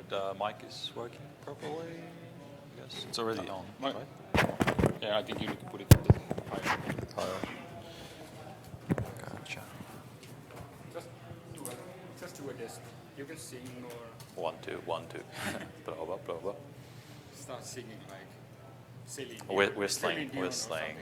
the mic is working properly. Yes, it's already on, Right. Yeah, I think you need to put it a bit higher. Higher. Gotcha. Just do a test. You can sing or 1, 2, 1, 2. Blah, blah, blah. start singing like Celine. We're slaying. We're slaying.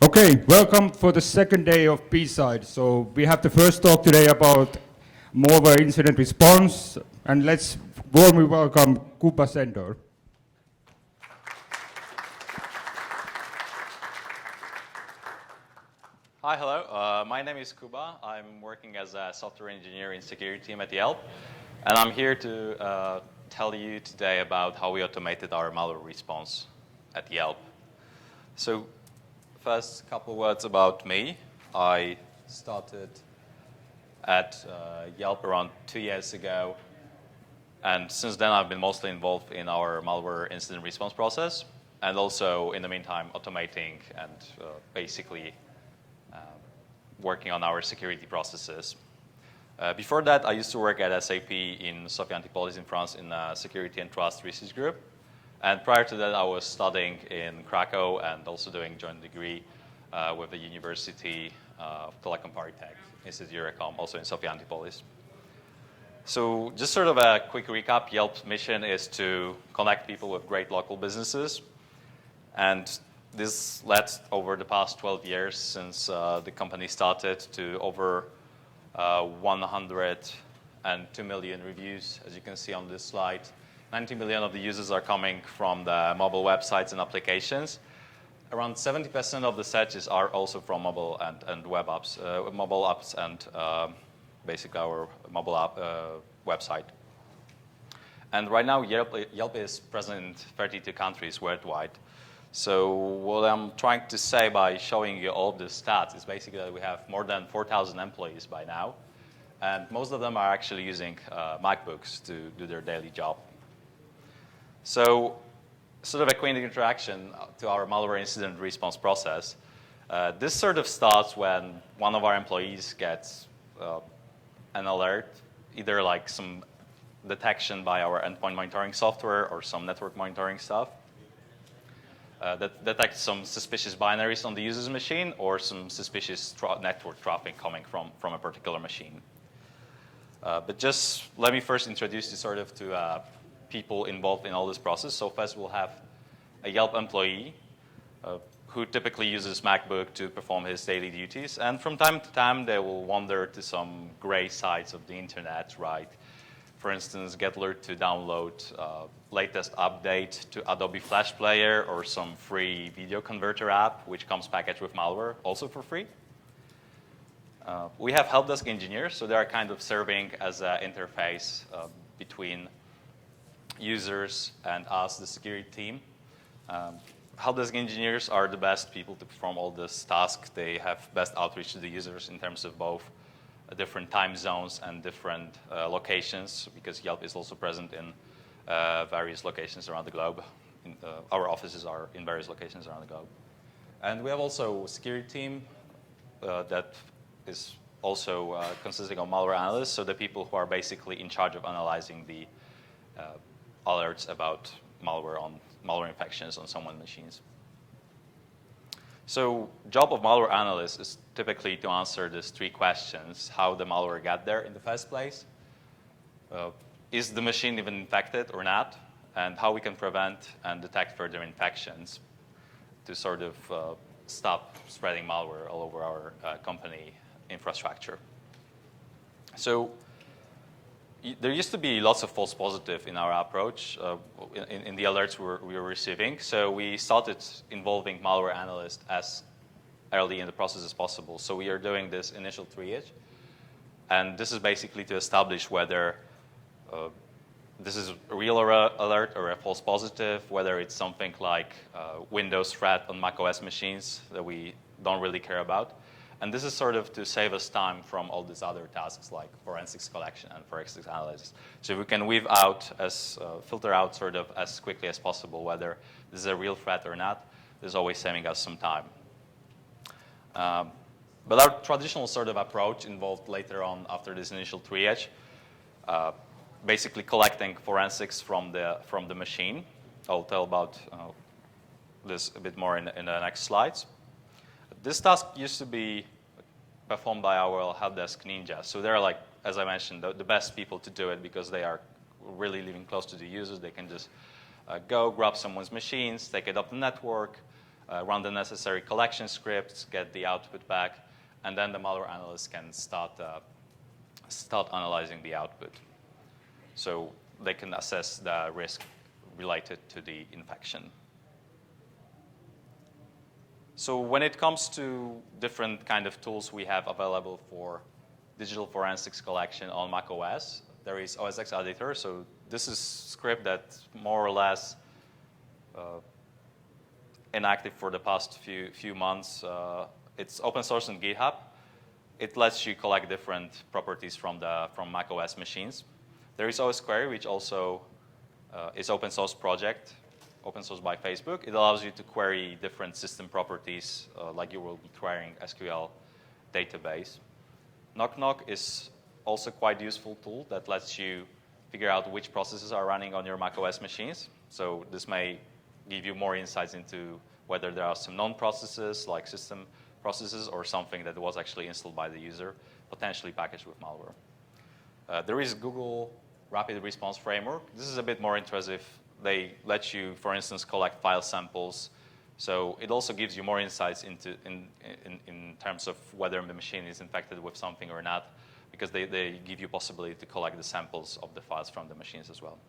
Okay, welcome for the second day of B-side. So we have the first talk today about malware incident response, and let's warmly welcome Kuba Sendor. Hi, hello. My name is Kuba. I'm working as a software engineer in security team at Yelp, and I'm here to tell you today about how we automated our malware response at Yelp. So first, a couple words about me. I started at Yelp around 2 years ago, and since then I've been mostly involved in our malware incident response process, and also in the meantime automating and basically working on our security processes. Before that, I used to work at SAP in Sophia Antipolis in France in security and trust research group. And prior to that, I was studying in Krakow and also doing joint degree with the University of Telecom Paritech, Institute Eurocom, also in Sophia Antipolis. So just sort of a quick recap, Yelp's mission is to connect people with great local businesses. And this led over the past 12 years since the company started to over 102 million reviews, as you can see on this slide. 90 million of the users are coming from the mobile websites and applications. Around 70% of the searches are also from mobile and web apps, mobile apps and basically our mobile app website. And right now, Yelp is present in 32 countries worldwide. So what I'm trying to say by showing you all the stats is basically that we have more than 4,000 employees by now. And most of them are actually using MacBooks to do their daily job. So sort of a quick introduction to our malware incident response process. This sort of starts when one of our employees gets an alert, either like some detection by our endpoint monitoring software or some network monitoring stuff that detects some suspicious binaries on the user's machine or some suspicious network traffic coming from a particular machine. But just let me first introduce you sort of to people involved in all this process. So first we'll have a Yelp employee who typically uses MacBook to perform his daily duties. And from time to time, they will wander to some gray sites of the internet, right? For instance, get alert to download latest update to Adobe Flash Player or some free video converter app, which comes packaged with malware, also for free. We have help desk engineers, so they are kind of serving as an interface between users and us, the security team. Help desk engineers are the best people to perform all this task. They have best outreach to the users in terms of both different time zones and different locations, because Yelp is also present in various locations around the globe. Our offices are in various locations around the globe. And we have also a security team that is also consisting of malware analysts, so the people who are basically in charge of analyzing the alerts about malware infections on someone's machines. So job of malware analyst is typically to answer these three questions: how the malware got there in the first place, is the machine even infected or not, and how we can prevent and detect further infections to sort of stop spreading malware all over our company infrastructure. So there used to be lots of false positive in our approach in the alerts we were receiving. So we started involving malware analysts as early in the process as possible. So we are doing this initial triage. And this is basically to establish whether this is a real alert or a false positive, whether it's something like Windows threat on macOS machines that we don't really care about. And this is sort of to save us time from all these other tasks like forensics collection and forensics analysis. So we can filter out sort of as quickly as possible whether this is a real threat or not. This is always saving us some time. But our traditional sort of approach involved later on, after this initial triage, basically collecting forensics from the machine. I'll tell about this a bit more in the next slides. This task used to be performed by our help desk ninjas. So they're, like, as I mentioned, the best people to do it because they are really living close to the users. They can just go grab someone's machines, take it up the network, run the necessary collection scripts, get the output back, and then the malware analyst can start analyzing the output. So they can assess the risk related to the infection. So when it comes to different kind of tools we have available for digital forensics collection on macOS, there is OSXCollector. So this is a script that's more or less inactive for the past few months. It's open source on GitHub. It lets you collect different properties from macOS machines. There is OSQuery, which also is open source project, open source by Facebook. It allows you to query different system properties like you will be querying SQL database. Knock Knock is also quite a useful tool that lets you figure out which processes are running on your macOS machines. So this may give you more insights into whether there are some known processes like system processes or something that was actually installed by the user, potentially packaged with malware. There is Google Rapid Response Framework. This is a bit more intrusive. They let you, for instance, collect file samples. So it also gives you more insights in terms of whether the machine is infected with something or not, because they give you possibility to collect the samples of the files from the machines as well.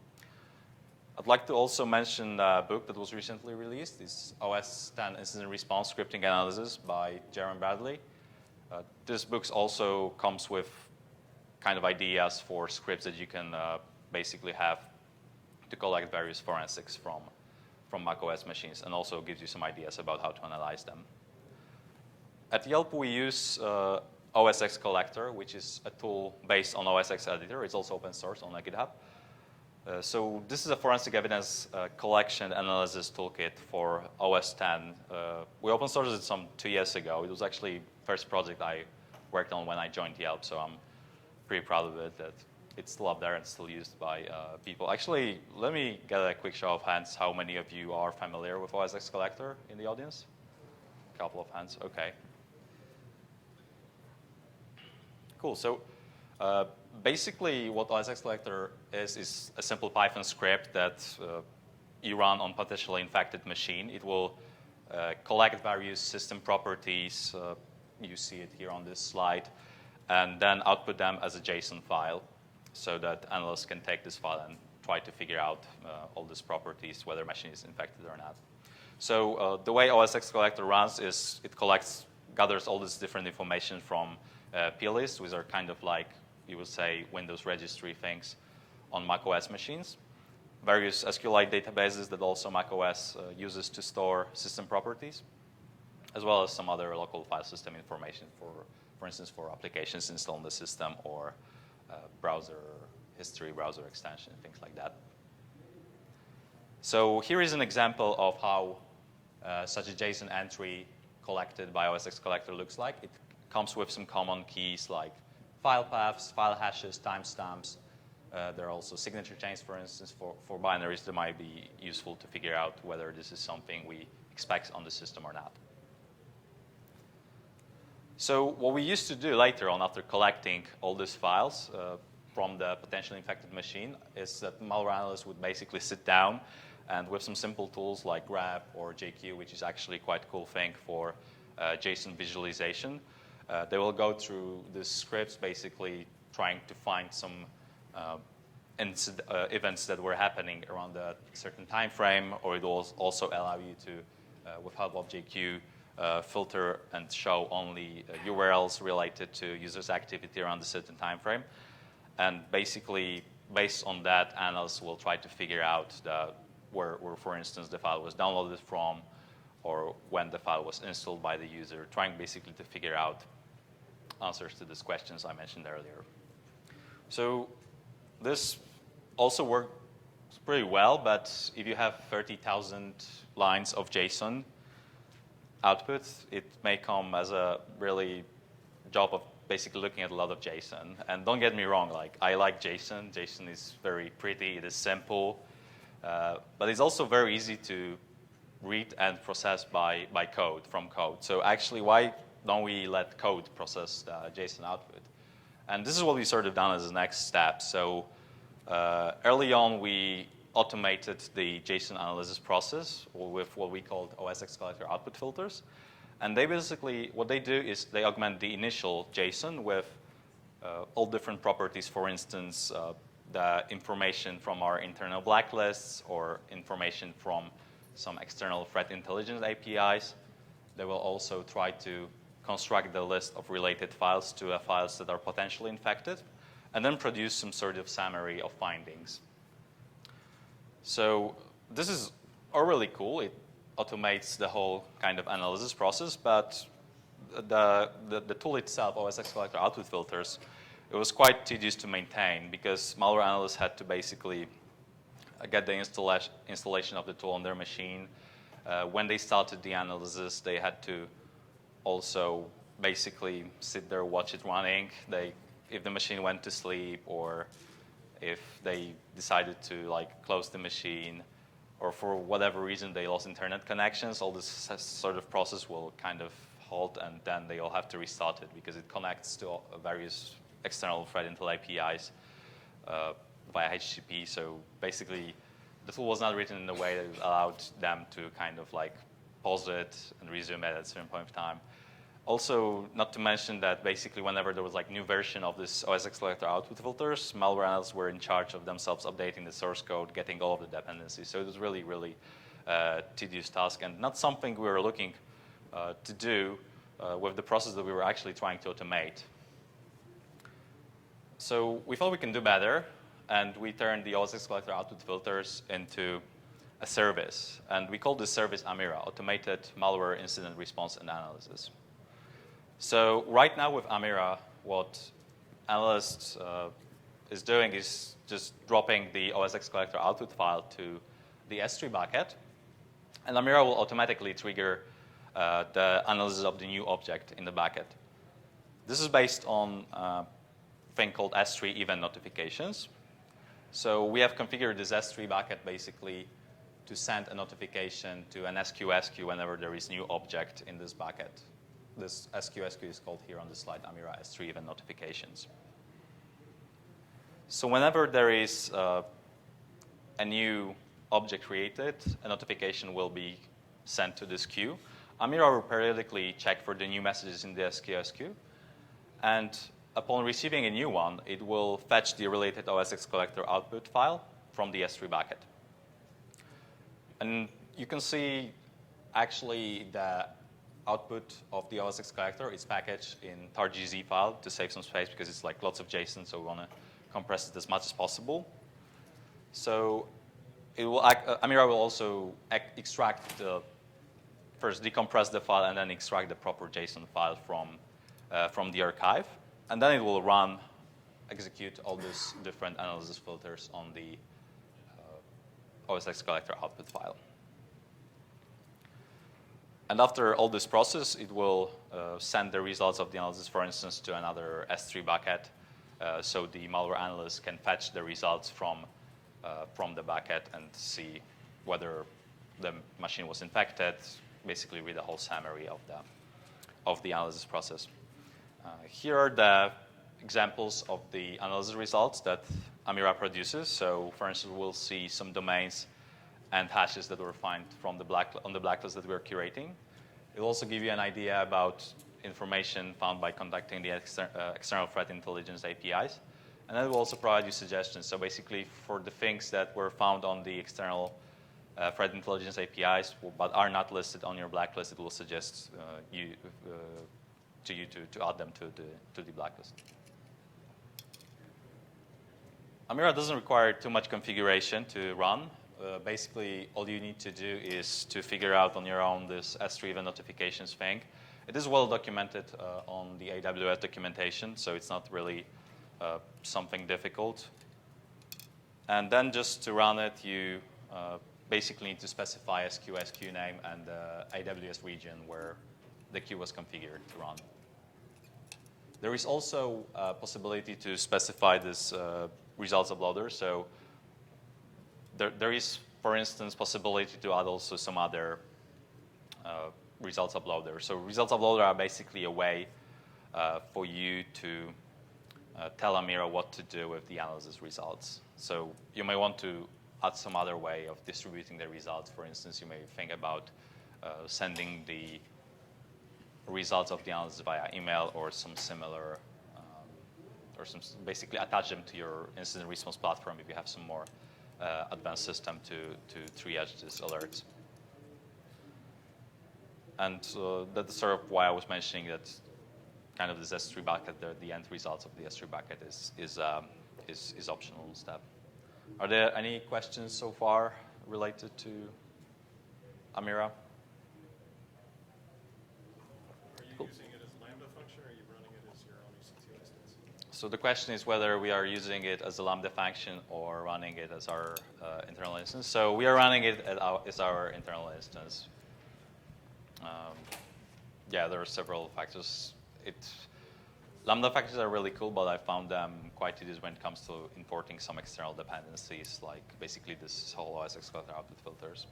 I'd like to also mention a book that was recently released. It's OS X Incident Response Scripting Analysis by Jeremy Bradley. This book also comes with kind of ideas for scripts that you can basically have to collect various forensics from macOS machines, and also gives you some ideas about how to analyze them. At Yelp, we use OSXCollector, which is a tool based on OSXEditor. It's also open source on GitHub. So this is a forensic evidence collection analysis toolkit for OS X. We open sourced it some 2 years ago. It was actually the first project I worked on when I joined Yelp, so I'm pretty proud of it that it's still up there and still used by people. Actually, let me get a quick show of hands. How many of you are familiar with OSXCollector in the audience? A couple of hands, okay. Cool, so basically what OSXCollector is a simple Python script that you run on potentially infected machine. It will collect various system properties. You see it here on this slide, and then output them as a JSON file so that analysts can take this file and try to figure out all these properties, whether machine is infected or not. So the way OSXCollector runs is it gathers all this different information from plist, which are kind of like, you would say, Windows registry things on macOS machines. various SQLite databases that also macOS uses to store system properties, as well as some other local file system information for instance, for applications installed in the system or browser history, browser extension, things like that. So here is an example of how such a JSON entry collected by OSXCollector looks like. It comes with some common keys like file paths, file hashes, timestamps. There are also signature chains, for instance, for binaries that might be useful to figure out whether this is something we expect on the system or not. So what we used to do later on, after collecting all these files from the potentially infected machine, is that malware analysts would basically sit down and with some simple tools like grep or JQ, which is actually quite a cool thing for JSON visualization, they will go through the scripts basically trying to find some events that were happening around a certain time frame, or it will also allow you to, with help of JQ, filter and show only URLs related to users' activity around a certain time frame. And basically, based on that, analysts will try to figure out where, for instance, the file was downloaded from, or when the file was installed by the user, trying basically to figure out answers to these questions I mentioned earlier. So this also works pretty well, but if you have 30,000 lines of JSON output, it may come as a really job of basically looking at a lot of JSON. And don't get me wrong, like I like JSON. JSON is very pretty, it is simple, but it's also very easy to read and process by code, from code. So actually, why don't we let code process the JSON output? And this is what we sort of done as the next step. So early on, we automated the JSON analysis process with what we called OSXCollector output filters. And they basically, what they do is they augment the initial JSON with all different properties, for instance, the information from our internal blacklists or information from some external threat intelligence APIs. They will also try to construct the list of related files to files that are potentially infected, and then produce some sort of summary of findings. So this is really cool. It automates the whole kind of analysis process, but the tool itself, OSXCollector output filters, it was quite tedious to maintain because malware analysts had to basically get the installation of the tool on their machine. When they started the analysis, they had to also basically sit there, watch it running. If the machine went to sleep, or if they decided to close the machine, or for whatever reason they lost internet connections, all this sort of process will kind of halt, and then they'll have to restart it because it connects to various external threat intel APIs via HTTP. So basically, the tool was not written in a way that allowed them to kind of pause it and resume it at a certain point of time. Also, not to mention that basically whenever there was new version of this OSXCollector output filters, malware analysts were in charge of themselves updating the source code, getting all of the dependencies. So it was really, really tedious task, and not something we were looking to do with the process that we were actually trying to automate. So we thought we can do better, and we turned the OSXCollector output filters into a service. And we called this service Amira, Automated Malware Incident Response and Analysis. So right now with Amira, what analyst is doing is just dropping the OSXCollector output file to the S3 bucket, and Amira will automatically trigger the analysis of the new object in the bucket. This is based on a thing called S3 event notifications. So we have configured this S3 bucket basically to send a notification to an SQ whenever there is new object in this bucket. This SQ is called here on the slide Amira S3 event notifications. So whenever there is a new object created, a notification will be sent to this queue. Amira will periodically check for the new messages in the SQ, and upon receiving a new one, it will fetch the related OSXCollector output file from the S3 bucket. And you can see actually the output of the OSXCollector is packaged in tar.gz file to save some space because it's lots of JSON, so we want to compress it as much as possible. So Amira will also extract first decompress the file and then extract the proper JSON file from the archive, and then it will execute all these different analysis filters on the OSXCollector output file. And after all this process, it will send the results of the analysis, for instance, to another S3 bucket, so the malware analyst can fetch the results from the bucket and see whether the machine was infected, basically read the whole summary of the analysis process. Here are the examples of the analysis results that Amira produces. So, for instance, we'll see some domains and hashes that were found from on the blacklist that we're curating. It will also give you an idea about information found by contacting the external threat intelligence APIs. And then it will also provide you suggestions. So basically, for the things that were found on the external threat intelligence APIs but are not listed on your blacklist, it will suggest you to add them to the blacklist. Amira doesn't require too much configuration to run. Basically, all you need to do is to figure out on your own this S3 event notifications thing. It is well documented on the AWS documentation, so it's not really something difficult. And then just to run it, you basically need to specify SQ name and AWS region where the queue was configured to run. There is also a possibility to specify this results uploader. So there is, for instance, possibility to add also some other results uploader. So results uploader are basically a way for you to tell Amira what to do with the analysis results. So you may want to add some other way of distributing the results. For instance, you may think about sending the results of the analysis via email or some similar, basically attach them to your incident response platform if you have some more advanced system to triage these alerts. And that's sort of why I was mentioning that kind of this S3 bucket, the end results of the S3 bucket is optional step. Are there any questions so far related to Amira? Are you using it as a Lambda function, or are you running it as your own EC2 instance? So the question is whether we are using it as a Lambda function or running it as our internal instance. So we are running it as our internal instance. Yeah, there are several factors. Lambda factors are really cool, but I found them quite tedious when it comes to importing some external dependencies, like basically this whole OSXCollector output filters.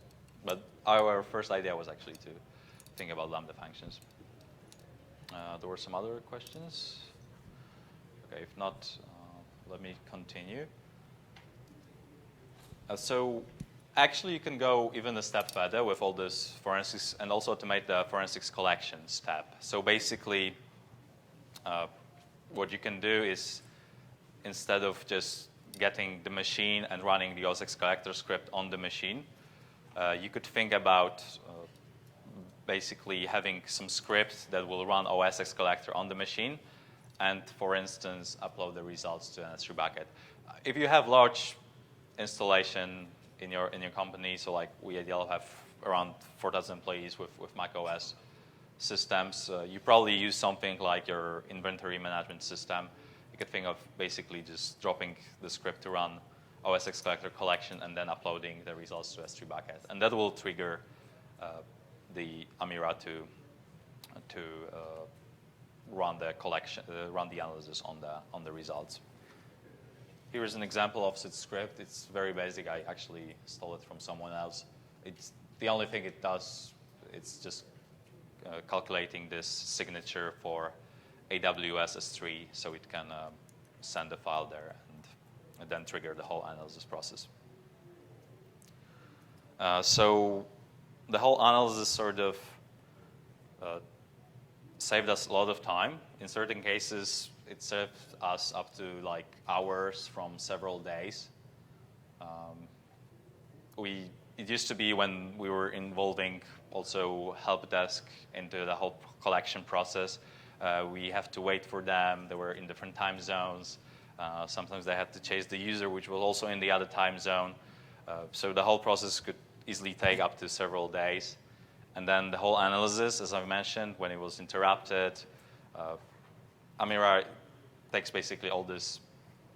But our first idea was actually to think about Lambda functions. There were some other questions. Okay, if not, let me continue. So actually, you can go even a step further with all this forensics and also automate the forensics collection step. So basically, what you can do is instead of just getting the machine and running the OSXCollector script on the machine, you could think about basically having some script that will run OSXCollector on the machine and, for instance, upload the results to an S3 bucket. If you have large installation in your company, so like we at Yellow have around 4,000 employees with macOS systems, you probably use something like your inventory management system. You could think of basically just dropping the script to run OSXCollector collection and then uploading the results to S3 bucket, and that will trigger the Amira to run the collection, run the analysis on the results. Here is an example of such script. It's very basic. I actually stole it from someone else. It's the only thing it does. It's just calculating this signature for AWS S3, so it can send the file there and then trigger the whole analysis process. So the whole analysis sort of saved us a lot of time. In certain cases, it saved us up to like hours from several days. It used to be when we were involving also help desk into the whole collection process. We have to wait for them. They were in different time zones. Sometimes they had to chase the user, which was also in the other time zone. So the whole process could easily take up to several days. And then the whole analysis, as I mentioned, when it was interrupted, Amira takes basically all this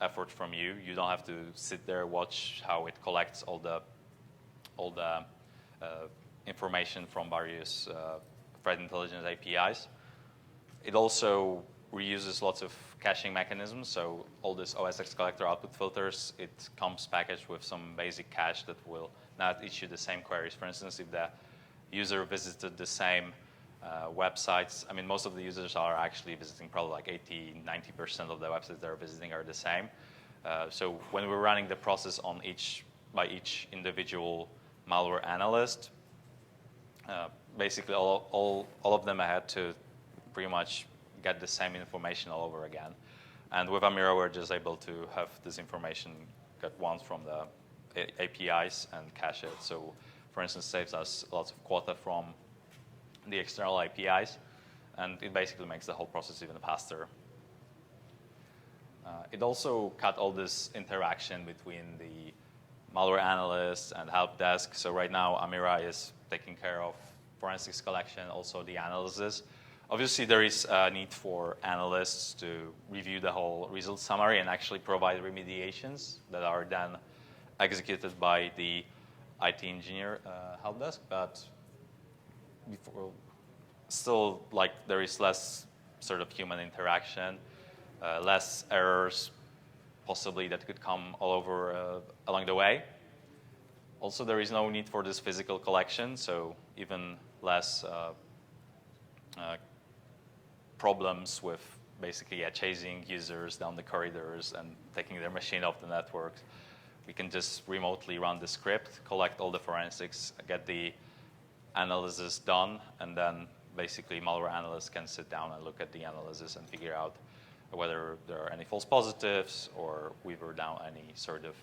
effort from you. You don't have to sit there, watch how it collects all the information from various threat intelligence APIs. It also reuses lots of caching mechanisms. So all this OSXCollector output filters, it comes packaged with some basic cache that will not issue the same queries. For instance, if the user visited the same websites, I mean, most of the users are actually visiting probably like 80, 90% of the websites they're visiting are the same. So when we're running the process on by each individual malware analyst, basically all of them had to pretty much get the same information all over again. And with Amira, we're just able to have this information get once from the APIs and cache it. So, for instance, saves us lots of quota from the external APIs, and it basically makes the whole process even faster. It also cut all this interaction between the malware analyst and help desk. So right now, Amira is taking care of forensics collection, also the analysis. Obviously, there is a need for analysts to review the whole result summary and actually provide remediations that are then executed by the IT engineer help desk. But still, like, there is less sort of human interaction, less errors possibly that could come all over along the way. Also, there is no need for this physical collection, so even less problems with basically chasing users down the corridors and taking their machine off the network. We can just remotely run the script, collect all the forensics, get the analysis done, and then basically malware analysts can sit down and look at the analysis and figure out whether there are any false positives or weaver down any sort of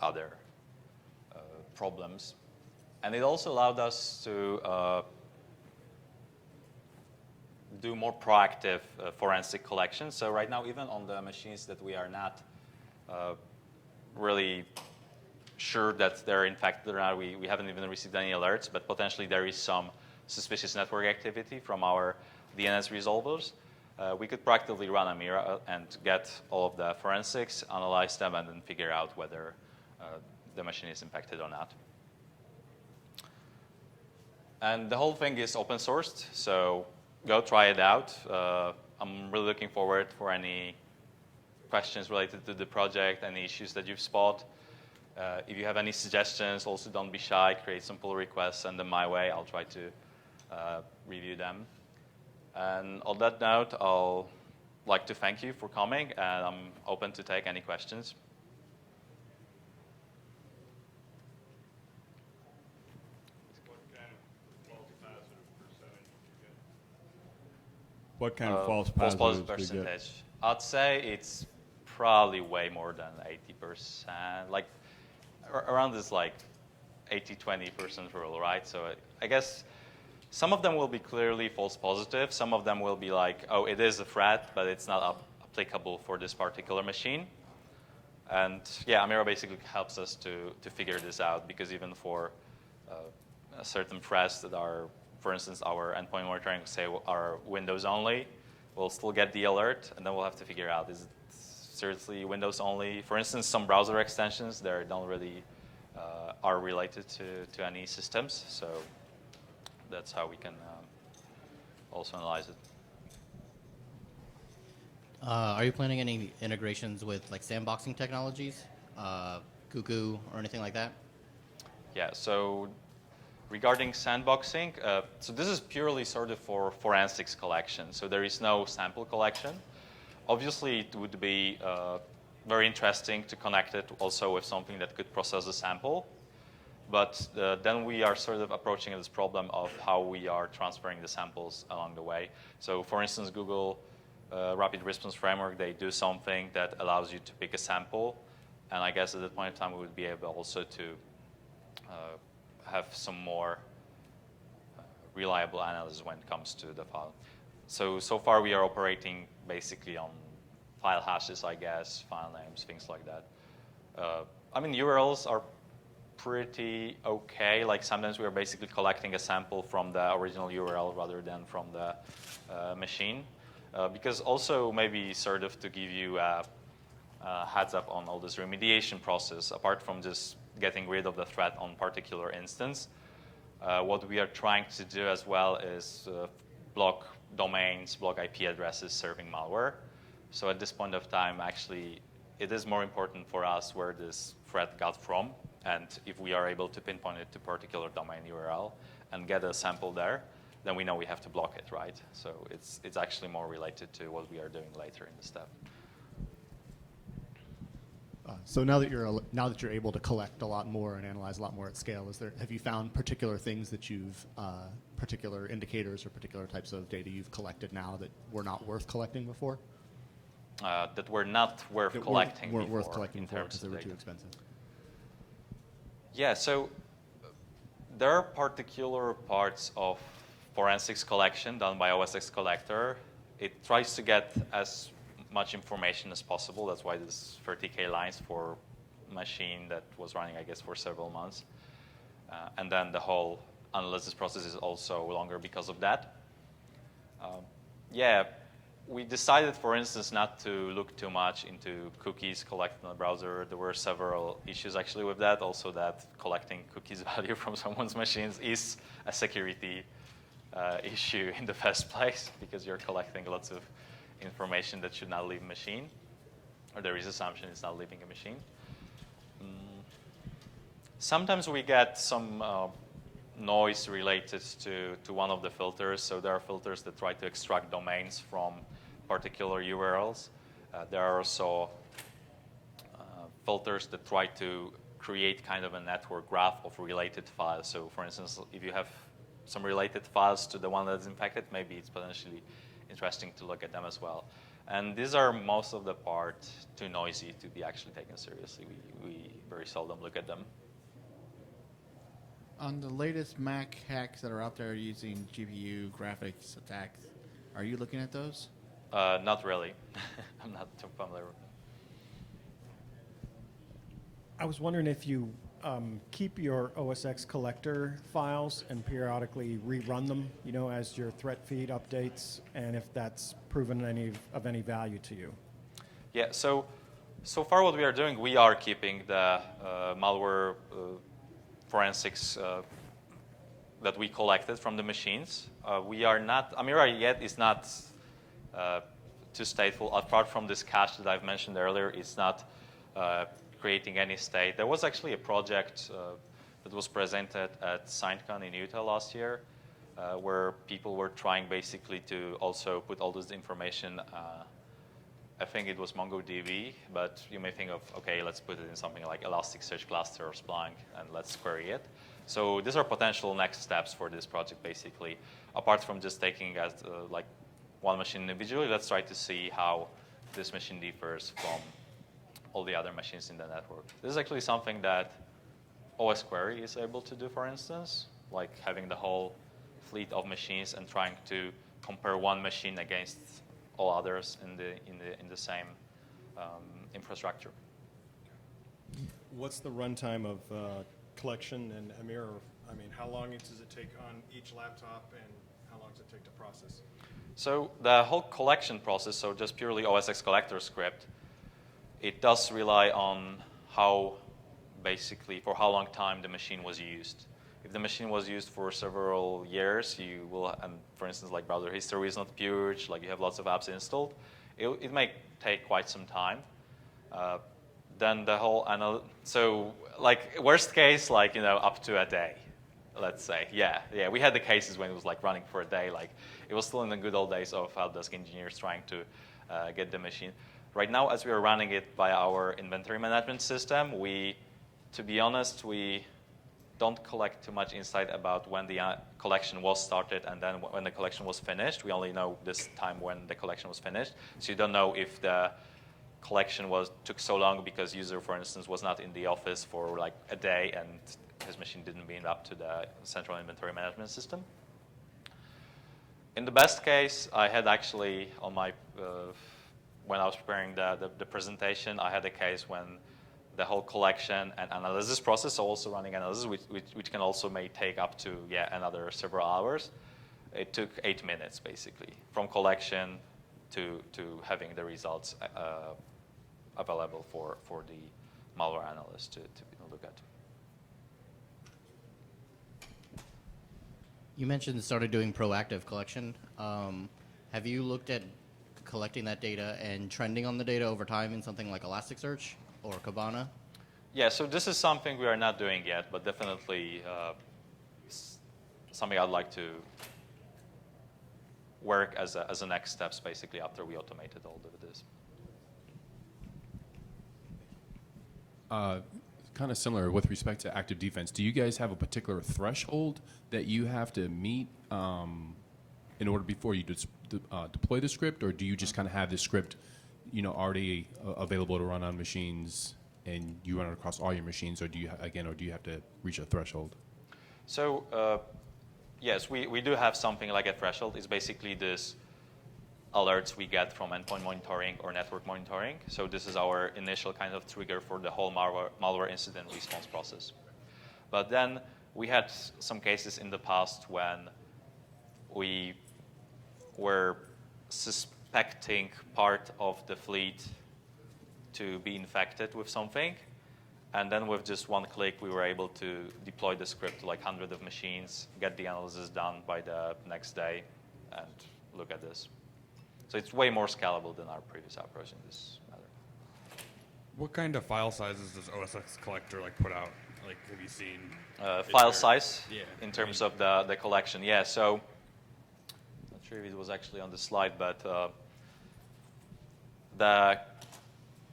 other problems. And it also allowed us to do more proactive forensic collection. So right now, even on the machines that we are not really sure that they're infected or not, we haven't even received any alerts, but potentially there is some suspicious network activity from our DNS resolvers. We could proactively run Amira and get all of the forensics, analyze them, and then figure out whether the machine is infected or not. And the whole thing is open sourced, so go try it out. I'm really looking forward for any questions related to the project, any issues that you've spotted. If you have any suggestions, also don't be shy. Create some pull requests, send them my way. I'll try to review them. And on that note, I'll like to thank you for coming, and I'm open to take any questions. What kind of false positive positives percentage? I'd say it's probably way more than 80%. Like around this like 80-20% rule, right? So I guess some of them will be clearly false positive. Some of them will be like, oh, it is a threat, but it's not applicable for this particular machine. And yeah, Amira basically helps us to figure this out, because even for certain threats that are, for instance, our endpoint monitoring, say, are Windows only, we'll still get the alert, and then we'll have to figure out, is it seriously Windows only? For instance, some browser extensions, they don't really are related to any systems, so that's how we can also analyze it. Are you planning any integrations with like sandboxing technologies, Cuckoo or anything like that? Yeah, so regarding sandboxing, so this is purely sort of for forensics collection, so there is no sample collection. Obviously, it would be very interesting to connect it also with something that could process the sample, but then we are sort of approaching this problem of how we are transferring the samples along the way. So for instance, Google Rapid Response Framework, they do something that allows you to pick a sample, and I guess at that point in time we would be able also to have some more reliable analysis when it comes to the file. So far we are operating basically on file hashes, I guess, file names, things like that. I mean, URLs are pretty okay. Like sometimes we are basically collecting a sample from the original URL rather than from the machine. Because also maybe sort of to give you a heads up on all this remediation process, apart from just getting rid of the threat on particular instance, what we are trying to do as well is block domains, block IP addresses serving malware. So at this point of time, actually, it is more important for us where this threat got from, and if we are able to pinpoint it to particular domain URL and get a sample there, then we know we have to block it, right? So it's actually more related to what we are doing later in the step. So now that you're able to collect a lot more and analyze a lot more at scale, have you found particular things that you've particular indicators or particular types of data you've collected now that were not worth collecting before? That were not worth collecting weren't before worth collecting in before terms because they of were data. too expensive. Yeah, so there are particular parts of forensics collection done by OSXCollector. It tries to get as much information as possible. That's why there's 30K lines for a machine that was running, I guess, for several months. And then the whole analysis process is also longer because of that. Yeah, we decided, for instance, not to look too much into cookies collected in the browser. There were several issues actually with that. Also that collecting cookies value from someone's machines is a security issue in the first place because you're collecting lots of information that should not leave a machine, or there is assumption it's not leaving a machine. Sometimes we get some noise related to one of the filters. So there are filters that try to extract domains from particular URLs. There are also filters that try to create kind of a network graph of related files. So for instance, if you have some related files to the one that's infected, maybe it's potentially interesting to look at them as well. And these are most of the part too noisy to be actually taken seriously. We very seldom look at them. On the latest Mac hacks that are out there using GPU graphics attacks, are you looking at those? Not really. I'm not too familiar with them. I was wondering if you keep your OSXCollector files and periodically rerun them, you know, as your threat feed updates, and if that's proven of any value to you. Yeah, so far what we are doing, we are keeping the malware forensics that we collected from the machines. We are not, Amira yet is not too stateful. Apart from this cache that I've mentioned earlier, it's not creating any state. There was actually a project that was presented at SignCon in Utah last year where people were trying basically to also put all this information. I think it was MongoDB, but you may think of, okay, let's put it in something like Elasticsearch Cluster or Splunk, and let's query it. So these are potential next steps for this project, basically. Apart from just taking as like one machine individually, let's try to see how this machine differs from all the other machines in the network. This is actually something that OS Query is able to do, for instance, like having the whole fleet of machines and trying to compare one machine against all others in the same infrastructure. What's the runtime of collection and Amir? I mean, how long does it take on each laptop, and how long does it take to process? So the whole collection process, so just purely OSXCollector script, it does rely on how for how long time the machine was used. If the machine was used for several years, you will, and for instance, like browser history is not purged, like you have lots of apps installed, it may take quite some time. Then the whole, so like worst case, like, you know, up to a day, let's say. Yeah, we had the cases when it was like running for a day, like it was still in the good old days of help desk engineers trying to get the machine. Right now, as we are running it via our inventory management system, to be honest, we don't collect too much insight about when the collection was started and then when the collection was finished. We only know this time when the collection was finished. So you don't know if the collection took so long because user, for instance, was not in the office for like a day and his machine didn't beam up to the central inventory management system. In the best case, I had actually on my when I was preparing the presentation, I had a case when the whole collection and analysis process, so also running analysis, which can also may take up to another several hours. It took 8 minutes basically from collection to having the results available for the malware analyst to look at. You mentioned started doing proactive collection. Have you looked at collecting that data and trending on the data over time in something like Elasticsearch or Kibana? Yeah, so this is something we are not doing yet, but definitely something I'd like to work as a next steps basically after we automated all of this. Kind of similar with respect to active defense. Do you guys have a particular threshold that you have to meet in order before you deploy the script, or do you just kind of have the script, already available to run on machines, and you run it across all your machines, or do you have to reach a threshold? So yes, we do have something like a threshold. It's basically this alerts we get from endpoint monitoring or network monitoring. So this is our initial kind of trigger for the whole malware incident response process. But then we had some cases in the past when we were suspecting part of the fleet to be infected with something. And then with just one click, we were able to deploy the script to like hundreds of machines, get the analysis done by the next day, and look at this. So it's way more scalable than our previous approach in this matter. What kind of file sizes does OSXCollector put out? Have you seen? File size Yeah. in terms of the collection. Yeah, so not sure if it was actually on the slide, but the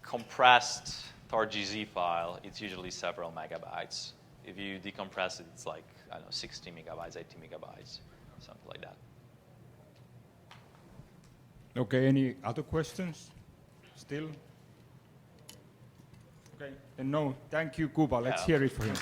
compressed TarGZ file, it's usually several megabytes. If you decompress it, it's like, 60 megabytes, 80 megabytes, something like that. Okay, any other questions? Still? Okay, and no, thank you, Kuba. Let's hear it for him.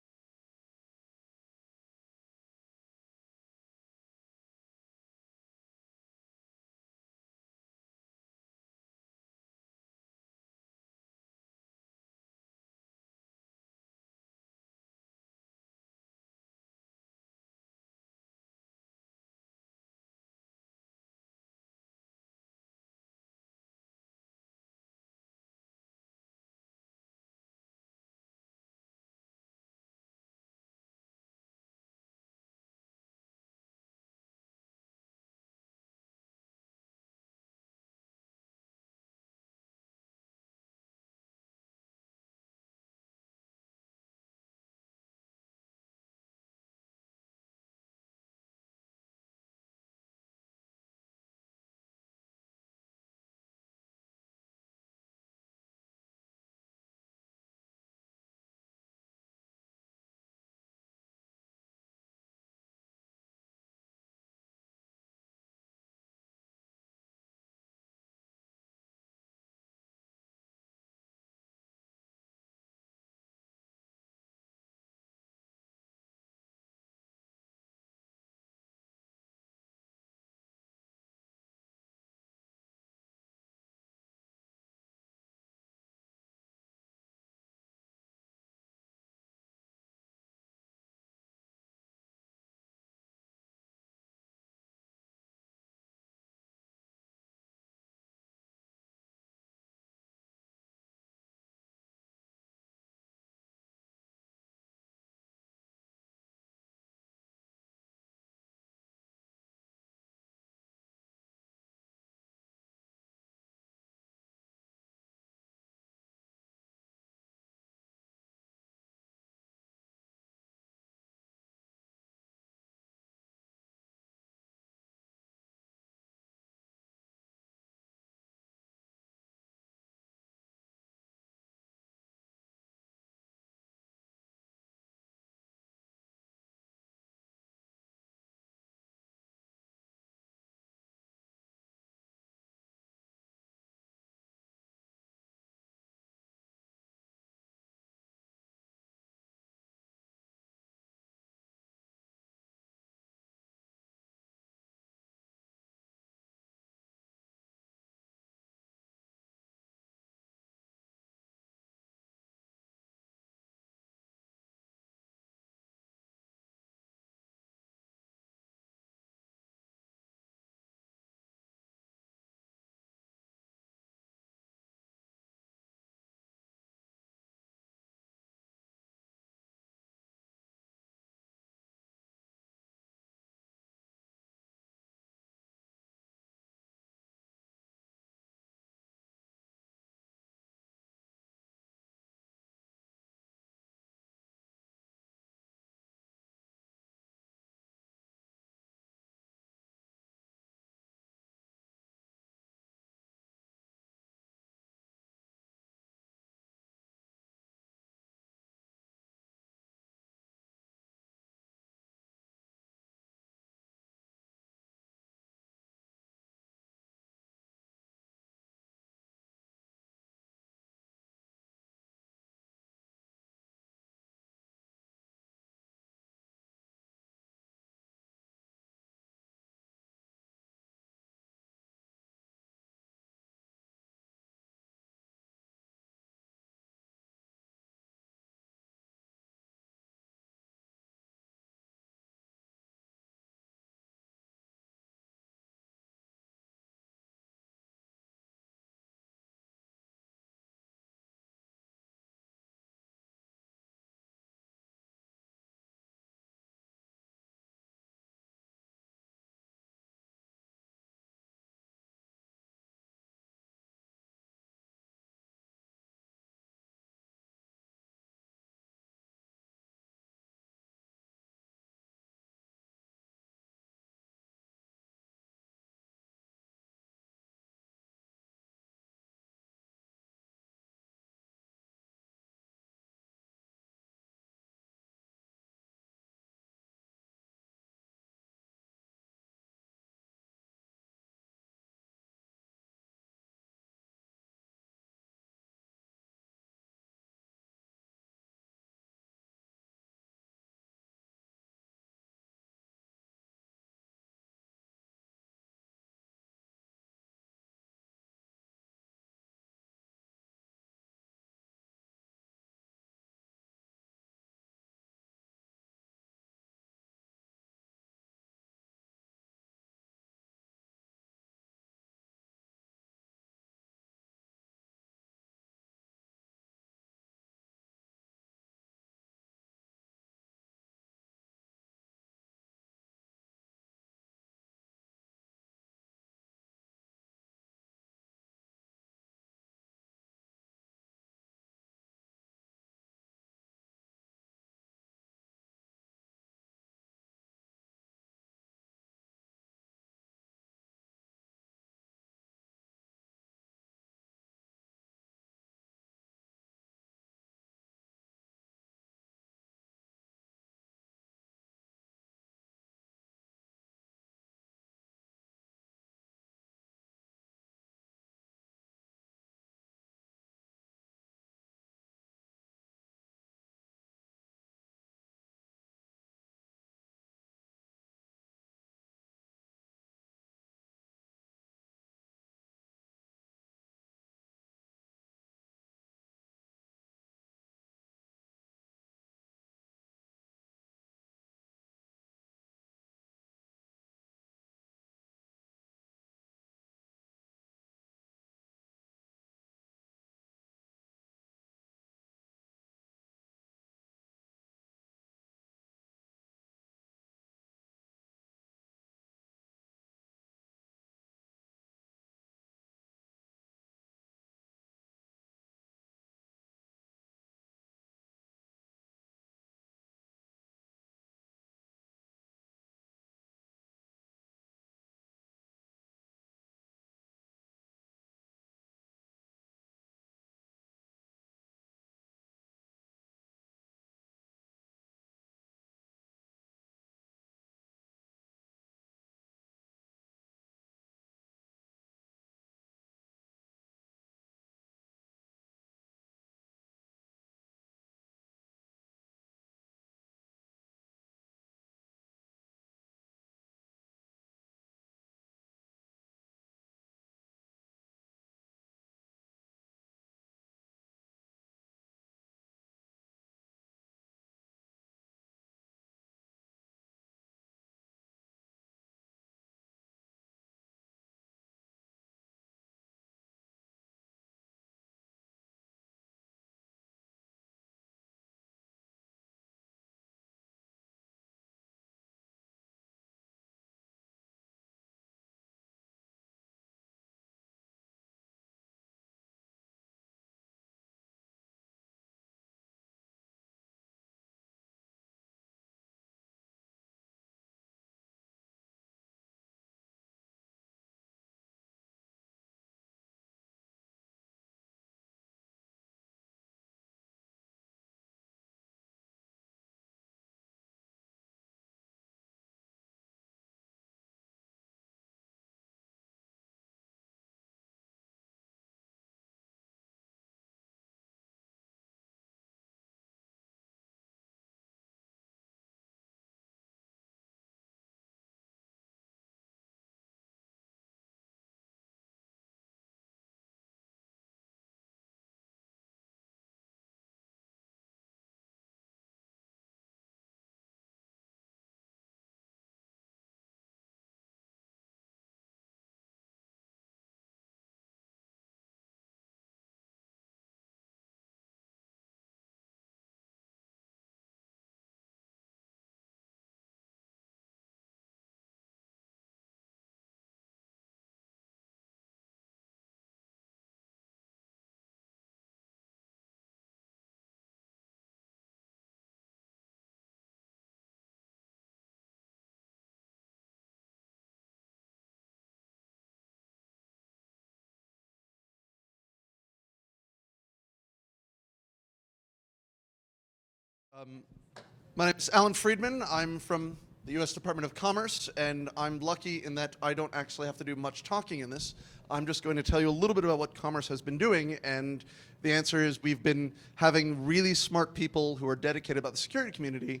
My name is Alan Friedman. I'm from the U.S. Department of Commerce, and I'm lucky in that I don't actually have to do much talking in this. I'm just going to tell you a little bit about what Commerce has been doing, and the answer is we've been having really smart people who are dedicated about the security community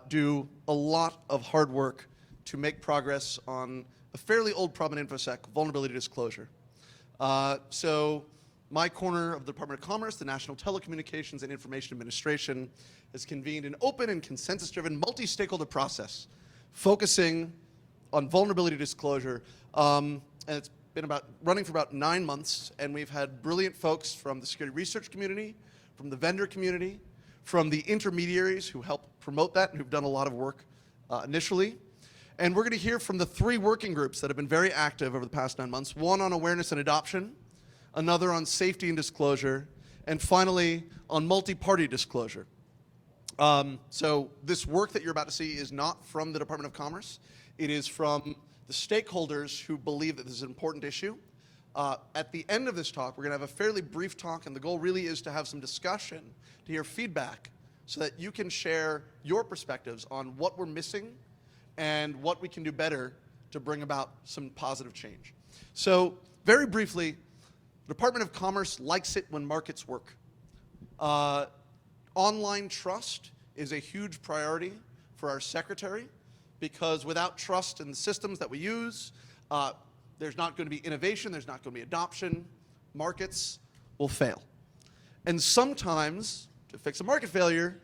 do a lot of hard work to make progress on a fairly old problem in InfoSec, vulnerability disclosure. So my corner of the Department of Commerce, the National Telecommunications and Information Administration, has convened an open and consensus-driven multi-stakeholder process focusing on vulnerability disclosure. And it's been running for about 9 months, and we've had brilliant folks from the security research community, from the vendor community, from the intermediaries who help promote that and who've done a lot of work initially. And we're going to hear from the 3 working groups that have been very active over the past 9 months, one on awareness and adoption, another on safety and disclosure, and finally on multi-party disclosure. So this work that you're about to see is not from the Department of Commerce. It is from the stakeholders who believe that this is an important issue. At the end of this talk, we're going to have a fairly brief talk, and the goal really is to have some discussion, to hear feedback, so that you can share your perspectives on what we're missing and what we can do better to bring about some positive change. So very briefly, the Department of Commerce likes it when markets work. Online trust is a huge priority for our secretary, because without trust in the systems that we use, there's not going to be innovation, there's not going to be adoption, markets will fail. And sometimes, to fix a market failure,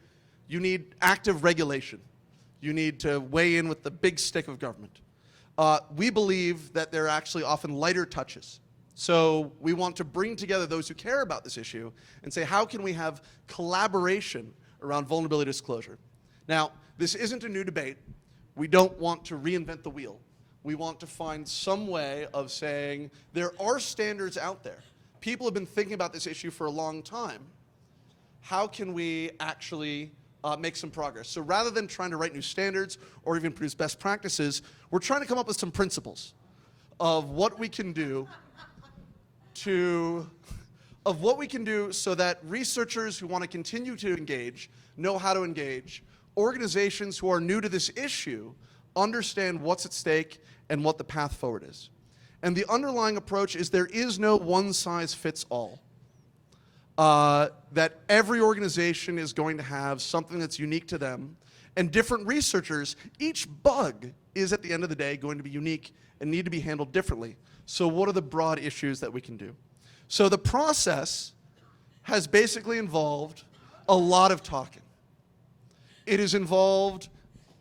you need active regulation. You need to weigh in with the big stick of government. We believe that there are actually often lighter touches. So we want to bring together those who care about this issue and say, how can we have collaboration around vulnerability disclosure? Now, this isn't a new debate. We don't want to reinvent the wheel. We want to find some way of saying there are standards out there. People have been thinking about this issue for a long time. How can we actually make some progress? So rather than trying to write new standards or even produce best practices, we're trying to come up with some principles of what we can do so that researchers who want to continue to engage know how to engage. Organizations who are new to this issue understand what's at stake and what the path forward is. And the underlying approach is there is no one-size-fits-all. That every organization is going to have something that's unique to them, and different researchers, each bug is at the end of the day going to be unique and need to be handled differently. So what are the broad issues that we can do? So the process has basically involved a lot of talking. It has involved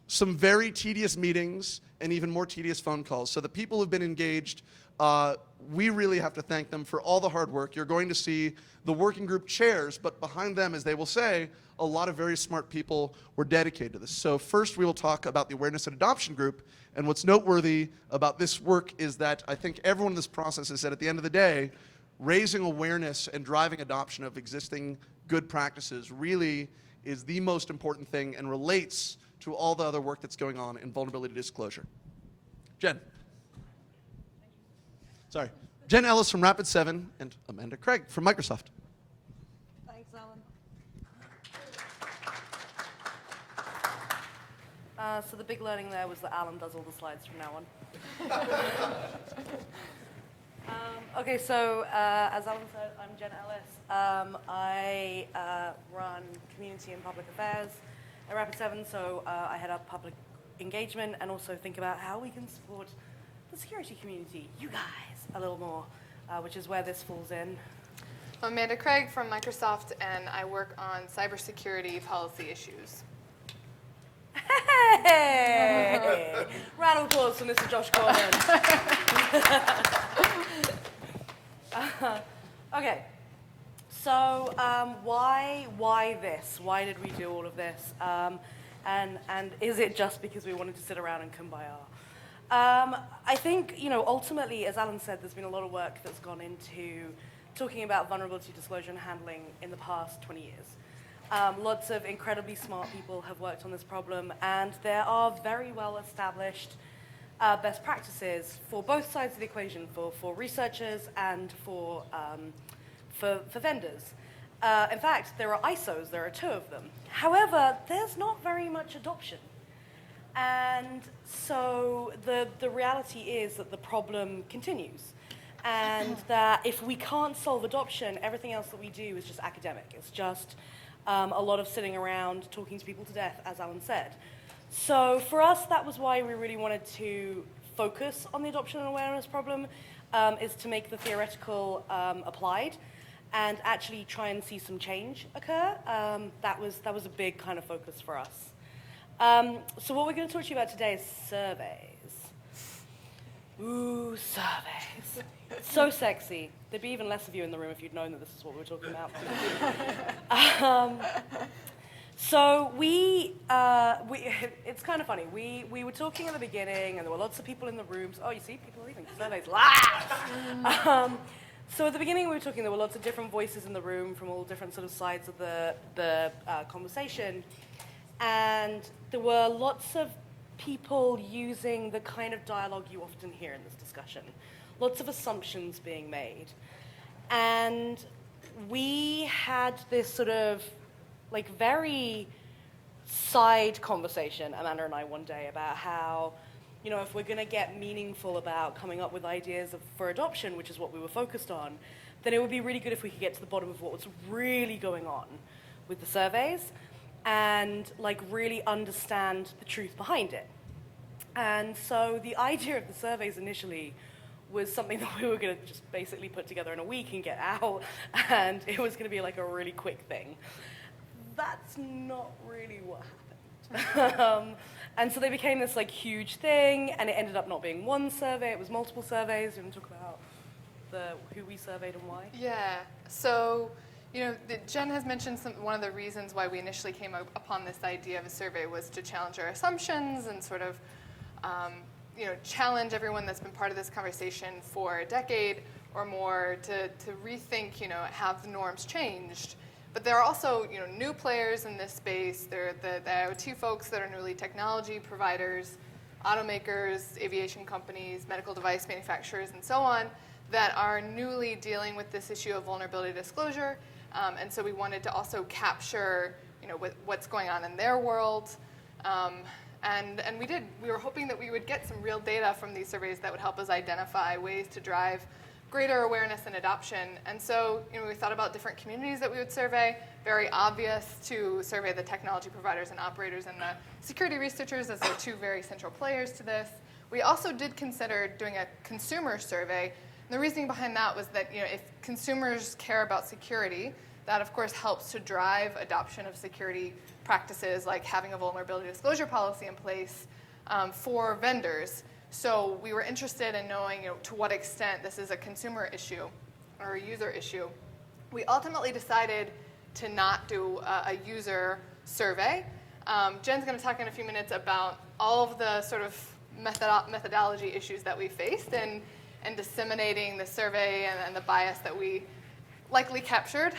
some very tedious meetings and even more tedious phone calls. So the people who've been engaged, we really have to thank them for all the hard work. You're going to see the working group chairs, but behind them, as they will say, a lot of very smart people were dedicated to this. So first we will talk about the awareness and adoption group, and what's noteworthy about this work is that I think everyone in this process has said at the end of the day, raising awareness and driving adoption of existing good practices really is the most important thing and relates to all the other work that's going on in vulnerability disclosure. Jen. Sorry. Jen Ellis from Rapid7 and Amanda Craig from Microsoft. Thanks, Alan. So the big learning there was that Alan does all the slides from now on. Okay, so as Alan said, I'm Jen Ellis. I run community and public affairs at Rapid7, so I head up public engagement and also think about how we can support the security community, you guys, a little more, which is where this falls in. I'm Amanda Craig from Microsoft, and I work on cybersecurity policy issues. Hey! Round of applause for Mr. Josh Coleman. Okay, so why this? Why did we do all of this? And is it just because we wanted to sit around and kumbaya? I think, ultimately, as Alan said, there's been a lot of work that's gone into talking about vulnerability disclosure and handling in the past 20 years. Lots of incredibly smart people have worked on this problem, and there are very well-established best practices for both sides of the equation, for researchers and for vendors. In fact, there are ISOs, there are 2 of them. However, there's not very much adoption. And so the reality is that the problem continues. And that if we can't solve adoption, everything else that we do is just academic. It's just a lot of sitting around talking to people to death, as Alan said. So for us, that was why we really wanted to focus on the adoption and awareness problem, is to make the theoretical applied and actually try and see some change occur. That was a big kind of focus for us. So what we're going to talk to you about today is surveys. Ooh, surveys. So sexy. There'd be even less of you in the room if you'd known that this is what we were talking about. So it's kind of funny. We were talking at the beginning, and there were lots of people in the rooms. Oh, you see, people are leaving. Surveys. So at the beginning we were talking, there were lots of different voices in the room from all different sort of sides of the conversation. And there were lots of people using the kind of dialogue you often hear in this discussion. Lots of assumptions being made. And we had this sort of like very side conversation, Amanda and I, one day about how, you know, if we're going to get meaningful about coming up with ideas for adoption, which is what we were focused on, then it would be really good if we could get to the bottom of what was really going on with the surveys and like really understand the truth behind it. And so the idea of the surveys initially was something that we were going to just basically put together in a week and get out, and it was going to be like a really quick thing. That's not really what happened. And so they became this like huge thing, and it ended up not being one survey, it was multiple surveys. We're going to talk about who we surveyed and why. Yeah, so, you know, Jen has mentioned one of the reasons why we initially came upon this idea of a survey was to challenge our assumptions and sort of, you know, challenge everyone that's been part of this conversation for a decade or more to rethink, you know, have the norms changed? But there are also, you know, new players in this space. There are the IoT folks that are newly technology providers, automakers, aviation companies, medical device manufacturers, and so on, that are newly dealing with this issue of vulnerability disclosure. And so we wanted to also capture, you know, what's going on in their world. And we did. We were hoping that we would get some real data from these surveys that would help us identify ways to drive greater awareness and adoption. And so, you know, we thought about different communities that we would survey. Very obvious to survey the technology providers and operators and the security researchers, as they're 2 very central players to this. We also did consider doing a consumer survey. And the reasoning behind that was that, you know, if consumers care about security, that of course helps to drive adoption of security practices, like having a vulnerability disclosure policy in place for vendors. So we were interested in knowing, you know, to what extent this is a consumer issue or a user issue. We ultimately decided to not do a user survey. Jen's going to talk in a few minutes about all of the sort of methodology issues that we faced and disseminating the survey and the bias that we likely captured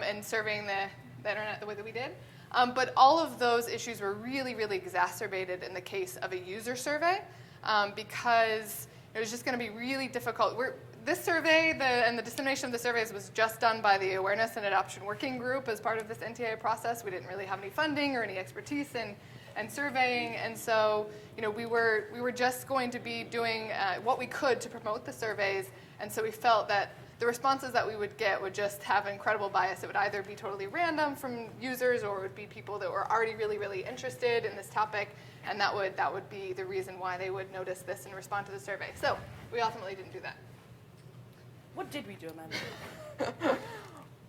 in surveying the internet the way that we did. But all of those issues were really, really exacerbated in the case of a user survey. Because it was just going to be really difficult. This survey and the dissemination of the surveys was just done by the Awareness and Adoption Working Group as part of this NTIA process. We didn't really have any funding or any expertise in surveying, and so, you know, we were just going to be doing what we could to promote the surveys, and so we felt that the responses that we would get would just have incredible bias. It would either be totally random from users, or it would be people that were already really, really interested in this topic, and that would be the reason why they would notice this and respond to the survey. So we ultimately didn't do that. What did we do, Amanda?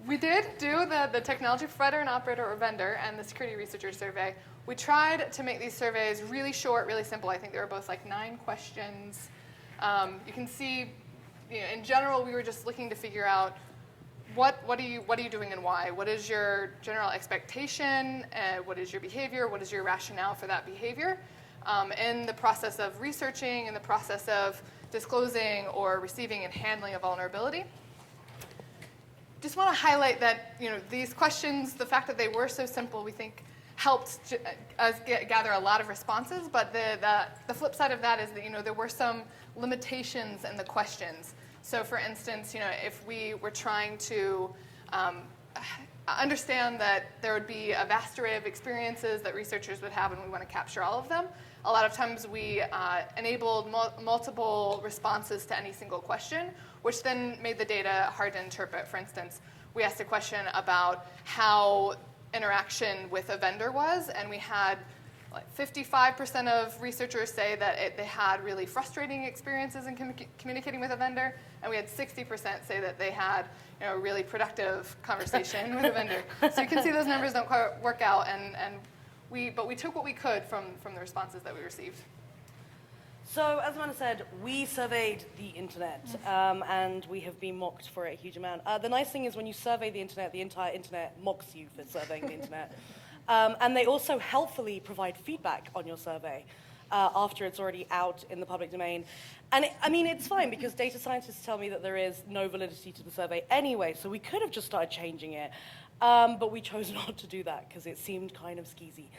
We did do the technology provider and operator or vendor and the security researcher survey. We tried to make these surveys really short, really simple. I think they were both like 9 questions. You can see, you know, in general, we were just looking to figure out what are you doing and why? What is your general expectation? What is your behavior? What is your rationale for that behavior? In the process of researching, in the process of disclosing or receiving and handling a vulnerability. Just want to highlight that, you know, these questions, the fact that they were so simple, we think helped us gather a lot of responses. But the flip side of that is that, you know, there were some limitations in the questions. So for instance, you know, if we were trying to understand that there would be a vast array of experiences that researchers would have, and we want to capture all of them. A lot of times we enabled multiple responses to any single question, which then made the data hard to interpret. For instance, we asked a question about how interaction with a vendor was, and we had like 55% of researchers say that they had really frustrating experiences in communicating with a vendor, and we had 60% say that they had a really productive conversation with a vendor. So you can see those numbers don't quite work out, but we took what we could from the responses that we received. So, as Amanda said, we surveyed the internet, and we have been mocked for it a huge amount. The nice thing is when you survey the entire internet mocks you for surveying the internet. And they also helpfully provide feedback on your survey after it's already out in the public domain. And it's fine because data scientists tell me that there is no validity to the survey anyway, so we could have just started changing it. But we chose not to do that because it seemed kind of skeezy.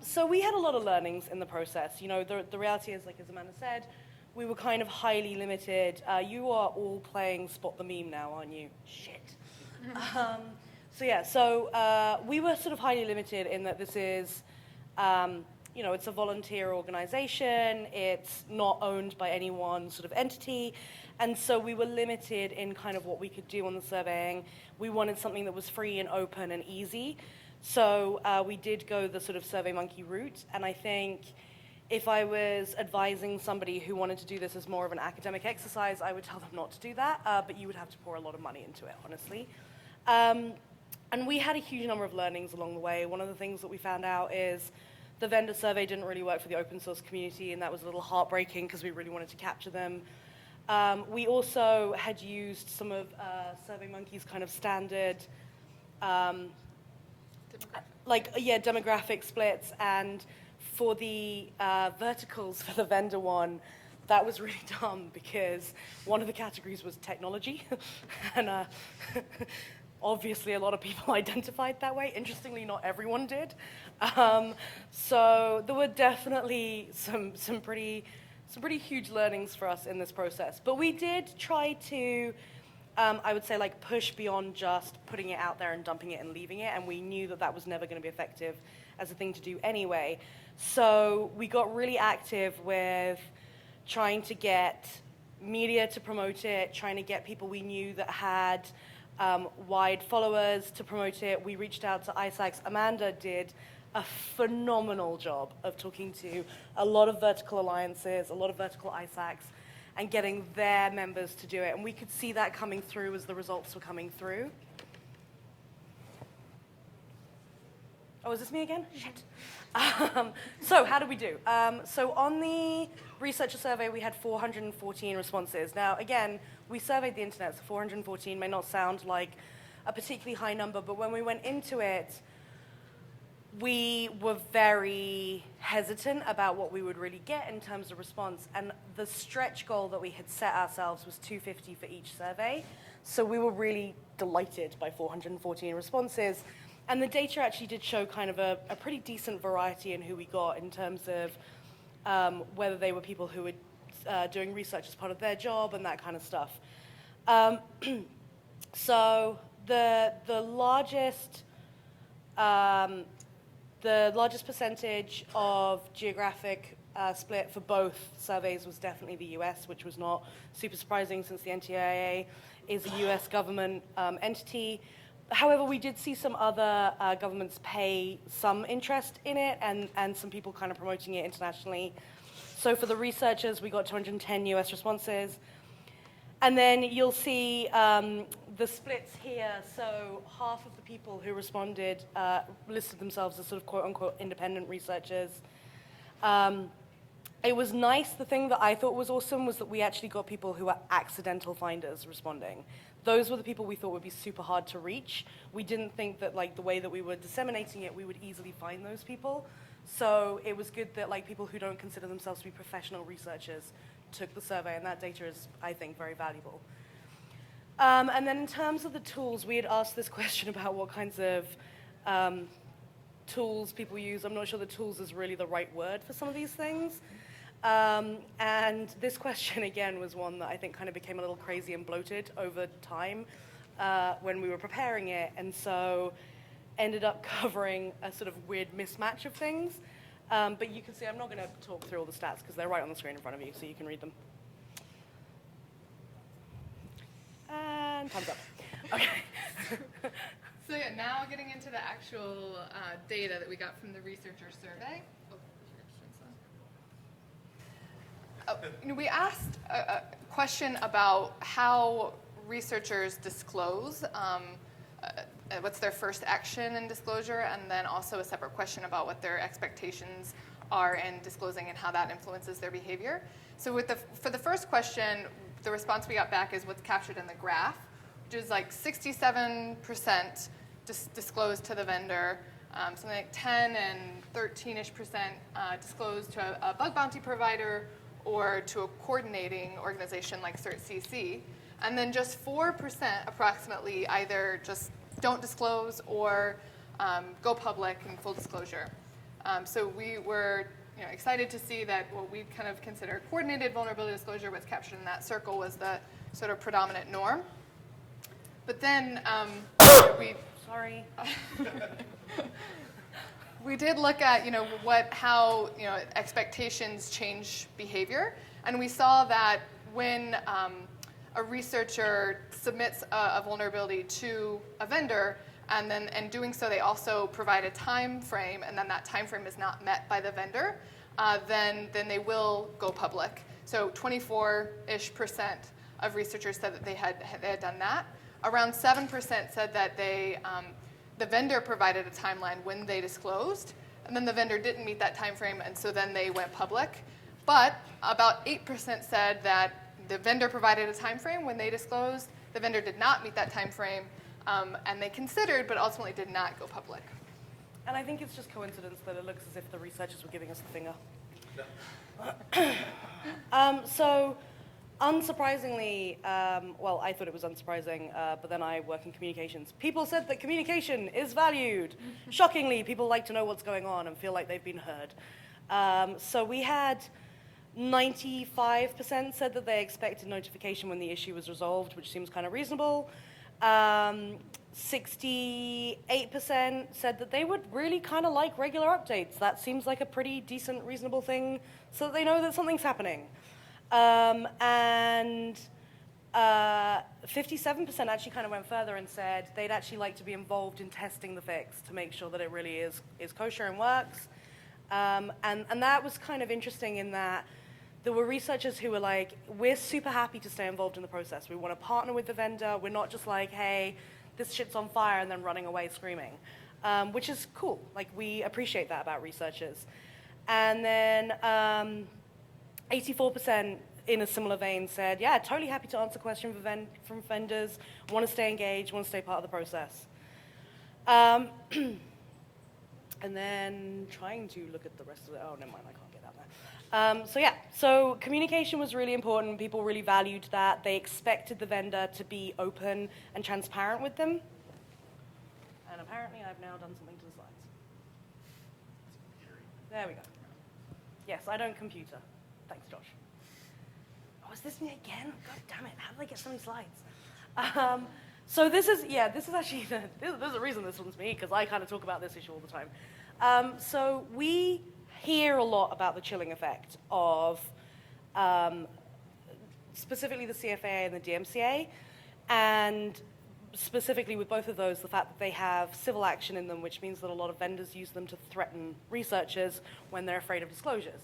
So we had a lot of learnings in the process. The reality is, like as Amanda said, we were kind of highly limited. You are all playing Spot the Meme now, aren't you? Shit. So we were sort of highly limited in that this is, it's a volunteer organization. It's not owned by any one sort of entity. And so we were limited in kind of what we could do on the surveying. We wanted something that was free and open and easy. So we did go the sort of SurveyMonkey route. And I think if I was advising somebody who wanted to do this as more of an academic exercise, I would tell them not to do that. But you would have to pour a lot of money into it, honestly. And we had a huge number of learnings along the way. One of the things that we found out is the vendor survey didn't really work for the open source community, and that was a little heartbreaking because we really wanted to capture them. We also had used some of SurveyMonkey's kind of standard demographic splits, and for the verticals for the vendor one, that was really dumb because one of the categories was technology, and obviously a lot of people identified that way. Interestingly, not everyone did. So there were definitely some pretty huge learnings for us in this process. But we did try to, I would say, push beyond just putting it out there and dumping it and leaving it, and we knew that that was never going to be effective as a thing to do anyway. So we got really active with trying to get media to promote it, trying to get people we knew that had wide followers to promote it. We reached out to ISACs. Amanda did a phenomenal job of talking to a lot of vertical alliances, a lot of vertical ISACs, and getting their members to do it. And we could see that coming through as the results were coming through. Oh, is this me again? Shit. So how did we do? So on the researcher survey, we had 414 responses. Now, again, we surveyed the internet, so 414 may not sound like a particularly high number, but when we went into it, we were very hesitant about what we would really get in terms of response. And the stretch goal that we had set ourselves was 250 for each survey. So we were really delighted by 414 responses. And the data actually did show kind of a pretty decent variety in who we got in terms of whether they were people who were doing research as part of their job and that kind of stuff. So the largest percentage of geographic split for both surveys was definitely the US, which was not super surprising since the NTIA is a US government entity. However, we did see some other governments pay some interest in it and some people kind of promoting it internationally. So for the researchers, we got 210 US responses. And then you'll see the splits here. So half of the people who responded listed themselves as sort of quote-unquote independent researchers. It was nice. The thing that I thought was awesome was that we actually got people who were accidental finders responding. Those were the people we thought would be super hard to reach. We didn't think that the way that we were disseminating it, we would easily find those people. So it was good that people who don't consider themselves to be professional researchers took the survey, and that data is, I think, very valuable. And then in terms of the tools, we had asked this question about what kinds of tools people use. I'm not sure the tools is really the right word for some of these things. And this question, again, was one that I think kind of became a little crazy and bloated over time. when we were preparing it, and so ended up covering a sort of weird mismatch of things. But you can see I'm not going to talk through all the stats because they're right on the screen in front of you, so you can read them. And time's up. Okay. So yeah, now getting into the actual data that we got from the researcher survey. We asked a question about how researchers disclose, what's their first action in disclosure, and then also a separate question about what their expectations are in disclosing and how that influences their behavior. So for the first question, the response we got back is what's captured in the graph, which is like 67% disclosed to the vendor, something like 10 and 13-ish% disclosed to a bug bounty provider or to a coordinating organization like CertCC, and then just 4% approximately either just don't disclose or go public in full disclosure. So we were excited to see that what we kind of consider coordinated vulnerability disclosure, what's captured in that circle, was the sort of predominant norm. But then Sorry. We did look at how expectations change behavior, and we saw that when a researcher submits a vulnerability to a vendor, and doing so they also provide a time frame, and then that time frame is not met by the vendor, then they will go public. So 24-ish% of researchers said that they had done that. Around 7% said that the vendor provided a timeline when they disclosed, and then the vendor didn't meet that time frame, and so then they went public. But about 8% said that the vendor provided a time frame when they disclosed, the vendor did not meet that time frame, and they considered but ultimately did not go public. And I think it's just coincidence that it looks as if the researchers were giving us the finger. So, unsurprisingly, well, I thought it was unsurprising, but then I work in communications. People said that communication is valued. Shockingly, people like to know what's going on and feel like they've been heard. So we had 95% said that they expected notification when the issue was resolved, which seems kind of reasonable. 68% said that they would really kind of like regular updates. That seems like a pretty decent, reasonable thing so that they know that something's happening. And 57% actually kind of went further and said they'd actually like to be involved in testing the fix to make sure that it really is kosher and works. And that was kind of interesting in that there were researchers who were like, we're super happy to stay involved in the process. We want to partner with the vendor. We're not just like, hey, this shit's on fire and then running away screaming, which is cool. Like, we appreciate that about researchers. And then 84% in a similar vein said, yeah, totally happy to answer questions from vendors, want to stay engaged, want to stay part of the process. And then trying to look at the rest of it. Oh, never mind, I can't get out there. So communication was really important. People really valued that. They expected the vendor to be open and transparent with them. And apparently I've now done something to the slides. There we go. Yes, I don't computer. Thanks, Josh. Oh, is this me again? God damn it, how did I get so many slides? So this is actually, there's a reason this one's me, because I kind of talk about this issue all the time. So we hear a lot about the chilling effect of specifically the CFA and the DMCA, and specifically with both of those, the fact that they have civil action in them, which means that a lot of vendors use them to threaten researchers when they're afraid of disclosures.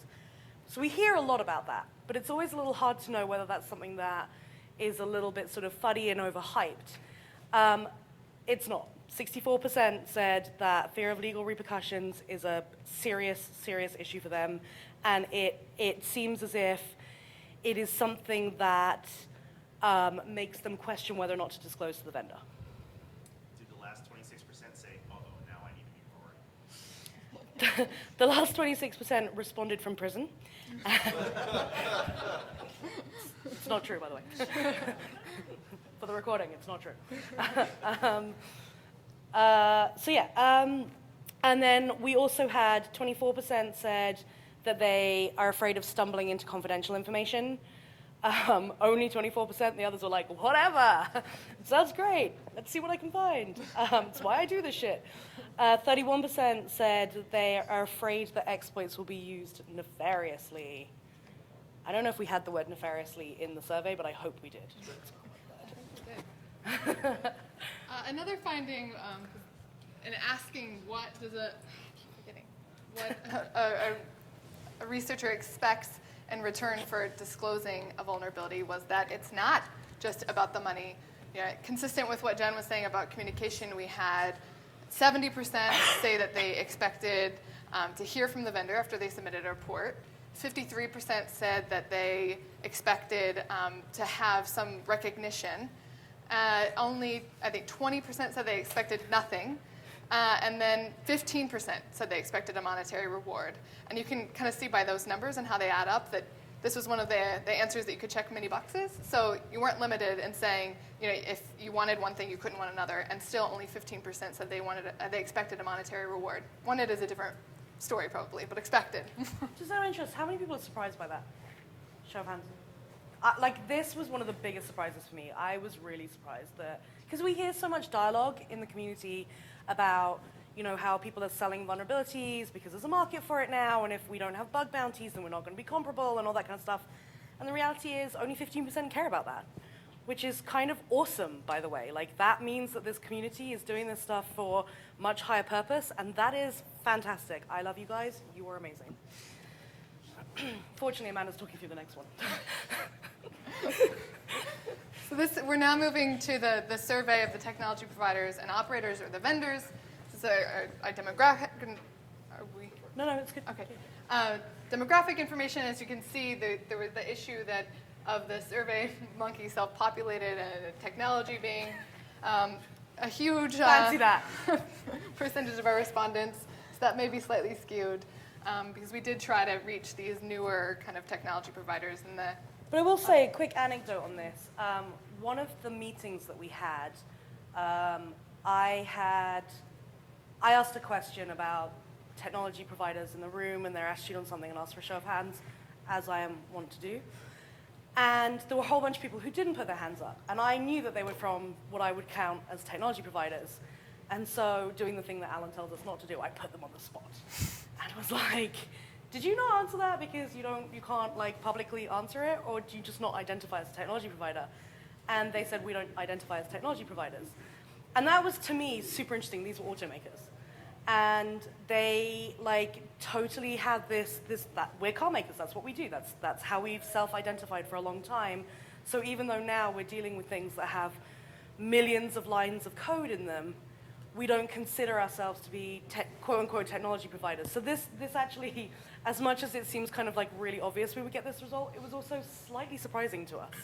So we hear a lot about that, but it's always a little hard to know whether that's something that is a little bit sort of fuddy and overhyped. It's not. 64% said that fear of legal repercussions is a serious, serious issue for them, and it seems as if it is something that makes them question whether or not to disclose to the vendor. Did the last 26% say, uh-oh, now I need to be forward? The last 26% responded from prison. It's not true, by the way. For the recording, it's not true. And then we also had 24% said that they are afraid of stumbling into confidential information. Only 24%, the others were like, whatever, sounds great, let's see what I can find. That's why I do this shit. 31% said that they are afraid that exploits will be used nefariously. I don't know if we had the word nefariously in the survey, but I hope we did. Another finding, in asking what does a researcher expects in return for disclosing a vulnerability was that it's not just about the money. Consistent with what Jen was saying about communication, we had 70% say that they expected to hear from the vendor after they submitted a report. 53% said that they expected to have some recognition. Only, I think, 20% said they expected nothing. And then 15% said they expected a monetary reward. And you can kind of see by those numbers and how they add up that this was one of the answers that you could check many boxes. So you weren't limited in saying, if you wanted one thing, you couldn't want another. And still only 15% said they expected a monetary reward. Wanted is a different story probably, but expected. Just out of interest, how many people are surprised by that? Show of hands. This was one of the biggest surprises for me. I was really surprised that, because we hear so much dialogue in the community about, how people are selling vulnerabilities because there's a market for it now, and if we don't have bug bounties, then we're not going to be comparable and all that kind of stuff. And the reality is only 15% care about that, which is kind of awesome, by the way. That means that this community is doing this stuff for much higher purpose, and that is fantastic. I love you guys. You are amazing. Fortunately, Amanda's talking through the next one. So we're now moving to the survey of the technology providers and operators, or the vendors. This is a demographic. Are we? No, it's good. Okay. Demographic information, as you can see, there was the issue of the survey monkey self-populated and technology being a huge Fancy that. percentage of our respondents. So that may be slightly skewed because we did try to reach these newer kind of technology providers in the. But I will say a quick anecdote on this. One of the meetings that we had, I asked a question about technology providers in the room, and they're asked you on something and asked for a show of hands, as I am wont to do. And there were a whole bunch of people who didn't put their hands up. And I knew that they were from what I would count as technology providers. And so, doing the thing that Alan tells us not to do, I put them on the spot. And I was like, did you not answer that because you can't publicly answer it, or do you just not identify as a technology provider? And they said, we don't identify as technology providers. And that was, to me, super interesting. These were automakers. And they totally had that we're car makers, that's what we do. That's how we've self-identified for a long time. So even though now we're dealing with things that have millions of lines of code in them, we don't consider ourselves to be quote-unquote technology providers. So this actually, as much as it seems kind of really obvious we would get this result, it was also slightly surprising to us.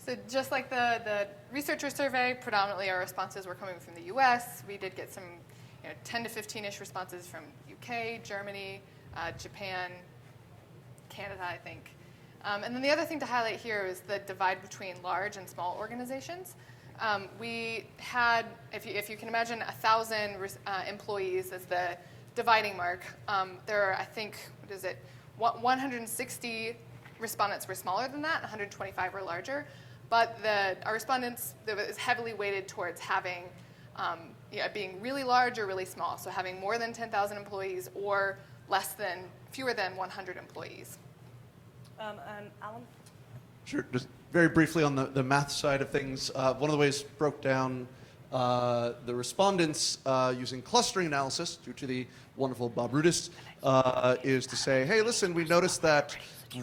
So just like the researcher survey, predominantly our responses were coming from the US. We did get some 10 to 15-ish responses from UK, Germany, Japan, Canada, I think. And then the other thing to highlight here is the divide between large and small organizations. We had, if you can imagine, 1,000 employees as the dividing mark. There are, I think, 160 respondents were smaller than that, 125 were larger. But our respondents, it was heavily weighted towards having, being really large or really small. So having more than 10,000 employees or fewer than 100 employees. And Alan? Sure. Just very briefly on the math side of things, one of the ways broke down the respondents using clustering analysis, due to the wonderful Bob Rudis, is to say, hey, listen, we noticed that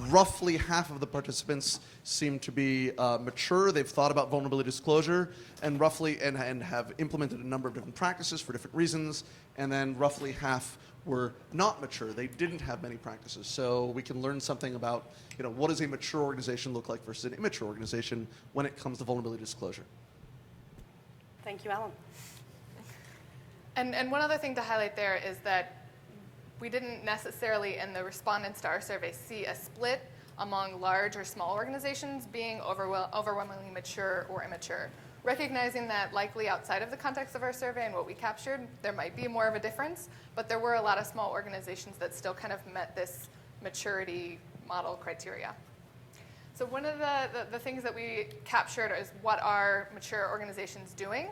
roughly half of the participants seem to be mature. They've thought about vulnerability disclosure and have implemented a number of different practices for different reasons. And then roughly half were not mature. They didn't have many practices. So we can learn something about what does a mature organization look like versus an immature organization when it comes to vulnerability disclosure. Thank you, Alan. And one other thing to highlight there is that we didn't necessarily, in the respondents to our survey, see a split among large or small organizations being overwhelmingly mature or immature. Recognizing that likely outside of the context of our survey and what we captured, there might be more of a difference, but there were a lot of small organizations that still kind of met this maturity model criteria. So one of the things that we captured is what are mature organizations doing.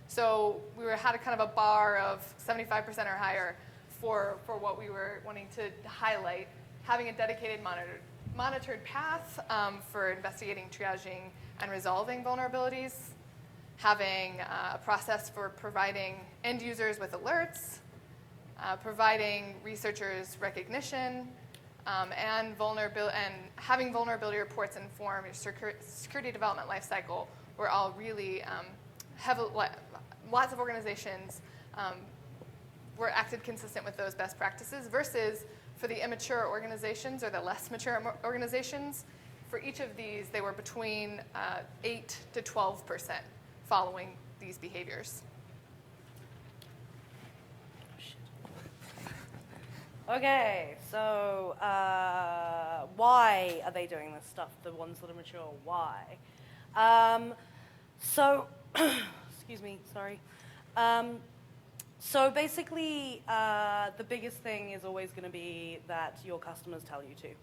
So we had a kind of a bar of 75% or higher for what we were wanting to highlight. Having a dedicated monitored path for investigating, triaging, and resolving vulnerabilities. Having a process for providing end users with alerts. Providing researchers recognition. And having vulnerability reports inform your security development lifecycle were all really lots of organizations were acted consistent with those best practices versus for the immature organizations or the less mature organizations, for each of these, they were between 8 to 12% following these behaviors. Okay, so why are they doing this stuff, the ones that are mature? Why? Excuse me, sorry. So basically, the biggest thing is always going to be that your customers tell you to.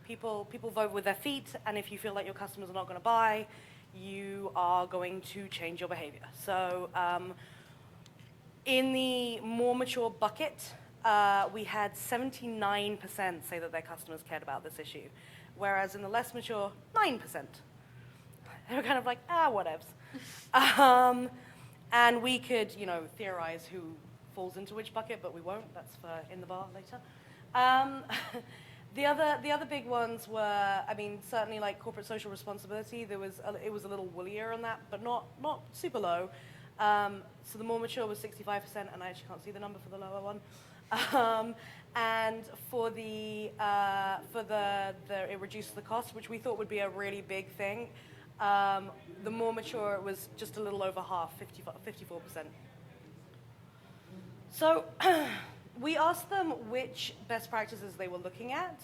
People vote with their feet, and if you feel like your customers are not going to buy, you are going to change your behavior. So in the more mature bucket, we had 79% say that their customers cared about this issue, whereas in the less mature, 9%. They were kind of like, whatevs. And we could, theorize who falls into which bucket, but we won't. That's for in the bar later. The other big ones were, certainly like corporate social responsibility. It was a little woollier on that, but not super low. So the more mature was 65%, and I actually can't see the number for the lower one. And for it reduced the cost, which we thought would be a really big thing. The more mature, it was just a little over half, 54%. So we asked them which best practices they were looking at,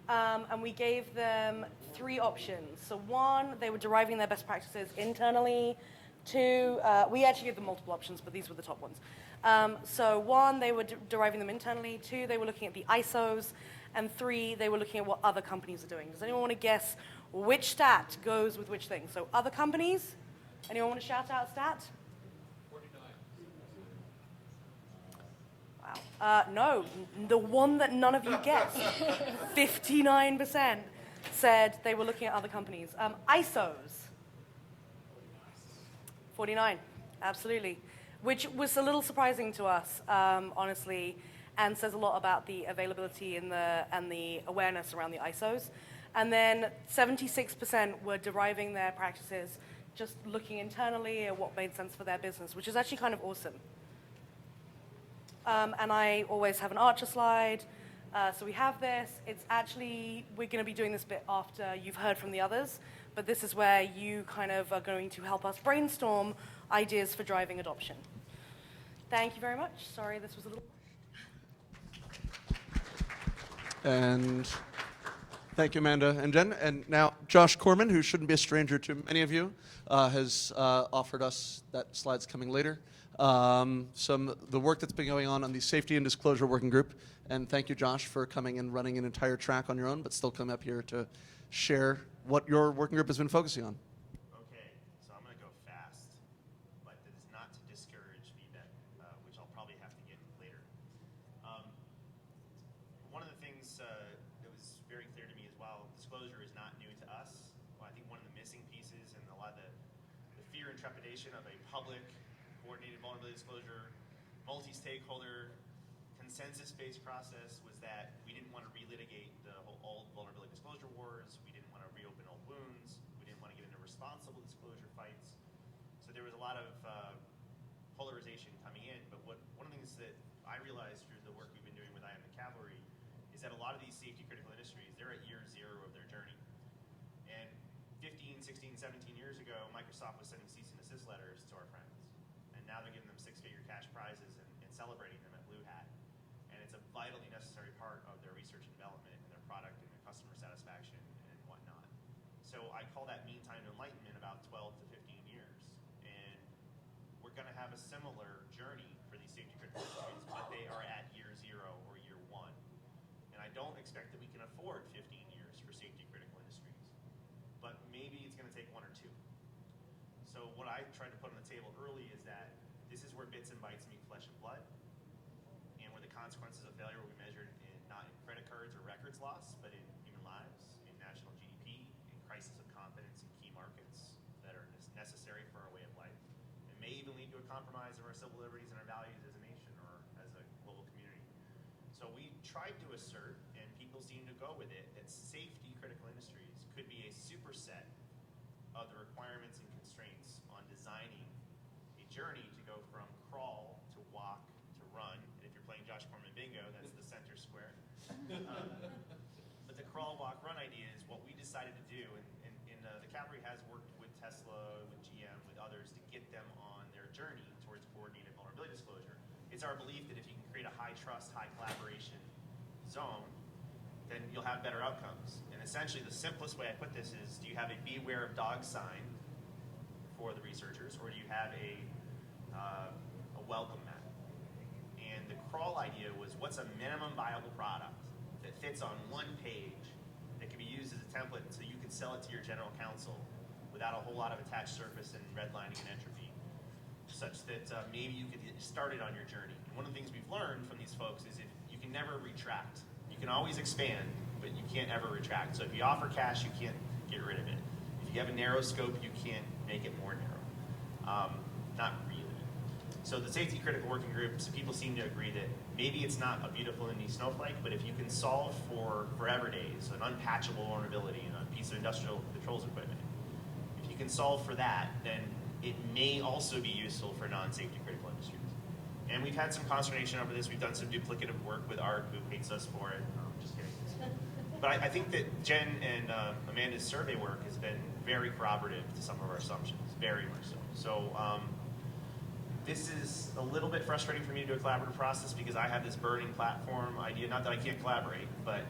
and we gave them 3 options. So 1, they were deriving their best practices internally. 2, we actually gave them multiple options, but these were the top ones. So 1, they were deriving them internally. 2, they were looking at the ISOs. And 3, they were looking at what other companies are doing. Does anyone want to guess which stat goes with which thing? So other companies? Anyone want to shout out a stat? 49. Wow. No, the one that none of you guessed. 59% said they were looking at other companies. ISOs. 49, absolutely. Which was a little surprising to us, honestly, and says a lot about the availability and the awareness around the ISOs. And then 76% were deriving their practices just looking internally at what made sense for their business, which is actually kind of awesome. And I always have an Archer slide. So we have this. It's actually, we're going to be doing this bit after you've heard from the others, but this is where you kind of are going to help us brainstorm ideas for driving adoption. Thank you very much. Sorry, this was a little... And thank you, Amanda and Jen. And now Josh Corman, who shouldn't be a stranger to many of you, has offered us, that slide's coming later, the work that's been going on the Safety and Disclosure Working Group. And thank you, Josh, for coming and running an entire track on your own, but still coming up here to share what your working group has been focusing on. Okay, so I'm going to go fast, but that is not to discourage feedback, which I'll probably have to get later. One of the things that was very clear to me as well, disclosure is not new to us. Well, I think one of the missing pieces and a lot of the fear and trepidation of a public, coordinated vulnerability disclosure, multi-stakeholder, consensus-based process was that we didn't want to relitigate the whole old vulnerability disclosure wars. We didn't want to reopen old wounds. We didn't want to get into responsible disclosure fights. So there was a lot of polarization coming in. But one of the things that I realized through the work we've been doing with I Am the Cavalry is that a lot of these safety-critical industries, they're at year 0 of their journey. And 15, 16, 17 years ago, Microsoft was sending cease and desist letters to our friends. And now they're giving them 6-figure cash prizes and celebrating them at Blue Hat. And it's a vitally necessary part of their research and development and their product and their customer satisfaction and whatnot. So I call that mean time to enlightenment about 12 to 15 years. And we're going to have a similar journey for these safety critical industries, but they are at year 0 or year 1. And I I don't expect that we can afford 15 years for safety critical industries, but maybe it's going to take 1 or 2. So what I tried to put on the table early is that this is where bits and bytes meet flesh and blood, and where the consequences of failure will be measured in not in credit cards or records loss, but in human lives, in national GDP, in crisis of confidence in key markets that are necessary for our way of life. It may even lead to a compromise of our civil liberties and our values as a nation or as a global community. So we tried to assert, and people seem to go with it, that safety critical industries could be a superset of the requirements and constraints on designing a journey to go from crawl to walk to run. And if you're playing Josh Corman Bingo, that's the center square. But the crawl, walk, run idea is what we decided to do. And the Cavalry has worked with Tesla, with GM, with others to get them on their journey towards coordinated vulnerability disclosure. It's our belief that if you can create a high trust, high collaboration zone, then you'll have better outcomes. And essentially the simplest way I put this is, do you have a beware of dogs sign for the researchers, or do you have a welcome mat? And the crawl idea was, what's a minimum viable product that fits on one page that can be used as a template so you can sell it to your general counsel without a whole lot of attached surface and redlining and entropy, such that maybe you could get started on your journey. And one of the things we've learned from these folks is if you can never retract. You can always expand, but you can't ever retract. So if you offer cash, you can't get rid of it. If you have a narrow scope, you can't make it more narrow. Not really. So the safety critical working group, so people seem to agree that maybe it's not a beautiful and neat snowflake, but if you can solve for forever days, an unpatchable vulnerability in a piece of industrial controls equipment, if you can solve for that, then it may also be useful for non-safety critical industries. And we've had some consternation over this. We've done some duplicative work with Art, who hates us for it. No, I'm just kidding. But I think that Jen and Amanda's survey work has been very corroborative to some of our assumptions, very much so. So this is a little bit frustrating for me to do a collaborative process because I have this burning platform idea, not that I can't collaborate, but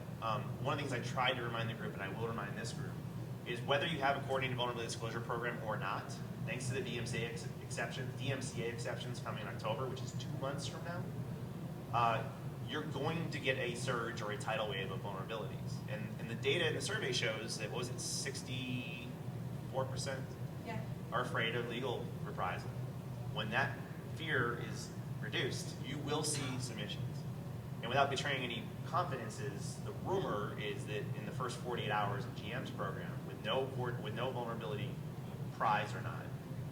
one of the things I tried to remind the group, and I will remind this group, is whether you have a coordinated vulnerability disclosure program or not, thanks to the DMCA exceptions coming in October, which is 2 months from now, you're going to get a surge or a tidal wave of vulnerabilities. And the data in the survey shows that, what was it, 64% are afraid of legal reprisal. When that fear is reduced, you will see submissions. And without betraying any confidences, the rumor is that in the first 48 hours of GM's program, with no vulnerability prize or not,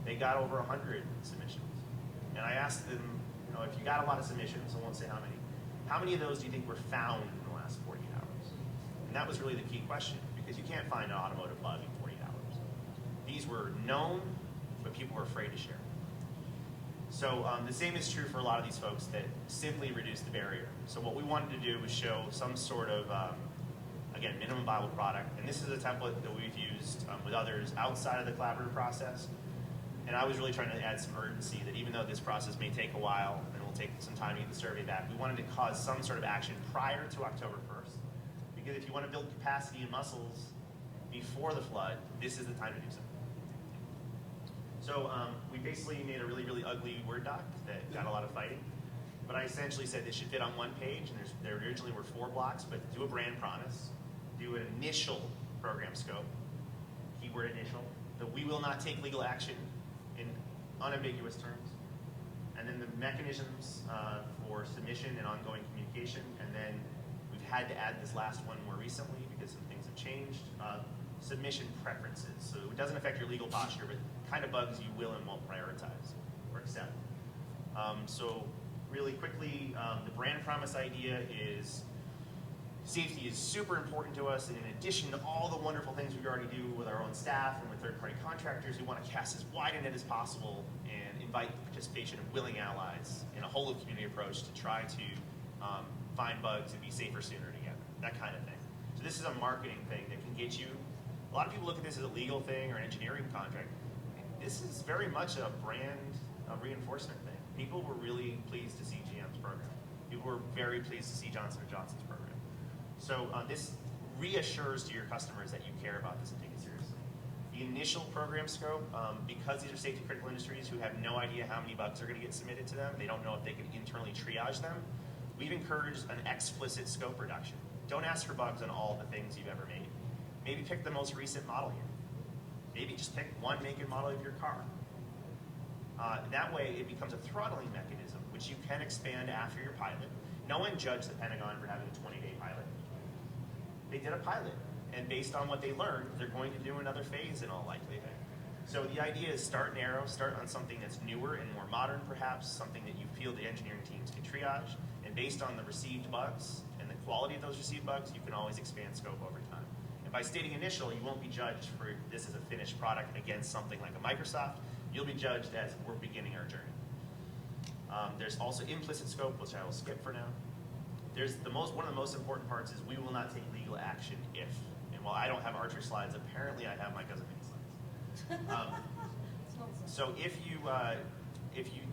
they got over 100 submissions. And I asked them, if you got a lot of submissions, I won't say how many of those do you think were found in the last 48 hours? And that was really the key question, because you can't find an automotive bug in 48 hours. These were known, but people were afraid to share. So the same is true for a lot of these folks that simply reduce the barrier. So what we wanted to do was show some sort of, again, minimum viable product. And this is a template that we've used with others outside of the collaborative process. And I was really trying to add some urgency that even though this process may take a while and it will take some time to get the survey back, we wanted to cause some sort of action prior to October 1st. Because if you want to build capacity and muscles before the flood, this is the time to do so. So we basically made a really, really ugly Word doc that got a lot of fighting. But I essentially said this should fit on one page, and there originally were 4 blocks, but do a brand promise, do an initial program scope, keyword initial, that we will not take legal action in unambiguous terms, and then the mechanisms for submission and ongoing communication, and then we've had to add this last one more recently because some things have changed, submission preferences. So it doesn't affect your legal posture, but kind of bugs you will and won't prioritize or accept. So really quickly, the brand promise idea is safety is super important to us, and in addition to all the wonderful things we already do with our own staff and with third-party contractors, we want to cast as wide a net as possible and invite the participation of willing allies in a whole-of-community approach to try to find bugs and be safer sooner together, that kind of thing. So this is a marketing thing that can get you, a lot of people look at this as a legal thing or an engineering contract. This is very much a brand reinforcement thing. People were really pleased to see GM's program. People were very pleased to see Johnson & Johnson's program. So this reassures to your customers that you care about this and take it seriously. The initial program scope, because these are safety critical industries who have no idea how many bugs are going to get submitted to them, they don't know if they can internally triage them, we've encouraged an explicit scope reduction. Don't ask for bugs on all the things you've ever made. Maybe pick the most recent model year. Maybe just pick one make and model of your car. That way, it becomes a throttling mechanism, which you can expand after your pilot. No one judged the Pentagon for having a 20-day pilot. They did a pilot, and based on what they learned, they're going to do another phase in all likelihood. So the idea is start narrow, start on something that's newer and more modern perhaps, something that you feel the engineering teams can triage, and based on the received bugs and the quality of those received bugs, you can always expand scope over time. And by stating initial, you won't be judged for this as a finished product against something like a Microsoft. You'll be judged as we're beginning our journey. There's also implicit scope, which I will skip for now. There's one of the most important parts is we will not take legal action if. And while I don't have Archer slides, apparently I have my cousin Nick's slides. So if you,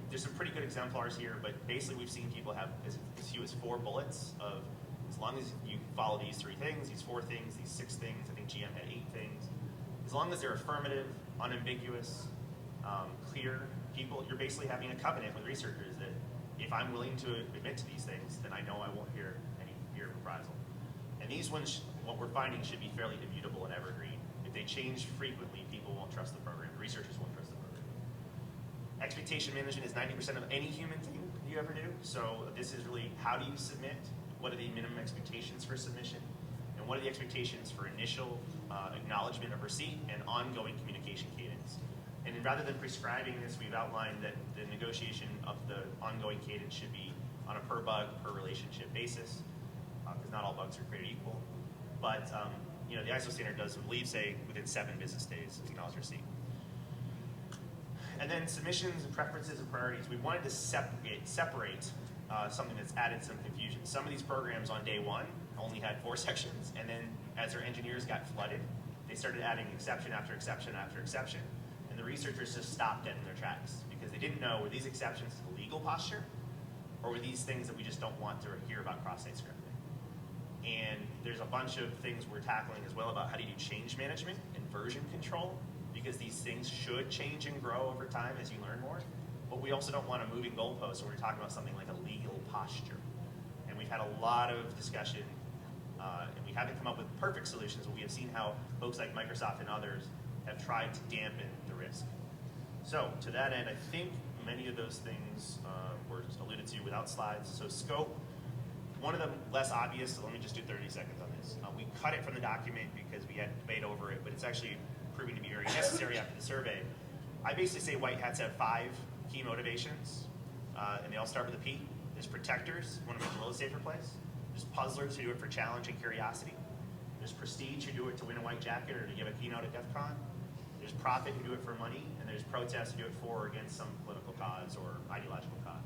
there's some pretty good exemplars here, but basically we've seen people have as few as 4 bullets of, as long as you follow these 3 things, these 4 things, these 6 things, I think GM had 8 things. As long as they're affirmative, unambiguous, clear people, you're basically having a covenant with researchers that if I'm willing to admit to these things, then I know I won't hear any fear of reprisal. And these ones, what we're finding, should be fairly immutable and evergreen. If they change frequently, people won't trust the program. Researchers won't trust the program. Expectation management is 90% of any human thing you ever do. So this is really, how do you submit? What are the minimum expectations for submission? And what are the expectations for initial acknowledgement of receipt and ongoing communication cadence? And rather than prescribing this, we've outlined that the negotiation of the ongoing cadence should be on a per bug, per relationship basis, because not all bugs are created equal. But the ISO standard does, I believe, say within 7 business days of acknowledged receipt. And then submissions and preferences and priorities. We wanted to separate something that's added some confusion. Some of these programs on day 1 only had 4 sections, and then as our engineers got flooded, they started adding exception after exception after exception. And the researchers just stopped dead in their tracks because they didn't know, were these exceptions to the legal posture, or were these things that we just don't want to hear about cross-site scripting? And there's a bunch of things we're tackling as well about how do you do change management and version control, because these things should change and grow over time as you learn more. But we also don't want a moving goalpost when we're talking about something like a legal posture. And we've had a lot of discussion, and we haven't come up with perfect solutions, but we have seen how folks like Microsoft and others have tried to dampen the risk. So to that end, I think many of those things were alluded to without slides. So scope, one of the less obvious, so let me just do 30 seconds on this. We cut it from the document because we had debate over it, but it's actually proving to be very necessary after the survey. I basically say white hats have 5 key motivations, and they all start with a P. There's protectors, want to make the world a safer place. There's puzzlers who do it for challenge and curiosity. There's prestige who do it to win a white jacket or to give a keynote at DEF CON. There's profit who do it for money, and there's protest who do it for or against some political cause or ideological cause.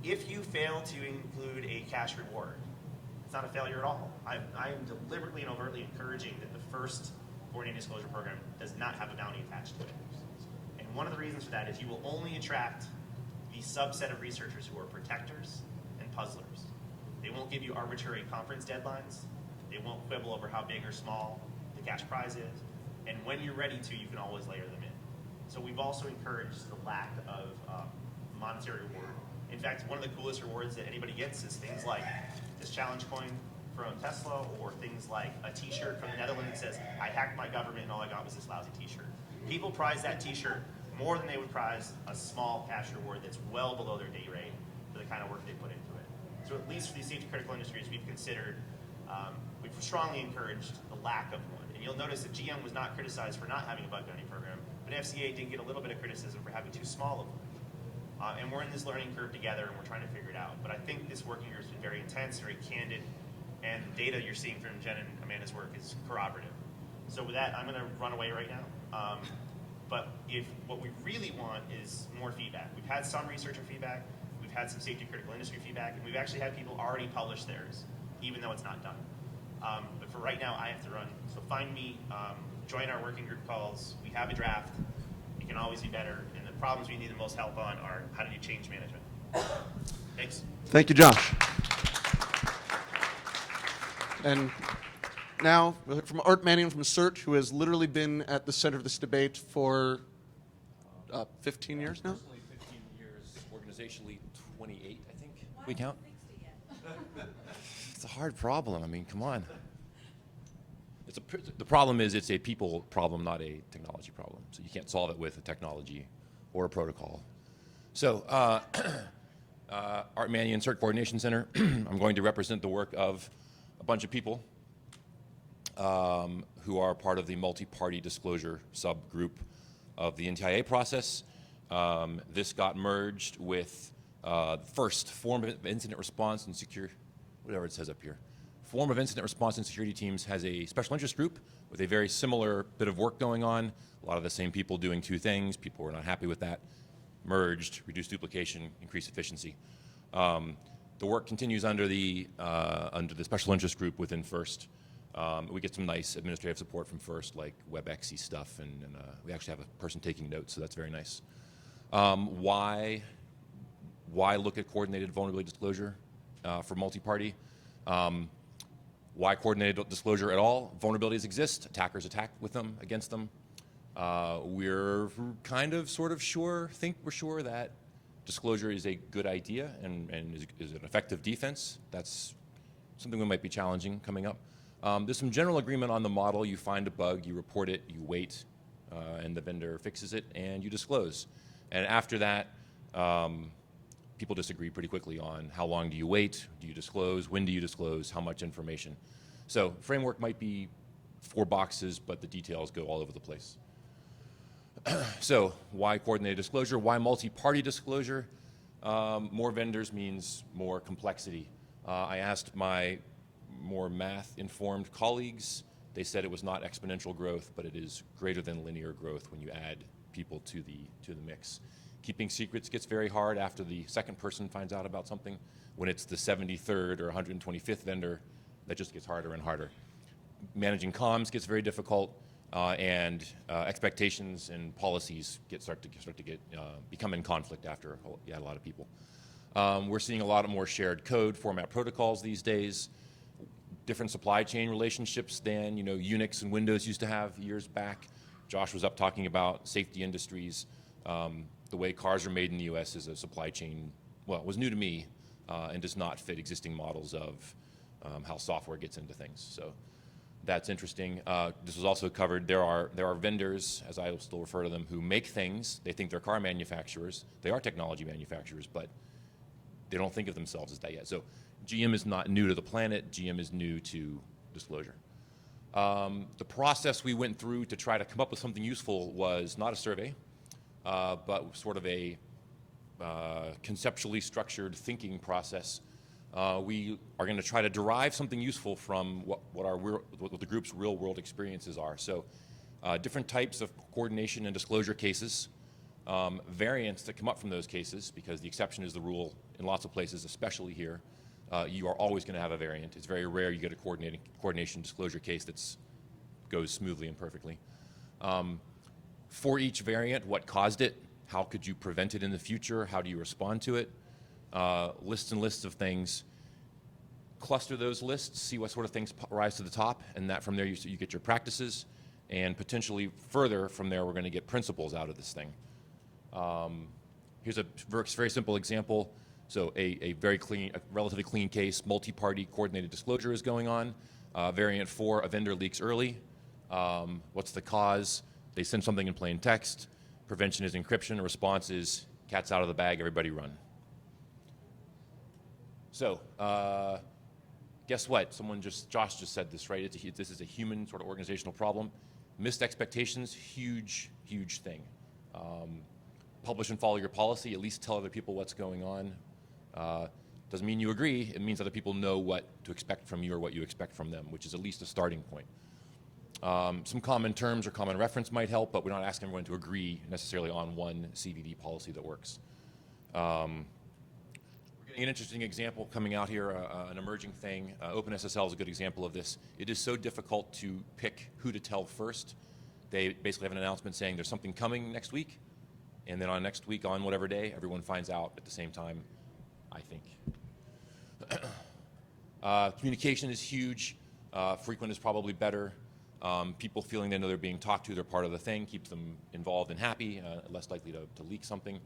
If you fail to include a cash reward, it's not a failure at all. I'm deliberately and overtly encouraging that the first coordinated disclosure program does not have a bounty attached to it. And one of the reasons for that is you will only attract the subset of researchers who are protectors and puzzlers. They won't give you arbitrary conference deadlines. They won't quibble over how big or small the cash prize is. And when you're ready to, you can always layer them in. So we've also encouraged the lack of monetary reward. In fact, one of the coolest rewards that anybody gets is things like this challenge coin from Tesla, or things like a t-shirt from the Netherlands that says, I hacked my government and all I got was this lousy t-shirt. People prize that t-shirt more than they would prize a small cash reward that's well below their day rate for the kind of work they put into it. So at least for these safety critical industries, we've considered, we've strongly encouraged the lack of one. And you'll notice that GM was not criticized for not having a bug bounty program, but FCA did get a little bit of criticism for having too small of one. And we're in this learning curve together, and we're trying to figure it out. But I think this working group has been very intense, very candid, and the data you're seeing from Jen and Amanda's work is corroborative. So with that, I'm going to run away right now. But if what we really want is more feedback. We've had some researcher feedback, we've had some safety critical industry feedback, and we've actually had people already publish theirs, even though it's not done. But for right now, I have to run. So find me, join our working group calls. We have a draft. It can always be better. And the problems we need the most help on are how to do change management. Thanks. Thank you, Josh. And now, we'll hear from Art Mannion from CERT, who has literally been at the center of this debate for 15 years now? Personally, 15 years. Organizationally, 28, I think. We count? It's a hard problem. I mean, come on. The problem is it's a people problem, not a technology problem. So you can't solve it with a technology or a protocol. So, Art Mannion Cert Coordination Center, I'm going to represent the work of a bunch of people who are part of the multi-party disclosure subgroup of the NTIA process. This got merged with first form of incident response and whatever it says up here. Form of incident response and security teams has a special interest group with a very similar bit of work going on. A lot of the same people doing two things. People were not happy with that. Merged, reduced duplication, increased efficiency. The work continues under the special interest group within FIRST. We get some nice administrative support from FIRST, like WebExy stuff, and we actually have a person taking notes, so that's very nice. Why look at coordinated vulnerability disclosure for multi-party? Why coordinated disclosure at all? Vulnerabilities exist. Attackers attack with them, against them. We're kind of, sort of sure, think we're sure that disclosure is a good idea and is an effective defense. That's something we might be challenging coming up. There's some general agreement on the model. You find a bug, you report it, you wait, and the vendor fixes it, and you disclose. And after that, people disagree pretty quickly on how long do you wait, do you disclose, when do you disclose, how much information. So framework might be 4 boxes, but the details go all over the place. So why coordinated disclosure? Why multi-party disclosure? More vendors means more complexity. I asked my more math-informed colleagues. They said it was not exponential growth, but it is greater than linear growth when you add people to the mix. Keeping secrets gets very hard after the second person finds out about something. When it's the 73rd or 125th vendor, that just gets harder and harder. Managing comms gets very difficult, and expectations and policies start to become in conflict after you add a lot of people. We're seeing a lot more shared code format protocols these days. Different supply chain relationships than Unix and Windows used to have years back. Josh was up talking about safety industries. The way cars are made in the U.S. is a supply chain, well, it was new to me and does not fit existing models of how software gets into things. So that's interesting. This was also covered. There are vendors, as I still refer to them, who make things. They think they're car manufacturers. They are technology manufacturers, but they don't think of themselves as that yet. So GM is not new to the planet. GM is new to disclosure. The process we went through to try to come up with something useful was not a survey, but sort of a conceptually structured thinking process. We are going to try to derive something useful from what the group's real-world experiences are. So different types of coordination and disclosure cases, variants that come up from those cases, because the exception is the rule in lots of places, especially here. You are always going to have a variant. It's very rare you get a coordination disclosure case that goes smoothly and perfectly. For each variant, what caused it? How could you prevent it in the future? How do you respond to it? Lists and lists of things. Cluster those lists, see what sort of things rise to the top, and that from there you get your practices, and potentially further from there we're going to get principles out of this thing. Here's a very simple example. So a relatively clean case, multi-party coordinated disclosure is going on. Variant 4, a vendor leaks early. What's the cause? They send something in plain text. Prevention is encryption. Response is cat's out of the bag, everybody run. So guess what? Josh just said this, right? This is a human sort of organizational problem. Missed expectations, huge, huge thing. Publish and follow your policy, at least tell other people what's going on. Doesn't mean you agree, it means other people know what to expect from you or what you expect from them, which is at least a starting point. Some common terms or common reference might help, but we're not asking everyone to agree necessarily on one CVD policy that works. We're getting an interesting example coming out here, an emerging thing. OpenSSL is a good example of this. It is so difficult to pick who to tell first. They basically have an announcement saying there's something coming next week, and then on next week, on whatever day, everyone finds out at the same time, I think. Communication is huge. Frequent is probably better. People feeling they know they're being talked to, they're part of the thing, keeps them involved and happy, less likely to leak something.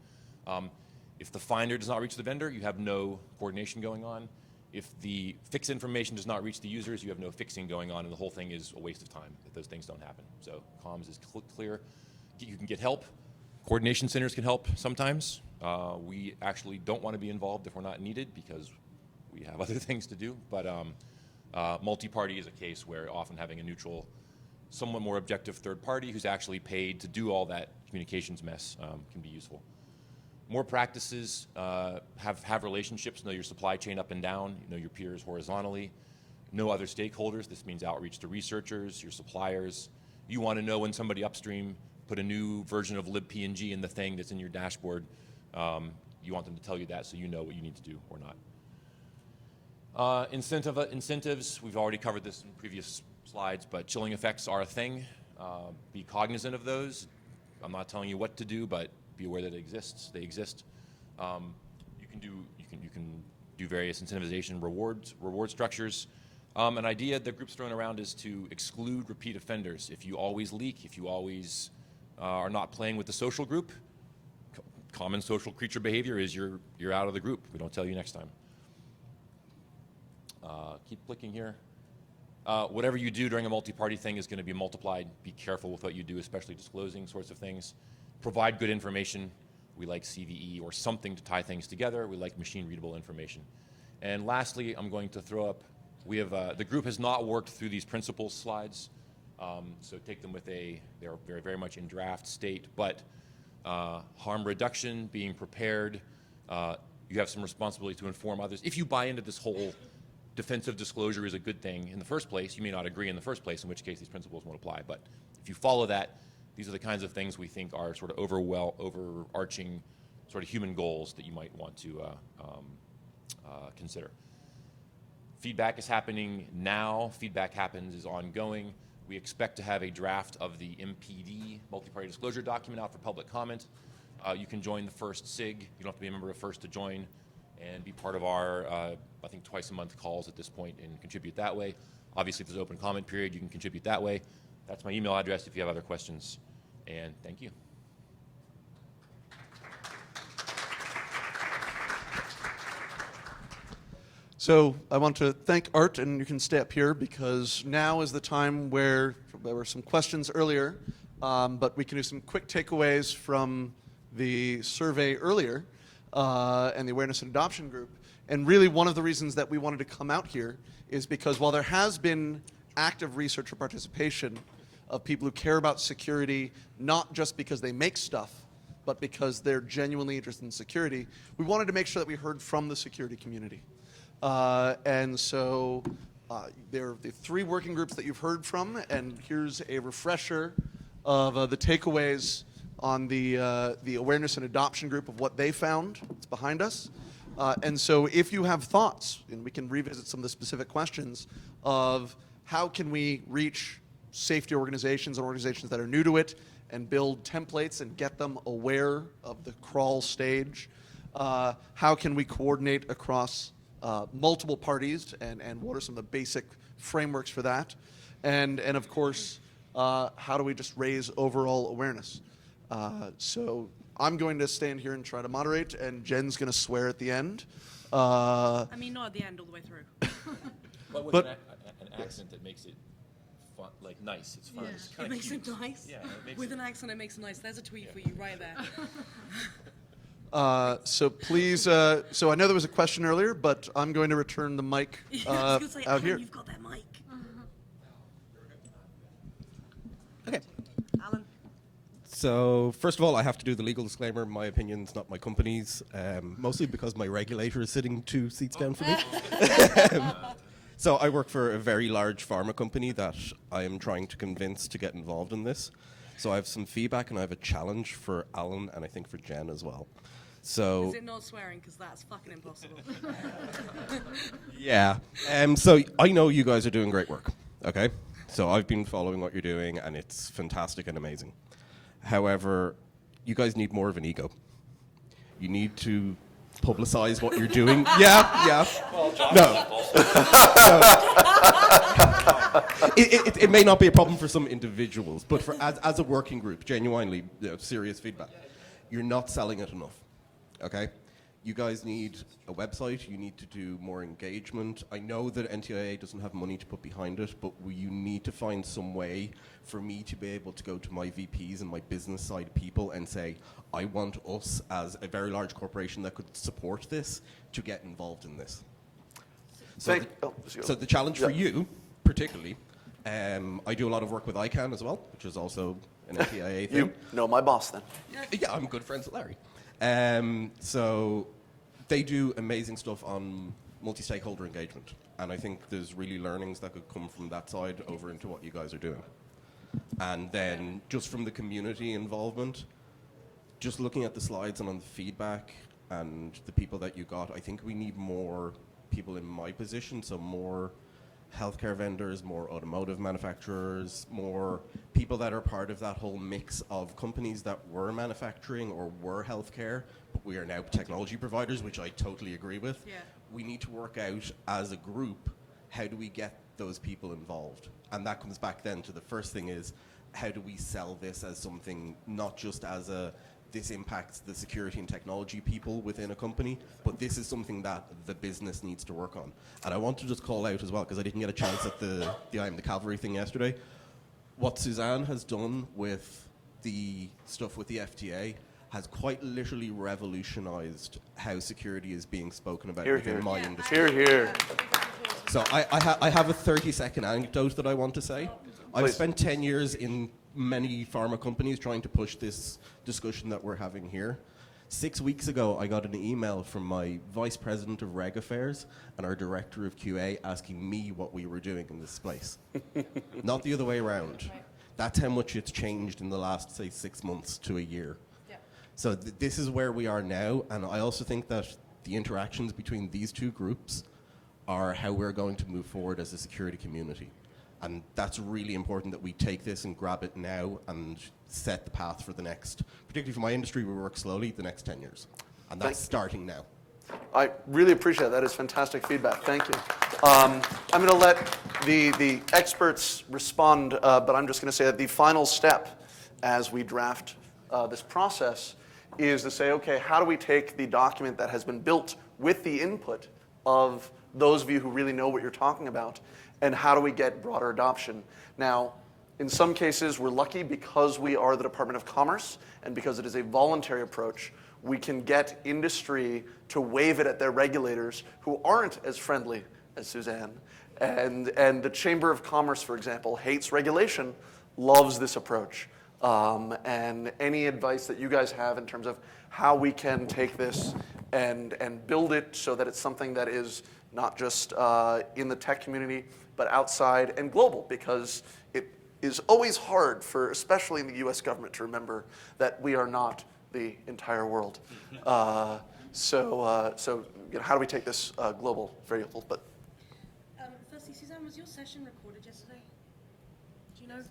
If the finder does not reach the vendor, you have no coordination going on. If the fix information does not reach the users, you have no fixing going on, and the whole thing is a waste of time if those things don't happen. So comms is clear. You can get help. Coordination centers can help sometimes. We actually don't want to be involved if we're not needed because we have other things to do. But multi-party is a case where often having a neutral, somewhat more objective third party who's actually paid to do all that communications mess can be useful. More practices, have relationships, know your supply chain up and down, know your peers horizontally, know other stakeholders. This means outreach to researchers, your suppliers. You want to know when somebody upstream put a new version of libpng in the thing that's in your dashboard. You want them to tell you that so you know what you need to do or not. Incentives, we've already covered this in previous slides, but chilling effects are a thing. Be cognizant of those. I'm not telling you what to do, but be aware that it exists. They exist. You can do various incentivization reward structures. An idea the group's thrown around is to exclude repeat offenders. If you always leak, if you always are not playing with the social group, common social creature behavior is you're out of the group. We don't tell you next time. Keep clicking here. Whatever you do during a multi-party thing is going to be multiplied. Be careful with what you do, especially disclosing sorts of things. Provide good information. We like CVE or something to tie things together. We like machine-readable information. And lastly, I'm going to throw up, we have, the group has not worked through these principles slides, so take them with they're very, very much in draft state, but harm reduction, being prepared, you have some responsibility to inform others. If you buy into this whole defensive disclosure is a good thing in the first place, you may not agree in the first place, in which case these principles won't apply, but if you follow that, these are the kinds of things we think are sort of overarching sort of human goals that you might want to consider. Feedback is happening now. Feedback is ongoing. We expect to have a draft of the MPD, multi-party disclosure document, out for public comment. You can join the first SIG. You don't have to be a member of FIRST to join and be part of our, I think, twice a month calls at this point and contribute that way. Obviously, if there's an open comment period, you can contribute that way. That's my email address if you have other questions. And thank you. So I want to thank Art, and you can stay up here because now is the time where there were some questions earlier, but we can do some quick takeaways from the survey earlier and the awareness and adoption group. And really one of the reasons that we wanted to come out here is because while there has been active researcher participation of people who care about security, not just because they make stuff, but because they're genuinely interested in security, we wanted to make sure that we heard from the security community. And so there are the 3 working groups that you've heard from, and here's a refresher of the takeaways on the awareness and adoption group of what they found. It's behind us. And so if you have thoughts, and we can revisit some of the specific questions of how can we reach safety organizations and organizations that are new to it and build templates and get them aware of the crawl stage. How can we coordinate across multiple parties and what are some of the basic frameworks for that? And of course, how do we just raise overall awareness? So I'm going to stand here and try to moderate, and Jen's going to swear at the end. I mean, not at the end, all the way through. But with an accent that makes it fun, like nice. It's fun. Yeah. It's It makes it nice. Yeah, it makes With an accent, it makes it nice. There's a tweet for you right there. So please, so I know there was a question earlier, but I'm going to return the mic I was going to say, out here. You've got that mic. Okay. Alan. So first of all, I have to do the legal disclaimer. My opinion's not my company's, mostly because my regulator is sitting 2 seats down from me. So I work for a very large pharma company that I am trying to convince to get involved in this. So I have some feedback and I have a challenge for Alan and I think for Jen as well. So Is it not swearing? Because that's fucking impossible. yeah. So I know you guys are doing great work, okay? So I've been following what you're doing and it's fantastic and amazing. However, you guys need more of an ego. You need to publicize what you're doing. Yeah. Well, It may not be a problem for some individuals, but for as a working group, genuinely serious feedback, you're not selling it enough. Okay, You guys need a website, you need to do more engagement. I know that NTIA doesn't have money to put behind it, but you need to find some way for me to be able to go to my VPs and my business side people and say, I want us as a very large corporation that could support this to get involved in this. So, the challenge for you, particularly, I do a lot of work with ICANN as well, which is also an NTIA thing. You know my boss then. Yeah, I'm good friends with Larry. So they do amazing stuff on multi-stakeholder engagement. And I think there's really learnings that could come from that side over into what you guys are doing. And then just from the community involvement, just looking at the slides and on the feedback and the people that you got, I think we need more people in my position, so more healthcare vendors, more automotive manufacturers, more people that are part of that whole mix of companies that were manufacturing or were healthcare, but we are now technology providers, which I totally agree with. Yeah. We need to work out as a group, how do we get those people involved? And that comes back then to the first thing is, how do we sell this as something, not just as a, this impacts the security and technology people within a company, but this is something that the business needs to work on. And I want to just call out as well, because I didn't get a chance at the I Am the Cavalry thing yesterday. What Suzanne has done with the stuff with the FDA has quite literally revolutionized how security is being spoken about within my industry. Hear, hear. So I have a 30-second anecdote that I want to say. I've Please. spent 10 years in many pharma companies trying to push this discussion that we're having here. 6 weeks ago, I got an email from my Vice President of Reg Affairs and our Director of QA asking me what we were doing in this space. Not the other way around. That's how much it's changed in the last, say, 6 months to a year. So this is where we are now, and I also think that the interactions between these two groups are how we're going to move forward as a security community. And that's really important that we take this and grab it now and set the path for the next, particularly for my industry, we work slowly, the next 10 years. And that's starting now. I really appreciate that. That is fantastic feedback. Thank you. I'm going to let the experts respond, but I'm just going to say that the final step as we draft this process is to say, okay, how do we take the document that has been built with the input of those of you who really know what you're talking about, and how do we get broader adoption? Now, in some cases, we're lucky because we are the Department of Commerce, and because it is a voluntary approach, we can get industry to wave it at their regulators who aren't as friendly as Suzanne. And the Chamber of Commerce, for example, hates regulation, loves this approach. And any advice that you guys have in terms of how we can take this and build it so that it's something that is not just in the tech community, but outside and global, because it is always hard for, especially in the US government, to remember that we are not the entire world. So you know, how do we take this global? Very helpful. But firstly, Suzanne, was your session recorded yesterday? Do you know?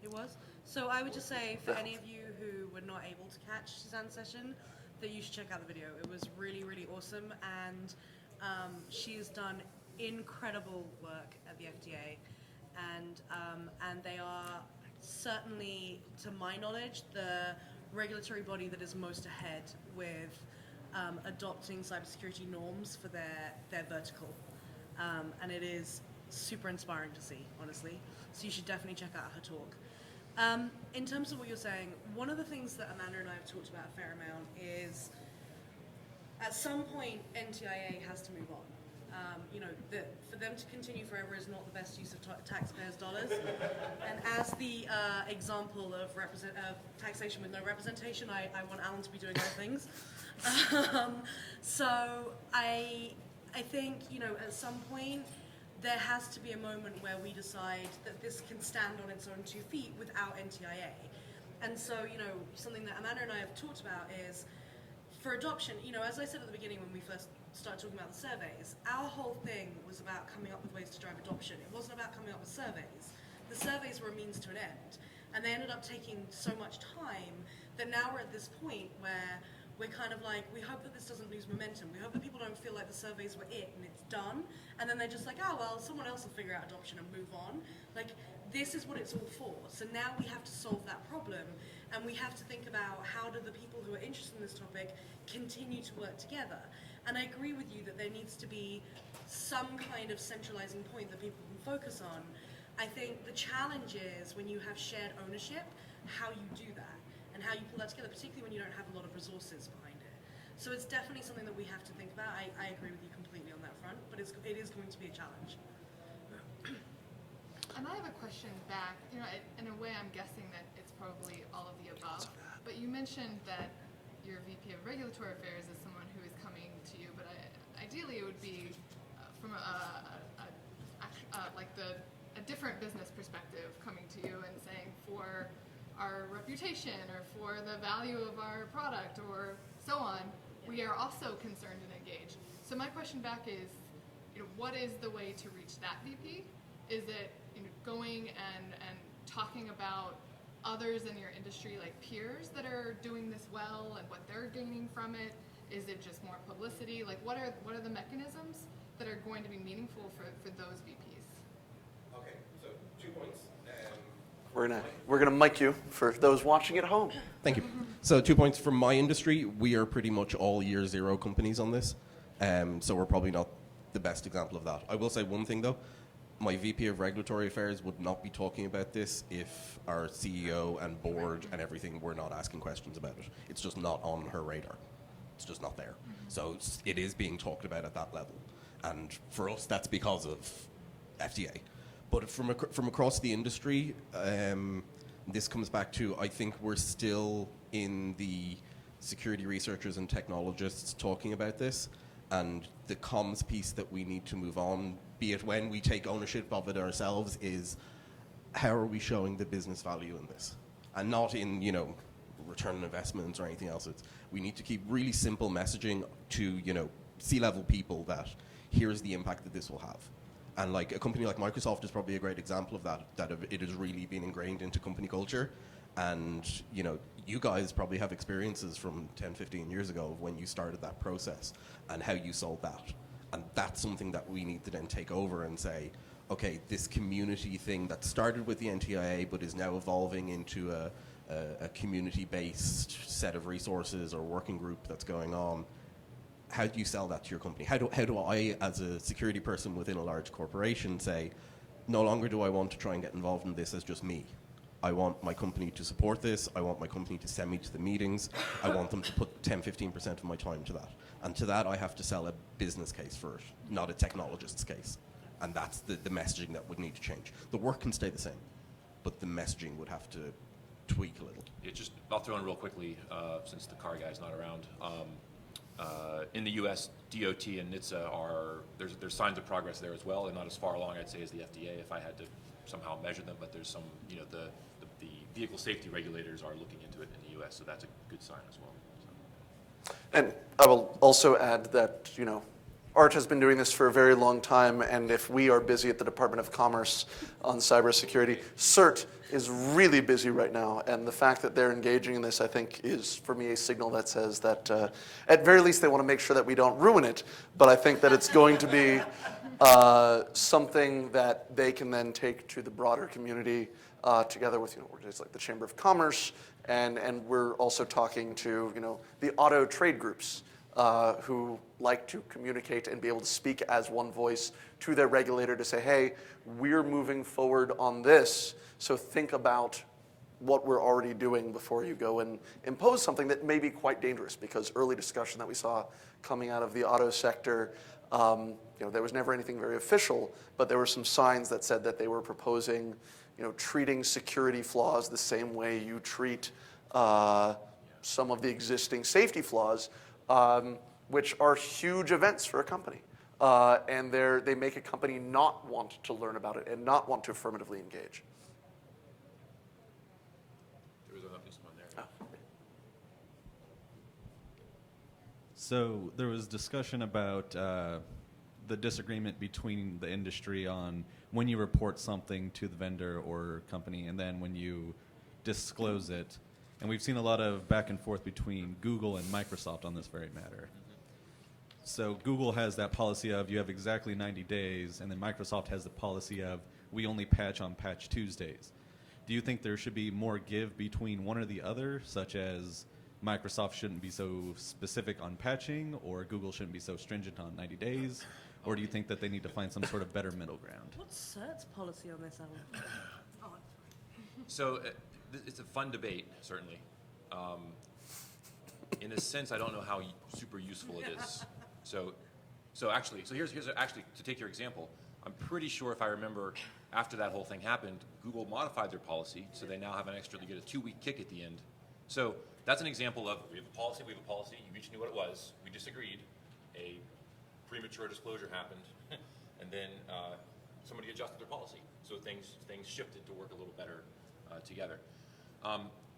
It was? So I would just say, for any of you who were not able to catch Suzanne's session, that you should check out the video. It was really, really awesome, and she has done incredible work at the FDA, and they are certainly, to my knowledge, the regulatory body that is most ahead with adopting cybersecurity norms for their vertical, and it is super inspiring to see, honestly. So you should definitely check out her talk. In terms of what you're saying, one of the things that Amanda and I have talked about a fair amount is, at some point, NTIA has to move on. You know, for them to continue forever is not the best use of taxpayers' dollars. And as the example of taxation with no representation, I want Alan to be doing other things. So I think, you know, at some point, there has to be a moment where we decide that this can stand on its own 2 feet without NTIA. And so, you know, something that Amanda and I have talked about is, for adoption, you know, as I said at the beginning when we first started talking about the surveys, our whole thing was about coming up with ways to drive adoption. It wasn't about coming up with surveys. The surveys were a means to an end. And they ended up taking so much time that now we're at this point where we're kind of like, we hope that this doesn't lose momentum. We hope that people don't feel like the surveys were it and it's done. And then they're just like, oh, well, someone else will figure out adoption and move on. Like, this is what it's all for. So now we have to solve that problem. And we have to think about how do the people who are interested in this topic continue to work together. And I agree with you that there needs to be some kind of centralizing point that people can focus on. I think the challenge is when you have shared ownership, how you do that. And how you pull that together, particularly when you don't have a lot of resources behind it. So it's definitely something that we have to think about. I agree with you completely on that front, but it is going to be a challenge. And I have a question back. You know, in a way, I'm guessing that it's probably all of the above. But you mentioned that your VP of Regulatory Affairs is someone who is coming to you, but ideally it would be from a different business perspective coming to you and saying, for our reputation or for the value of our product or so on, we are also concerned and engaged. So my question back is, you know, what is the way to reach that VP? Is it, you know, going and talking about others in your industry, like peers that are doing this well and what they're gaining from it? Is it just more publicity? Like, what are the mechanisms that are going to be meaningful for those VPs? Okay, so 2 points. We're gonna mic you for those watching at home. Thank you. So 2 points from my industry. We are pretty much all year zero companies on this. So we're probably not the best example of that. I will say one thing though. My VP of Regulatory Affairs would not be talking about this if our CEO and board and everything were not asking questions about it. It's just not on her radar. It's just not there. So it is being talked about at that level. And for us, that's because of FDA. But from across the industry, this comes back to, I think we're still in the security researchers and technologists talking about this, and the comms piece that we need to move on, be it when we take ownership of it ourselves, is how are we showing the business value in this? And not in, you know, return on investments or anything else. We need to keep really simple messaging to, you know, C-level people that here's the impact that this will have. And like a company like Microsoft is probably a great example of that it has really been ingrained into company culture. And, you know, you guys probably have experiences from 10, 15 years ago of when you started that process and how you sold that. And that's something that we need to then take over and say, okay, this community thing that started with the NTIA but is now evolving into a community-based set of resources or working group that's going on. How do you sell that to your company? How do I, as a security person within a large corporation, say, no longer do I want to try and get involved in this as just me. I want my company to support this. I want my company to send me to the meetings. I want them to put 10, 15% of my time to that. And to that, I have to sell a business case for it, not a technologist's case. And that's the messaging that would need to change. The work can stay the same, but the messaging would have to tweak a little. I'll throw in real quickly, since the car guy's not around. In the U.S., DOT and NHTSA there's signs of progress there as well, and not as far along, I'd say, as the FDA, if I had to somehow measure them, but there's some, you know, the vehicle safety regulators are looking into it in the U.S., so that's a good sign as well. So. And I will also add that, you know, Art has been doing this for a very long time, and if we are busy at the Department of Commerce on cybersecurity, CERT is really busy right now, and the fact that they're engaging in this, I think, is, for me, a signal that says that, at very least, they want to make sure that we don't ruin it, but I think that it's going to be something that they can then take to the broader community together with, you know, organizations like the Chamber of Commerce, and we're also talking to, you know, the auto trade groups who like to communicate and be able to speak as one voice to their regulator to say, hey, we're moving forward on this, so think about what we're already doing before you go and impose something that may be quite dangerous, because early discussion that we saw coming out of the auto sector, you know, there was never anything very official, but there were some signs that said that they were proposing, you know, treating security flaws the same way you treat some of the existing safety flaws, which are huge events for a company. And they make a company not want to learn about it and not want to affirmatively engage. There was at least one there. Oh. So there was discussion about the disagreement between the industry on when you report something to the vendor or company and then when you disclose it. And we've seen a lot of back and forth between Google and Microsoft on this very matter. So Google has that policy of you have exactly 90 days, and then Microsoft has the policy of we only patch on Patch Tuesdays. Do you think there should be more give between one or the other, such as Microsoft shouldn't be so specific on patching, or Google shouldn't be so stringent on 90 days? Or do you think that they need to find some sort of better middle ground? What's CERT's policy on this, Alan? So it's a fun debate, certainly. In a sense, I don't know how super useful it is. So here's actually, to take your example, I'm pretty sure if I remember, after that whole thing happened, Google modified their policy, so they now have an extra, they get a 2-week kick at the end. So that's an example of, we have a policy, you each knew what it was, we disagreed, a premature disclosure happened, and then somebody adjusted their policy. So things shifted to work a little better together.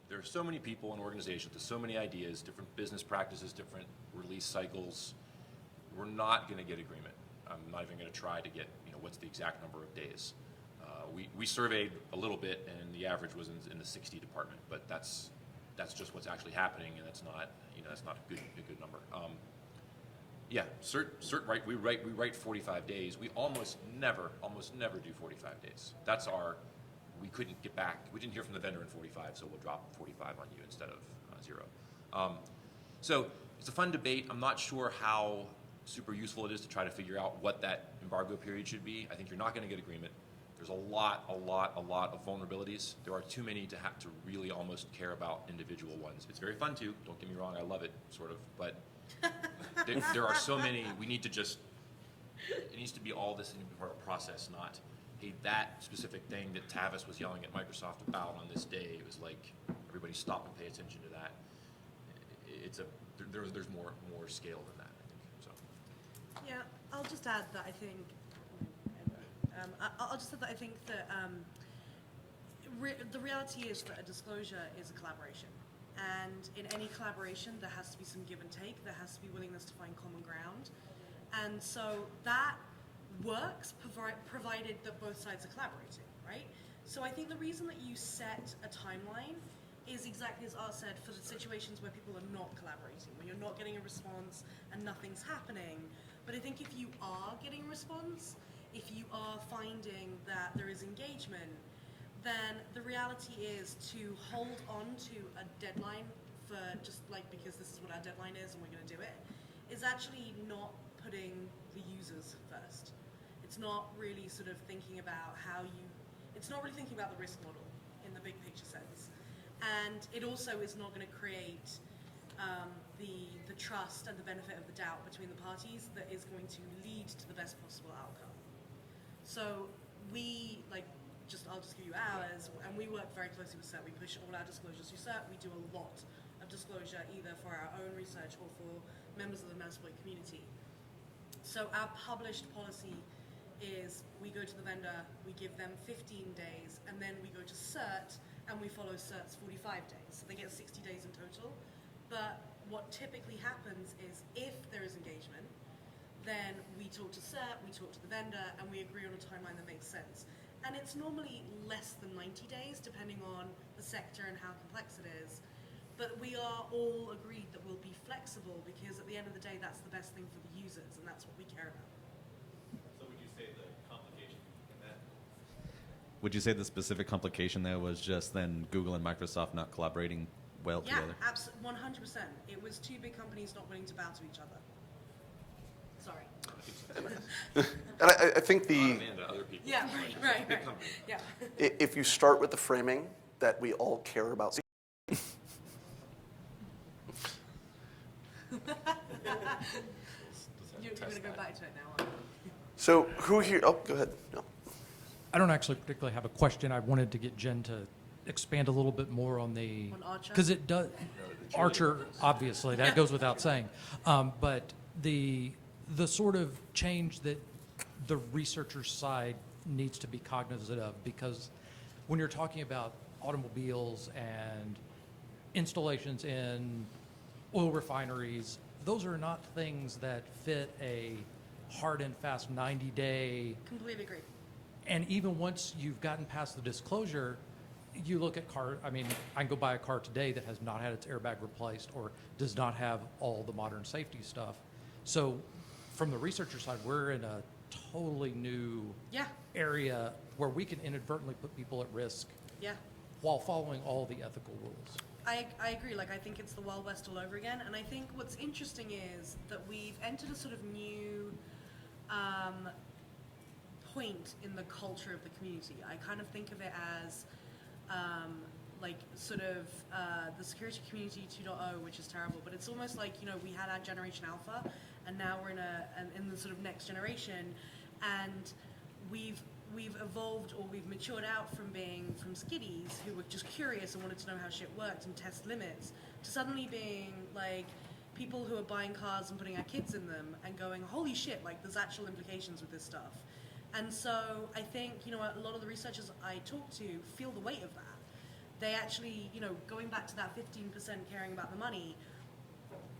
There are so many people in organizations with so many ideas, different business practices, different release cycles. We're not going to get agreement. I'm not even going to try to get, what's the exact number of days. We surveyed a little bit, and the average was in the 60 department, but that's just what's actually happening, and that's not, that's not a good number. Yeah, cert right. We write 45 days. We almost never do 45 days. That's our. We couldn't get back. We didn't hear from the vendor in 45, so we'll drop 45 on you instead of 0. So it's a fun debate. I'm not sure how super useful it is to try to figure out what that embargo period should be. I think you're not going to get agreement. There's a lot of vulnerabilities. There are too many to have to really almost care about individual ones. It's very fun too. Don't get me wrong. I love it, sort of, but. There are so many, we need to just, it needs to be all this in part of a process, not, hey, that specific thing that Tavis was yelling at Microsoft about on this day, it was like, everybody stop and pay attention to that. There's more scale than that, I think, so. Yeah, I'll just add that I think, the reality is that a disclosure is a collaboration. And in any collaboration, there has to be some give and take. There has to be willingness to find common ground. And so that works provided that both sides are collaborating, right? So I think the reason that you set a timeline is exactly as Art said, for the situations where people are not collaborating, when you're not getting a response and nothing's happening. But I think if you are getting a response, if you are finding that there is engagement, then the reality is to hold on to a deadline for just like, because this is what our deadline is and we're going to do it, is actually not putting the users first. It's not really sort of thinking about it's not really thinking about the risk model in the big picture sense. And it also is not going to create the trust and the benefit of the doubt between the parties that is going to lead to the best possible outcome. So I'll just give you ours, and we work very closely with CERT. We push all our disclosures through CERT. We do a lot of disclosure, either for our own research or for members of the Metasploit community. So our published policy is we go to the vendor, we give them 15 days, and then we go to CERT, and we follow CERT's 45 days. So they get 60 days in total. But what typically happens is if there is engagement, then we talk to CERT, we talk to the vendor, and we agree on a timeline that makes sense. And it's normally less than 90 days, depending on the sector and how complex it is. But we are all agreed that we'll be flexible, because at the end of the day, that's the best thing for the users, and that's what we care about. So would you say the complication in that? Would you say the specific complication there was just then Google and Microsoft not collaborating well together? Yeah, absolutely, 100%. It was two big companies not willing to bow to each other. Sorry. And I think Yeah, right. Yeah. If you start with the framing that we all care about. You're going to go back to it now. So who here? Oh, go ahead. No. I don't actually particularly have a question. I wanted to get Jen to expand a little bit more on the, because it does, Archer, obviously, that goes without saying, but the sort of change that the researcher side needs to be cognizant of, because when you're talking about automobiles and installations in oil refineries, those are not things that fit a hard and fast 90-day. Completely agree. And even once you've gotten past the disclosure, you look at car, I mean, I can go buy a car today that has not had its airbag replaced or does not have all the modern safety stuff. So from the researcher side, we're in a totally new Yeah. area where we can inadvertently put people at risk Yeah. while following all the ethical rules. I agree. Like, I think it's the Wild West all over again. And I think what's interesting is that we've entered a sort of new point in the culture of the community. I kind of think of it as like sort of the security community 2.0, which is terrible, but it's almost like, you know, we had our generation alpha, and now we're in the sort of next generation, and we've evolved, or we've matured out from being from skiddies who were just curious and wanted to know how shit worked and test limits, to suddenly being like people who are buying cars and putting our kids in them and going, holy shit, like there's actual implications with this stuff. And so I think, you know, a lot of the researchers I talk to feel the weight of that. They actually, you know, going back to that 15% caring about the money,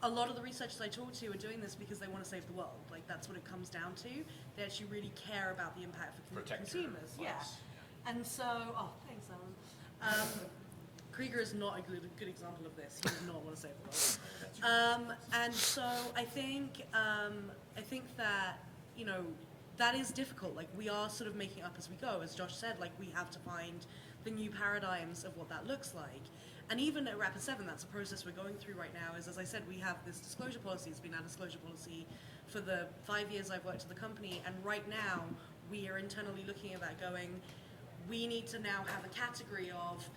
a lot of the researchers I talk to are doing this because they want to save the world. Like, that's what it comes down to. They actually really care about the impact for consumers. Yeah. And so, oh, thanks, Alan. Krieger is not a good example of this. He does not want to save the world. And so I think that, you know, that is difficult. Like, we are sort of making it up as we go. As Josh said, like, we have to find the new paradigms of what that looks like. And even at Rapid 7, that's a process we're going through right now, is, as I said, we have this disclosure policy. It's been our disclosure policy for the 5 years I've worked at the company. And right now, we are internally looking at that going, we need to now have a category of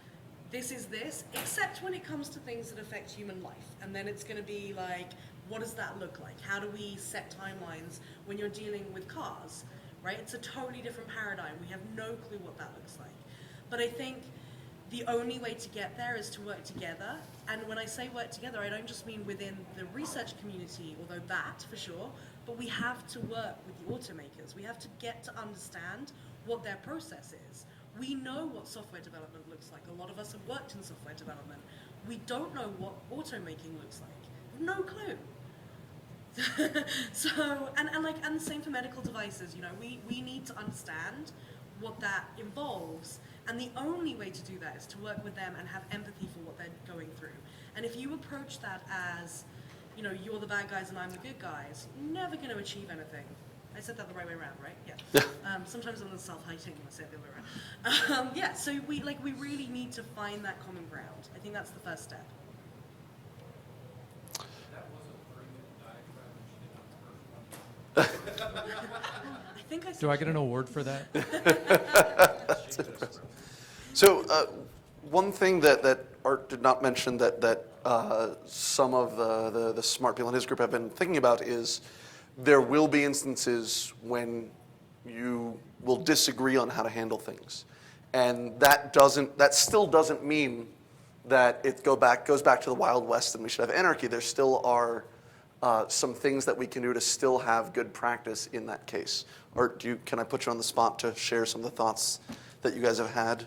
this is this, except when it comes to things that affect human life. And then it's going to be like, what does that look like? How do we set timelines when you're dealing with cars, right? It's a totally different paradigm. We have no clue what that looks like. But I think the only way to get there is to work together. And when I say work together, I don't just mean within the research community, although that for sure, but we have to work with the automakers. We have to get to understand what their process is. We know what software development looks like. A lot of us have worked in software development. We don't know what automaking looks like. No clue. So, and the same for medical devices, you know, we need to understand what that involves, and the only way to do that is to work with them and have empathy for what they're going through. And if you approach that as, you know, you're the bad guys and I'm the good guys, you're never going to achieve anything. I said that the right way around, right? Yeah. Sometimes I'm self-hating when I say it the other way around. Yeah, so we really need to find that common ground. I think that's the first step. Do I get an award for that? So one thing that Art did not mention that some of the smart people in his group have been thinking about is there will be instances when you will disagree on how to handle things. And that still doesn't mean that it goes back to the Wild West and we should have anarchy. There still are some things that we can do to still have good practice in that case. Or can I put you on the spot to share some of the thoughts that you guys have had?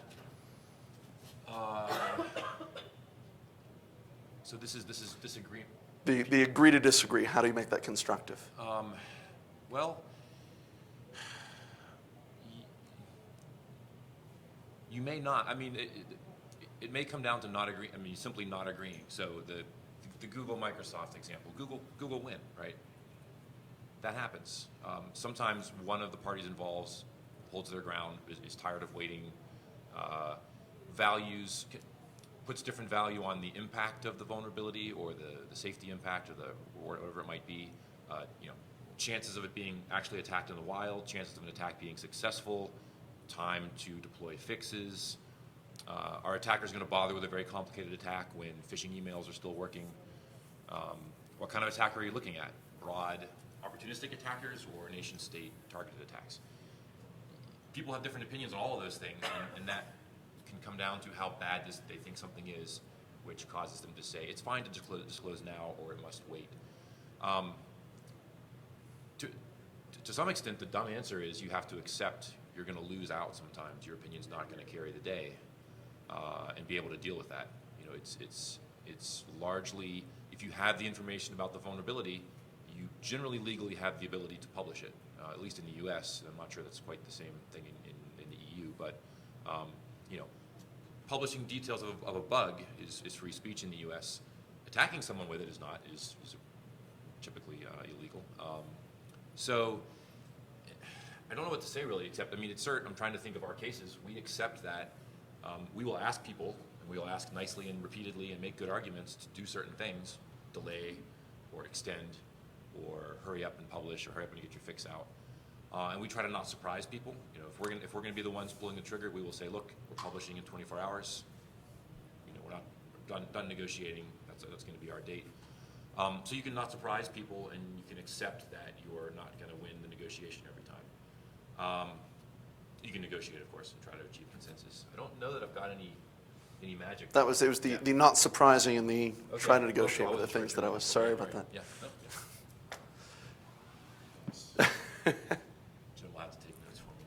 So this is disagreement. The agree to disagree. How do you make that constructive? Well, you may not. I mean, it may come down to not agree. I mean, simply not agreeing. So the Google Microsoft example. Google win, right? That happens. Sometimes one of the parties involved holds their ground, is tired of waiting, puts different value on the impact of the vulnerability or the safety impact or whatever it might be. Chances of it being actually attacked in the wild, chances of an attack being successful, time to deploy fixes. Are attackers going to bother with a very complicated attack when phishing emails are still working? What kind of attacker are you looking at? Broad, opportunistic attackers or nation-state targeted attacks? People have different opinions on all of those things, and that can come down to how bad they think something is, which causes them to say, it's fine to disclose now or it must wait. To some extent, the dumb answer is you have to accept you're going to lose out sometimes. Your opinion's not going to carry the day, and be able to deal with that. You know, it's largely, if you have the information about the vulnerability, you generally legally have the ability to publish it, at least in the US. I'm not sure that's quite the same thing in the EU, but publishing details of a bug is free speech in the U.S. Attacking someone with it is not, is typically illegal. So I don't know what to say really, except, I mean, I'm trying to think of our cases. We accept that we will ask people, and we will ask nicely and repeatedly and make good arguments to do certain things, delay or extend or hurry up and publish or hurry up and get your fix out. And we try to not surprise people. You know, if we're gonna be the ones pulling the trigger, we will say, look, we're publishing in 24 hours. You know, we're not done negotiating. That's going to be our date. So you can not surprise people, and you can accept that you're not going to win the negotiation every time. You can negotiate, of course, and try to achieve consensus. I don't know that I've got any magic. It was the not surprising and the trying to negotiate with the things that I was sorry about that. Yeah. No, Jim will have to take notes for me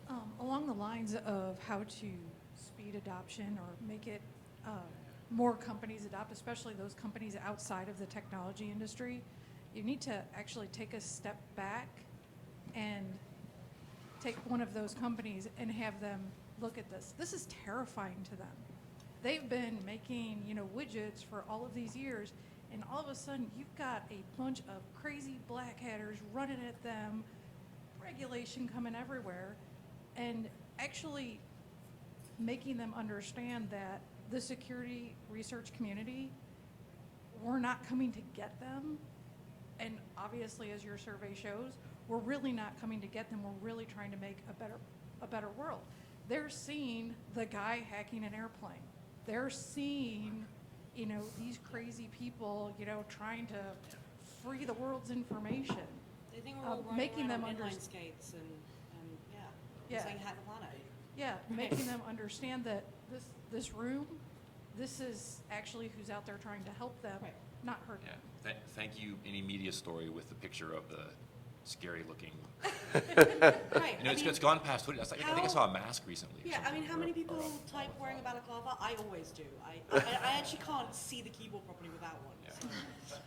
now. Along the lines of how to speed adoption or make it more companies adopt, especially those companies outside of the technology industry, you need to actually take a step back and take one of those companies and have them look at this. This is terrifying to them. They've been making, widgets for all of these years, and all of a sudden you've got a bunch of crazy black hatters running at them, regulation coming everywhere, and actually making them understand that the security research community, we're not coming to get them. And obviously, as your survey shows, we're really not coming to get them. We're really trying to make a better world. They're seeing the guy hacking an airplane. They're seeing, these crazy people, trying to free the world's information. They think we're all making them inline understand. skates and saying hack the planet. Yeah, making them understand that this room, this is actually who's out there trying to help them, not hurt them. Yeah. Thank you, any media story with the picture of the scary-looking. Right. It's gone past Twitter. I think I saw a mask recently. Yeah, I mean, how many people type wearing a balaclava? I always do. I actually can't see the keyboard properly without one. So.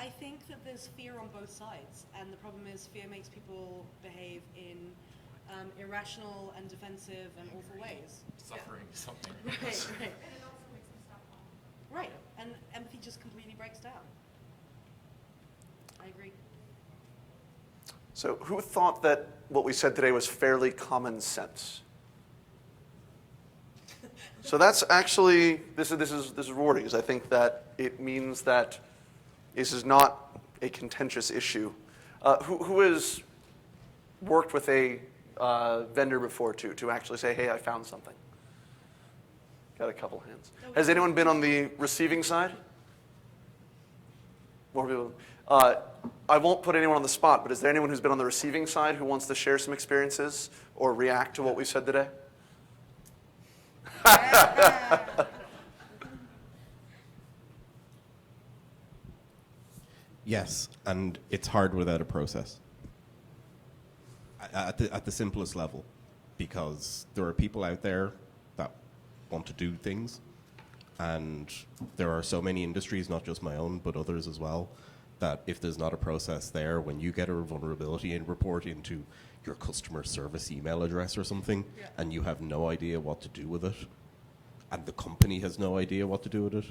I think that there's fear on both sides, and the problem is fear makes people behave in irrational and defensive and awful ways. Suffering something. Right. And it also makes them stop lying. Right, and empathy just completely breaks down. I agree. So who thought that what we said today was fairly common sense? So that's actually, this is rewarding, because I think that it means that this is not a contentious issue. Who has worked with a vendor before to actually say, hey, I found something? Got a couple hands. Has anyone been on the receiving side? More people. I won't put anyone on the spot, but is there anyone who's been on the receiving side who wants to share some experiences or react to what we said today? Yes, and it's hard without a process. At the simplest level, because there are people out there that want to do things, and there are so many industries, not just my own, but others as well, that if there's not a process there, when you get a vulnerability and report into your customer service email address or something, and you have no idea what to do with it, and the company has no idea what to do with it.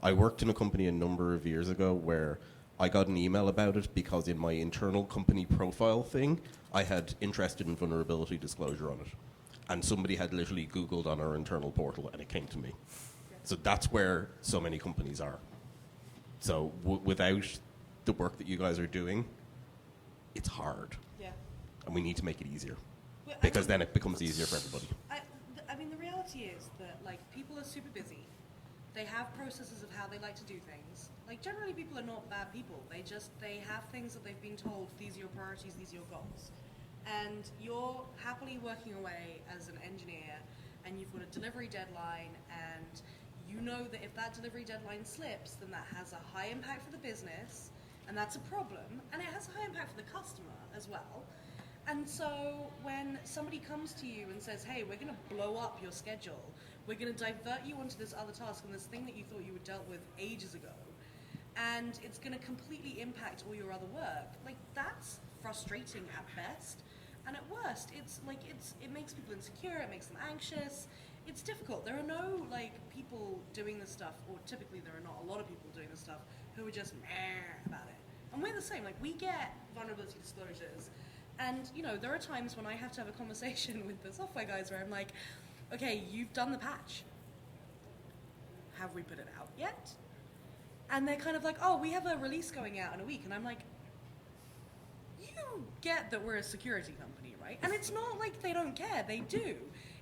I worked in a company a number of years ago where I got an email about it because in my internal company profile thing, I had interested in vulnerability disclosure on it. And somebody had literally Googled on our internal portal and it came to me. So that's where so many companies are. So without the work that you guys are doing, it's hard. Yeah. And we need to make it easier. Well, Because then it becomes easier for everybody. I mean, the reality is that, people are super busy. They have processes of how they like to do things. Generally, people are not bad people. They have things that they've been told, these are your priorities, these are your goals. And you're happily working away as an engineer, and you've got a delivery deadline, and you know that if that delivery deadline slips, then that has a high impact for the business, and that's a problem, and it has a high impact for the customer as well. And so when somebody comes to you and says, hey, we're going to blow up your schedule, we're going to divert you onto this other task and this thing that you thought you had dealt with ages ago, and it's going to completely impact all your other work, that's frustrating at best. And at worst, it makes people insecure, it makes them anxious. It's difficult. There are no people doing this stuff, or typically there are not a lot of people doing this stuff who are just meh about it. And we're the same. We get vulnerability disclosures, and there are times when I have to have a conversation with the software guys where I'm like, okay, you've done the patch. Have we put it out yet? And they're kind of like, oh, we have a release going out in a week, and I'm like, you get that we're a security company, right? And it's not like they don't care, they do.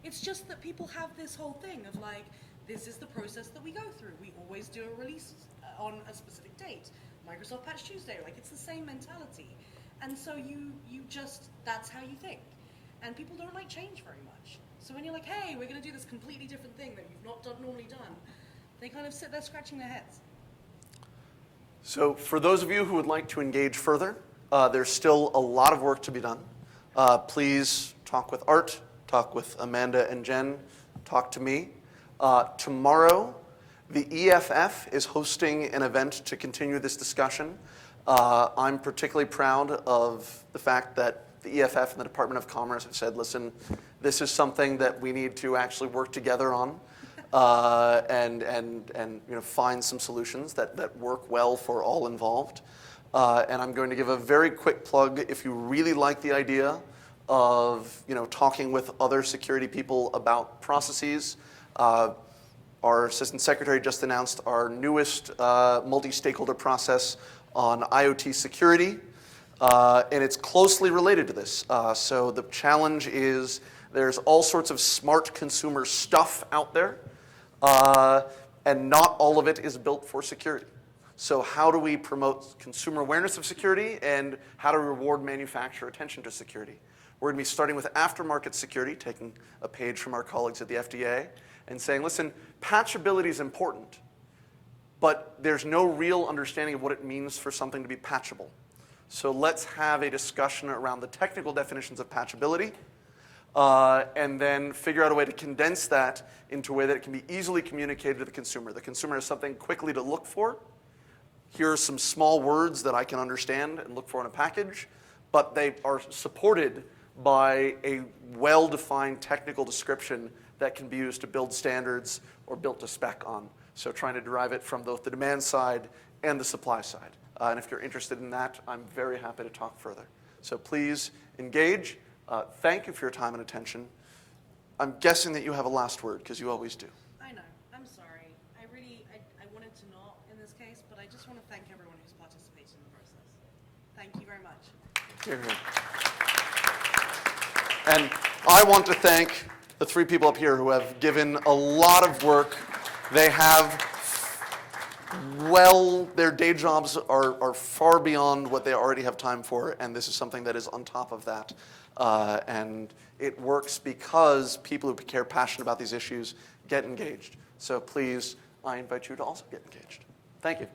It's just that people have this whole thing of this is the process that we go through. We always do a release on a specific date. Microsoft Patch Tuesday, it's the same mentality. And so you just, that's how you think. And people don't like change very much. So when you're like, hey, we're gonna do this completely different thing that you've not normally done, they kind of sit there scratching their heads. So for those of you who would like to engage further, there's still a lot of work to be done. Please talk with Art, talk with Amanda and Jen, talk to me. Tomorrow, the EFF is hosting an event to continue this discussion. I'm particularly proud of the fact that the EFF and the Department of Commerce have said, listen, this is something that we need to actually work together on. And find some solutions that work well for all involved. And I'm going to give a very quick plug. If you really like the idea of talking with other security people about processes, our Assistant Secretary just announced our newest multi-stakeholder process on IoT security, and it's closely related to this. So the challenge is there's all sorts of smart consumer stuff out there. And not all of it is built for security. So how do we promote consumer awareness of security, and how to reward manufacturer attention to security? We're going to be starting with aftermarket security, taking a page from our colleagues at the FDA, and saying, listen, patchability is important, but there's no real understanding of what it means for something to be patchable. So let's have a discussion around the technical definitions of patchability, and then figure out a way to condense that into a way that it can be easily communicated to the consumer. The consumer has something quickly to look for. Here are some small words that I can understand and look for in a package, but they are supported by a well-defined technical description that can be used to build standards or built to spec on. So trying to derive it from both the demand side and the supply side. And if you're interested in that, I'm very happy to talk further. So please engage. Thank you for your time and attention. I'm guessing that you have a last word, because you always do. I know. I'm sorry. I wanted to not in this case, but I just want to thank everyone who's participated in the process. Thank you very much. Here, here. And I want to thank the three people up here who have given a lot of work. They have, their day jobs are far beyond what they already have time for, and this is something that is on top of that. And it works because people who care passionate about these issues get engaged. So please, I invite you to also get engaged. Thank you.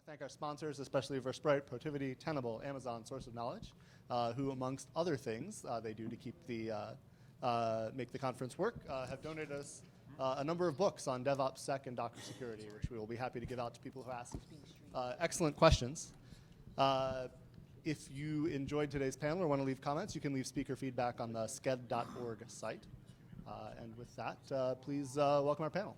thank our sponsors, especially Versprite, Protivity, Tenable, Amazon, Source of Knowledge, who, amongst other things they do to keep the make the conference work, have donated us a number of books on DevOps, Sec, and Docker security, which we will be happy to give out to people who ask excellent questions. If you enjoyed today's panel or want to leave comments, you can leave speaker feedback on the sked.org site. And with that, please welcome our panel.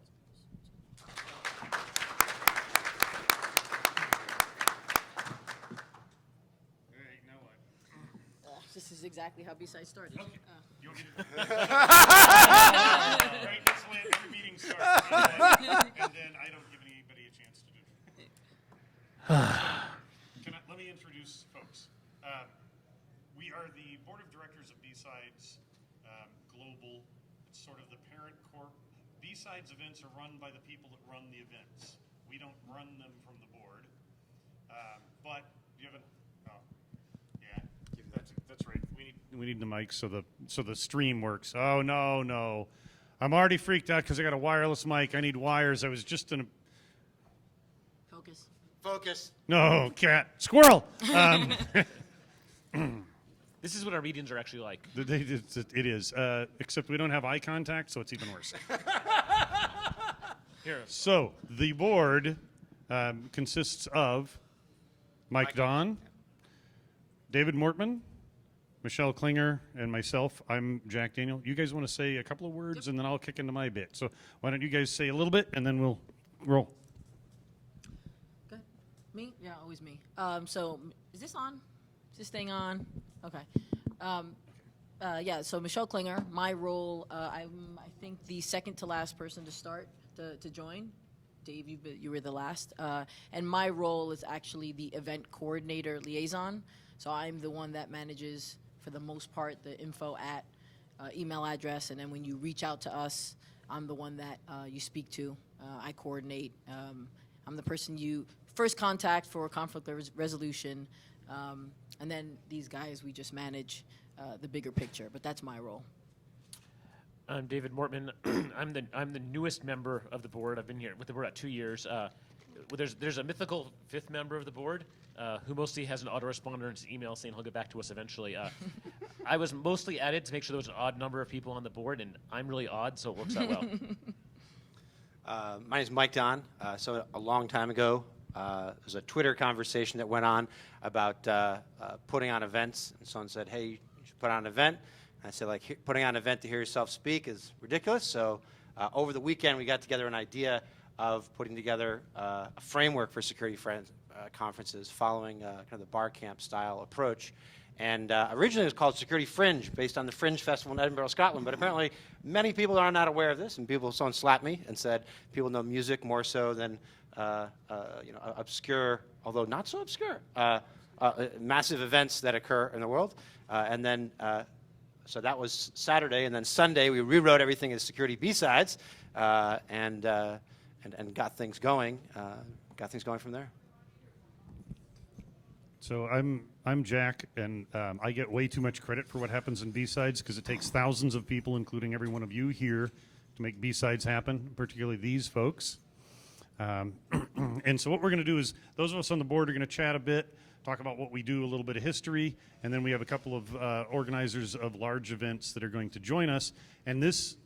This is exactly how B-Sides started. Okay. You want me to right, that's the way every meeting starts. And then I don't give anybody a chance to do it. Let me introduce folks. We are the board of directors of B-Sides Global. It's sort of the parent corp. B-Sides events are run by the people that run the events. We don't run them from the board. But you have that's right. We need the mic so the stream works. Oh no. I'm already freaked out because I got a wireless mic. I need wires. I was just in a Focus. No, cat. Squirrel. This is what our meetings are actually like. It is. Except we don't have eye contact, so it's even worse. Here. So the board consists of Mike Don, David Mortman, Michelle Klinger, and myself. I'm Jack Daniel. You guys want to say a couple of words, and then I'll kick into my bit. So why don't you guys say a little bit, and then we'll roll. Good. Me? Yeah, always me. So is this on? Is this thing on? Okay. Yeah, so Michelle Klinger. My role, I'm, I think, the second to last person to start to join. Dave, you were the last. And my role is actually the event coordinator liaison. So I'm the one that manages, for the most part, the info at email address. And then when you reach out to us, I'm the one that you speak to. I coordinate. I'm the person you first contact for conflict resolution. And then these guys, we just manage the bigger picture. But that's my role. I'm David Mortman. I'm the newest member of the board. I've been here with the board about 2 years. There's a mythical fifth member of the board who mostly has an autoresponder in his email saying he'll get back to us eventually. I was mostly added to make sure there was an odd number of people on the board, and I'm really odd, so it works out well. My name is Mike Don. So a long time ago, there was a Twitter conversation that went on about putting on events, and someone said, "Hey, you should put on an event." I said, like, putting on an event to hear yourself speak is ridiculous. So over the weekend, we got together an idea of putting together a framework for security conferences following kind of the bar camp style approach. And originally it was called Security Fringe, based on the Fringe Festival in Edinburgh, Scotland. But apparently many people are not aware of this, and someone slapped me and said people know music more so than obscure, although not so obscure, massive events that occur in the world. And then so that was Saturday, and then Sunday we rewrote everything as Security B-Sides, and got things going. Got things going from there. So I'm Jack, and I get way too much credit for what happens in B-Sides because it takes thousands of people, including every one of you here, to make B-Sides happen, particularly these folks. And so what we're going to do is, those of us on the board are going to chat a bit, talk about what we do, a little bit of history, and then we have a couple of organizers of large events that are going to join us. And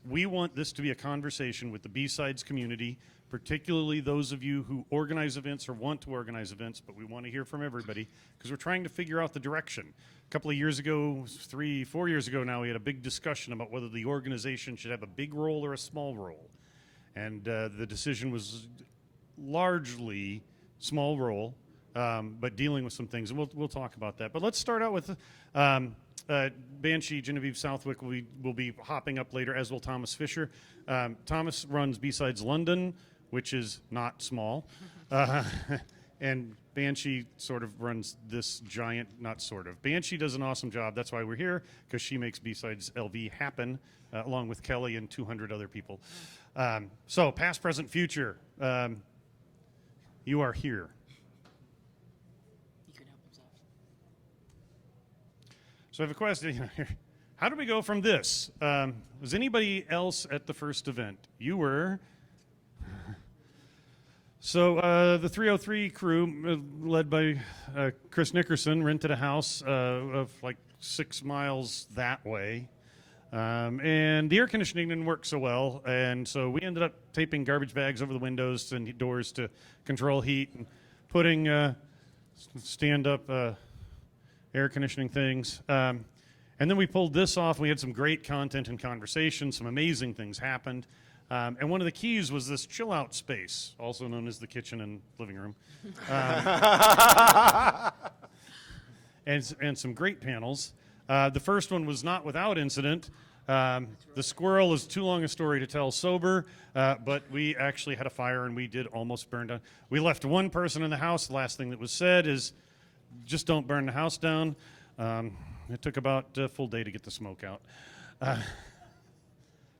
we want this to be a conversation with the B-Sides community, particularly those of you who organize events or want to organize events, but we want to hear from everybody because we're trying to figure out the direction. A couple of years ago, 3-4 years ago now, we had a big discussion about whether the organization should have a big role or a small role. And the decision was largely small role, but dealing with some things, and we'll talk about that. But let's start out with Banshee Genevieve Southwick will be hopping up later, as will Thomas Fisher. Thomas runs B-Sides London, which is not small, and Banshee sort of runs this giant, not sort of. Banshee does an awesome job. That's why we're here, because she makes BSidesLV happen, along with Kelly and 200 other people. So past, present, future. You are here. He could help himself. So I have a question. How do we go from this? Was anybody else at the first event? You were. So the 303 crew, led by Chris Nickerson, rented a house of like 6 miles that way. And the air conditioning didn't work so well, and so we ended up taping garbage bags over the windows and doors to control heat, and putting stand-up air conditioning things. And then we pulled this off. We had some great content and conversation. Some amazing things happened. And one of the keys was this chill-out space, also known as the kitchen and living room. And some great panels. The first one was not without incident. The squirrel is too long a story to tell sober, but we actually had a fire and we did almost burn down. We left one person in the house. The last thing that was said is, just don't burn the house down. It took about a full day to get the smoke out.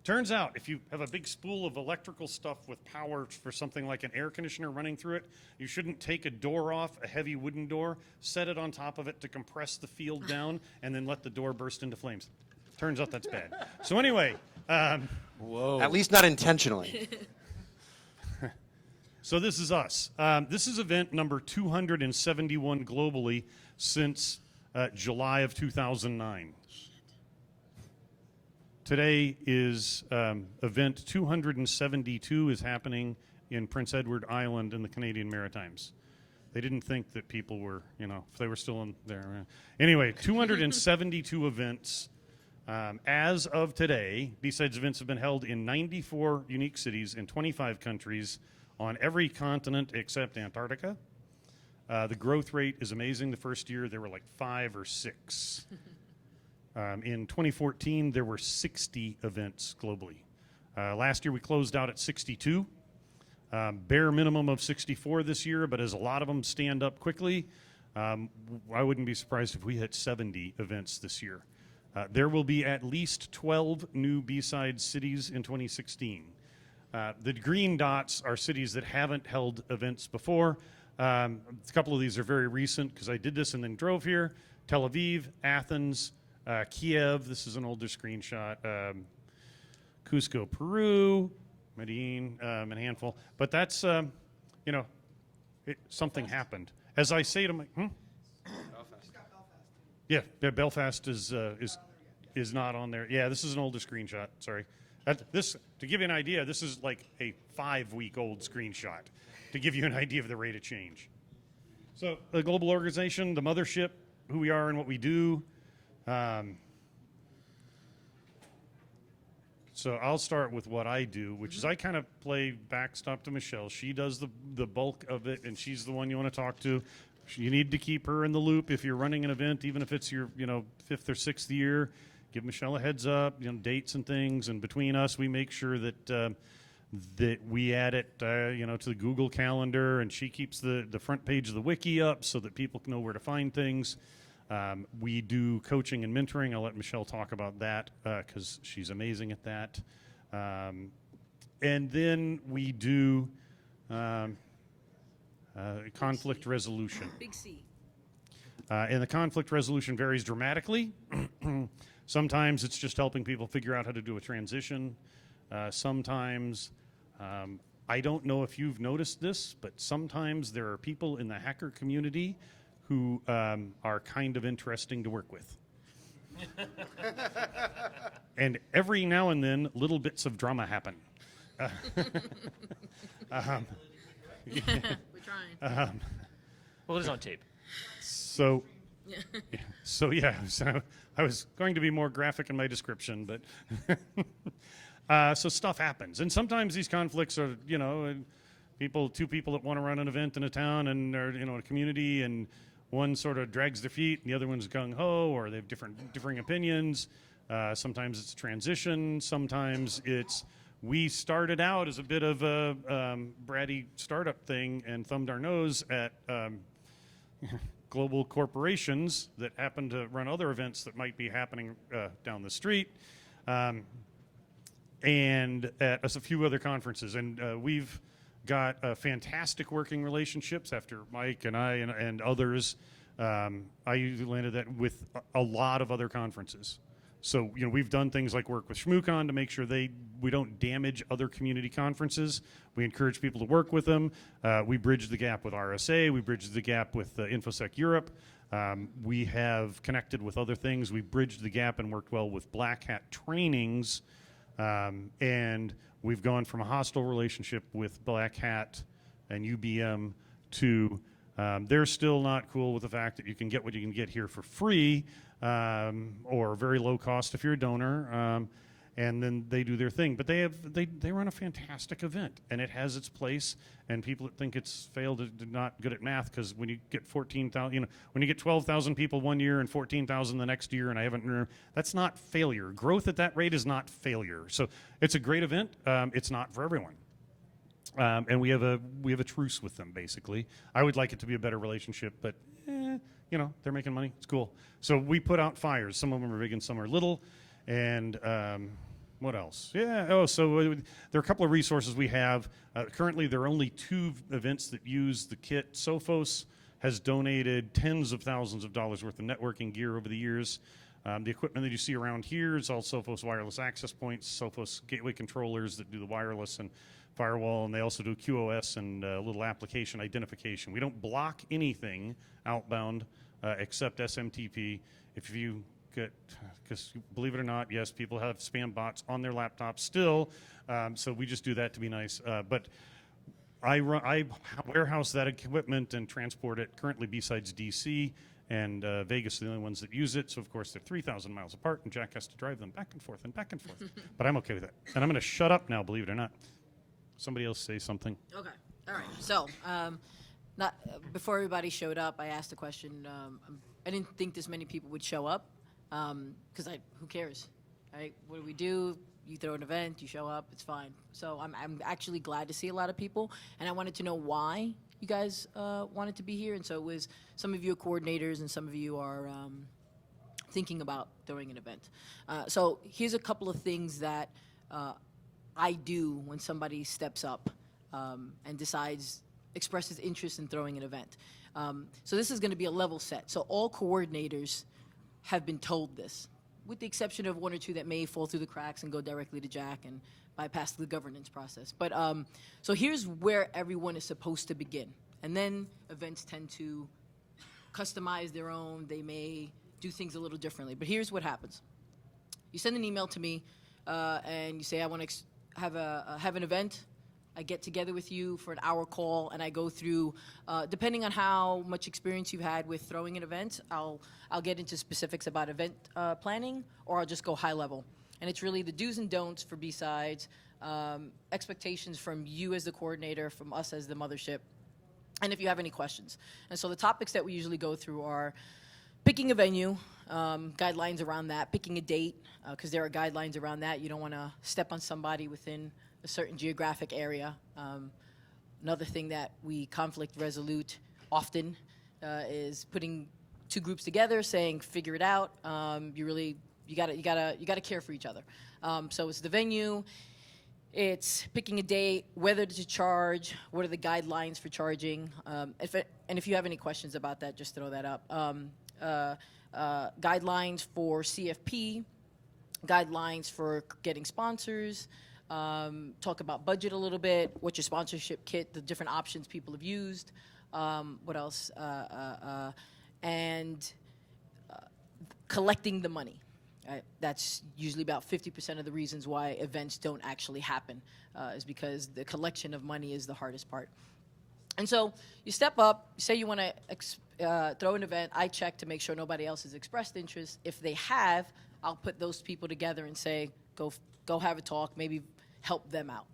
Turns out, if you have a big spool of electrical stuff with power for something like an air conditioner running through it, you shouldn't take a door off, a heavy wooden door, set it on top of it to compress the field down, and then let the door burst into flames. Turns out that's bad. So anyway. Whoa. At least not intentionally. So this is us. This is event number 271 globally since July of 2009. Today is event 272 is happening in Prince Edward Island in the Canadian Maritimes. They didn't think that people were, if they were still in there. Anyway, 272 events. As of today, B-Sides events have been held in 94 unique cities in 25 countries on every continent except Antarctica. The growth rate is amazing. The first year there were like 5 or 6. In 2014, there were 60 events globally. Last year, we closed out at 62. Bare minimum of 64 this year, but as a lot of them stand up quickly, I wouldn't be surprised if we hit 70 events this year. There will be at least 12 new B-Sides cities in 2016. The green dots are cities that haven't held events before. A couple of these are very recent because I did this and then drove here. Tel Aviv, Athens, Kiev, this is an older screenshot, Cusco, Peru, Medellin, and a handful. But that's, something happened. As I say to my, Yeah, Belfast is not on there. Yeah, this is an older screenshot, sorry. To give you an idea, this is like a 5-week-old screenshot to give you an idea of the rate of change. So the global organization, the mothership, who we are and what we do. So I'll start with what I do, which is I kind of play backstop to Michelle. She does the bulk of it, and she's the one you want to talk to. You need to keep her in the loop if you're running an event, even if it's your 5th or 6th year. Give Michelle a heads up, dates and things, and between us, we make sure that that we add it, to the Google Calendar, and she keeps the front page of the wiki up so that people know where to find things. We do coaching and mentoring. I'll let Michelle talk about that because she's amazing at that. And then we do conflict resolution. Big C. And the conflict resolution varies dramatically. Sometimes it's just helping people figure out how to do a transition. Sometimes, I don't know if you've noticed this, but sometimes there are people in the hacker community who are kind of interesting to work with. And every now and then, little bits of drama happen. We're trying. Well, it is on tape. So I was going to be more graphic in my description, but so stuff happens, and sometimes these conflicts are, two people that want to run an event in a town and are, a community, and one sort of drags their feet, and the other one's gung ho, or they have differing opinions. Sometimes it's a transition. Sometimes it's we started out as a bit of a bratty startup thing and thumbed our nose at global corporations that happen to run other events that might be happening down the street, and at a few other conferences. And we've got fantastic working relationships after Mike and I and others. I landed that with a lot of other conferences. So, we've done things like work with ShmooCon to make sure we don't damage other community conferences. We encourage people to work with them. We bridge the gap with RSA. We bridge the gap with InfoSec Europe. We have connected with other things. We bridged the gap and worked well with Black Hat trainings. And we've gone from a hostile relationship with Black Hat and UBM to they're still not cool with the fact that you can get what you can get here for free or very low cost if you're a donor. And then they do their thing. But they run a fantastic event, and it has its place. And people that think it's failed are not good at math, because when you get 14,000, when you get 12,000 people one year and 14,000 the next year, and I haven't, that's not failure. Growth at that rate is not failure. So it's a great event. It's not for everyone. And we have a truce with them, basically. I would like it to be a better relationship, but they're making money. It's cool. So we put out fires. Some of them are big and some are little. And what else? Yeah. So there are a couple of resources we have. Currently, there are only 2 events that use the kit. Sophos has donated tens of thousands of dollars worth of networking gear over the years. The equipment that you see around here is all Sophos wireless access points, Sophos gateway controllers that do the wireless and firewall, and they also do QoS and little application identification. We don't block anything outbound except SMTP. If you because believe it or not, yes, people have spam bots on their laptops still, so we just do that to be nice. But I warehouse that equipment and transport it. Currently, BSides DC and Vegas are the only ones that use it, so of course they're 3,000 miles apart, and Jack has to drive them back and forth and back and forth. But I'm okay with that. And I'm going to shut up now, believe it or not. Somebody else say something. Okay. All right. So, before everybody showed up, I asked a question. I didn't think this many people would show up. Because who cares, right? What do we do? You throw an event, you show up, it's fine. So I'm actually glad to see a lot of people, and I wanted to know why you guys wanted to be here. And so it was some of you are coordinators, and some of you are thinking about throwing an event. So here's a couple of things that I do when somebody steps up and expresses interest in throwing an event. So this is going to be a level set. So all coordinators have been told this, with the exception of 1 or 2 that may fall through the cracks and go directly to Jack and bypass the governance process. But so here's where everyone is supposed to begin. And then events tend to customize their own. They may do things a little differently. But here's what happens. You send an email to me and you say, I want to have an event. I get together with you for an hour call, and I go through, depending on how much experience you've had with throwing an event, I'll get into specifics about event planning, or I'll just go high level. And it's really the do's and don'ts for B-Sides, expectations from you as the coordinator, from us as the mothership, and if you have any questions. And so the topics that we usually go through are picking a venue, guidelines around that, picking a date, because there are guidelines around that. You don't want to step on somebody within a certain geographic area. Another thing that we conflict resolute often is putting 2 groups together, saying, figure it out. You gotta care for each other. So it's the venue, it's picking a date, whether to charge, what are the guidelines for charging, and if you have any questions about that, just throw that up. Guidelines for CFP, guidelines for getting sponsors. Talk about budget a little bit, what's your sponsorship kit, the different options people have used, what else, and collecting the money. Right? That's usually about 50% of the reasons why events don't actually happen, is because the collection of money is the hardest part. And so you step up, say you want to throw an event, I check to make sure nobody else has expressed interest. If they have, I'll put those people together and say, go have a talk, maybe help them out.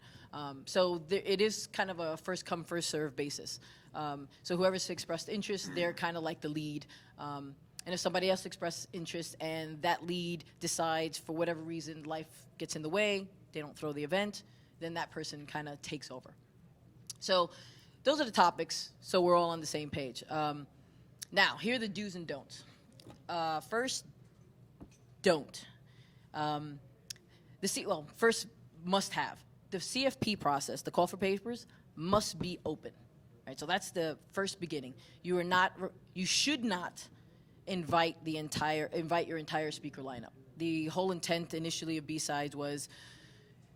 So it is kind of a first come, first serve basis. So whoever's expressed interest, they're kind of like the lead. And if somebody else expresses interest and that lead decides for whatever reason life gets in the way, they don't throw the event, then that person kind of takes over. So those are the topics, so we're all on the same page. Now, here are the do's and don'ts. First, don't. First, must have. The CFP process, the call for papers, must be open. Right? So that's the first beginning. You should not invite your entire speaker lineup. The whole intent initially of B-Sides was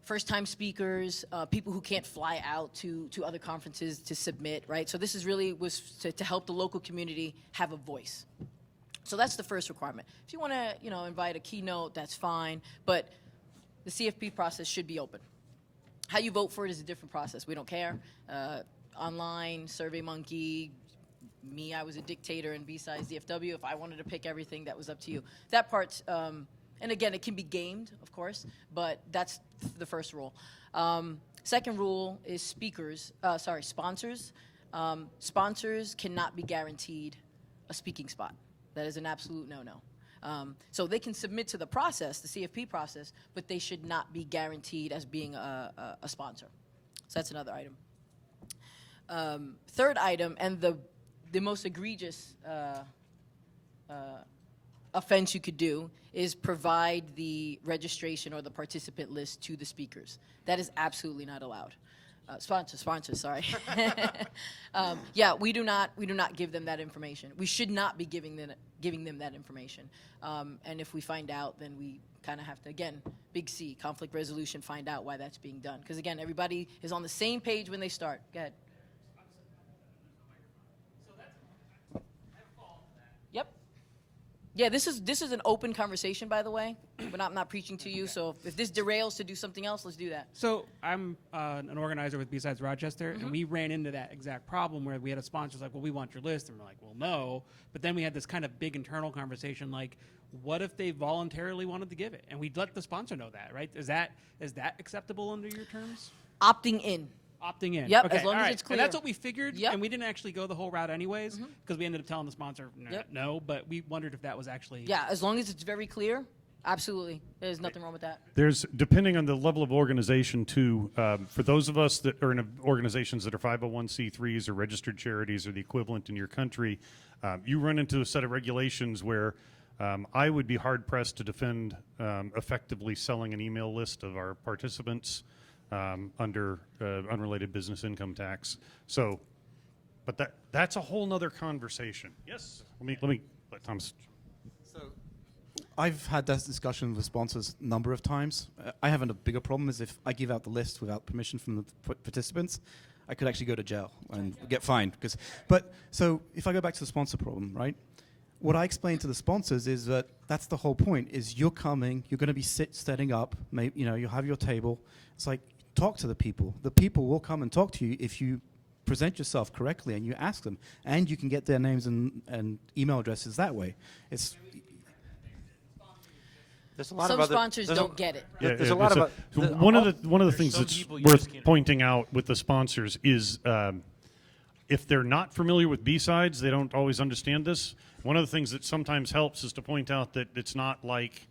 first-time speakers, people who can't fly out to other conferences to submit, right? So this is really was to help the local community have a voice. So that's the first requirement. If you want to, invite a keynote, that's fine, but the CFP process should be open. How you vote for it is a different process. We don't care. Online, SurveyMonkey, me, I was a dictator in B-Sides DFW. If I wanted to pick everything, that was up to you. That part's, and again, it can be gamed, of course, but that's the first rule. Second rule is sponsors. Sponsors cannot be guaranteed a speaking spot. That is an absolute no-no. So they can submit to the process, the CFP process, but they should not be guaranteed as being a sponsor. So that's another item. Third item, and the most egregious offense you could do is provide the registration or the participant list to the speakers. That is absolutely not allowed. Sponsors, sorry. Yeah, we do not give them that information. We should not be giving them that information. And if we find out, then we kind of have to, again, big C, conflict resolution, find out why that's being done. Because again, everybody is on the same page when they start. Go ahead. Yep. Yeah, this is an open conversation, by the way. But I'm not preaching to you, so if this derails to do something else, let's do that. So I'm an organizer with B-Sides Rochester, and we ran into that exact problem where we had a sponsor like, well, we want your list, and we're like, well, no. But then we had this kind of big internal conversation like, what if they voluntarily wanted to give it? And we'd let the sponsor know that, right? Is that acceptable under your terms? Opting in. Opting in. Yep, okay, as long as right. it's clear. And that's what we figured, and we didn't actually go the whole route anyways, because we ended up telling the sponsor no, but we wondered if that was actually... Yeah, as long as it's very clear, absolutely. There's nothing wrong with that. There's, depending on the level of organization too, for those of us that are in organizations that are 501c3s or registered charities or the equivalent in your country, you run into a set of regulations where I would be hard-pressed to defend effectively selling an email list of our participants under unrelated business income tax. So, but that's a whole nother conversation. Yes. Let me let Thomas. So, I've had that discussion with sponsors a number of times. I have a bigger problem is if I give out the list without permission from the participants, I could actually go to jail and get fined. So if I go back to the sponsor problem, right? What I explain to the sponsors is that that's the whole point. Is you're coming, you're going to be setting up. Maybe, you'll have your table. It's like, talk to the people. The people will come and talk to you if you present yourself correctly and you ask them, and you can get their names and email addresses that way. It's There's a lot Some of other sponsors don't get it. There's a lot of one of the things that's worth pointing out with the sponsors is if they're not familiar with B-Sides, they don't always understand this. One of the things that sometimes helps is to point out that it's not like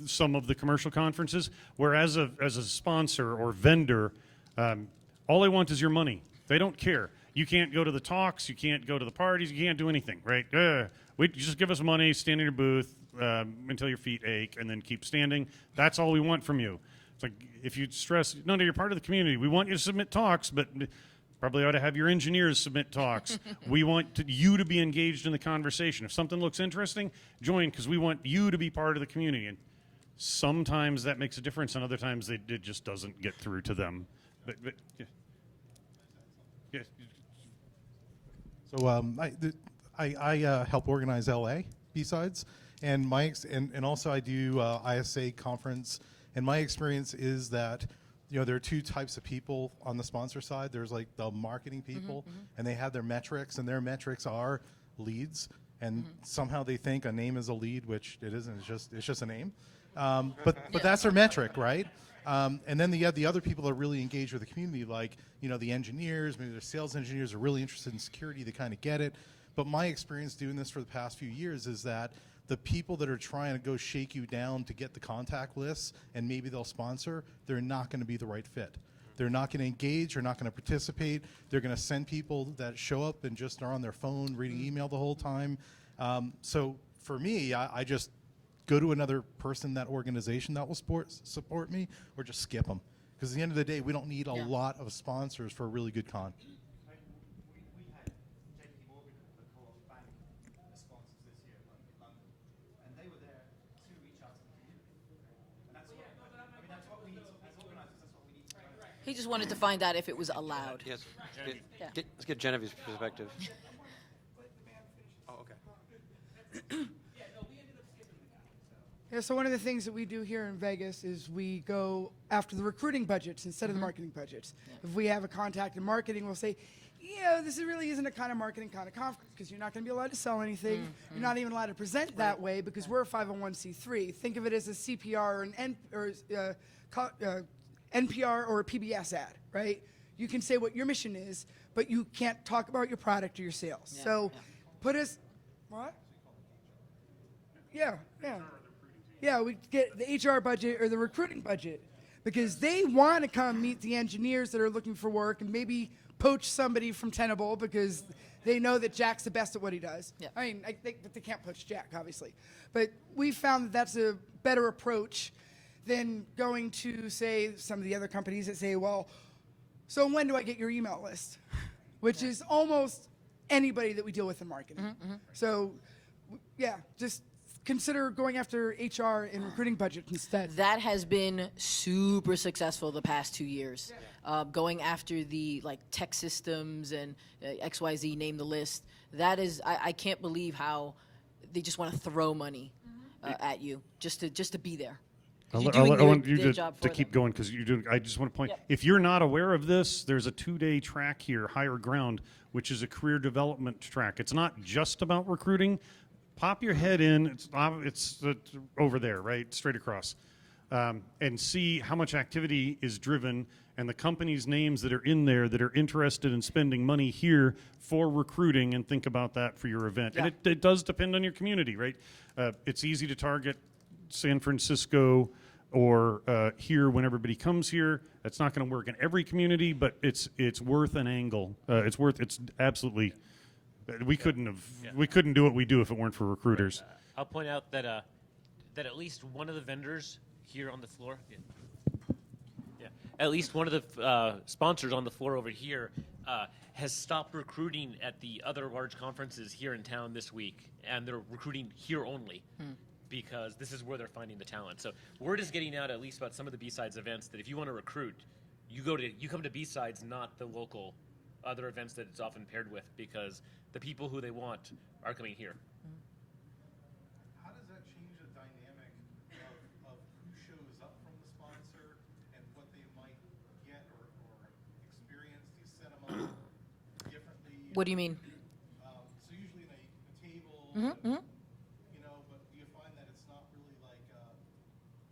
some of the commercial conferences, where as a sponsor or vendor, all they want is your money. They don't care. You can't go to the talks, you can't go to the parties, you can't do anything, right? Just give us money, stand in your booth until your feet ache, and then keep standing. That's all we want from you. It's like, if you stress, no, you're part of the community. We want you to submit talks, but probably ought to have your engineers submit talks. We want you to be engaged in the conversation. If something looks interesting, join, because we want you to be part of the community. And sometimes that makes a difference, and other times it just doesn't get through to them. But yeah. So I help organize LA B-Sides, and and also I do ISA conference. And my experience is that there are two types of people on the sponsor side. There's like the marketing people, and they have their metrics, and their metrics are leads. And somehow they think a name is a lead, which it isn't. It's just a name. But that's their metric, right? And then you have the other people that are really engaged with the community, like the engineers, maybe the sales engineers are really interested in security. They kind of get it. But my experience doing this for the past few years is that the people that are trying to go shake you down to get the contact lists and maybe they'll sponsor, they're not going to be the right fit. They're not going to engage. They're not going to participate. They're going to send people that show up and just are on their phone reading email the whole time. So for me, I just go to another person, that organization that will support me, or just skip them. Because at the end of the day, we don't need a lot of sponsors for a really good con. He just wanted to find out if it was allowed. Yes. Yeah. Let's get Genevieve's perspective. Oh, okay. Yeah, so one of the things that we do here in Vegas is we go after the recruiting budgets instead of the marketing budgets. If we have a contact in marketing, we'll say, this really isn't a kind of marketing kind of conference because you're not going to be allowed to sell anything. You're not even allowed to present that way because we're a 501c3. Think of it as a CPR or an NPR or a PBS ad, right? You can say what your mission is, but you can't talk about your product or your sales. Yeah, So put us, what? Yeah. Yeah, we get the HR budget or the recruiting budget because they want to come meet the engineers that are looking for work and maybe poach somebody from Tenable because they know that Jack's the best at what he does. Yeah. I mean, but they can't poach Jack, obviously. But we found that that's a better approach than going to, say, some of the other companies that say, well, so when do I get your email list? Which is almost anybody that we deal with in marketing. So, just consider going after HR and recruiting budget instead. That has been super successful the past 2 years. Going after the tech systems and XYZ, name the list. That is, I can't believe how they just want to throw money at you just to be there. I You're doing want their you job to for keep them. going because you're doing. I just want to point. Yep. If you're not aware of this, there's a 2-day track here, Higher Ground, which is a career development track. It's not just about recruiting. Pop your head in. It's over there, right, straight across, and see how much activity is driven and the companies' names that are in there that are interested in spending money here for recruiting, and think about that for your event. Yeah. And it does depend on your community, right? It's easy to target San Francisco or here when everybody comes here. That's not going to work in every community, but it's worth an angle. It's absolutely. We couldn't do what we do if it weren't for recruiters. I'll point out that at least one of the vendors here on the floor, at least one of the sponsors on the floor over here has stopped recruiting at the other large conferences here in town this week, and they're recruiting here only. Because this is where they're finding the talent. So word is getting out at least about some of the B-Sides events that if you want to recruit, you come to B-Sides, not the local other events that it's often paired with, because the people who they want are coming here. How does that change the dynamic of who shows up from the sponsor and what they might get or experience? Do you set them up differently? What do you mean? So usually in a table, but do you find that it's not really like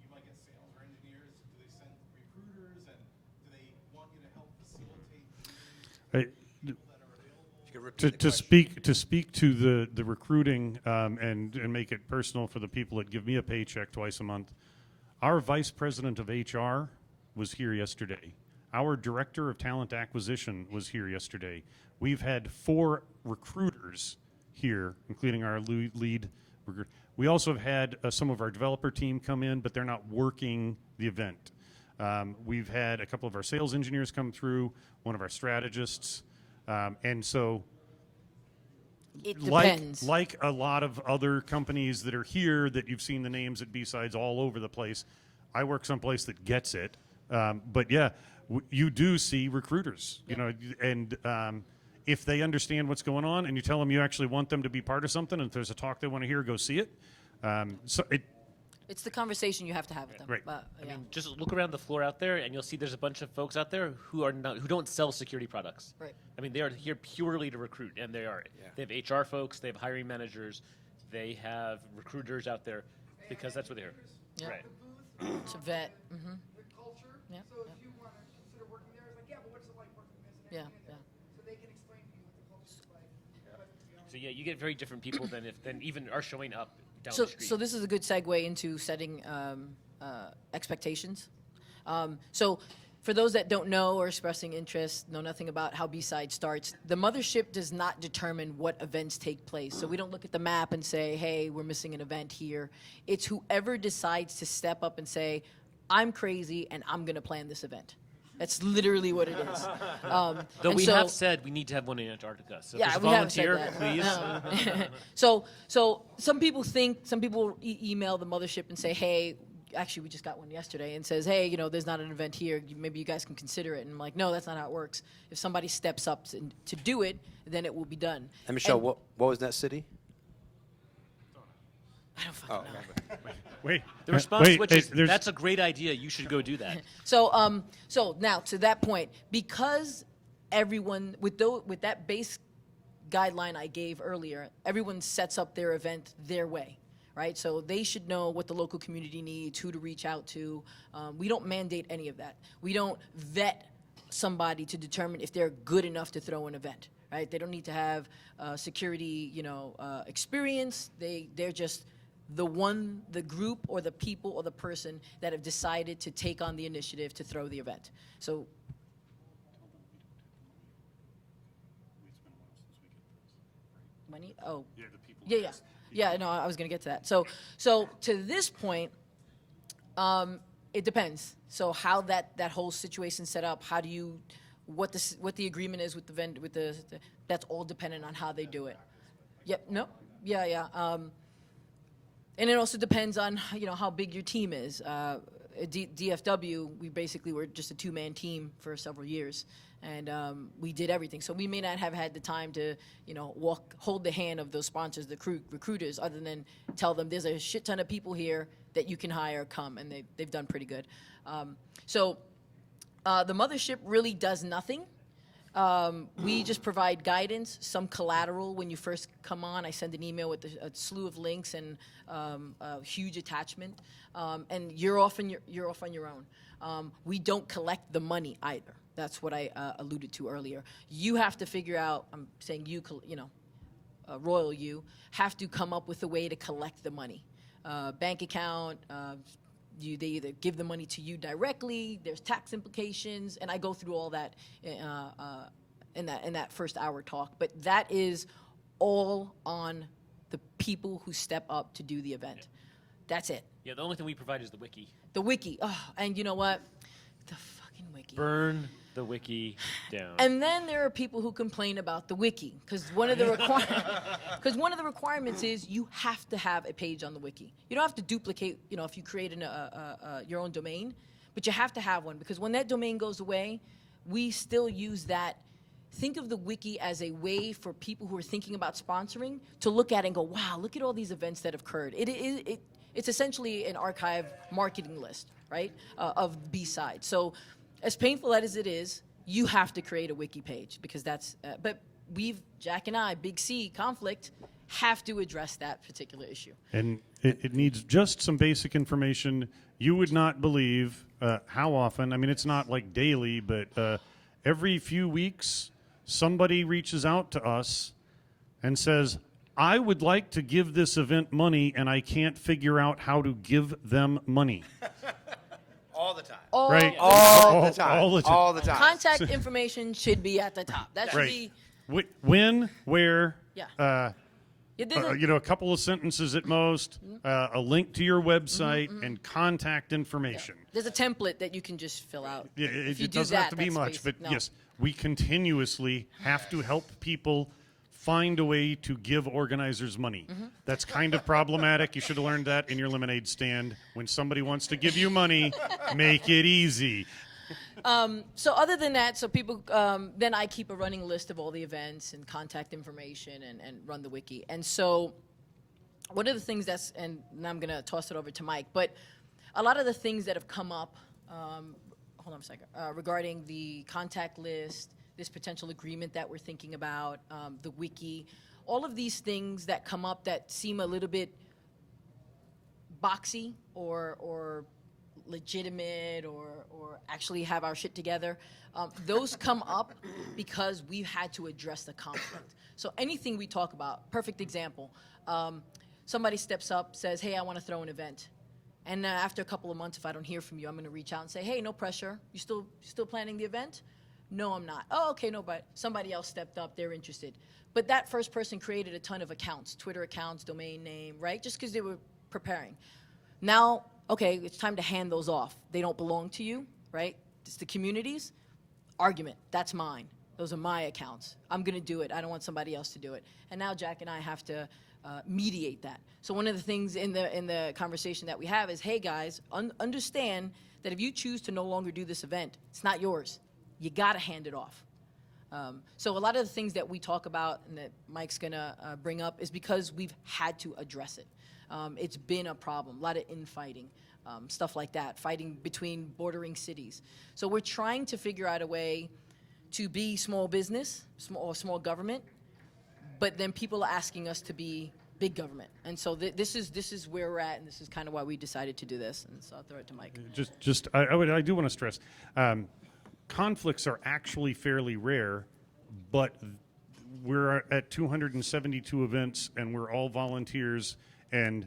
you might get sales or engineers? Do they send recruiters, and do they want you to help facilitate people that are available? To speak to the recruiting and make it personal for the people that give me a paycheck twice a month, our vice president of HR was here yesterday. Our director of talent acquisition was here yesterday. We've had 4 recruiters here, including our lead recruiter. We also have had some of our developer team come in, but they're not working the event. We've had a couple of our sales engineers come through, one of our strategists, and so it depends. Like a lot of other companies that are here that you've seen the names at B-Sides all over the place, I work someplace that gets it. But yeah, you do see recruiters, and if they understand what's going on and you tell them you actually want them to be part of something, and if there's a talk they want to hear, go see it. It's the conversation you have to have with them. Right. I mean, just look around the floor out there, and you'll see there's a bunch of folks out there who don't sell security products. Right. I mean, they are here purely to recruit, and they have HR folks, they have hiring managers, they have recruiters out there, because that's what they're. Yeah. Right. To vet. The culture. Yeah. So if you want to consider working there, it's like, but what's it like working as an engineer? So they can explain to you what the culture is like. So you get very different people than even are showing up down So, the street. so this is a good segue into setting expectations. So for those that don't know or expressing interest, know nothing about how B-Side starts, the mothership does not determine what events take place. So we don't look at the map and say, hey, we're missing an event here. It's whoever decides to step up and say, I'm crazy and I'm going to plan this event. That's literally what it is. Though we have said we need to have one in Antarctica. So yeah, if we there's a have volunteer, said that. please. So some people email the mothership and say, hey, actually, we just got one yesterday and says, hey, there's not an event here. Maybe you guys can consider it. And I'm like, no, that's not how it works. If somebody steps up to do it, then it will be done. And Michelle, what was that city? I don't fucking know. Wait. The response, wait, which is, there's- that's a great idea. You should go do that. So now to that point, because everyone with that base guideline I gave earlier, everyone sets up their event their way, right? So they should know what the local community needs, who to reach out to. We don't mandate any of that. We don't vet somebody to determine if they're good enough to throw an event, right? They don't need to have security, experience. They're just the group or the people or the person that have decided to take on the initiative to throw the event. So money? Oh. Yeah, the people. Yeah, no, I was going to get to that. So to this point, it depends. So how that whole situation's set up, how do you, what the agreement is with the vendor, that's all dependent on how they do it. Yep, no, yeah. And it also depends on, how big your team is. At DFW, we basically were just a two-man team for several years, and we did everything. So we may not have had the time to, hold the hand of those sponsors, the recruiters, other than tell them there's a shit ton of people here that you can hire, come, and they've done pretty good. So the mothership really does nothing. We just provide guidance, some collateral when you first come on. I send an email with a slew of links and a huge attachment, and you're off on your own. We don't collect the money either. That's what I alluded to earlier. You have to figure out. I'm saying Royal you have to come up with a way to collect the money. Bank account. They either give the money to you directly. There's tax implications, and I go through all that in that first hour talk. But that is all on the people who step up to do the event. Yeah. That's it. Yeah, the only thing we provide is the wiki. The wiki. Oh, and you know what? The fucking wiki. Burn the wiki down. And then there are people who complain about the wiki because one of the requirements is you have to have a page on the wiki. You don't have to duplicate, if you create your own domain, but you have to have one because when that domain goes away, we still use that. Think of the wiki as a way for people who are thinking about sponsoring to look at it and go, wow, look at all these events that have occurred. It's essentially an archive marketing list, right, of B-Sides. So as painful as it is, you have to create a wiki page because that's, but Jack and I, Big C, Conflict, have to address that particular issue. And it needs just some basic information. You would not believe how often, it's not like daily, but every few weeks, somebody reaches out to us and says, I would like to give this event money and I can't figure out how to give them money. All the time. All the time. All the time. Contact information should be at the top. That should be. When, where, Yeah. a couple of sentences at most, a link to your website, and contact information. Yeah. There's a template that you can just fill out. Yeah, it doesn't have to be much, but yes, we continuously have to help people find a way to give organizers money. That's kind of problematic. You should have learned that in your lemonade stand. When somebody wants to give you money, make it easy. So other than that, so people, then I keep a running list of all the events and contact information and run the wiki. And so one of the things and now I'm going to toss it over to Mike, but a lot of the things that have come up, hold on a second, regarding the contact list, this potential agreement that we're thinking about, the wiki, all of these things that come up that seem a little bit boxy or legitimate or actually have our shit together, those come up because we've had to address the conflict. So anything we talk about, perfect example, somebody steps up, says, hey, I want to throw an event. And after a couple of months, if I don't hear from you, I'm going to reach out and say, hey, no pressure. You still planning the event? No, I'm not. Oh, okay, no, but somebody else stepped up. They're interested. But that first person created a ton of accounts, Twitter accounts, domain name, right? Just because they were preparing. Now, okay, it's time to hand those off. They don't belong to you, right? It's the community's argument. That's mine. Those are my accounts. I'm going to do it. I don't want somebody else to do it. And now Jack and I have to mediate that. So one of the things in the conversation that we have is, hey guys, understand that if you choose to no longer do this event, it's not yours. You gotta hand it off. So a lot of the things that we talk about and that Mike's gonna bring up is because we've had to address it. It's been a problem, a lot of infighting, stuff like that, fighting between bordering cities. So we're trying to figure out a way to be small business, small government, but then people are asking us to be big government. And so this is where we're at, and this is kind of why we decided to do this. And so I'll throw it to Mike. I do want to stress, conflicts are actually fairly rare, but we're at 272 events, and we're all volunteers. And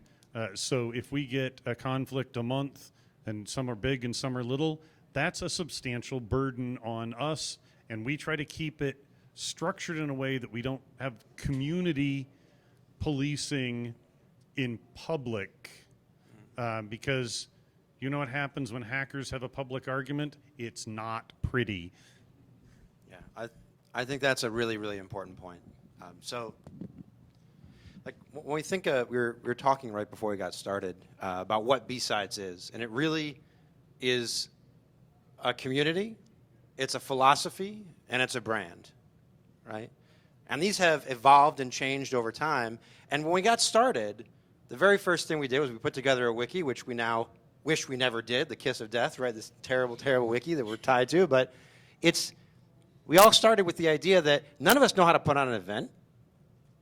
so if we get a conflict a month, and some are big and some are little, that's a substantial burden on us. And we try to keep it structured in a way that we don't have community policing in public, because you know what happens when hackers have a public argument? It's not pretty. Yeah, I think that's a really, really important point. So, like when we think, we were talking right before we got started about what B-Sides is, and it really is a community, it's a philosophy, and it's a brand, right? And these have evolved and changed over time. And when we got started, the very first thing we did was we put together a wiki, which we now wish we never did, the kiss of death, right? This terrible, terrible wiki that we're tied to. But we all started with the idea that none of us know how to put on an event.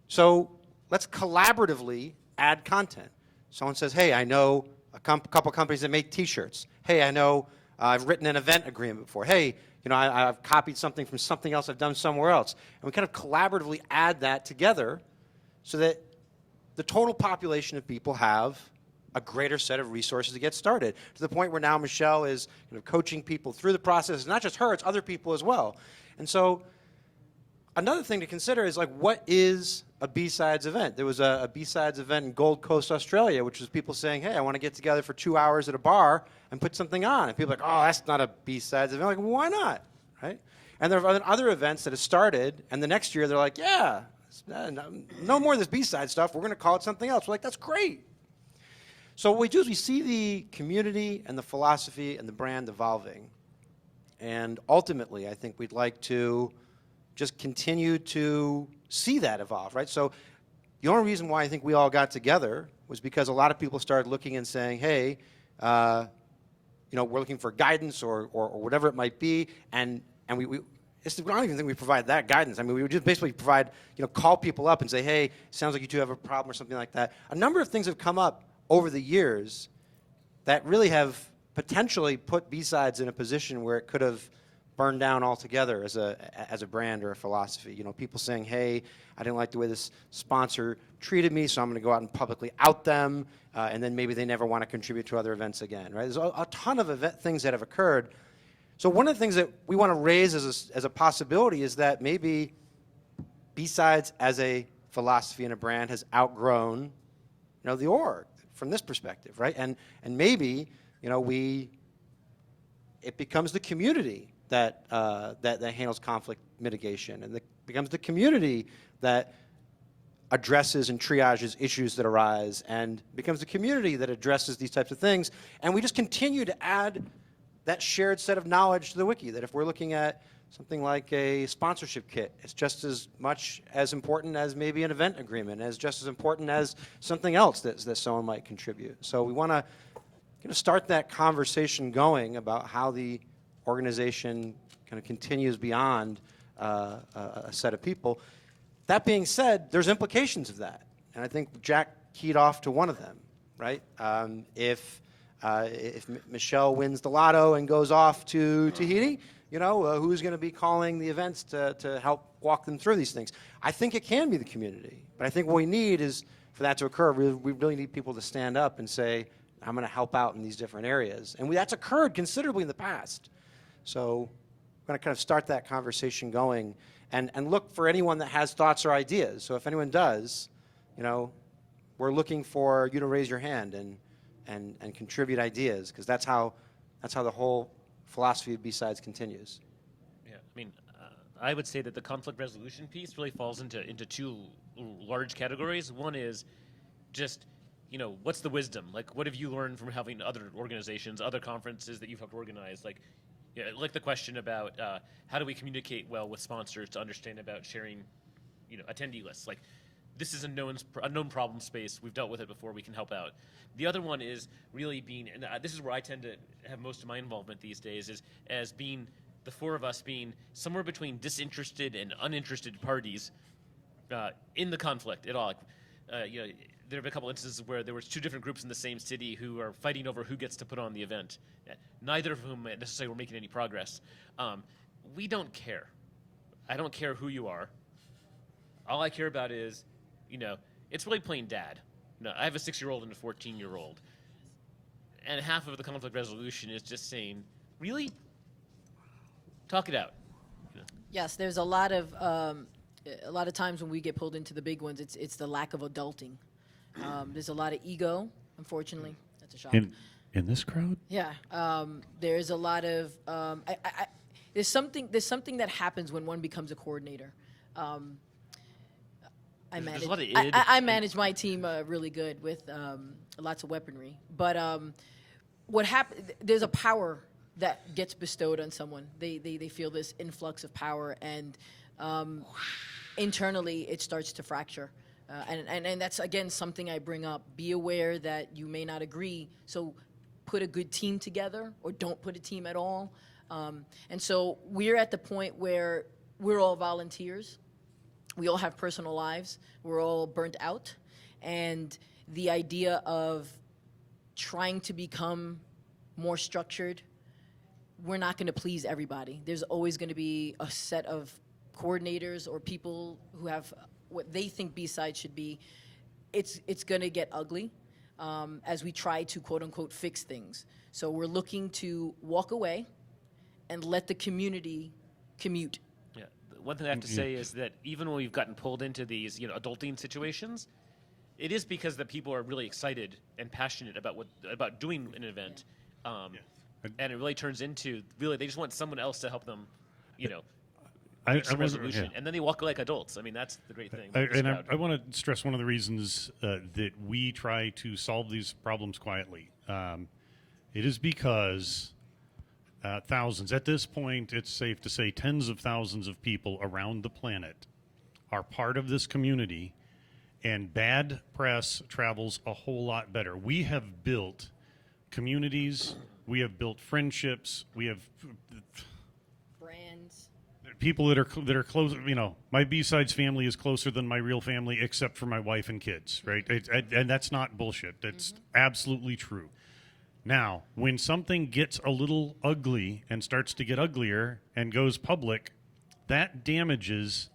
So let's collaboratively add content. Someone says, hey, I know a couple companies that make T-shirts. Hey, I know I've written an event agreement before. Hey, you know, I've copied something from something else I've done somewhere else. And we kind of collaboratively add that together so that the total population of people have a greater set of resources to get started, to the point where now Michelle is kind of coaching people through the process. It's not just her, it's other people as well. And so another thing to consider is, like, what is a B-Sides event? There was a B-Sides event in Gold Coast, Australia, which was people saying, hey, I want to get together for 2 hours at a bar and put something on. And people are like, oh, that's not a B-Sides event. Like, why not, right? And there are other events that have started, and the next year they're like, yeah, no more of this B-Side stuff. We're going to call it something else. We're like, that's great. So what we do is we see the community and the philosophy and the brand evolving. And ultimately, I think we'd like to just continue to see that evolve, right? So the only reason why I think we all got together was because a lot of people started looking and saying, hey, you know, we're looking for guidance or whatever it might be, and we don't even think we provide that guidance. I mean, we would just basically provide, you know, call people up and say, hey, sounds like you two have a problem or something like that. A number of things have come up over the years that really have potentially put B-Sides in a position where it could have burned down altogether as a brand or a philosophy. You know, people saying, hey, I didn't like the way this sponsor treated me, so I'm going to go out and publicly out them, and then maybe they never want to contribute to other events again, right? There's a ton of things that have occurred. So one of the things that we want to raise as a possibility is that maybe B-Sides as a philosophy and a brand has outgrown, you know, the org from this perspective, right? And maybe, you know, it becomes the community that handles conflict mitigation, and it becomes the community that addresses and triages issues that arise, and becomes the community that addresses these types of things. And we just continue to add that shared set of knowledge to the wiki, that if we're looking at something like a sponsorship kit, it's just as much as important as maybe an event agreement, as just as important as something else that someone might contribute. So we want to start that conversation going about how the organization kind of continues beyond a set of people. That being said, there's implications of that, and I think Jack keyed off to one of them, right? If Michelle wins the lotto and goes off to Tahiti, you know, who's going to be calling the events to help walk them through these things? I think it can be the community, but I think what we need is, for that to occur, we really need people to stand up and say, I'm going to help out in these different areas. And that's occurred considerably in the past. So we're going to kind of start that conversation going and look for anyone that has thoughts or ideas. So if anyone does, you know, we're looking for you to raise your hand and contribute ideas, because that's how the whole philosophy of B-Sides continues. Yeah, I mean, I would say that the conflict resolution piece really falls into two large categories. One is just, what's the wisdom? Like, what have you learned from having other organizations, other conferences that you've helped organize? Like the question about how do we communicate well with sponsors to understand about sharing, attendee lists. Like, this is a known problem space. We've dealt with it before. We can help out. The other one is really being, and this is where I tend to have most of my involvement these days, is as being the four of us being somewhere between disinterested and uninterested parties in the conflict at all. There have been a couple instances where there was two different groups in the same city who are fighting over who gets to put on the event, neither of whom necessarily were making any progress. We don't care. I don't care who you are. All I care about is, it's really playing dad. I have a 6-year-old and a 14-year-old. And half of the conflict resolution is just saying, really? Talk it out. Yes, there's a lot of times when we get pulled into the big ones, it's the lack of adulting. There's a lot of ego, unfortunately. That's a shock. In this crowd? Yeah, there's a lot of there's something that happens when one becomes a coordinator. I manage my team really good with lots of weaponry, but what happens? There's a power that gets bestowed on someone. They feel this influx of power, and internally it starts to fracture. And that's, again, something I bring up. Be aware that you may not agree, so put a good team together or don't put a team at all. And so we're at the point where we're all volunteers. We all have personal lives. We're all burnt out. And the idea of trying to become more structured, we're not going to please everybody. There's always going to be a set of coordinators or people who have what they think B-Side should be. It's going to get ugly as we try to, quote unquote, fix things. So we're looking to walk away and let the community commute. Yeah. One thing I have to say is that even when we've gotten pulled into these, adulting situations, it is because the people are really excited and passionate about doing an event. And it really turns into, they just want someone else to help them, reach the resolution. And then they walk like adults. I mean, that's the great thing. I want to stress one of the reasons that we try to solve these problems quietly. It is because thousands, at this point, it's safe to say tens of thousands of people around the planet are part of this community, and bad press travels a whole lot better. We have built communities. We have built friendships. We have brands. People that are close. My B-Sides family is closer than my real family, except for my wife and kids. Right, and that's not bullshit. That's absolutely true. Now, when something gets a little ugly and starts to get uglier and goes public, that damages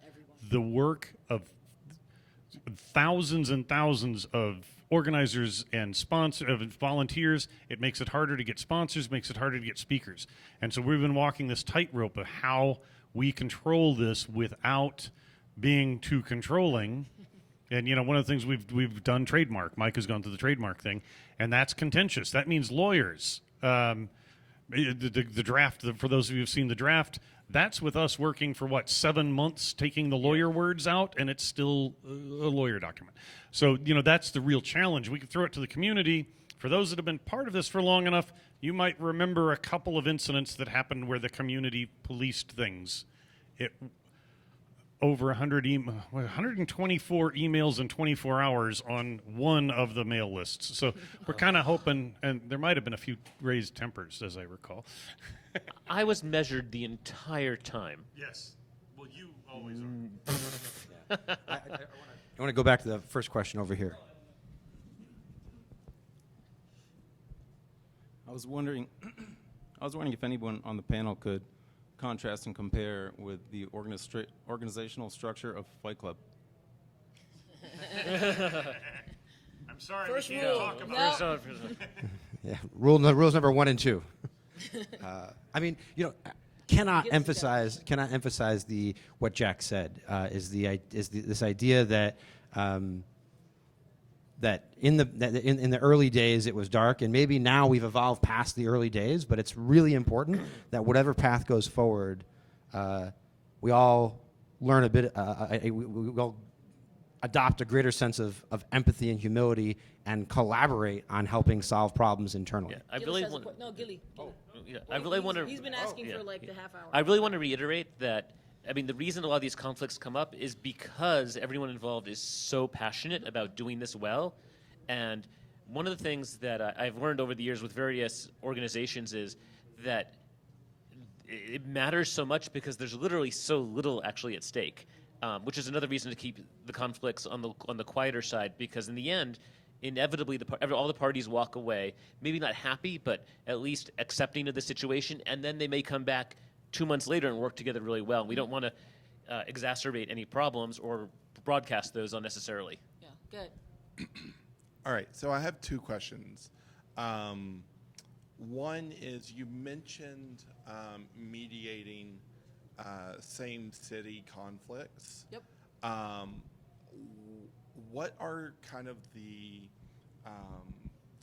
the work of thousands and thousands of organizers and volunteers. It makes it harder to get sponsors, makes it harder to get speakers. And so we've been walking this tightrope of how we control this without being too controlling. And, one of the things we've done trademark. Mike has gone through the trademark thing, and that's contentious. That means lawyers. The draft, for those of you who've seen the draft, that's with us working for, 7 months, taking the lawyer words out, and it's still a lawyer document. So, that's the real challenge. We can throw it to the community. For those that have been part of this for long enough, you might remember a couple of incidents that happened where the community policed things. Over 124 emails in 24 hours on one of the mail lists. So we're kind of hoping, and there might have been a few raised tempers, as I recall. I was measured the entire time. Yes. Well, you always are. I want to go back to the first question over here. I was wondering if anyone on the panel could contrast and compare with the organizational structure of Fight Club. I'm sorry, First we can't rule. talk about No. it. Yeah, rules number 1 and 2. Cannot emphasize what Jack said is this idea that that in the early days it was dark, and maybe now we've evolved past the early days, but it's really important that whatever path goes forward, we all learn a bit, we all adopt a greater sense of empathy and humility and collaborate on helping solve problems internally. I really want. No, Gilly. Yeah, I really want to. He's been asking for like the half hour. I really want to reiterate that. I mean, the reason a lot of these conflicts come up is because everyone involved is so passionate about doing this well. And one of the things that I've learned over the years with various organizations is that it matters so much because there's literally so little actually at stake, which is another reason to keep the conflicts on the quieter side, because in the end, inevitably all the parties walk away, maybe not happy, but at least accepting of the situation, and then they may come back 2 months later and work together really well. We don't want to exacerbate any problems or broadcast those unnecessarily. Yeah, good. All right, so I have 2 questions. One is you mentioned mediating same city conflicts. Yep. What are kind of the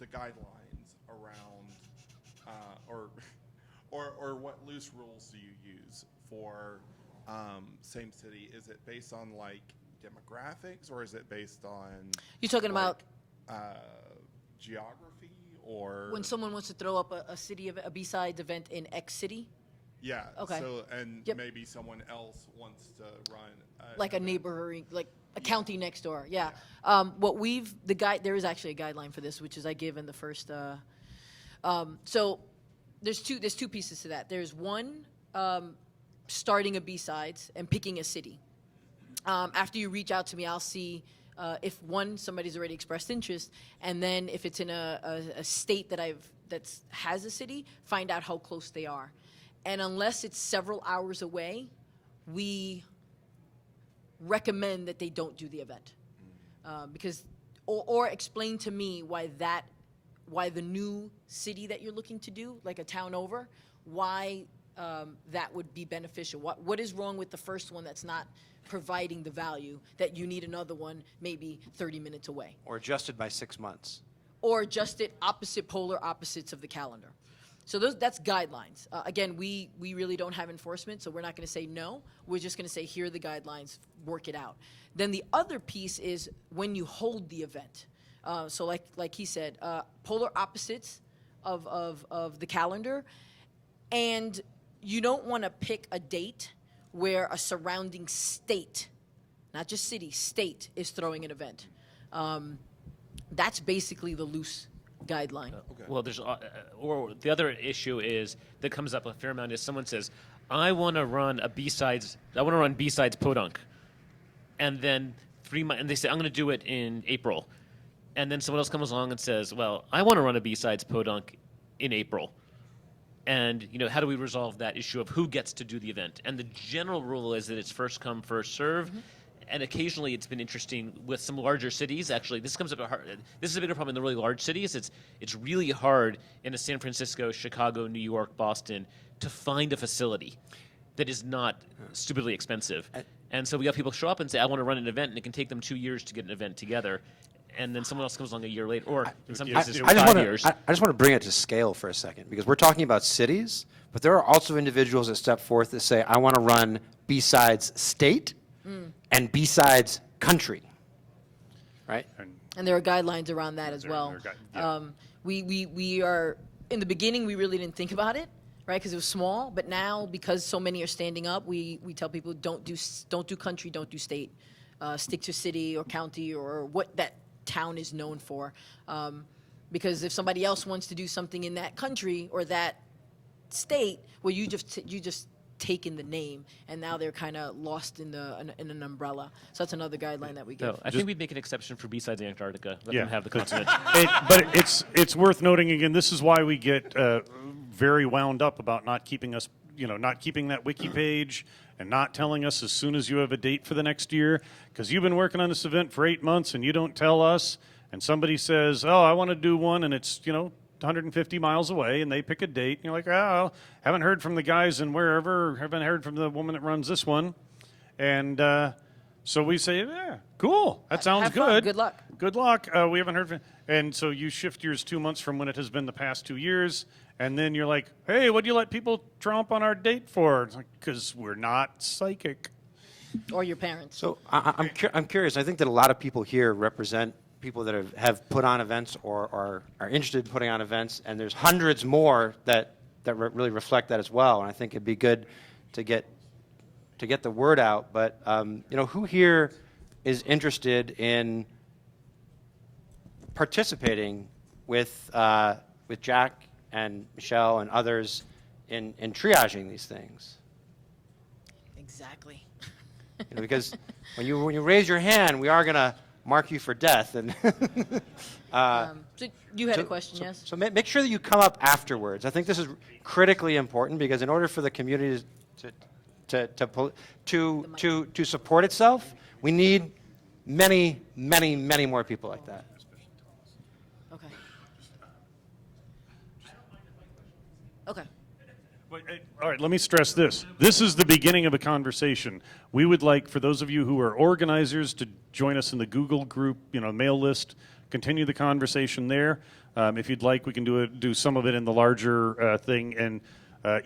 guidelines around, or what loose rules do you use for same city? Is it based on like demographics, or is it based on? You're talking about geography, or when someone wants to throw up a city of a B-sides event in X city? Yeah. Okay. So and Yep. maybe someone else wants to run Like a neighborhood, like a county next door. Yeah. There is actually a guideline for this, which is I give in the first. So there's two pieces to that. There's one, starting a B-sides and picking a city. After you reach out to me, I'll see if somebody's already expressed interest, and then if it's in a state that has a city, find out how close they are. And unless it's several hours away, we recommend that they don't do the event, because or explain to me why the new city that you're looking to do, like a town over, why that would be beneficial. What is wrong with the first one that's not providing the value that you need another one maybe 30 minutes away? Or adjusted by 6 months. Or adjusted polar opposites of the calendar. So that's guidelines. Again, we really don't have enforcement, so we're not going to say no. We're just going to say, here are the guidelines, work it out. Then the other piece is when you hold the event. So like he said, polar opposites of the calendar, and you don't want to pick a date where a surrounding state, not just city, state, is throwing an event. That's basically the loose guideline. Well, there's or the other issue that comes up a fair amount is someone says, I want to run B-sides Podunk, and then 3 months, and they say I'm going to do it in April, and then someone else comes along and says, well, I want to run a B-sides Podunk in April. And how do we resolve that issue of who gets to do the event? And the general rule is that it's first come, first serve. Mm-hmm. And occasionally it's been interesting with some larger cities. Actually, this comes up this is a bigger problem in the really large cities. It's really hard in a San Francisco, Chicago, New York, Boston to find a facility that is not stupidly expensive. And so we have people show up and say, I want to run an event, and it can take them 2 years to get an event together. And then someone else comes along a year later, or in some cases 5 years. I just want to bring it to scale for a second, because we're talking about cities, but there are also individuals that step forth that say, I want to run B-sides state and B-sides country, right? And there are guidelines around that as well. We are, in the beginning, we really didn't think about it, right, because it was small. But now, because so many are standing up, we tell people, don't do country, don't do state. Stick to city or county or what that town is known for. Because if somebody else wants to do something in that country or that state, well, you just taken the name, and now they're kind of lost in an umbrella. So that's another guideline that we give. No, I think we'd make an exception for B-sides Antarctica. Let them have the continent. But it's worth noting again. This is why we get very wound up about not keeping that wiki page and not telling us as soon as you have a date for the next year, because you've been working on this event for 8 months and you don't tell us, and somebody says, oh, I want to do one, and it's 150 miles away, and they pick a date, and you're like, oh, haven't heard from the guys in wherever, haven't heard from the woman that runs this one. And So we say, yeah, cool. That sounds Have fun. good. Good luck. Good luck. We haven't heard from. And so you shift yours 2 months from when it has been the past 2 years, and then you're like, hey, what do you let people tromp on our date for? It's like, because we're not psychic. Or your parents. So I'm curious. I think that a lot of people here represent people that have put on events or are interested in putting on events, and there's hundreds more that really reflect that as well. And I think it'd be good to get the word out. But who here is interested in participating with Jack and Michelle and others in triaging these things? Exactly. Because when you raise your hand, we are going to mark you for death. And so you had a question, yes? So make sure that you come up afterwards. I think this is critically important because in order for the community to support itself, we need many, many, many more people like that. Okay. Okay. All right, let me stress this. This is the beginning of a conversation. We would like, for those of you who are organizers, to join us in the Google group, mail list, continue the conversation there. If you'd like, we can do some of it in the larger thing, and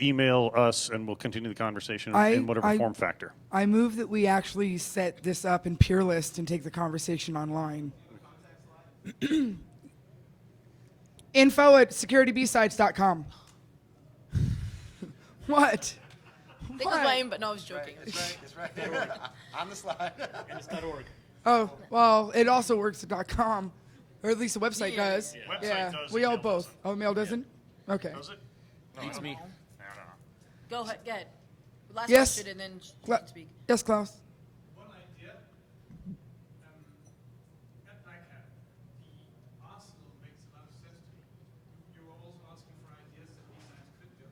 email us, and we'll continue the conversation in whatever form factor. I move that we actually set this up in Peer List and take the conversation online. info@securitybsides.com. What? I think it was lame, but no, I was joking. It's right. On the slide. And it's .org. Oh, well, it also works at .com, or at least the website does. Yeah. Website does, we the all mail both. doesn't. Oh, mail doesn't? Okay. Does it? Beats me. Go ahead. Last Yes. question, and then you Cla- can speak. Yes, Klaus. One idea. At NICAP, the arsenal makes a lot of sense to me. You were also asking for ideas that BSides could do.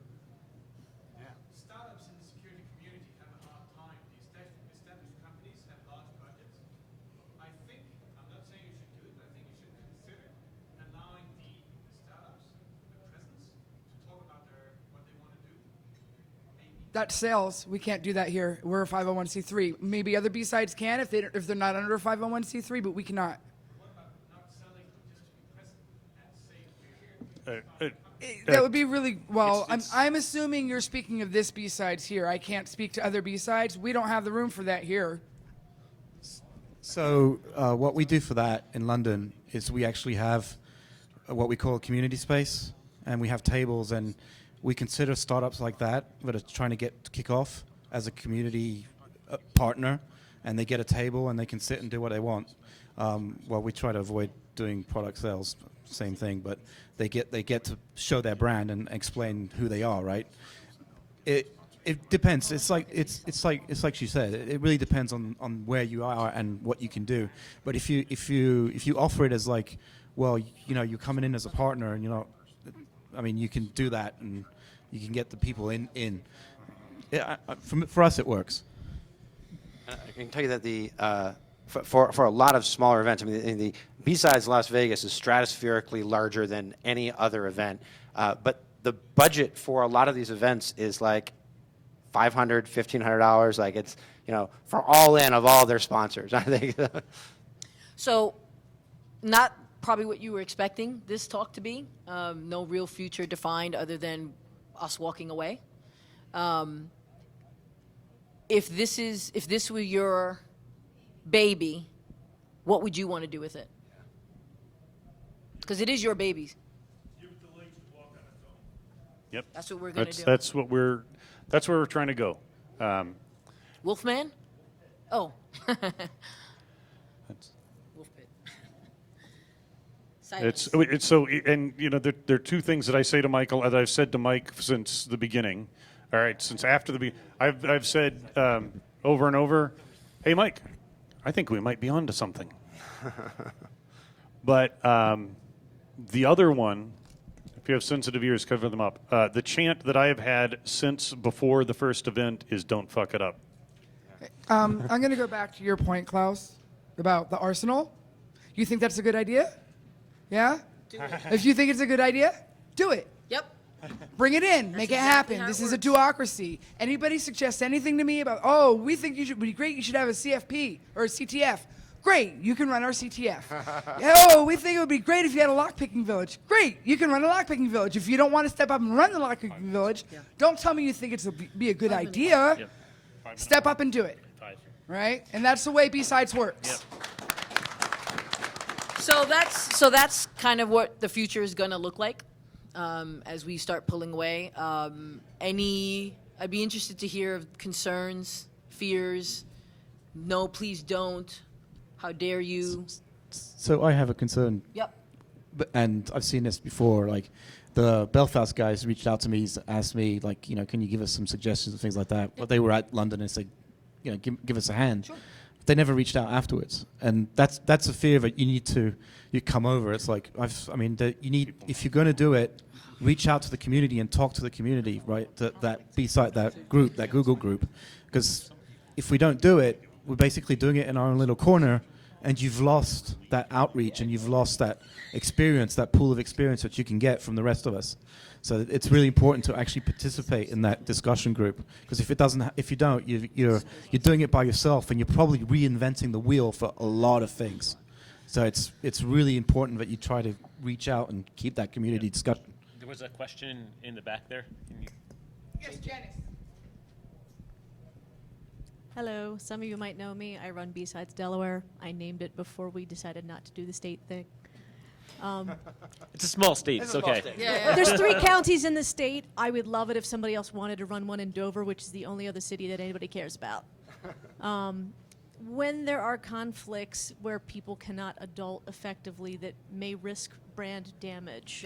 Startups in the security community have a hard time. The established companies have large budgets. I think, I'm not saying you should do it, but I think you should consider allowing the startups the presence to talk about what they want to do. That's sales. We can't do that here. We're a 501c3. Maybe other B-sides can if they're not under a 501c3, but we cannot. That would be really well. I'm assuming you're speaking of this B-sides here. I can't speak to other B-sides. We don't have the room for that here. So what we do for that in London is we actually have what we call a community space, and we have tables, and we consider startups like that are trying to kick off as a community partner, and they get a table and they can sit and do what they want. Well, we try to avoid doing product sales, same thing, but they get to show their brand and explain who they are, right? It depends. It's like she said. It really depends on where you are and what you can do. But if you offer it as like, well, you're coming in as a partner, and you can do that, and you can get the people in. For us, it works. I can tell you that for a lot of smaller events, the BSides Las Vegas is stratospherically larger than any other event, but the budget for a lot of these events is like $500, $1,500. Like it's for all in of all their sponsors. I think. So, not probably what you were expecting this talk to be. No real future defined other than us walking away. If this were your baby, what would you want to do with it? Because it is your baby. Yep. That's what we're going to do. That's where we're trying to go. Wolfman? Oh. It's so, and there are two things that I say to Michael that I've said to Mike since the beginning. All right, since after I've said over and over, hey Mike, I think we might be onto something. But the other one, if you have sensitive ears, cover them up. The chant that I have had since before the first event is "Don't fuck it up." I'm going to go back to your point, Klaus, about the arsenal. You think that's a good idea? Yeah? Do it. If you think it's a good idea, do it. Yep. Bring it in. Make it happen. This is a duocracy. Anybody suggest anything to me about, oh, we think you should be great, you should have a CFP or a CTF. Great, you can run our CTF. Oh, we think it would be great if you had a lockpicking village. Great, you can run a lockpicking village. If you don't want to step up and run the lockpicking village, don't tell me you think it's be a good idea. Step up and do it. Right? And that's the way B-Sides works. So that's kind of what the future is going to look like as we start pulling away. I'd be interested to hear of concerns, fears. No, please don't. How dare you? So I have a concern. Yep. And I've seen this before. Like, the Belfast guys reached out to me, asked me, like, can you give us some suggestions and things like that? But they were at London and said, give us a hand. Sure. They never reached out afterwards, and that's a fear that you come over. It's like if you're going to do it, reach out to the community and talk to the community, right? That B-side, that group, that Google group, because if we don't do it, we're basically doing it in our own little corner, and you've lost that outreach and you've lost that experience, that pool of experience that you can get from the rest of us. So it's really important to actually participate in that discussion group, because if you don't, you're doing it by yourself, and you're probably reinventing the wheel for a lot of things. So it's really important that you try to reach out and keep that community discussion. There was a question in the back there. Yes, Janice. Hello, some of you might know me. I run B-Sides Delaware. I named it before we decided not to do the state thing. It's a small state. It's okay. There's 3 counties in the state. I would love it if somebody else wanted to run one in Dover, which is the only other city that anybody cares about. When there are conflicts where people cannot adult effectively that may risk brand damage,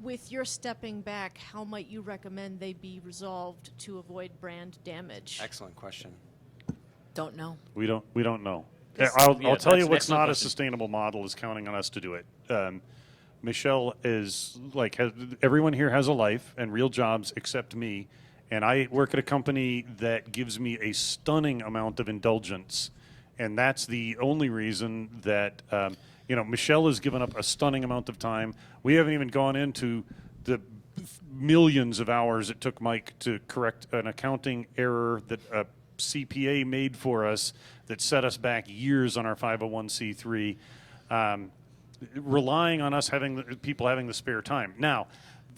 with your stepping back, how might you recommend they be resolved to avoid brand damage? Excellent question. Don't know. We don't know. Yes. I'll tell you That's an what's excellent not a question. sustainable model is counting on us to do it. Michelle is everyone here has a life and real jobs except me, and I work at a company that gives me a stunning amount of indulgence, and that's the only reason that Michelle has given up a stunning amount of time. We haven't even gone into the millions of hours it took Mike to correct an accounting error that a CPA made for us that set us back years on our 501c3, relying on us people having the spare time. Now,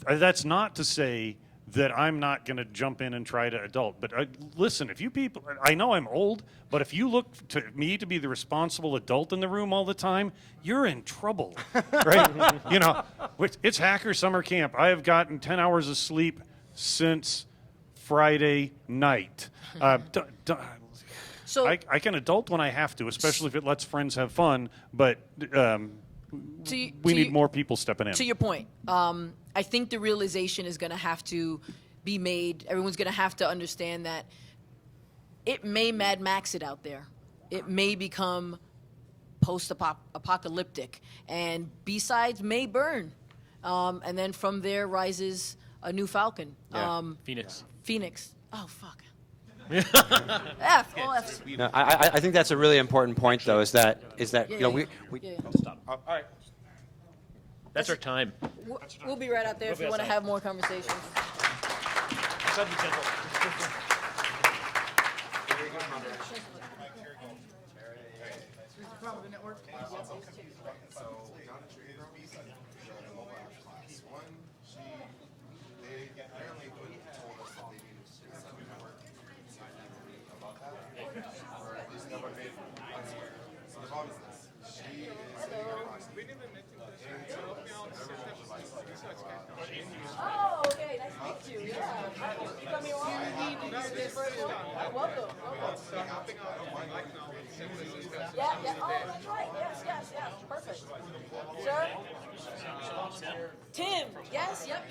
that's not to say that I'm not going to jump in and try to adult. But listen, if you people, I know I'm old, but if you look to me to be the responsible adult in the room all the time, you're in trouble, right? It's Hacker Summer Camp. I have gotten 10 hours of sleep since Friday night. So I can adult when I have to, especially if it lets friends have fun, but we need more people stepping in. To your point, I think the realization is going to have to be made. Everyone's going to have to understand that it may Mad Max it out there. It may become post-apocalyptic, and B-Sides may burn. And then from there rises a new Falcon. Phoenix. Oh, fuck. All F's. No, I think that's a really important point, though, is that we Stop. All right. That's our time. We'll be right out there if you want to have more conversations. Oh, okay. Nice to meet you. Yeah. You coming along? Welcome. Yeah. Oh, that's right. Yes. Perfect. Sir? Tim. Yes. Yep.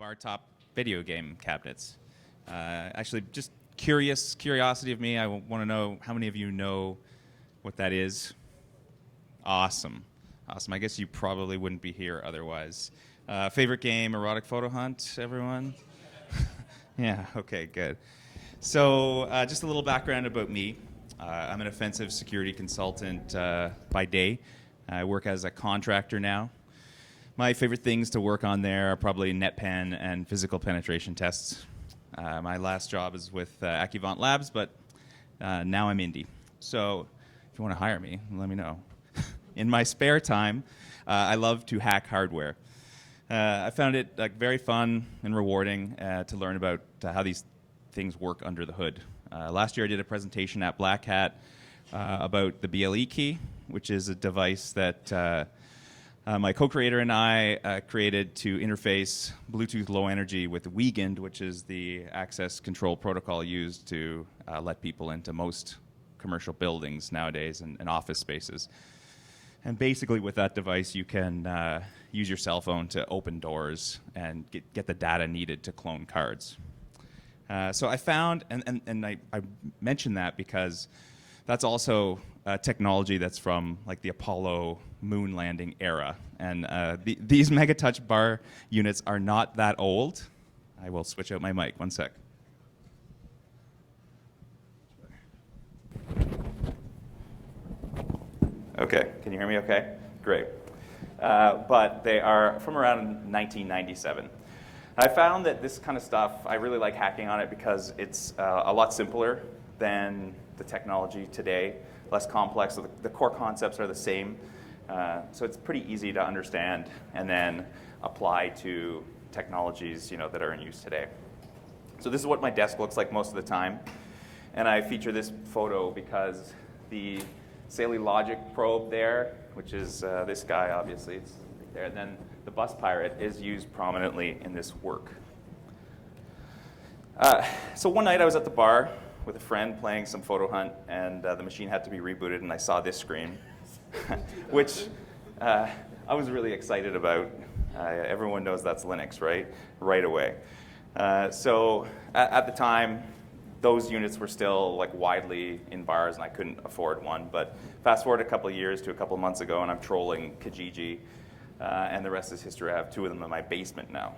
bar top video game cabinets. Actually, just curiosity of me, I want to know how many of you know what that is. Awesome. Awesome. I guess you probably wouldn't be here otherwise. Favorite game, erotic photo hunt, everyone? Yeah, okay, good. So just a little background about me. I'm an offensive security consultant by day. I work as a contractor now. My favorite things to work on there are probably NetPen and physical penetration tests. My last job is with Accuvant Labs, but now I'm indie. So if you want to hire me, let me know. In my spare time, I love to hack hardware. I found it very fun and rewarding to learn about how these things work under the hood. Last year I did a presentation at Black Hat about the BLE key, which is a device that my co-creator and I created to interface Bluetooth Low Energy with Weekend, which is the access control protocol used to let people into most commercial buildings nowadays and office spaces. And basically with that device, you can use your cell phone to open doors and get the data needed to clone cards. So I found, and I mentioned that because that's also technology that's from like the Apollo moon landing era. And these MegaTouch bar units are not that old. I will switch out my mic, one sec. Okay, can you hear me okay? Great. But they are from around 1997. I found that this kind of stuff, I really like hacking on it because it's a lot simpler than the technology today, less complex. So the core concepts are the same. So it's pretty easy to understand and then apply to technologies that are in use today. So this is what my desk looks like most of the time. And I feature this photo because the Saley Logic probe there, which is this guy, obviously, it's right there. And then the bus pirate is used prominently in this work. So one night I was at the bar with a friend playing some photo hunt, and the machine had to be rebooted, and I saw this screen, which I was really excited about. Everyone knows that's Linux, right? Right away. So at the time, those units were still widely in bars, and I couldn't afford one. But fast forward a couple of years to a couple of months ago, and I'm trolling Kijiji, and the rest is history. I have two of them in my basement now.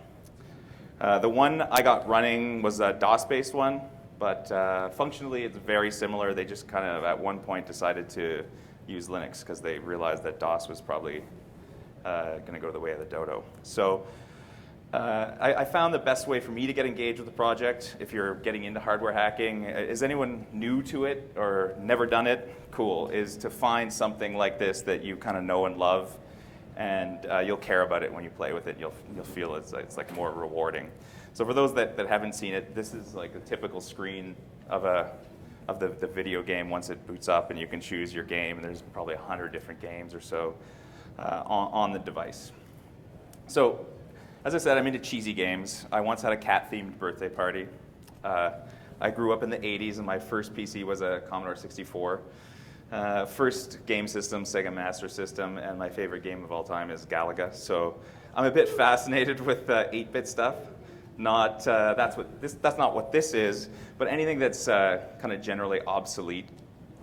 The one I got running was a DOS-based one, but functionally it's very similar. They just kind of at one point decided to use Linux because they realized that DOS was probably going to go the way of the dodo. So I found the best way for me to get engaged with the project, if you're getting into hardware hacking, is anyone new to it or never done it? Cool, is to find something like this that you kind of know and love, and you'll care about it when you play with it. You'll feel it's like more rewarding. So for those that haven't seen it, this is like a typical screen of the video game once it boots up, and you can choose your game, and there's probably 100 different games or so on the device. So as I said, I'm into cheesy games. I once had a cat-themed birthday party. I grew up in the 80s, and my first PC was a Commodore 64. First game system, Sega Master System, and my favorite game of all time is Galaga. So I'm a bit fascinated with 8-bit stuff. That's not what this is, but anything that's kind of generally obsolete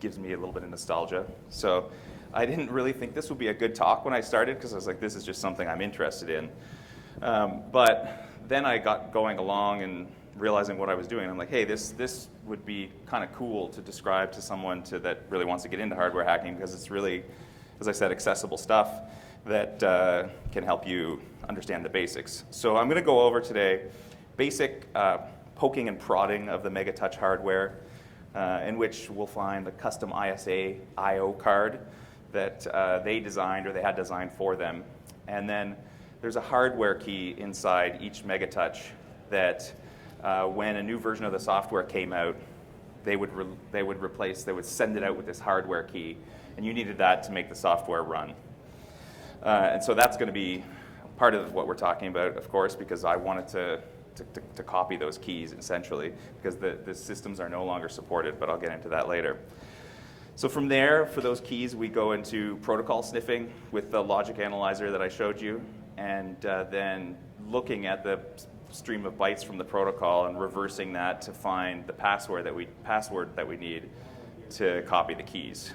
gives me a little bit of nostalgia. So I didn't really think this would be a good talk when I started, because I was like, this is just something I'm interested in. But then I got going along and realizing what I was doing. I'm like, hey, this would be kind of cool to describe to someone that really wants to get into hardware hacking, because it's really, as I said, accessible stuff that can help you understand the basics. So I'm going to go over today basic poking and prodding of the MegaTouch hardware, in which we'll find the custom ISA I/O card that they designed or they had designed for them. And then there's a hardware key inside each MegaTouch that when a new version of the software came out, they would send it out with this hardware key, and you needed that to make the software run. And so that's going to be part of what we're talking about, of course, because I wanted to copy those keys essentially, because the systems are no longer supported, but I'll get into that later. So from there, for those keys, we go into protocol sniffing with the logic analyzer that I showed you, and then looking at the stream of bytes from the protocol and reversing that to find the password that we need to copy the keys.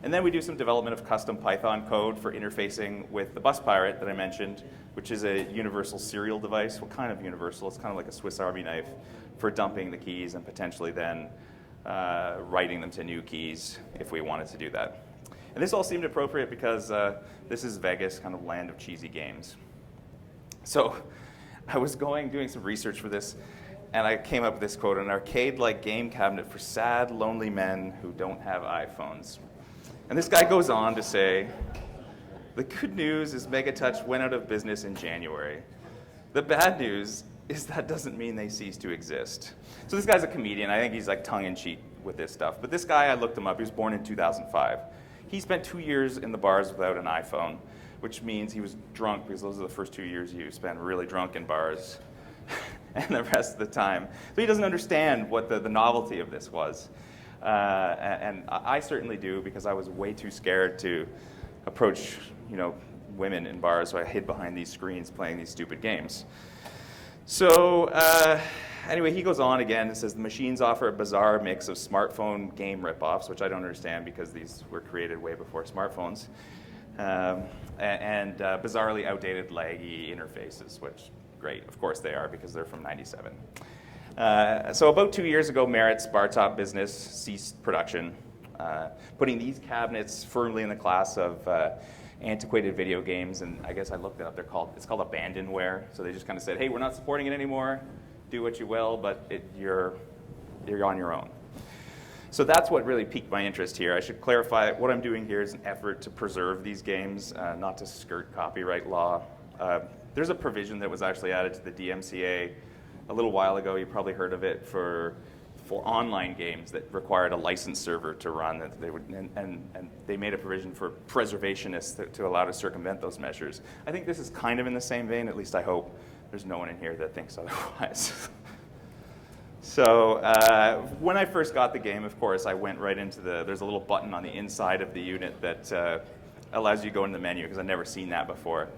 And then we do some development of custom Python code for interfacing with the bus pirate that I mentioned, which is a universal serial device. What kind of universal? It's kind of like a Swiss Army knife for dumping the keys and potentially then writing them to new keys if we wanted to do that. And this all seemed appropriate because this is Vegas, kind of land of cheesy games. So I was doing some research for this, and I came up with this quote: an arcade-like game cabinet for sad, lonely men who don't have iPhones. And this guy goes on to say, the good news is Megatouch went out of business in January. The bad news is that doesn't mean they cease to exist. So this guy's a comedian. I think he's like tongue-in-cheek with this stuff. But this guy, I looked him up. He was born in 2005. He spent 2 years in the bars without an iPhone, which means he was drunk, because those are the first 2 years you spend really drunk in bars, and the rest of the time. So he doesn't understand what the novelty of this was. And I certainly do, because I was way too scared to approach, women in bars, so I hid behind these screens playing these stupid games. So anyway, he goes on again and says the machines offer a bizarre mix of smartphone game ripoffs, which I don't understand because these were created way before smartphones, and bizarrely outdated, laggy interfaces, which, great, of course they are, because they're from '97. So about 2 years ago, Merit's bar top business ceased production, putting these cabinets firmly in the class of antiquated video games. And I guess I looked it up. It's called abandonware. So they just kind of said, hey, we're not supporting it anymore. Do what you will, but you're on your own. So that's what really piqued my interest here. I should clarify what I'm doing here is an effort to preserve these games, not to skirt copyright law. There's a provision that was actually added to the DMCA a little while ago. You probably heard of it for online games that required a licensed server to run. That they would, and they made a provision for preservationists to allow to circumvent those measures. I think this is kind of in the same vein. At least I hope. There's no one in here that thinks otherwise. So when I first got the game, of course, I went right into there's a little button on the inside of the unit that allows you to go into the menu, because I've never seen that before.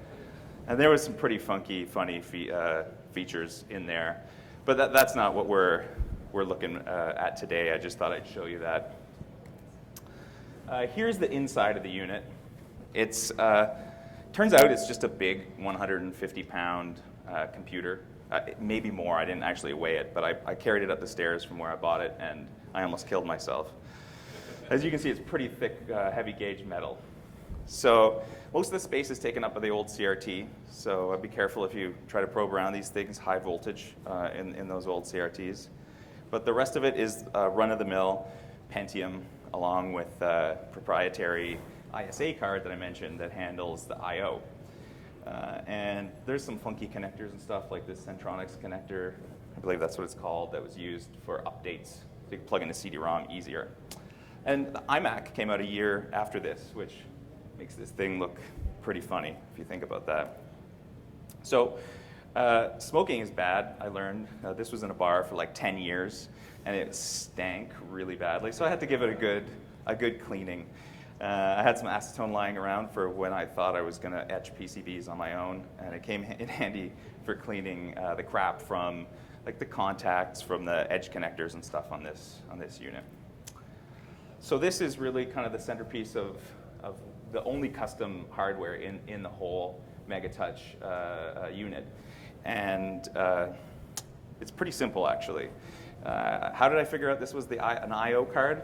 And there was some pretty funky, funny features in there. But that's not what we're looking at today. I just thought I'd show you that. Here's the inside of the unit. It's turns out it's just a big 150-pound computer. Maybe more. I didn't actually weigh it, but I carried it up the stairs from where I bought it, and I almost killed myself. As you can see, it's pretty thick, heavy gauge metal. So most of the space is taken up by the old CRT, so be careful if you try to probe around these things, high voltage in those old CRTs. But the rest of it is run-of-the-mill Pentium, along with proprietary ISA card that I mentioned that handles the I/O. And there's some funky connectors and stuff, like this Centronics connector, I believe that's what it's called, that was used for updates, so you can plug in the CD-ROM easier. And the iMac came out a year after this, which makes this thing look pretty funny, if you think about that. So smoking is bad, I learned. This was in a bar for like 10 years, and it stank really badly, so I had to give it a good cleaning. I had some acetone lying around for when I thought I was going to etch PCBs on my own, and it came in handy for cleaning the crap from like the contacts from the edge connectors and stuff on this unit. So this is really kind of the centerpiece of the only custom hardware in the whole Megatouch unit, and it's pretty simple actually. How did I figure out this was an I/O card?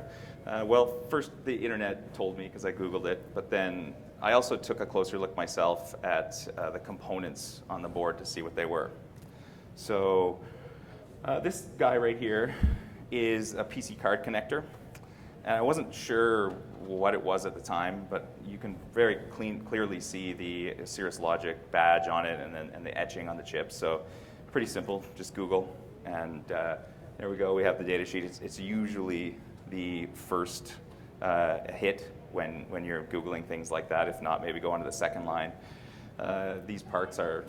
Well, first the internet told me because I Googled it, but then I also took a closer look myself at the components on the board to see what they were. So this guy right here is a PC card connector, and I wasn't sure what it was at the time, but you can very clearly see the Cirrus Logic badge on it and the etching on the chip. So pretty simple, just Google, and there we go. We have the data sheet. It's usually the first hit when you're Googling things like that. If not, maybe go on to the second line. These parts are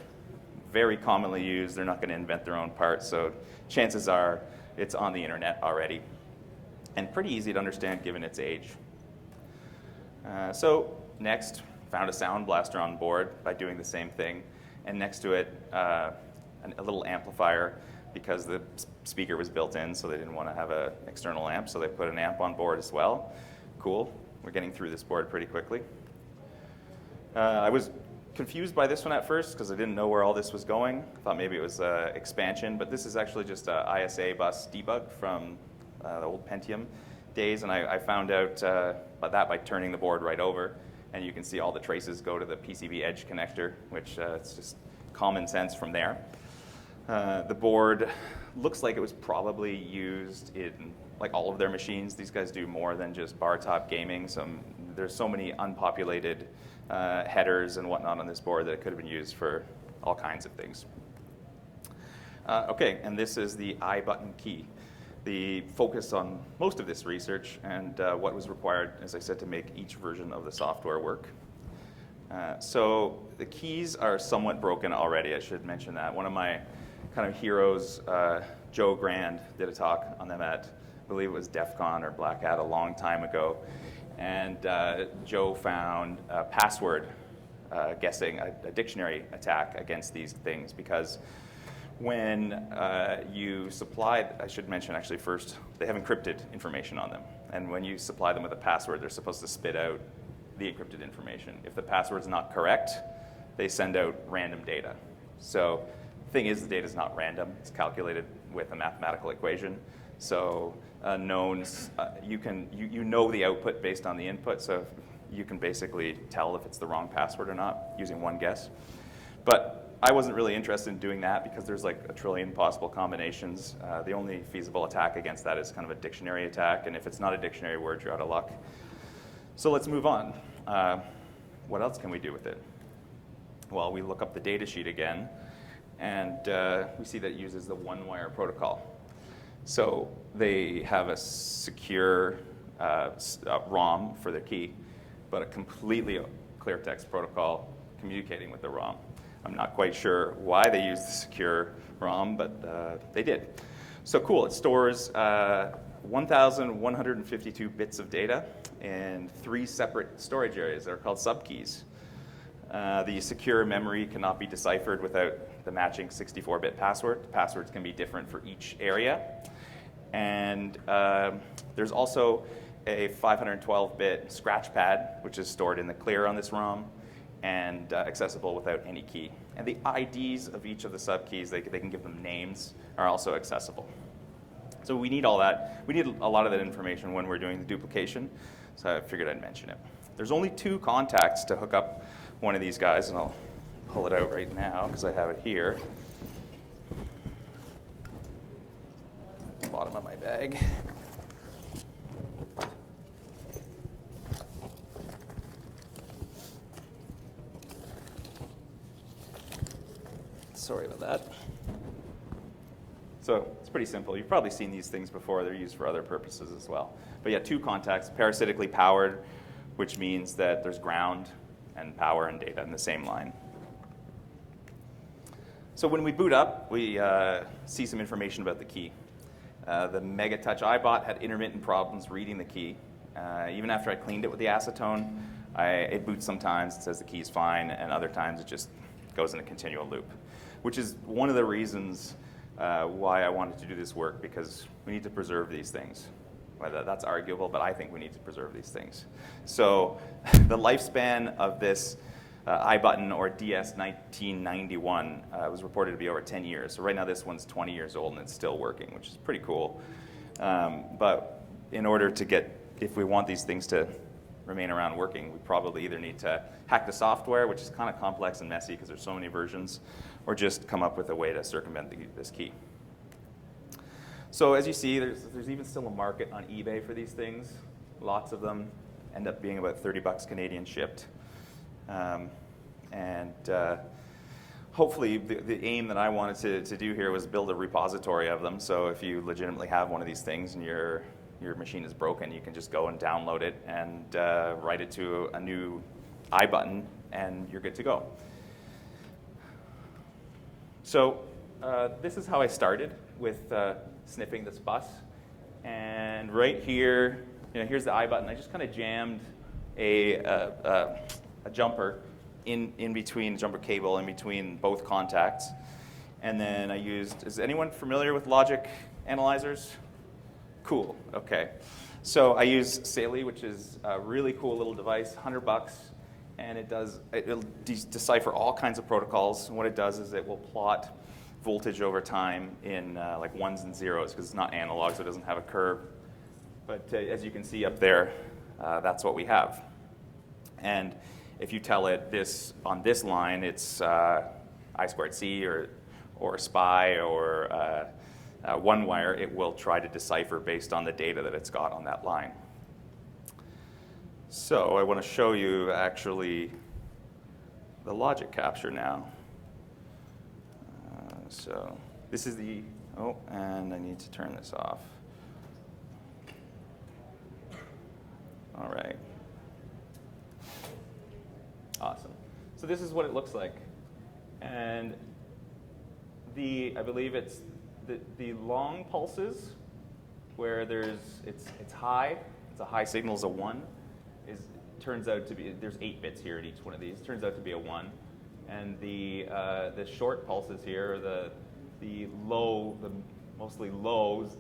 very commonly used. They're not going to invent their own parts, so chances are it's on the internet already. And pretty easy to understand given its age. So next, found a sound blaster on board by doing the same thing. And next to it, a little amplifier because the speaker was built in, so they didn't want to have an external amp, so they put an amp on board as well. Cool. We're getting through this board pretty quickly. I was confused by this one at first because I didn't know where all this was going. I thought maybe it was expansion, but this is actually just a ISA bus debug from the old Pentium days, and I found out about that by turning the board right over, and you can see all the traces go to the PCB edge connector, which it's just common sense from there. The board looks like it was probably used in like all of their machines. These guys do more than just bar top gaming. There's so many unpopulated headers and whatnot on this board that it could have been used for all kinds of things. Okay, and this is the I button key. The focus on most of this research and what was required, as I said, to make each version of the software work. So the keys are somewhat broken already, I should mention that. One of my kind of heroes, Joe Grand, did a talk on them at, I believe it was DEF CON or Black Hat a long time ago. And Joe found a password guessing, a dictionary attack against these things, because when you supply, I should mention actually first, they have encrypted information on them. And when you supply them with a password, they're supposed to spit out the encrypted information. If the password's not correct, they send out random data. So the thing is, the data is not random. It's calculated with a mathematical equation. So knowns, you know the output based on the input, so you can basically tell if it's the wrong password or not using one guess. But I wasn't really interested in doing that because there's like a trillion possible combinations. The only feasible attack against that is kind of a dictionary attack, and if it's not a dictionary word, you're out of luck. So let's move on. What else can we do with it? Well, we look up the data sheet again, and we see that it uses the one-wire protocol. So they have a secure ROM for their key, but a completely clear text protocol communicating with the ROM. I'm not quite sure why they used the secure ROM, but they did. So cool, it stores 1,152 bits of data in 3 separate storage areas that are called subkeys. The secure memory cannot be deciphered without the matching 64-bit password. The passwords can be different for each area. And there's also a 512-bit scratch pad, which is stored in the clear on this ROM and accessible without any key. And the IDs of each of the subkeys, they can give them names, are also accessible. So we need all that. We need a lot of that information when we're doing the duplication, so I figured I'd mention it. There's only 2 contacts to hook up one of these guys, and I'll pull it out right now because I have it here. Bottom of my bag. Sorry about that. So it's pretty simple. You've probably seen these things before. They're used for other purposes as well. But yeah, 2 contacts, parasitically powered, which means that there's ground and power and data in the same line. So when we boot up, we see some information about the key. The MegaTouch iBot had intermittent problems reading the key. Even after I cleaned it with the acetone, it boots sometimes, it says the key's fine, and other times it just goes in a continual loop, which is one of the reasons why I wanted to do this work, because we need to preserve these things. Whether that's arguable, but I think we need to preserve these things. So the lifespan of this iButton, or DS1991, was reported to be over 10 years. So right now this one's 20 years old and it's still working, which is pretty cool. But in order to get, if we want these things to remain around working, we probably either need to hack the software, which is kind of complex and messy because there's so many versions, or just come up with a way to circumvent this key. So as you see, there's even still a market on eBay for these things. Lots of them end up being about 30 bucks Canadian shipped. Hopefully the aim that I wanted to do here was build a repository of them. So if you legitimately have one of these things and your machine is broken, you can just go and download it and write it to a new iButton and you're good to go. So this is how I started with sniffing this bus. And right here, here's the iButton. I just kind of jammed a jumper in between, jumper cable in between both contacts. And then I used, is anyone familiar with logic analyzers? Cool, okay. So I use Saley, which is a really cool little device, $100, and it'll decipher all kinds of protocols. And what it does is it will plot voltage over time in like ones and zeros, because it's not analog, so it doesn't have a curve. But as you can see up there, that's what we have. And if you tell it this on this line, it's I squared C or SPI or one wire, it will try to decipher based on the data that it's got on that line. So I want to show you actually the logic capture now. So this is the, oh, and I need to turn this off. All right. Awesome. So this is what it looks like. And I believe it's the long pulses where it's high, it's a high signal is a 1, turns out to be, there's 8 bits here at each one of these, turns out to be a 1. And the short pulses here, the mostly lows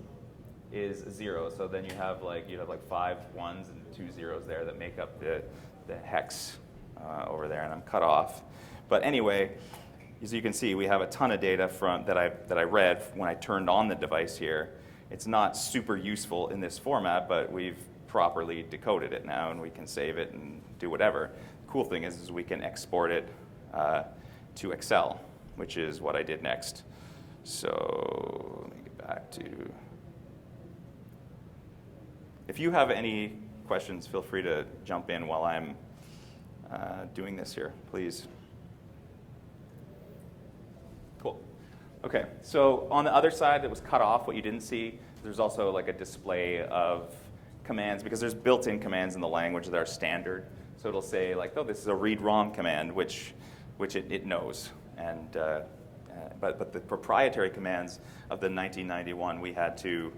is 0. So then you have like 5 1s and 2 zeros there that make up the hex over there, and I'm cut off. But anyway, as you can see, we have a ton of data that I read when I turned on the device here. It's not super useful in this format, but we've properly decoded it now, and we can save it and do whatever. The cool thing is we can export it to Excel, which is what I did next. So let me get back to. If you have any questions, feel free to jump in while I'm doing this here, please. Cool. Okay, so on the other side that was cut off, what you didn't see, there's also like a display of commands, because there's built-in commands in the language that are standard. So it'll say like, oh, this is a read-wrong command, which it knows. And but the proprietary commands of the 1991 we had to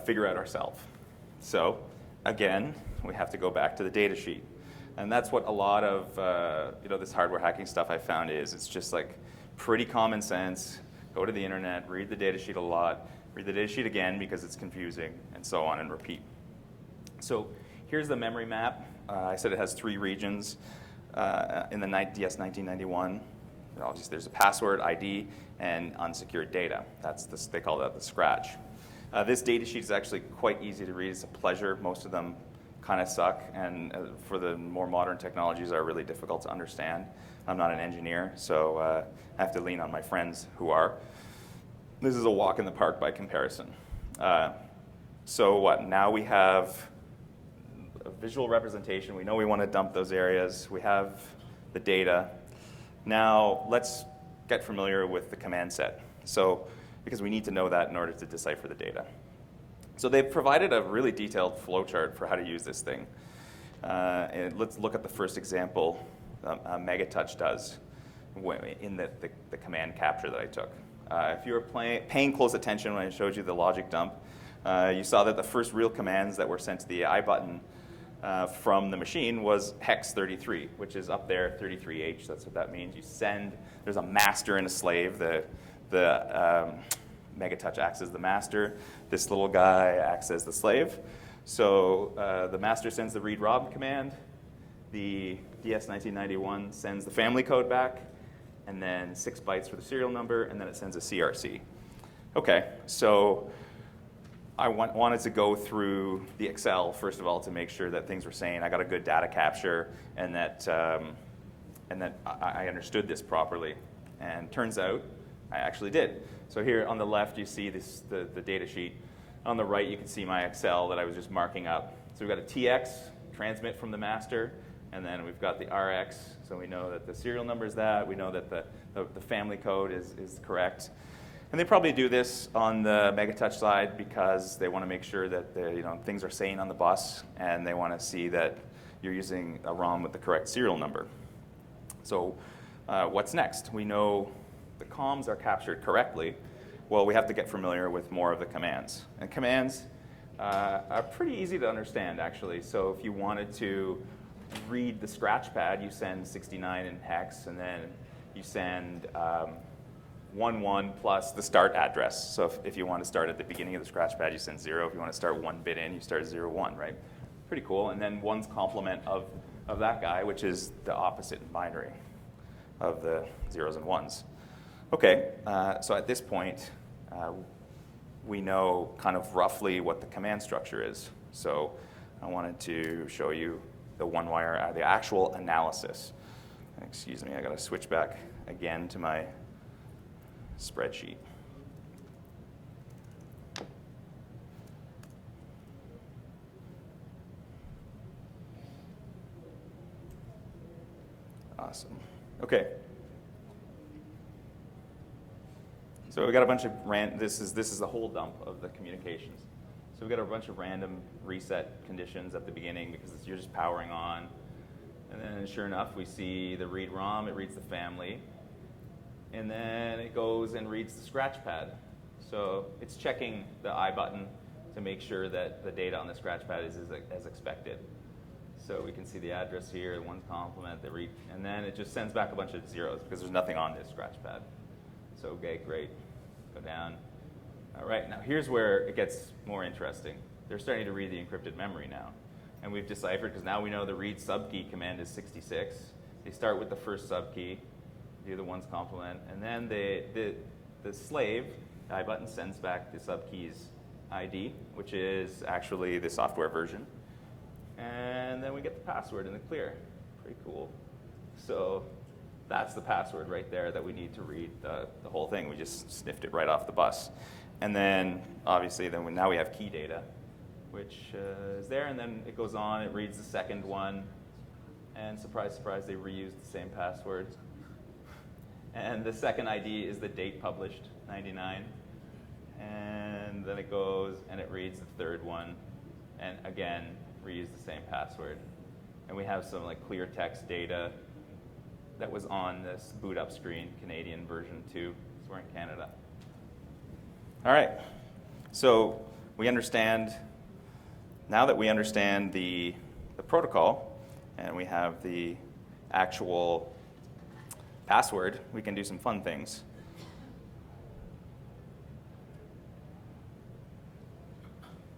figure out ourselves. So again, we have to go back to the data sheet. And that's what a lot of this hardware hacking stuff I found is. It's just like pretty common sense. Go to the internet, read the data sheet a lot, read the data sheet again because it's confusing, and so on, and repeat. So here's the memory map. I said it has 3 regions in the DS 1991. Obviously, there's a password, ID, and unsecured data. They call that the scratch. This data sheet is actually quite easy to read. It's a pleasure. Most of them kind of suck, and for the more modern technologies are really difficult to understand. I'm not an engineer, so I have to lean on my friends who are. This is a walk in the park by comparison. So what? Now we have a visual representation. We know we want to dump those areas. We have the data. Now let's get familiar with the command set. So, because we need to know that in order to decipher the data. So they've provided a really detailed flowchart for how to use this thing. And let's look at the first example Megatouch does in the command capture that I took. If you were paying close attention when I showed you the logic dump, you saw that the first real commands that were sent to the I button from the machine was hex 33, which is up there, 33H. That's what that means. You send, there's a master and a slave. The Megatouch acts as the master. This little guy acts as the slave. So the master sends the read rob command. The DS 1991 sends the family code back, and then 6 bytes for the serial number, and then it sends a CRC. Okay, so I wanted to go through the Excel, first of all, to make sure that things were sane. I got a good data capture, and that I understood this properly. And turns out I actually did. So here on the left, you see the data sheet. On the right, you can see my Excel that I was just marking up. So we've got a TX, transmit from the master, and then we've got the RX, so we know that the serial number is that. We know that the family code is correct. And they probably do this on the Megatouch side because they want to make sure that things are sane on the bus, and they want to see that you're using a ROM with the correct serial number. So what's next? We know the comms are captured correctly. Well, we have to get familiar with more of the commands. And commands are pretty easy to understand, actually. So if you wanted to read the scratch pad, you send 69 in hex, and then you send 11 plus the start address. So if you want to start at the beginning of the scratchpad, you send 0. If you want to start 1 bit in, you start 0, 1, right? Pretty cool. And then 1's complement of that guy, which is the opposite in binary of the 0s and 1s. Okay, so at this point, we know kind of roughly what the command structure is. So I wanted to show you the one-wire, the actual analysis. Excuse me, I got to switch back again to my spreadsheet. Awesome. Okay. So we got a bunch of this is the whole dump of the communications. So we got a bunch of random reset conditions at the beginning because you're just powering on. And then sure enough, we see the read ROM, it reads the family. And then it goes and reads the scratch pad. So it's checking the I button to make sure that the data on the scratch pad is as expected. So we can see the address here, the 1's complement, the read, and then it just sends back a bunch of 0s because there's nothing on this scratch pad. So okay, great. Go down. All right, now here's where it gets more interesting. They're starting to read the encrypted memory now. And we've deciphered, because now we know the read subkey command is 66. They start with the first subkey, do the 1's complement, and then the slave, the I button, sends back the subkey's ID, which is actually the software version. And then we get the password in the clear. Pretty cool. So that's the password right there that we need to read the whole thing. We just sniffed it right off the bus. And then, obviously, now we have key data, which is there. And then it goes on. It reads the second one. And surprise, surprise, they reused the same password. And the second ID is the date published, 99. And then it goes and it reads the third one. And again, reuse the same password. And we have some like clear text data that was on this boot up screen, Canadian version 2, so we're in Canada. All right, so we understand, now that we understand the protocol and we have the actual password, we can do some fun things.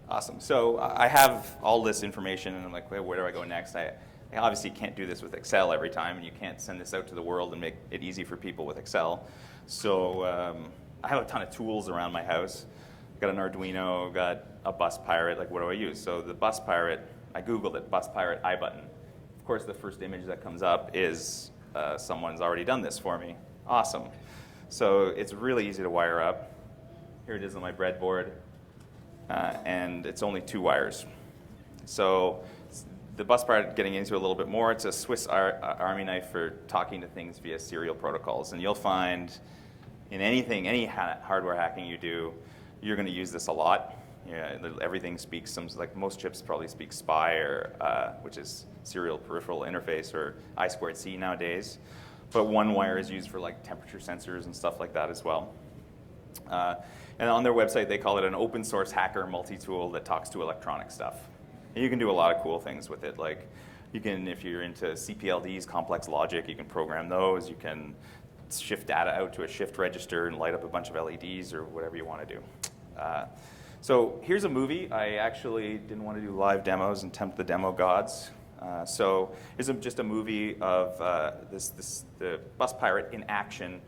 Awesome. So I have all this information, and I'm like, where do I go next? I obviously can't do this with Excel every time, and you can't send this out to the world and make it easy for people with Excel. So I have a ton of tools around my house. I've got an Arduino, I've got a bus pirate. Like, what do I use? So the bus pirate, I Googled it, bus pirate I button. Of course, the first image that comes up is someone's already done this for me. Awesome. So it's really easy to wire up. Here it is on my breadboard. And it's only 2 wires. So the bus pirate, getting into a little bit more, it's a Swiss Army knife for talking to things via serial protocols. And you'll find in anything, any hardware hacking you do, you're going to use this a lot. Yeah, everything speaks some, like most chips probably speak SPI, or which is serial peripheral interface, or I2C nowadays. But one wire is used for like temperature sensors and stuff like that as well. And on their website, they call it an open source hacker multi-tool that talks to electronic stuff. And you can do a lot of cool things with it. Like you can, if you're into CPLDs, complex logic, you can program those. You can shift data out to a shift register and light up a bunch of LEDs or whatever you want to do. So here's a movie. I actually didn't want to do live demos and tempt the demo gods. So here's just a movie of the bus pirate in action,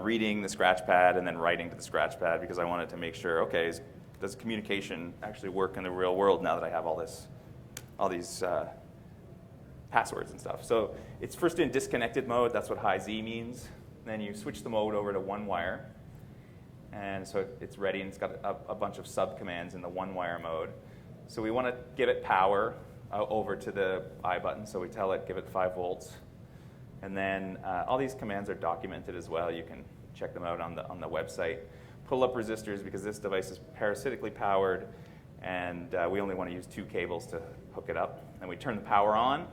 reading the scratch pad and then writing to the scratch pad, because I wanted to make sure, okay, does communication actually work in the real world now that I have all these passwords and stuff. So it's first in disconnected mode. That's what high Z means. Then you switch the mode over to one wire. And so it's ready, and it's got a bunch of sub-commands in the one-wire mode. So we want to give it power over to the I button. So we tell it, give it 5 volts. And then all these commands are documented as well. You can check them out on the website. Pull up resistors, because this device is parasitically powered, and we only want to use 2 cables to hook it up. And we turn the power on,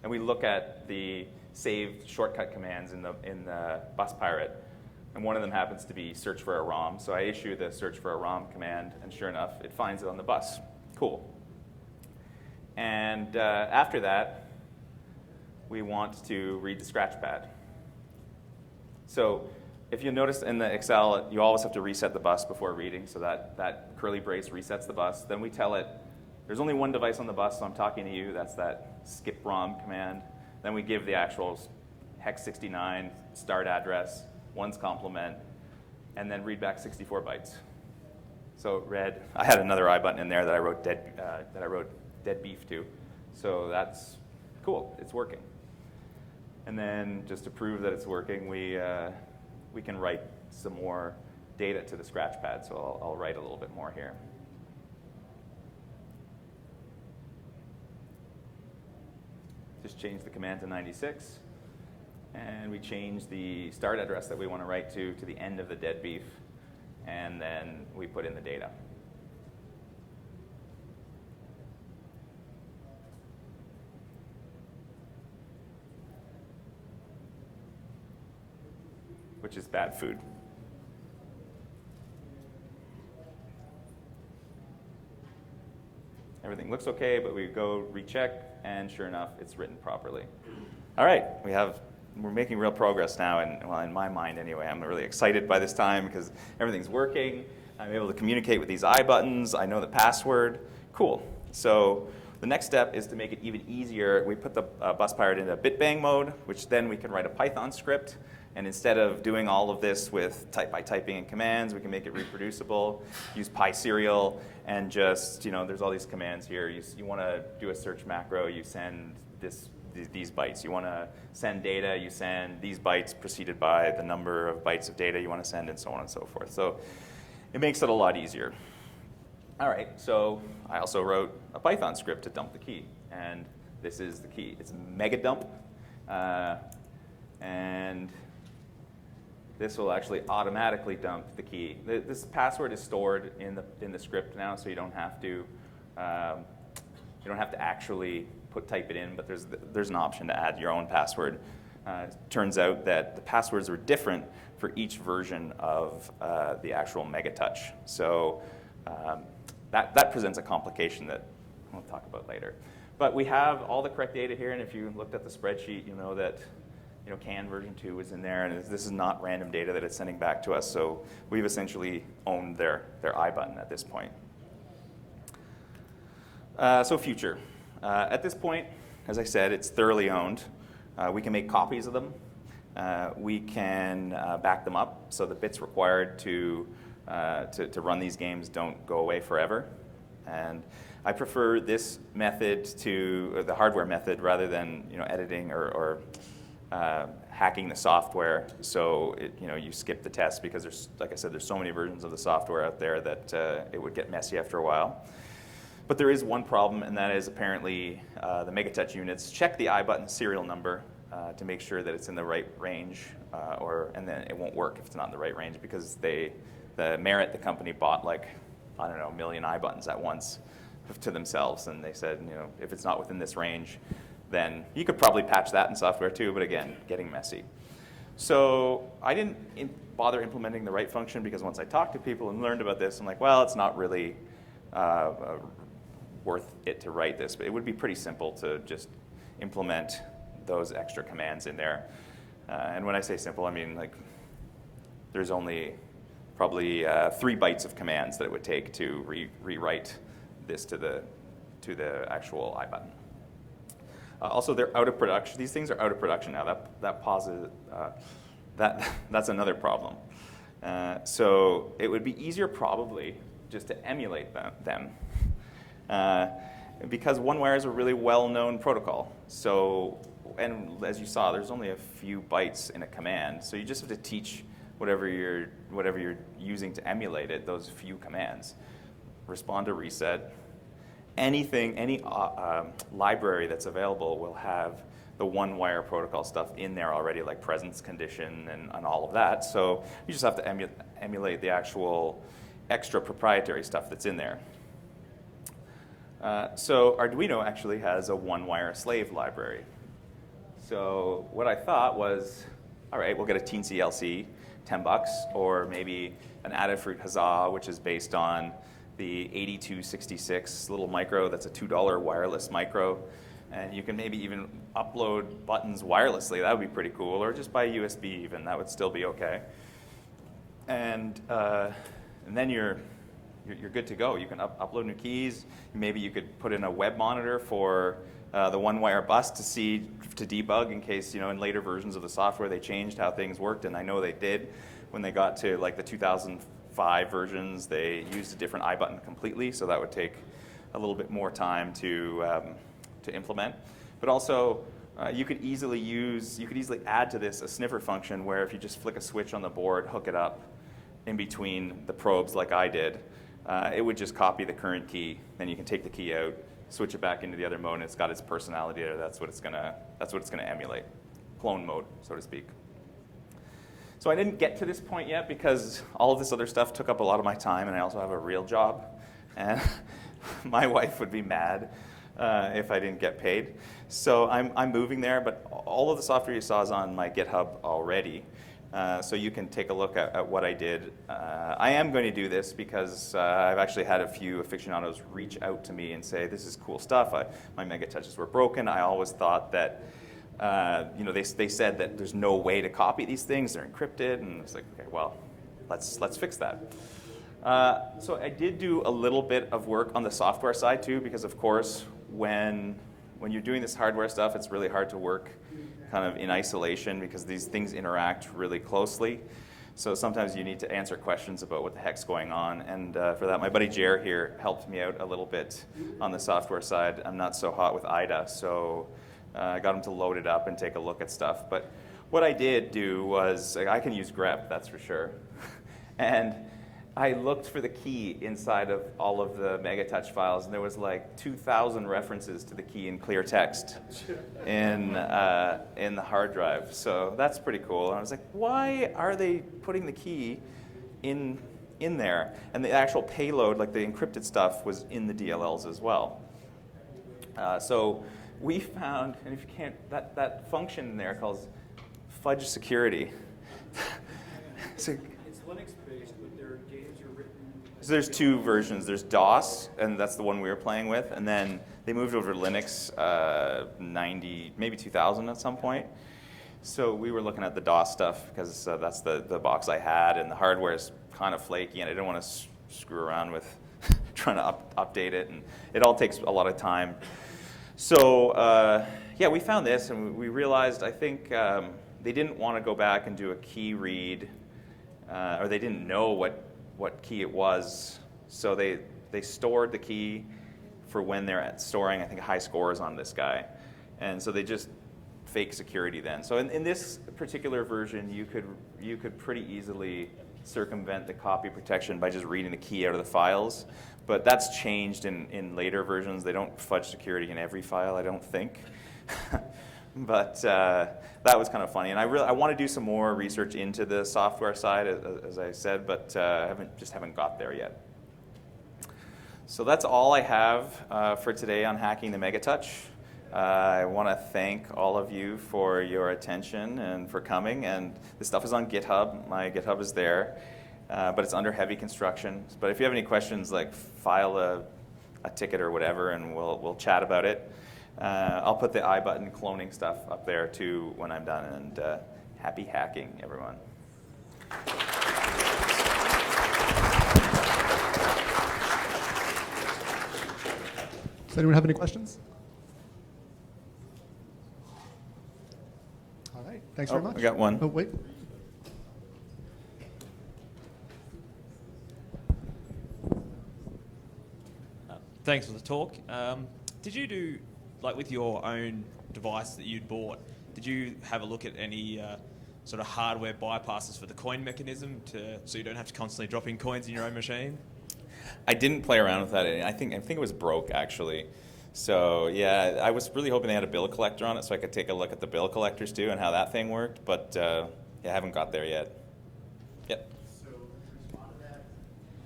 and we look at the saved shortcut commands in the bus pirate. And one of them happens to be search for a ROM. So I issue the search for a ROM command, and sure enough, it finds it on the bus. Cool. And after that, we want to read the scratch pad. So if you notice in the Excel, you always have to reset the bus before reading, so that curly brace resets the bus. Then we tell it, there's only one device on the bus, so I'm talking to you. That's that skip ROM command. Then we give the actual hex 69 start address, one's complement, and then read back 64 bytes. So read. I had another I button in there that I wrote dead beef to. So that's cool. It's working. And then just to prove that it's working, we can write some more data to the scratch pad. So I'll write a little bit more here. Just change the command to 96. And we change the start address that we want to write to the end of the dead beef. And then we put in the data. Which is bad food. Everything looks okay, but we go recheck, and sure enough, it's written properly. All right, we're making real progress now, and well, in my mind anyway, I'm really excited by this time because everything's working. I'm able to communicate with these I buttons. I know the password. Cool. So the next step is to make it even easier. We put the bus pirate into bitbang mode, which then we can write a Python script. And instead of doing all of this with by typing in commands, we can make it reproducible, use PySerial, and just, there's all these commands here. You want to do a search macro, you send these bytes. You want to send data, you send these bytes preceded by the number of bytes of data you want to send, and so on and so forth. So it makes it a lot easier. All right, so I also wrote a Python script to dump the key, and this is the key. It's mega dump, and this will actually automatically dump the key. This password is stored in the script now, so you don't have to actually type it in. But there's an option to add your own password. It turns out that the passwords are different for each version of the actual MegaTouch. So that presents a complication that we'll talk about later. But we have all the correct data here, and if you looked at the spreadsheet, you know that CAN version 2 is in there, and this is not random data that it's sending back to us. So we've essentially owned their I button at this point. So future. At this point, as I said, it's thoroughly owned. We can make copies of them. We can back them up, so the bits required to run these games don't go away forever. And I prefer this method to the hardware method rather than editing or hacking the software, so you skip the test, because there's, like I said, there's so many versions of the software out there that it would get messy after a while. But there is one problem, and that is apparently the MegaTouch units check the I button serial number to make sure that it's in the right range, and then it won't work if it's not in the right range, because the Merit, the company, bought a million I buttons at once to themselves, and they said, if it's not within this range, then you could probably patch that in software too, but again, getting messy. So I didn't bother implementing the right function, because once I talked to people and learned about this, I'm like, well, it's not really worth it to write this, but it would be pretty simple to just implement those extra commands in there. And when I say simple, I mean there's only probably 3 bytes of commands that it would take to rewrite this to the actual I button. Also, they're out of production. These things are out of production now. That pauses. That's another problem. So it would be easier probably just to emulate them. Because OneWire is a really well-known protocol. So, and as you saw, there's only a few bytes in a command. So you just have to teach whatever you're using to emulate it, those few commands. Respond to reset. Any library that's available will have the OneWire protocol stuff in there already, like presence condition and all of that. So you just have to emulate the actual extra proprietary stuff that's in there. So Arduino actually has a OneWire slave library. So what I thought was, all right, we'll get a Teensy LC, $10, or maybe an Adafruit Huzzah, which is based on the 8266 little micro. That's a $2 wireless micro. And you can maybe even upload buttons wirelessly. That would be pretty cool. Or just by USB even. That would still be okay. and then you're good to go. You can upload new keys. Maybe you could put in a web monitor for the one-wire bus to debug in case, in later versions of the software they changed how things worked, and I know they did. When they got to like the 2005 versions, they used a different I button completely, so that would take a little bit more time to implement. But also, you could easily add to this a sniffer function where if you just flick a switch on the board, hook it up in between the probes like I did, it would just copy the current key. Then you can take the key out, switch it back into the other mode, and it's got its personality there. That's what it's gonna emulate, clone mode, so to speak. So I didn't get to this point yet because all of this other stuff took up a lot of my time, and I also have a real job, and my wife would be mad if I didn't get paid. So I'm moving there, but all of the software you saw is on my GitHub already. So you can take a look at what I did. I am going to do this because I've actually had a few aficionados reach out to me and say, this is cool stuff. My mega touches were broken. I always thought that, they said that there's no way to copy these things. They're encrypted. And it's like, okay, well, let's fix that. So I did do a little bit of work on the software side too, because of course, when you're doing this hardware stuff, it's really hard to work kind of in isolation because these things interact really closely. So sometimes you need to answer questions about what the heck's going on. And for that, my buddy Jer here helped me out a little bit on the software side. I'm not so hot with IDA, so I got him to load it up and take a look at stuff. But what I did do was, I can use grep, that's for sure. And I looked for the key inside of all of the MegaTouch files, and there was like 2,000 references to the key in clear text in the hard drive. So that's pretty cool. And I was like, why are they putting the key in there? And the actual payload, like the encrypted stuff, was in the DLLs as well. So we found, and if you can't, that function in there called fudge security. So, Linux-based, but their games are written... So there's two versions. There's DOS, and that's the one we were playing with, and then they moved over to Linux 90, maybe 2000 at some point. So we were looking at the DOS stuff because that's the box I had, and the hardware is kind of flaky, and I didn't want to screw around with trying to update it, and it all takes a lot of time. So yeah, we found this, and we realized, I think they didn't want to go back and do a key read, or they didn't know what key it was, so they stored the key for when they're storing, I think, high scores on this guy, and so they just fake security then. So in this particular version, you could pretty easily circumvent the copy protection by just reading the key out of the files, but that's changed in later versions. They don't fudge security in every file, I don't think. But that was kind of funny, and I want to do some more research into the software side, as I said, but haven't got there yet. So that's all I have for today on hacking the MegaTouch. I want to thank all of you for your attention and for coming. And this stuff is on GitHub. My GitHub is there, but it's under heavy construction. But if you have any questions, like file a ticket or whatever, and we'll chat about it. I'll put the I button cloning stuff up there too when I'm done, and happy hacking, everyone. Does anyone have any questions? All right, thanks very much. I got one. Oh, wait. Thanks for the talk. Did you do, like with your own device that you'd bought, did you have a look at any sort of hardware bypasses for the coin mechanism so you don't have to constantly drop in coins in your own machine? I didn't play around with that. I think it was broke, actually. So yeah, I was really hoping they had a bill collector on it so I could take a look at the bill collectors too and how that thing worked, but yeah, I haven't got there yet. Yep. So to respond to that,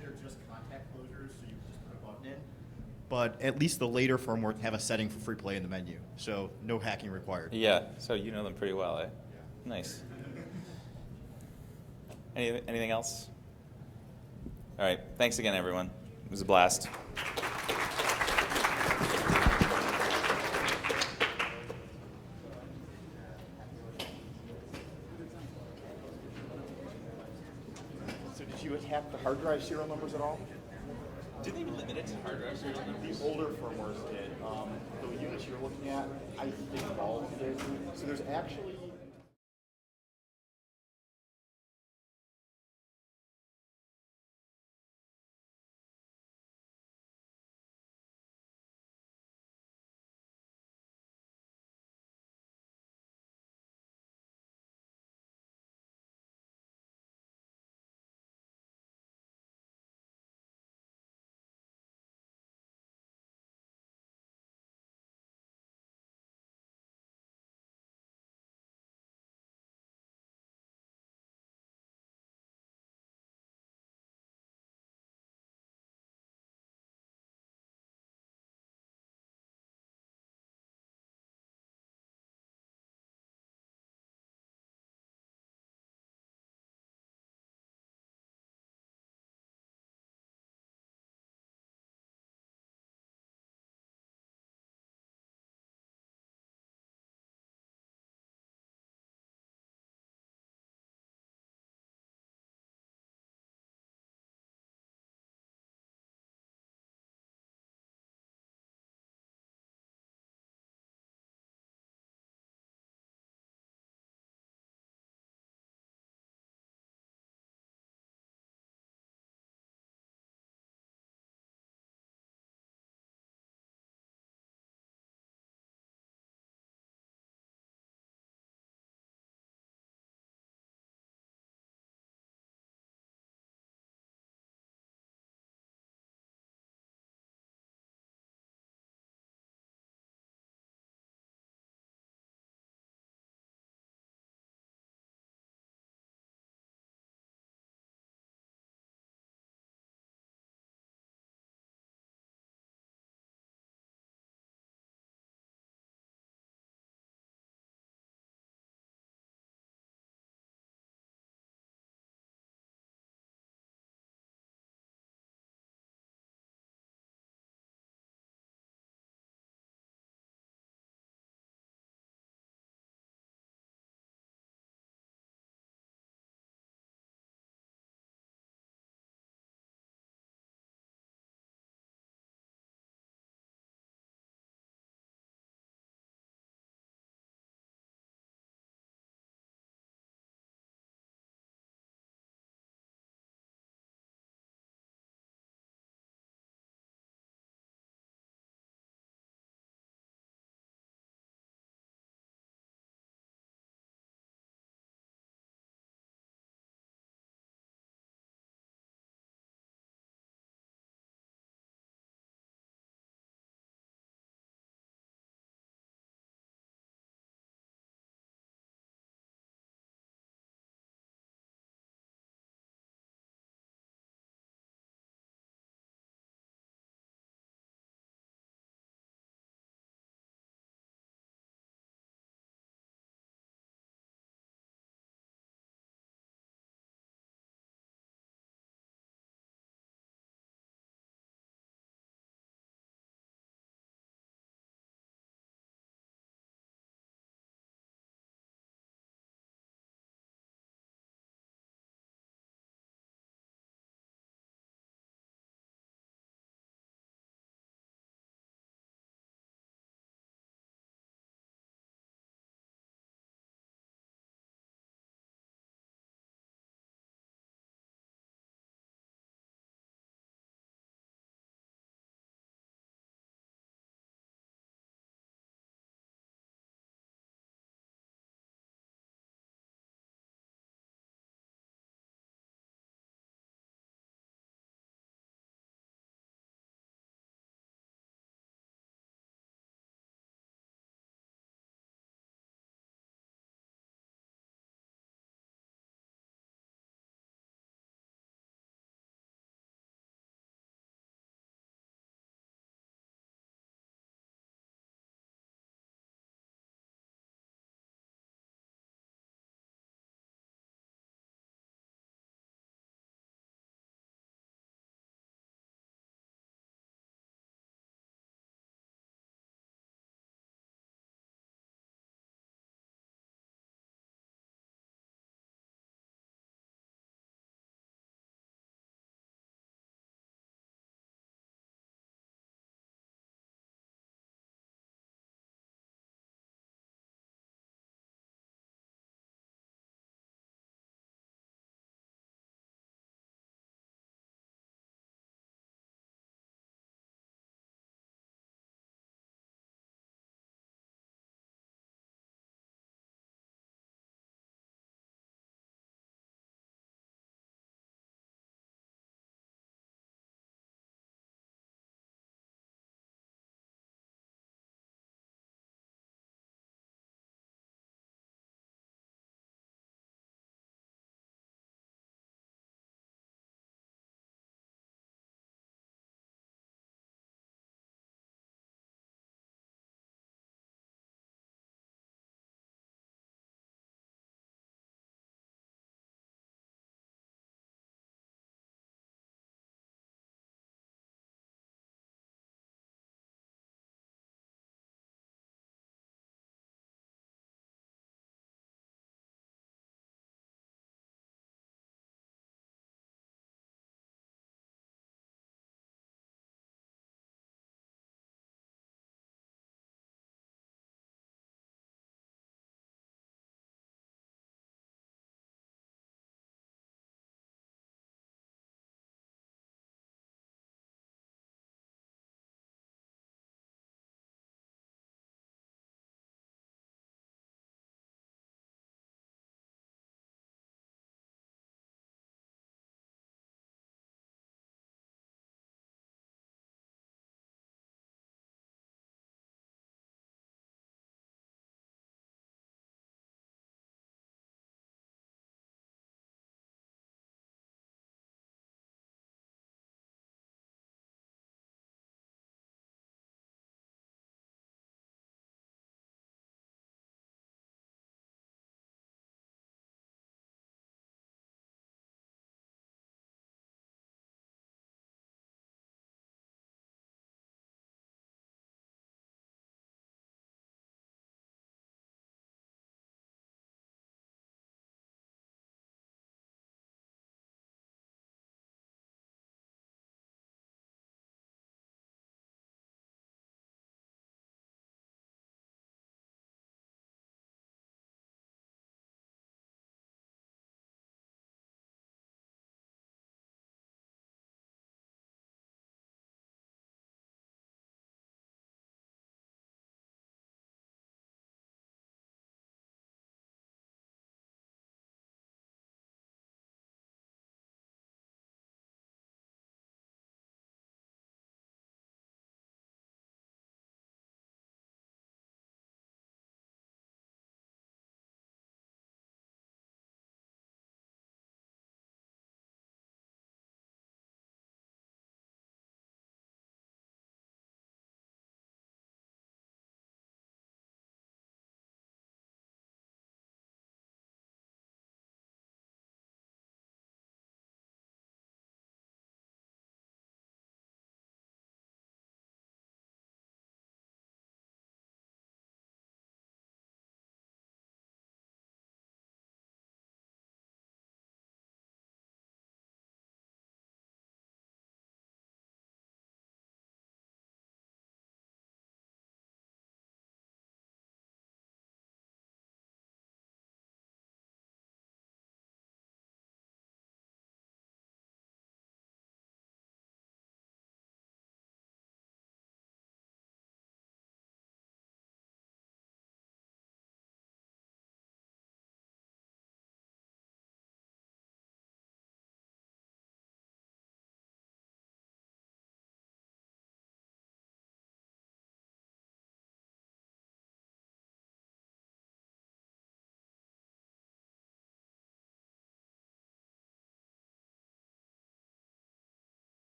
they're just contact closures, so you just put a button in. But at least the later firmware can have a setting for free play in the menu, so no hacking required. Yeah, so you know them pretty well, eh? Yeah. Nice. Anything else? All right, thanks again, everyone. It was a blast. you attack the hard drive serial numbers at all? Did they limit it to hard drive serial numbers? The older firmwares did. The units you're looking at, I think all did. So there's actually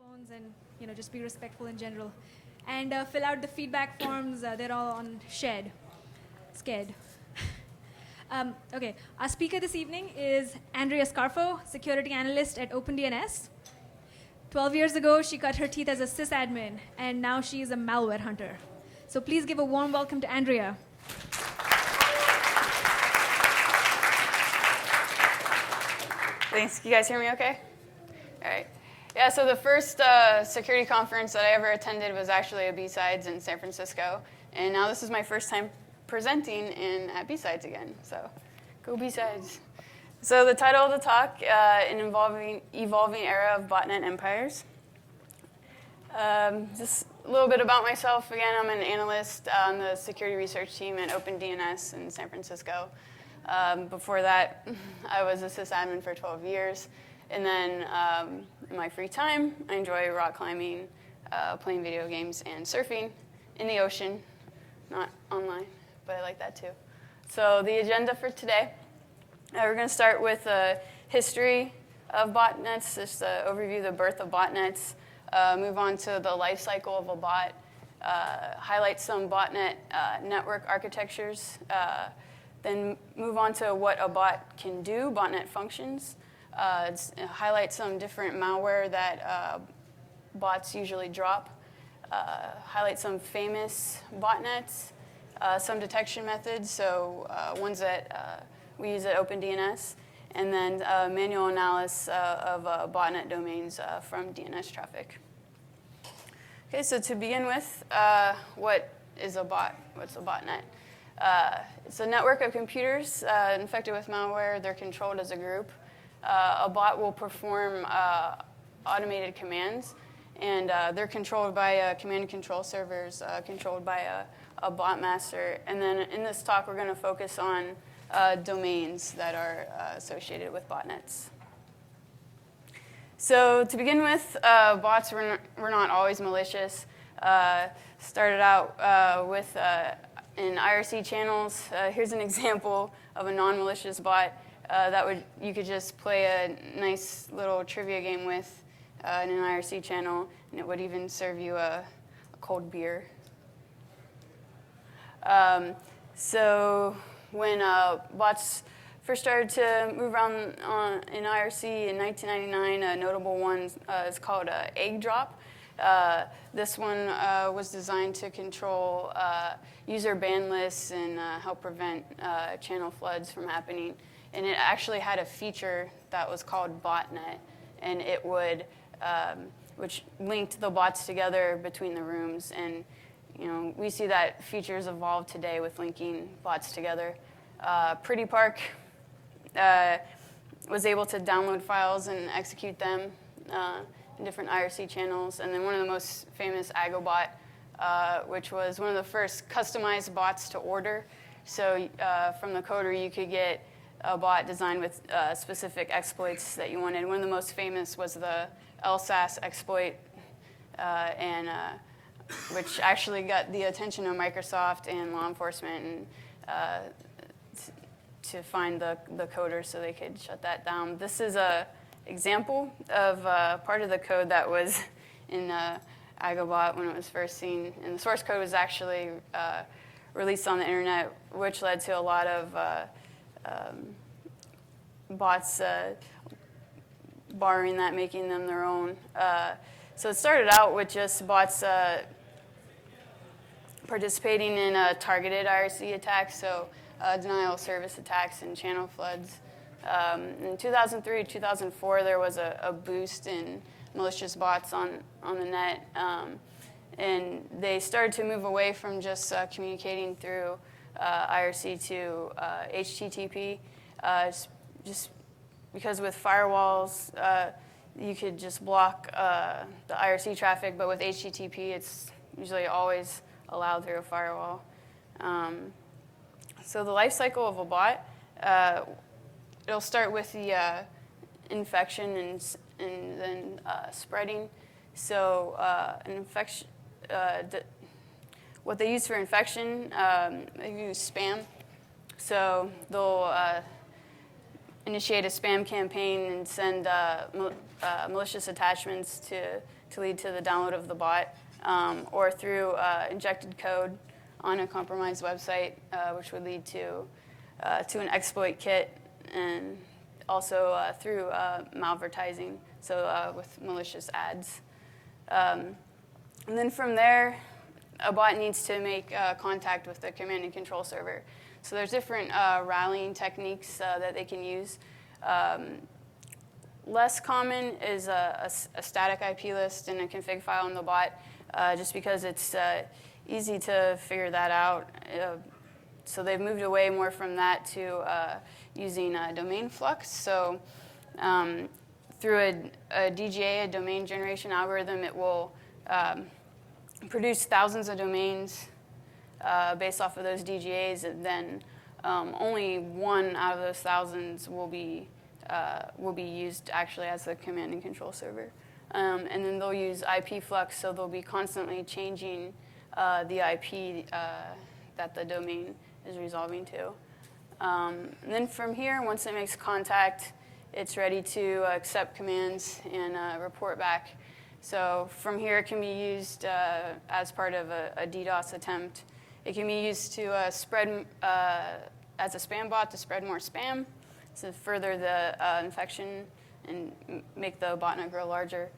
phones and just be respectful in general. And fill out the feedback forms. They're all on Shed. Scared. Okay, our speaker this evening is Andrea Scarfo, security analyst at OpenDNS. 12 years ago, she cut her teeth as a sysadmin, and now she is a malware hunter. So please give a warm welcome to Andrea. Thanks. Can you guys hear me okay? All right. Yeah, so the first security conference that I ever attended was actually a B-Sides in San Francisco. And now this is my first time presenting at B-Sides again. So go B-Sides. So the title of the talk, an evolving era of botnet empires. Just a little bit about myself. Again, I'm an analyst on the security research team at OpenDNS in San Francisco. Before that, I was a sysadmin for 12 years. And then in my free time, I enjoy rock climbing, playing video games, and surfing in the ocean. Not online, but I like that too. So the agenda for today, we're going to start with a history of botnets, just to overview the birth of botnets, move on to the life cycle of a bot, highlight some botnet network architectures, then move on to what a bot can do, botnet functions, highlight some different malware that bots usually drop, highlight some famous botnets, some detection methods, so ones that we use at OpenDNS, and then manual analysis of botnet domains from DNS traffic. Okay, so to begin with, what is a bot? What's a botnet? It's a network of computers infected with malware. They're controlled as a group. A bot will perform automated commands, and they're controlled by command and control servers, controlled by a bot master. And then in this talk, we're going to focus on domains that are associated with botnets. So to begin with, bots were not always malicious. Started out with in IRC channels. Here's an example of a non-malicious bot that you could just play a nice little trivia game with in an IRC channel, and it would even serve you a cold beer. So when bots first started to move around in IRC in 1999, a notable one is called Egg Drop. This one was designed to control user ban lists and help prevent channel floods from happening. And it actually had a feature that was called botnet, and it would, which linked the bots together between the rooms. And we see that features evolve today with linking bots together. Pretty Park was able to download files and execute them in different IRC channels. And then one of the most famous Agobot, which was one of the first customized bots to order. So from the coder, you could get a bot designed with specific exploits that you wanted. One of the most famous was the LSAS exploit, which actually got the attention of Microsoft and law enforcement to find the coder so they could shut that down. This is an example of part of the code that was in Agobot when it was first seen. And the source code was actually released on the internet, which led to a lot of bots borrowing that, making them their own. So it started out with just bots participating in targeted IRC attacks, so denial of service attacks and channel floods. In 2003, 2004, there was a boost in malicious bots on the net, and they started to move away from just communicating through IRC to HTTP, just because with firewalls, you could just block the IRC traffic, but with HTTP, it's usually always allowed through a firewall. So the life cycle of a bot, it'll start with the infection and then spreading. So an infection, what they use for infection, they use spam. So they'll initiate a spam campaign and send malicious attachments to to lead to the download of the bot, or through injected code on a compromised website, which would lead to an exploit kit, and also through malvertising, so with malicious ads. And then from there, a bot needs to make contact with the command and control server. So there's different rallying techniques that they can use. Less common is a static IP list and a config file in the bot, just because it's easy to figure that out. So they've moved away more from that to using domain flux. So through a DGA, a domain generation algorithm, it will produce thousands of domains based off of those DGAs, and then only one out of those thousands will be used actually as the command and control server. And then they'll use IP flux, so they'll be constantly changing the IP that the domain is resolving to. And then from here, once it makes contact, it's ready to accept commands and report back. So from here, it can be used as part of a DDoS attempt. It can be used to spread as a spam bot to spread more spam, to further the infection and make the botnet grow larger.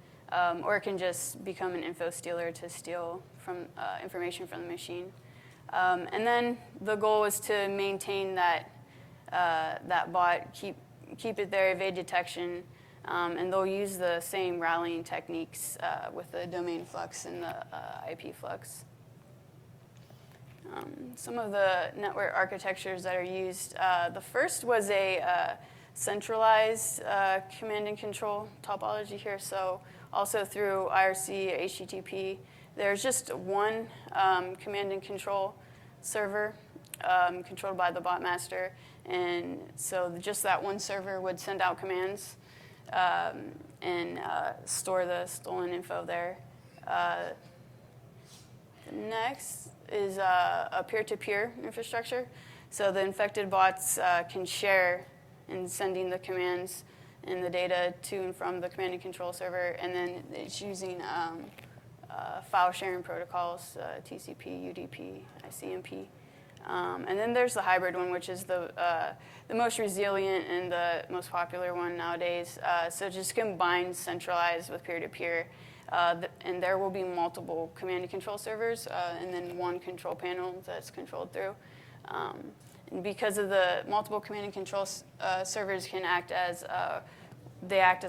Or it can just become an info stealer to steal from information from the machine. And then the goal is to maintain that bot, keep it there, evade detection, and they'll use the same rallying techniques with the domain flux and the IP flux. Some of the network architectures that are used, the first was a centralized command and control topology here. So also through IRC or HTTP, there's just one command and control server controlled by the bot master. And so just that one server would send out commands and store the stolen info there. Next is a peer-to-peer infrastructure. So the infected bots can share in sending the commands and the data to and from the command and control server, and then it's using file sharing protocols, TCP, UDP, ICMP. And then there's the hybrid one, which is the most resilient and the most popular one nowadays. So just combines centralized with peer-to-peer. And there will be multiple command and control servers, and then one control panel that's controlled through. And because of the multiple command and control servers can act as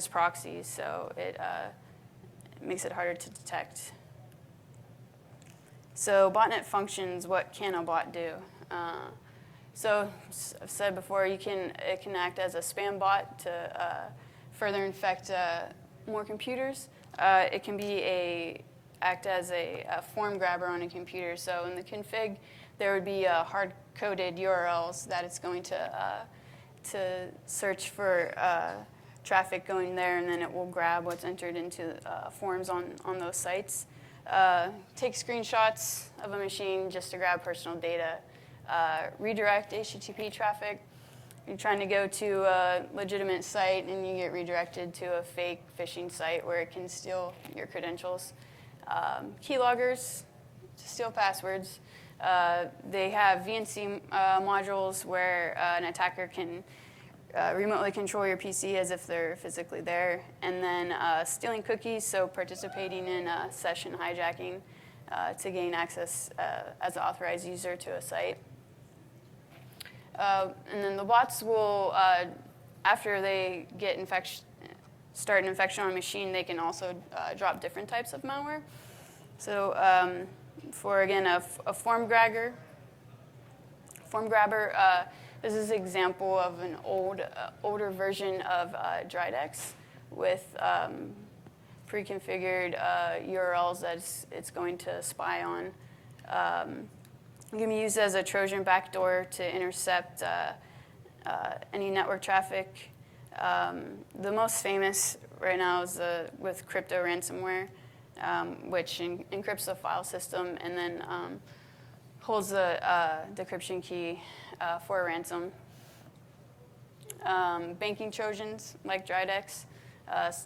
proxies, so it makes it harder to detect. So botnet functions, what can a bot do? So I've said before, it can act as a spam bot to further infect more computers. It can act as a form grabber on a computer. So in the config, there would be hard-coded URLs that it's going to search for traffic going there, and then it will grab what's entered into forms on those sites. Take screenshots of a machine just to grab personal data. Redirect HTTP traffic. You're trying to go to a legitimate site and you get redirected to a fake phishing site where it can steal your credentials. Keyloggers to steal passwords. They have VNC modules where an attacker can remotely control your PC as if they're physically there. And then stealing cookies, so participating in session hijacking to gain access as an authorized user to a site. And then the bots will, after they get start an infection on a machine, they can also drop different types of malware. So for, again, a form grabber, this is an example of an older version of Dramatis with pre-configured URLs that it's going to spy on. It can be used as a Trojan backdoor to intercept any network traffic. The most famous right now is with crypto ransomware, which encrypts the file system and then holds the decryption key for a ransom. Banking Trojans, like Dramatis,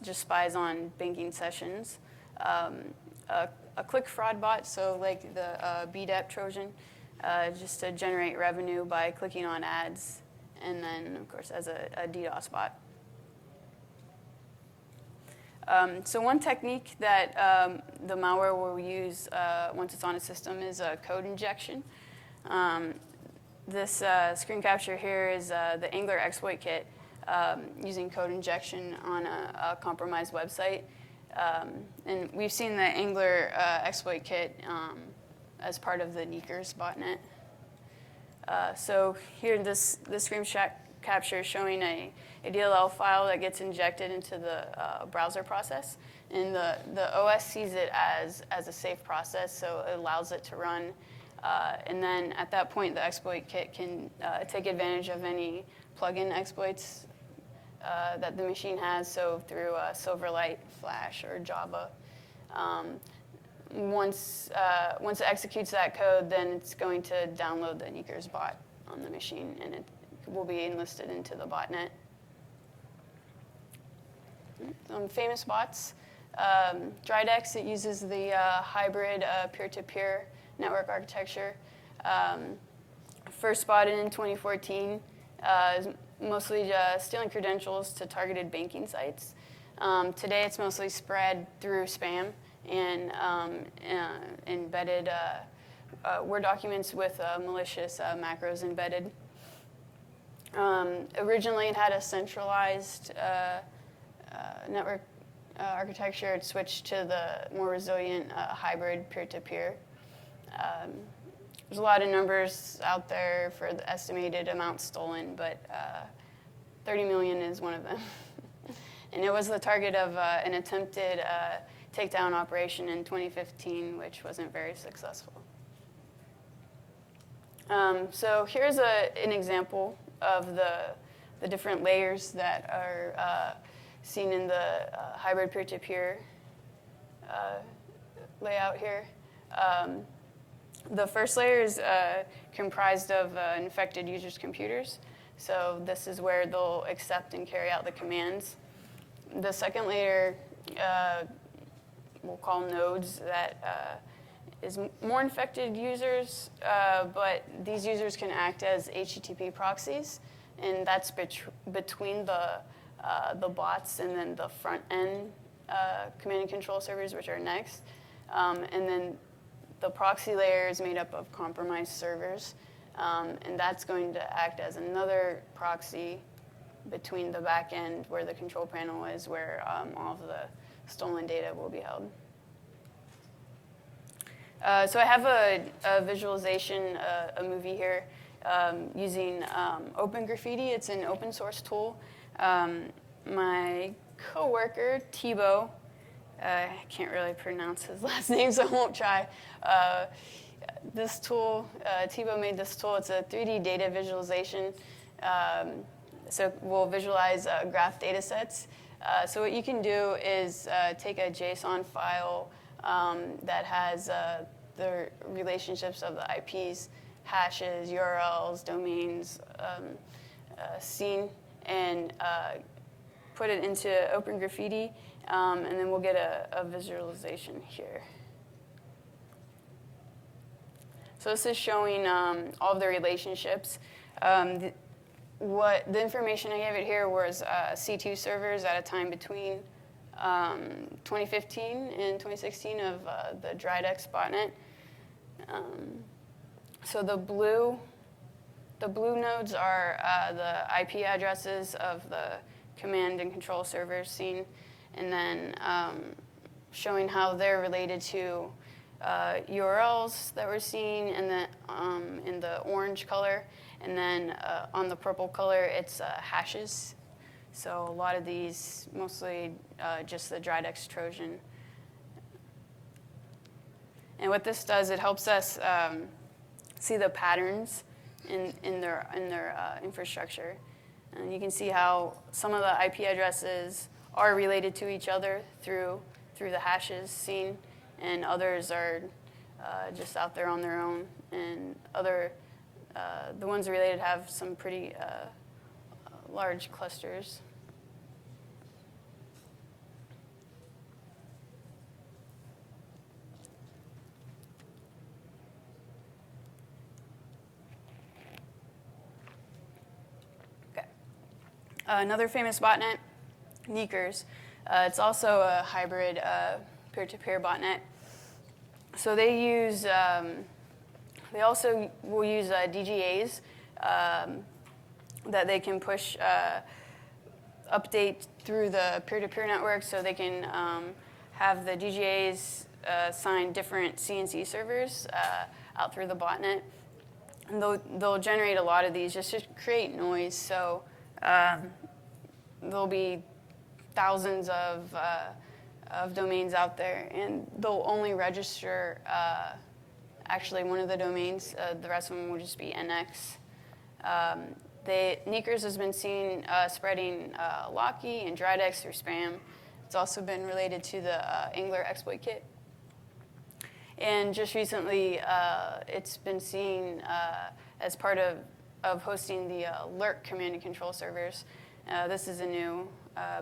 just spies on banking sessions. a click fraud bot, so like the BDEP Trojan, just to generate revenue by clicking on ads, and then, of course, as a DDoS bot. So one technique that the malware will use once it's on a system is code injection. This screen capture here is the Angler exploit kit using code injection on a compromised website. And we've seen the Angler exploit kit as part of the Sneakers botnet. So here, this screen capture is showing a DLL file that gets injected into the browser process. And the OS sees it as a safe process, so it allows it to run. And then at that point, the exploit kit can take advantage of any plugin exploits that the machine has, so through Silverlight, Flash, or Java. Once it executes that code, then it's going to download the Sneakers bot on the machine, and it will be enlisted into the botnet. Some famous bots. Dridex, it uses the hybrid peer-to-peer network architecture. First spotted in 2014, is mostly stealing credentials to targeted banking sites. Today, it's mostly spread through spam and embedded Word documents with malicious macros embedded. Originally, it had a centralized network architecture. It switched to the more resilient hybrid peer-to-peer. There's a lot of numbers out there for the estimated amount stolen, but 30 million is one of them. And it was the target of an attempted takedown operation in 2015, which wasn't very successful. So here's an example of the different layers that are seen in the hybrid peer-to-peer layout here. The first layer is comprised of infected users' computers. So this is where they'll accept and carry out the commands. The second layer we'll call nodes, that is more infected users, but these users can act as HTTP proxies, and that's between the bots and then the front end command and control servers, which are next. And then the proxy layer is made up of compromised servers, and that's going to act as another proxy between the back end where the control panel is, where all of the stolen data will be held. So I have a visualization, a movie here, using Open Graffiti. It's an open source tool. My coworker, Thibaut, I can't really pronounce his last name, so I won't try. This tool, Thibaut made this tool. It's a 3D data visualization. So we'll visualize graph data sets. So what you can do is take a JSON file that has the relationships of the IPs, hashes, URLs, domains, seen, and put it into Open Graffiti, and then we'll get a visualization here. So this is showing all of the relationships. The information I gave it here was C2 servers at a time between 2015 and 2016 of the Dridex botnet. So the blue nodes are the IP addresses of the command and control servers seen, and then showing how they're related to URLs that we're seeing in the orange color, and then on the purple color, it's hashes. So a lot of these, mostly just the Dridex Trojan. And what this does, it helps us see the patterns in their infrastructure. And you can see how some of the IP addresses are related to each other through the hashes seen, and others are just out there on their own. And the ones related have some pretty large clusters. Another famous botnet, Sneakers. It's also a hybrid peer-to-peer botnet. So they also will use DGAs that they can push update through the peer-to-peer network, so they can have the DGAs assign different CNC servers out through the botnet. And they'll generate a lot of these just to create noise. So there'll be thousands of domains out there, and they'll only register actually one of the domains. The rest of them will just be NX. Sneakers has been seen spreading Locky and Dramatis through spam. It's also been related to the Angler exploit kit. And just recently, it's been seen as part of hosting the Lurk command and control servers. This is a new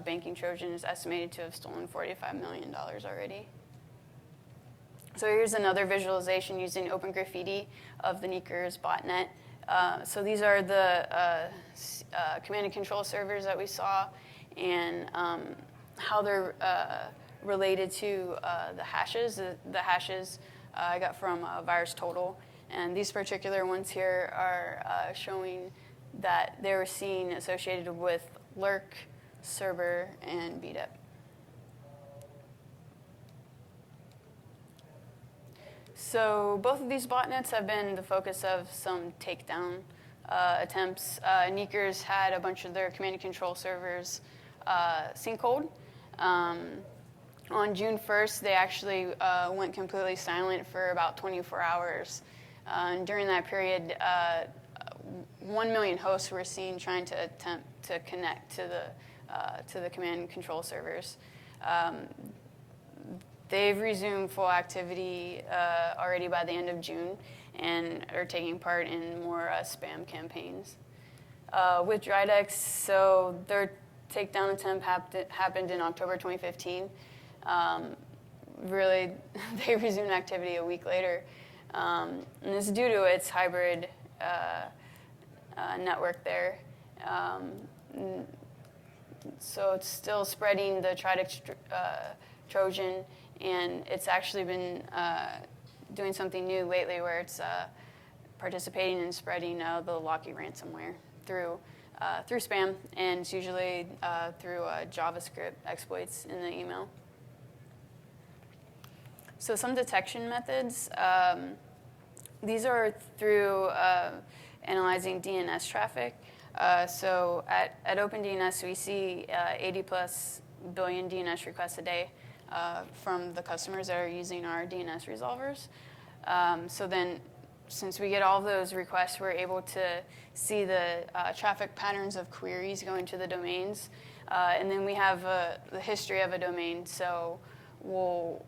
banking Trojan. Is estimated to have stolen $45 million already. So here's another visualization using Open Graffiti of the Sneakers botnet. So these are the command and control servers that we saw, and how they're related to the hashes. The hashes I got from VirusTotal, and these particular ones here are showing that they were seen associated with Lurk, Cerber, and BDEP. So both of these botnets have been the focus of some takedown attempts. Sneakers had a bunch of their command and control servers synced. On June 1st, they actually went completely silent for about 24 hours. And during that period, 1 million hosts were seen trying to attempt to connect to the command and control servers. They've resumed full activity already by the end of June and are taking part in more spam campaigns. With Dramatis, so their takedown attempt happened in October 2015. Really, they resumed activity a week later. And this is due to its hybrid network there. So it's still spreading the Dramatis Trojan, and it's actually been doing something new lately where it's participating in spreading the Locky ransomware through spam, and it's usually through JavaScript exploits in the email. So some detection methods. These are through analyzing DNS traffic. So at OpenDNS, we see 80+ billion DNS requests a day from the customers that are using our DNS resolvers. So then, since we get all of those requests, we're able to see the traffic patterns of queries going to the domains. And then we have the history of a domain. So we'll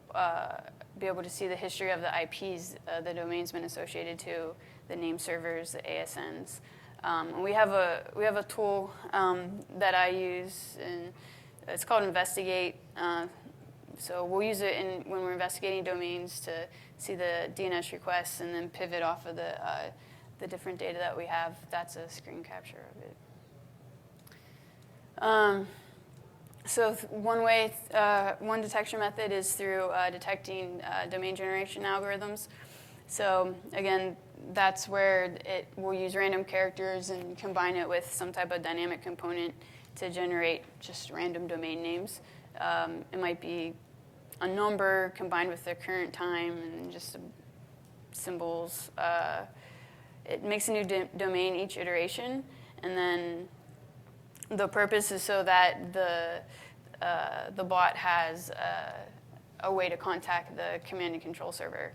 be able to see the history of the IPs the domain's been associated to, the name servers, the ASNs. And we have a tool that I use, and it's called Investigate. So we'll use it when we're investigating domains to see the DNS requests and then pivot off of the different data that we have. That's a screen capture of it. So one detection method is through detecting domain generation algorithms. So again, that's where it will use random characters and combine it with some type of dynamic component to generate just random domain names. It might be a number combined with the current time and just symbols. It makes a new domain each iteration, and then the purpose is so that the bot has a way to contact the command and control server.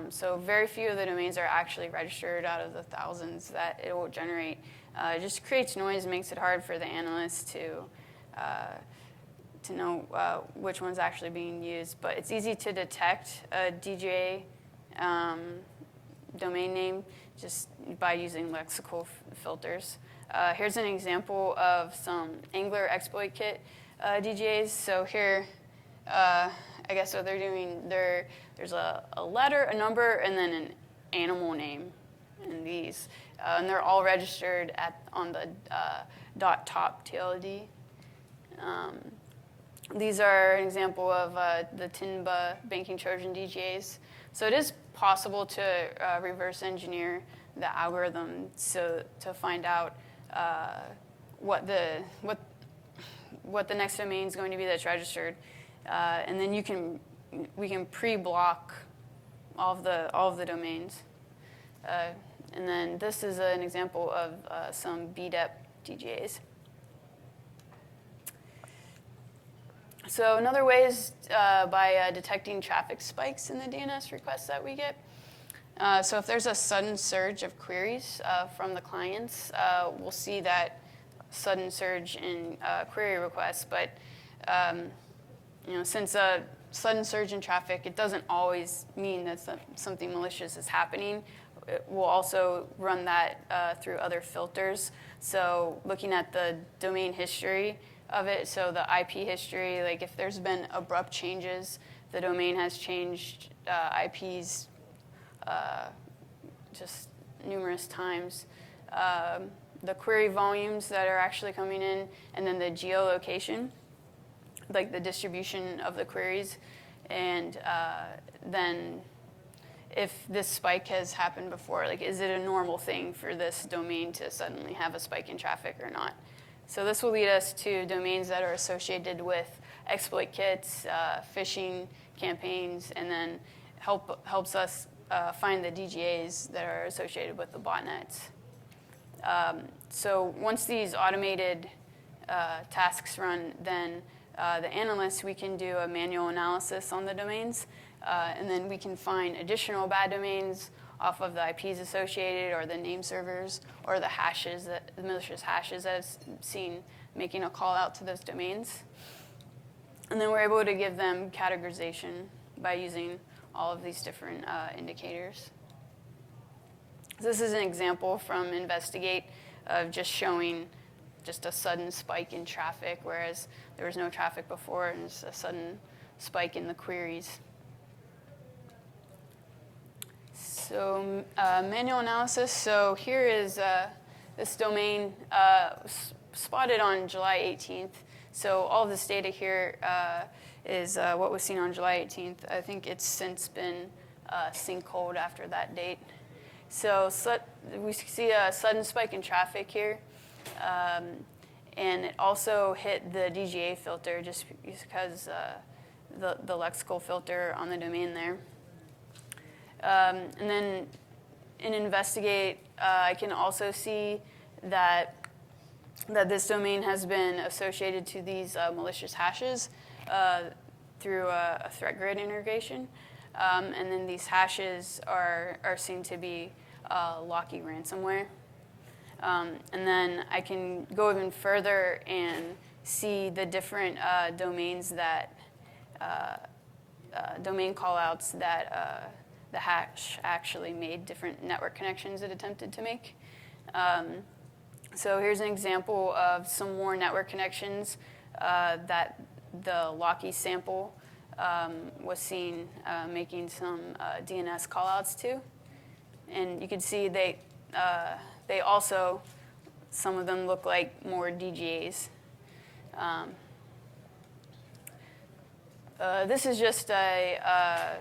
So very few of the domains are actually registered out of the thousands that it will generate. It just creates noise, makes it hard for the analyst to know which one's actually being used. But it's easy to detect a DJ domain name just by using lexical filters. Here's an example of some Angler exploit kit DJs. So here, I guess what they're doing, there's a letter, a number, and then an animal name in these. And they're all registered on the .top TLD. These are an example of the TINBA banking Trojan DGAs. So it is possible to reverse engineer the algorithm to find out what the next domain is going to be that's registered, and then we can pre-block all of the domains. And then this is an example of some BDEP DGAs. So another way is by detecting traffic spikes in the DNS requests that we get. So if there's a sudden surge of queries from the clients, we'll see that sudden surge in query requests. But since a sudden surge in traffic, it doesn't always mean that something malicious is happening. We'll also run that through other filters. So looking at the domain history of it, so the IP history, like if there's been abrupt changes, the domain has changed IPs just numerous times. The query volumes that are actually coming in, and then the geolocation, like the distribution of the queries, and then if this spike has happened before, like is it a normal thing for this domain to suddenly have a spike in traffic or not? So this will lead us to domains that are associated with exploit kits, phishing campaigns, and then helps us find the DGAs that are associated with the botnets. So once these automated tasks run, then the analysts, we can do a manual analysis on the domains, and then we can find additional bad domains off of the IPs associated, or the name servers, or the hashes, the malicious hashes that I've seen making a call out to those domains. And then we're able to give them categorization by using all of these different indicators. This is an example from Investigate of just showing just a sudden spike in traffic, whereas there was no traffic before, and it's a sudden spike in the queries. So manual analysis. So here is this domain spotted on July 18th. So all of this data here is what was seen on July 18th. I think it's since been sinkholed after that date. So we see a sudden spike in traffic here. And it also hit the DGA filter just because the lexical filter on the domain there. And then in Investigate, I can also see that this domain has been associated to these malicious hashes through a threat grid integration. And then these hashes are seen to be Locky ransomware. And then I can go even further and see the different domains that, domain callouts that the hash actually made, different network connections it attempted to make. So here's an example of some more network connections that the Locky sample was seen making some DNS callouts to. And you can see they also, some of them look like more DGAs. This is just an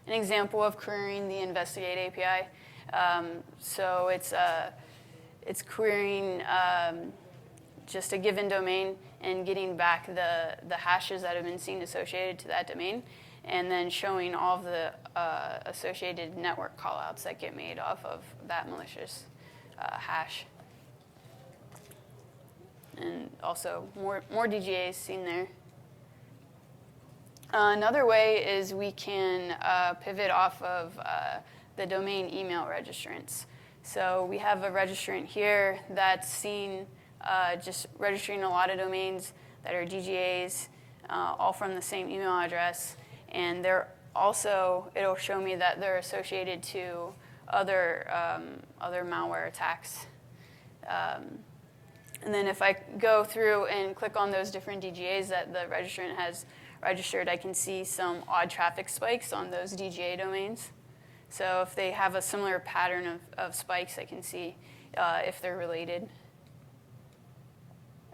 example of querying the Investigate API. So it's querying just a given domain and getting back the hashes that have been seen associated to that domain, and then showing all of the associated network callouts that get made off of that malicious hash. And also more DGAs seen there. Another way is we can pivot off of the domain email registrants. So we have a registrant here that's seen just registering a lot of domains that are DGAs, all from the same email address. And they're also, it'll show me that they're associated to other malware attacks. And then if I go through and click on those different DGAs that the registrant has registered, I can see some odd traffic spikes on those DGA domains. So if they have a similar pattern of spikes, I can see if they're related.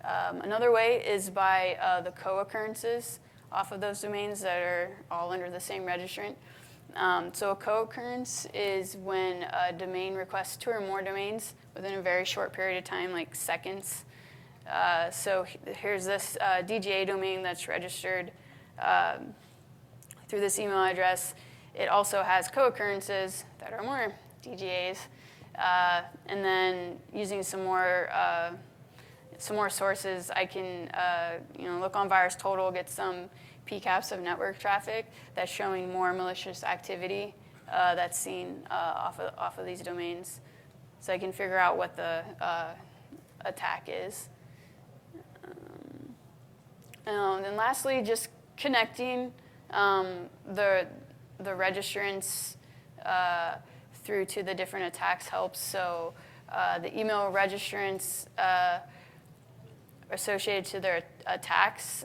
Another way is by the co-occurrences off of those domains that are all under the same registrant. So a co-occurrence is when a domain requests 2 or more domains within a very short period of time, like seconds. So here's this DGA domain that's registered through this email address. It also has co-occurrences that are more DGAs. And then using some more sources, I can look on VirusTotal, get some PCAPs of network traffic that's showing more malicious activity that's seen off of these domains. So I can figure out what the attack is. And then lastly, just connecting the registrants through to the different attacks helps. So the email registrants associated to their attacks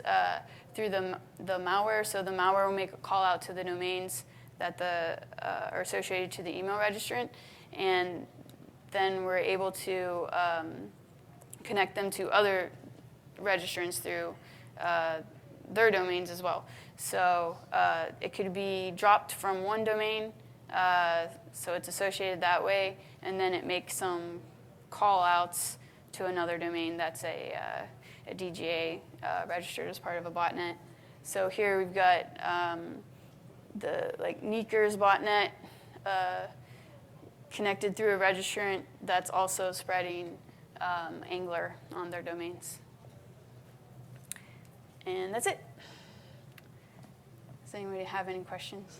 through the malware. So the malware will make a call out to the domains that are associated to the email registrant, and then we're able to connect them to other registrants through their domains as well. So it could be dropped from one domain, so it's associated that way, and then it makes some call outs to another domain that's a DGA registered as part of a botnet. So here we've got the Neeker's botnet connected through a registrant that's also spreading Angler on their domains. And that's it. Does anybody have any questions?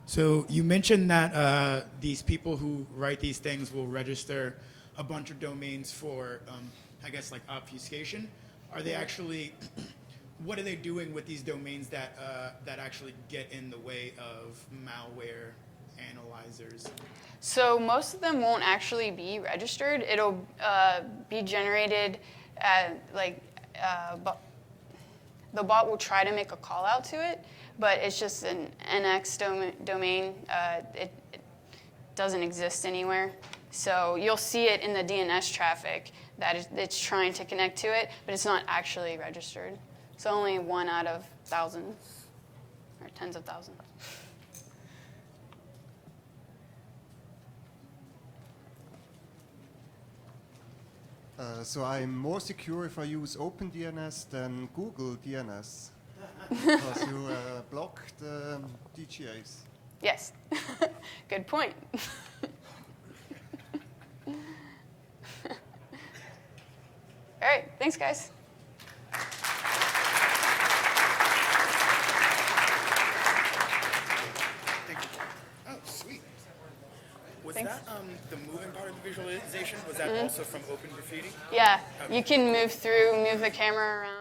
So you mentioned that these people who write these things will register a bunch of domains for, I guess, like obfuscation. Are they actually, what are they doing with these domains that actually get in the way of malware analyzers? So most of them won't actually be registered. It'll be generated the bot will try to make a call out to it, but it's just an NX domain. It doesn't exist anywhere. So you'll see it in the DNS traffic that it's trying to connect to it, but it's not actually registered. So only 1 out of thousands or tens of thousands. So I'm more secure if I use OpenDNS than Google DNS because you block the DGAs. Yes, good point. All right, thanks, guys. Oh, sweet. Was Thanks. that the moving part of the visualization? Was that also from Open Graffiti? Yeah, Okay. you can move the camera around.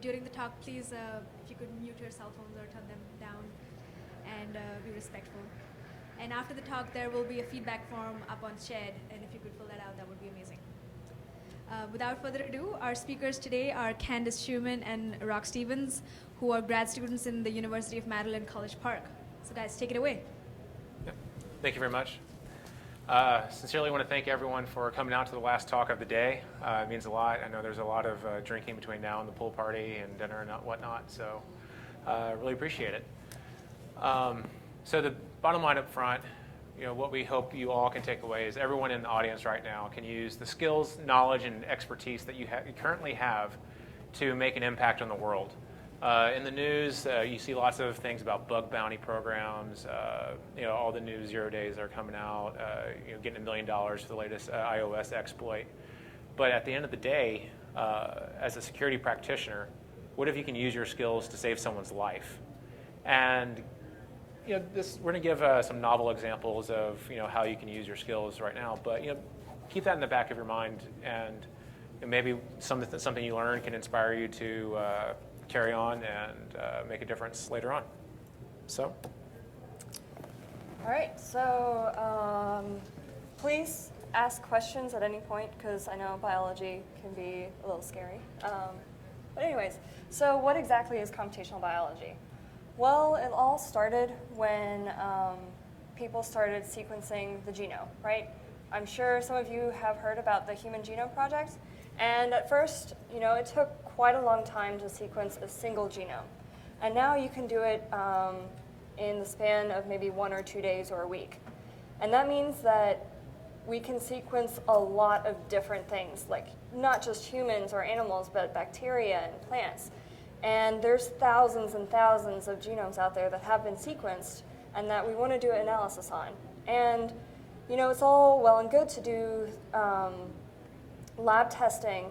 During the talk, please, if you could mute your cell phones or turn them down and be respectful. And after the talk, there will be a feedback form up on Shed, and if you could fill that out, that would be amazing. Without further ado, our speakers today are Candace Schumann and Rock Stevens, who are grad students in the University of Maryland College Park. So guys, take it away. Thank you very much. Sincerely want to thank everyone for coming out to the last talk of the day. It means a lot. I know there's a lot of drinking between now and the pool party and dinner and whatnot, so really appreciate it. So the bottom line up front, what we hope you all can take away is everyone in the audience right now can use the skills, knowledge, and expertise that you currently have to make an impact on the world. In the news, you see lots of things about bug bounty programs. All the new 0 days are coming out, getting $1 million for the latest iOS exploit. But at the end of the day, as a security practitioner, what if you can use your skills to save someone's life? And we're going to give some novel examples of how you can use your skills right now. But keep that in the back of your mind, and maybe something you learn can inspire you to carry on and make a difference later on. So. All right, so please ask questions at any point, because I know biology can be a little scary. But anyways, so what exactly is computational biology? Well, it all started when people started sequencing the genome, right? I'm sure some of you have heard about the Human Genome Project. And at first, it took quite a long time to sequence a single genome. And now you can do it in the span of maybe 1 or 2 days or a week. And that means that we can sequence a lot of different things, like not just humans or animals, but bacteria and plants. And there's thousands and thousands of genomes out there that have been sequenced and that we want to do analysis on. And it's all well and good to do lab testing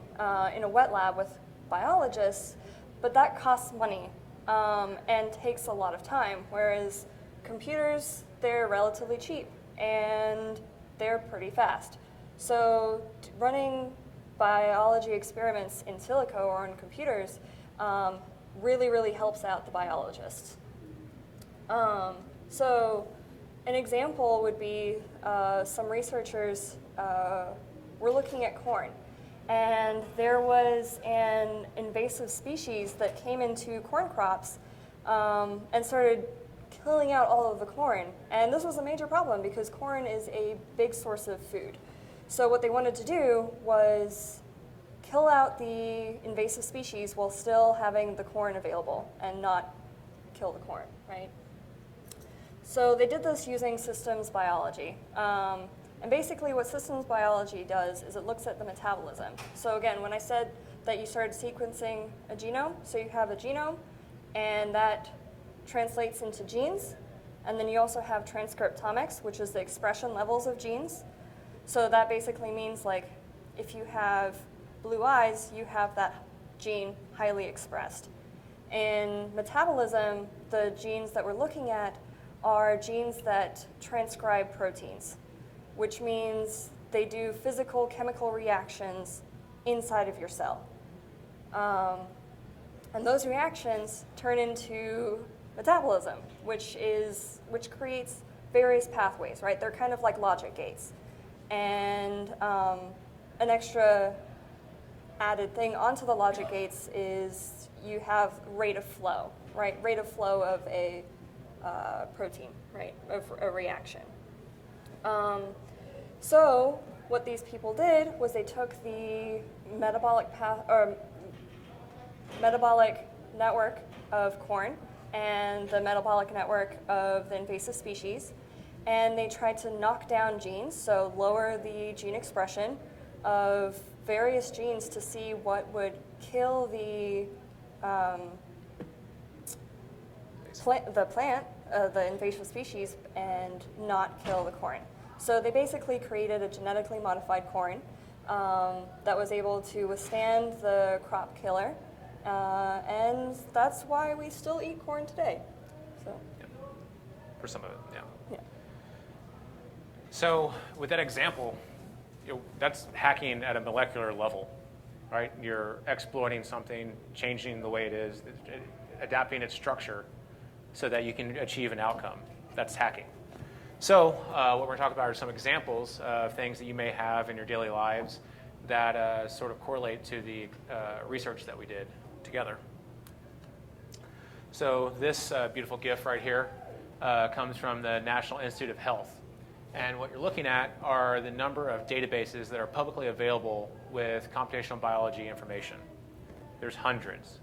in a wet lab with biologists, but that costs money and takes a lot of time, whereas computers, they're relatively cheap and they're pretty fast. So running biology experiments in silico or on computers really, really helps out the biologists. So an example would be some researchers were looking at corn, and there was an invasive species that came into corn crops and started killing out all of the corn. And this was a major problem because corn is a big source of food. So what they wanted to do was kill out the invasive species while still having the corn available and not kill the corn, right? So they did this using systems biology. And basically what systems biology does is it looks at the metabolism. So again, when I said that you started sequencing a genome, so you have a genome, and that translates into genes. And then you also have transcriptomics, which is the expression levels of genes. So that basically means, like, if you have blue eyes, you have that gene highly expressed. In metabolism, the genes that we're looking at are genes that transcribe proteins, which means they do physical chemical reactions inside of your cell. And those reactions turn into metabolism, which creates various pathways, right? They're kind of like logic gates. And an extra added thing onto the logic gates is you have rate of flow, right? Rate of flow of a protein, right? Of a reaction. So what these people did was they took the metabolic network of corn and the metabolic network of the invasive species, and they tried to knock down genes, so lower the gene expression of various genes to see what would kill the the invasive species, and not kill the corn. So they basically created a genetically modified corn that was able to withstand the crop killer, and that's why we still eat corn today. So. Yeah. For some of it, yeah. Yeah. So with that example, that's hacking at a molecular level. right? You're exploiting something, changing the way it is, adapting its structure so that you can achieve an outcome. That's hacking. So what we're going to talk about are some examples of things that you may have in your daily lives that sort of correlate to the research that we did together. So this beautiful GIF right here comes from the National Institute of Health. And what you're looking at are the number of databases that are publicly available with computational biology information. There's hundreds.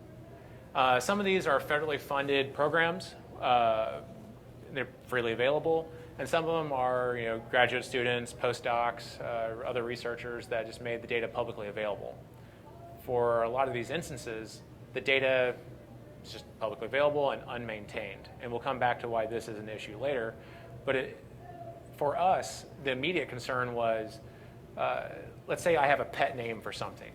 Some of these are federally funded programs. They're freely available. And some of them are graduate students, postdocs, other researchers that just made the data publicly available. For a lot of these instances, the data is just publicly available and unmaintained. And we'll come back to why this is an issue later. But for us, the immediate concern was, let's say I have a pet name for something.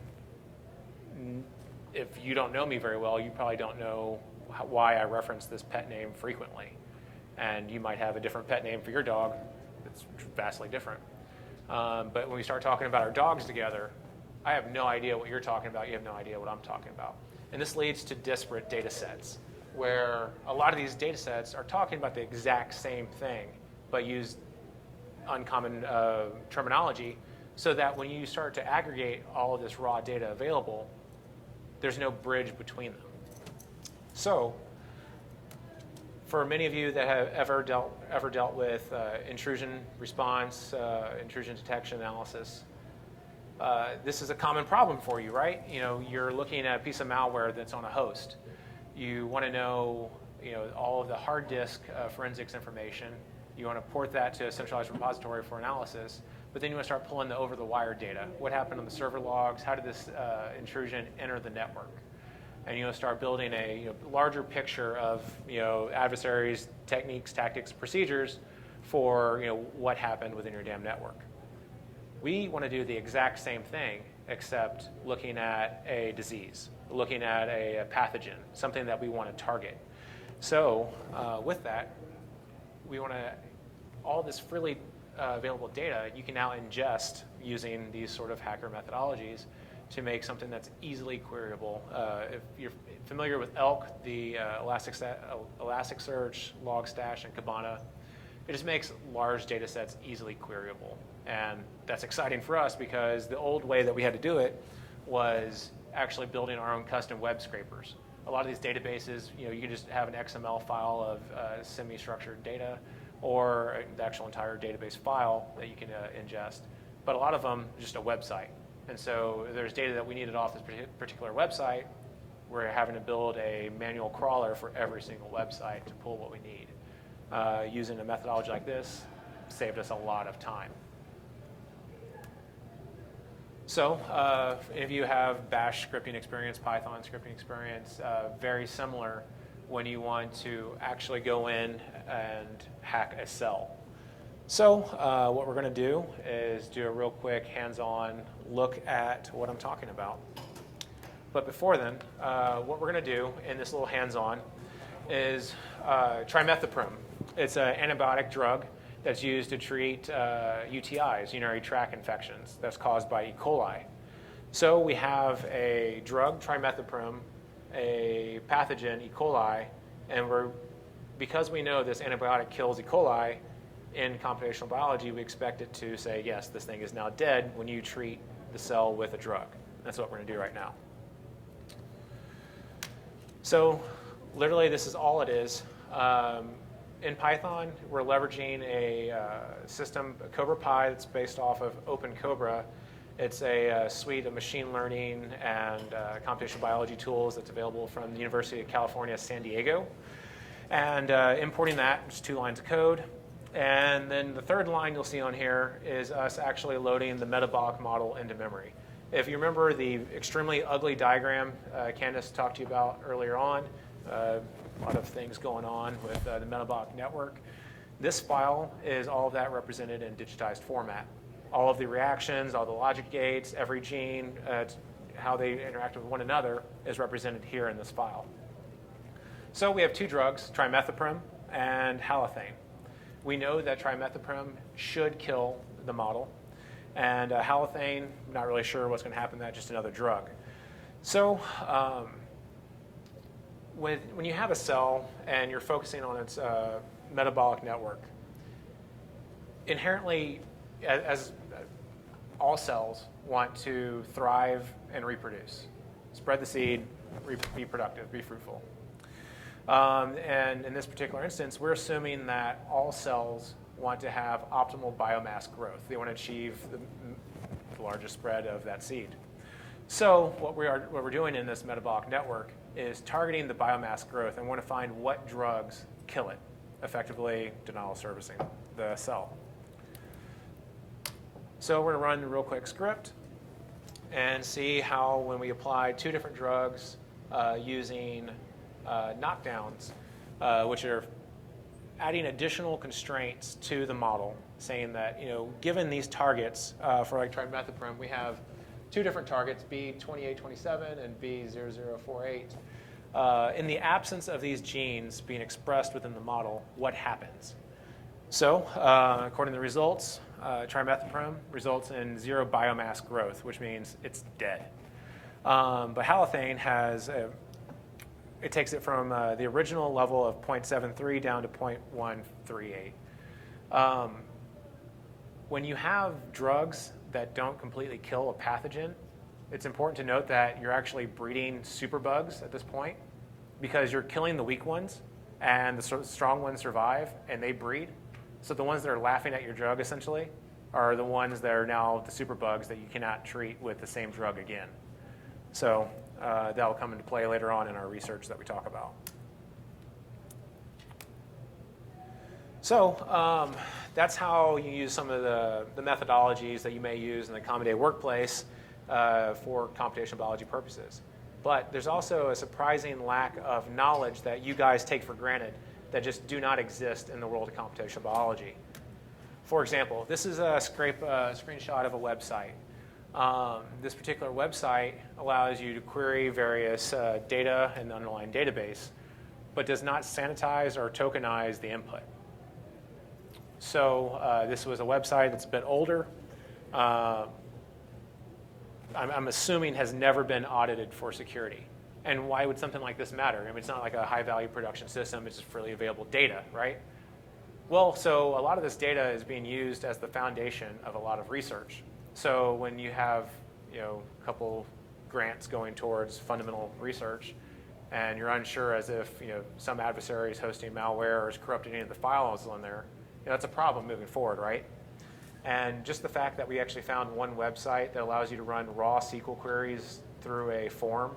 If you don't know me very well, you probably don't know why I reference this pet name frequently. And you might have a different pet name for your dog that's vastly different. But when we start talking about our dogs together, I have no idea what you're talking about. You have no idea what I'm talking about. And this leads to disparate data sets, where a lot of these data sets are talking about the exact same thing, but use uncommon terminology, so that when you start to aggregate all of this raw data available, there's no bridge between them. So for many of you that have ever dealt with intrusion response, intrusion detection analysis, this is a common problem for you, right? You're looking at a piece of malware that's on a host. You want to know, all of the hard disk forensics information. You want to port that to a centralized repository for analysis, but then you want to start pulling the over-the-wire data. What happened on the server logs? How did this intrusion enter the network? And you want to start building a larger picture of adversaries, techniques, tactics, procedures for what happened within your damn network. We want to do the exact same thing, except looking at a disease, looking at a pathogen, something that we want to target. So with that, we want to, all this freely available data, you can now ingest using these sort of hacker methodologies to make something that's easily queryable. If you're familiar with ELK, the Elasticsearch, Logstash, and Kibana, it just makes large data sets easily queryable. And that's exciting for us because the old way that we had to do it was actually building our own custom web scrapers. A lot of these databases, you can just have an XML file of semi-structured data or the actual entire database file that you can ingest. But a lot of them, just a website. And so there's data that we needed off this particular website. We're having to build a manual crawler for every single website to pull what we need. Using a methodology like this saved us a lot of time. So if you have Bash scripting experience, Python scripting experience, very similar when you want to actually go in and hack a cell. So what we're going to do is do a real quick hands-on look at what I'm talking about. But before then, what we're going to do in this little hands-on is trimethoprim. It's an antibiotic drug that's used to treat UTIs, urinary tract infections, that's caused by E. coli. So we have a drug, trimethoprim, a pathogen, E. coli, and because we know this antibiotic kills E. coli, in computational biology, we expect it to say, yes, this thing is now dead when you treat the cell with a drug. That's what we're going to do right now. So literally, this is all it is. In Python, we're leveraging a system, CobraPy, that's based off of OpenCobra. It's a suite of machine learning and computational biology tools that's available from the University of California, San Diego. And importing that, just 2 lines of code. And then the third line you'll see on here is us actually loading the metabolic model into memory. If you remember the extremely ugly diagram Candace talked to you about earlier on, a lot of things going on with the metabolic network, this file is all of that represented in digitized format. All of the reactions, all the logic gates, every gene, how they interact with one another is represented here in this file. So we have 2 drugs, trimethoprim and halothane. We know that trimethoprim should kill the model, and halothane, not really sure what's going to happen to that, just another drug. So when you have a cell and you're focusing on its metabolic network, inherently, as all cells want to thrive and reproduce, spread the seed, be productive, be fruitful. And in this particular instance, we're assuming that all cells want to have optimal biomass growth. They want to achieve the largest spread of that seed. So what we're doing in this metabolic network is targeting the biomass growth and want to find what drugs kill it, effectively denial servicing the cell. So we're going to run a real quick script and see how when we apply 2 different drugs using knockdowns, which are adding additional constraints to the model, saying that, given these targets for like trimethoprim, we have 2 different targets, B2827 and B0048. In the absence of these genes being expressed within the model, what happens? So, according to the results, trimethoprim results in 0 biomass growth, which means it's dead. But halothane it takes it from the original level of 0.73 down to 0.138. When you have drugs that don't completely kill a pathogen, it's important to note that you're actually breeding superbugs at this point, because you're killing the weak ones and the strong ones survive and they breed. So the ones that are laughing at your drug essentially are the ones that are now the superbugs that you cannot treat with the same drug again. So that'll come into play later on in our research that we talk about. So that's how you use some of the methodologies that you may use in the common day workplace for computational biology purposes. But there's also a surprising lack of knowledge that you guys take for granted that just do not exist in the world of computational biology. For example, this is a screenshot of a website. This particular website allows you to query various data in the underlying database, but does not sanitize or tokenize the input. So this was a website that's a bit older. I'm assuming has never been audited for security. And why would something like this matter? I mean, it's not like a high-value production system. It's just freely available data, right? Well, so a lot of this data is being used as the foundation of a lot of research. So when you have, a couple grants going towards fundamental research, and you're unsure as if, some adversary is hosting malware or is corrupting any of the files on there, that's a problem moving forward, right? And just the fact that we actually found one website that allows you to run raw SQL queries through a form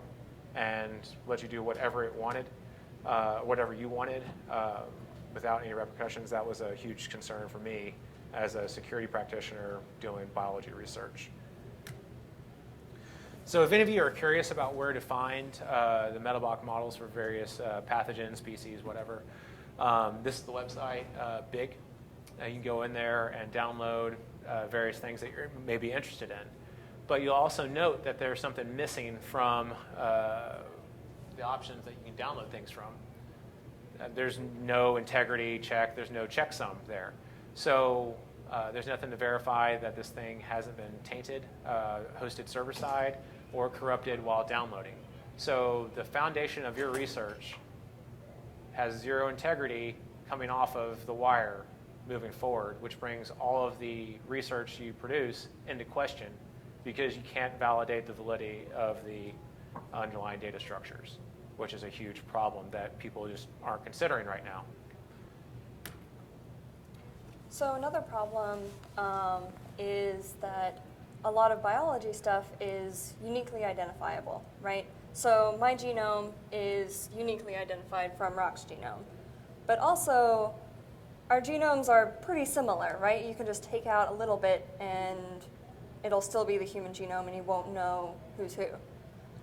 and let you do whatever you wanted, without any repercussions, that was a huge concern for me as a security practitioner doing biology research. So if any of you are curious about where to find the metabolic models for various pathogens, species, whatever, this is the website, BIG. You can go in there and download various things that you may be interested in. But you'll also note that there's something missing from the options that you can download things from. There's no integrity check. There's no checksum there. So there's nothing to verify that this thing hasn't been tainted, hosted server-side, or corrupted while downloading. So the foundation of your research has 0 integrity coming off of the wire moving forward, which brings all of the research you produce into question because you can't validate the validity of the underlying data structures, which is a huge problem that people just aren't considering right now. So another problem is that a lot of biology stuff is uniquely identifiable, right? So my genome is uniquely identified from Rock's genome. But also, our genomes are pretty similar, right? You can just take out a little bit and it'll still be the human genome and you won't know who's who.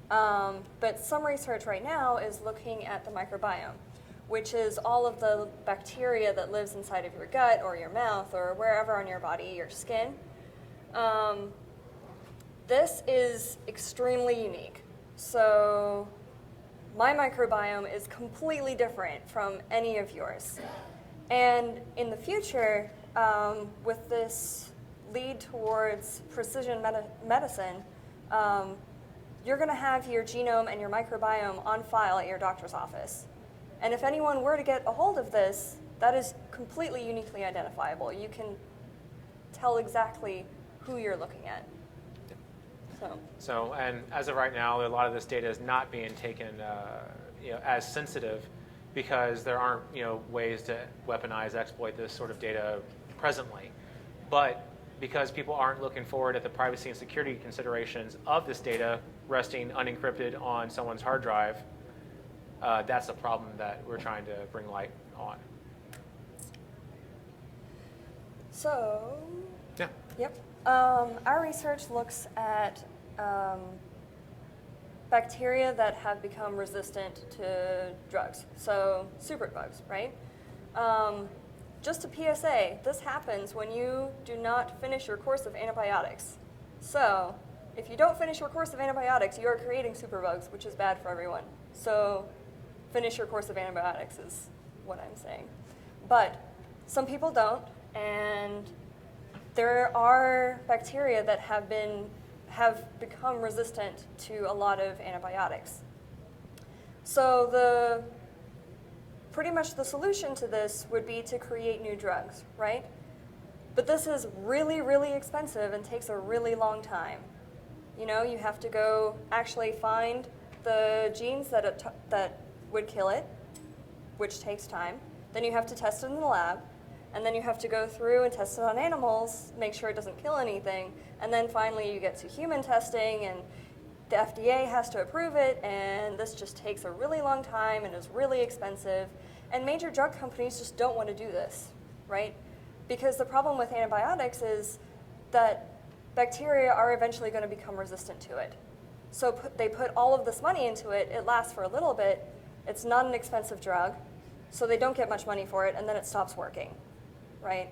But some research right now is looking at the microbiome, which is all of the bacteria that lives inside of your gut or your mouth or wherever on your body, your skin. This is extremely unique. So my microbiome is completely different from any of yours. And in the future, with this lead towards precision medicine, you're going to have your genome and your microbiome on file at your doctor's office. And if anyone were to get a hold of this, that is completely uniquely identifiable. You can tell exactly who you're looking at. So, and as of right now, a lot of this data is not being taken as sensitive because there aren't ways to weaponize, exploit this sort of data presently. But because people aren't looking forward at the privacy and security considerations of this data resting unencrypted on someone's hard drive, that's a problem that we're trying to bring light on. So, yeah. Yep. Our research looks at bacteria that have become resistant to drugs, so superbugs, right? Just a PSA, this happens when you do not finish your course of antibiotics. So, if you don't finish your course of antibiotics, you are creating superbugs, which is bad for everyone. So, finish your course of antibiotics is what I'm saying. But some people don't, and there are bacteria that have become resistant to a lot of antibiotics. So pretty much the solution to this would be to create new drugs, right? But this is really, really expensive and takes a really long time. You have to go actually find the genes that would kill it, which takes time. Then you have to test it in the lab. And then you have to go through and test it on animals, make sure it doesn't kill anything. And then finally you get to human testing, and the FDA has to approve it, and this just takes a really long time and is really expensive. And major drug companies just don't want to do this, right? Because the problem with antibiotics is that bacteria are eventually going to become resistant to it. So they put all of this money into it, it lasts for a little bit, it's not an expensive drug, so they don't get much money for it, and then it stops working. Right?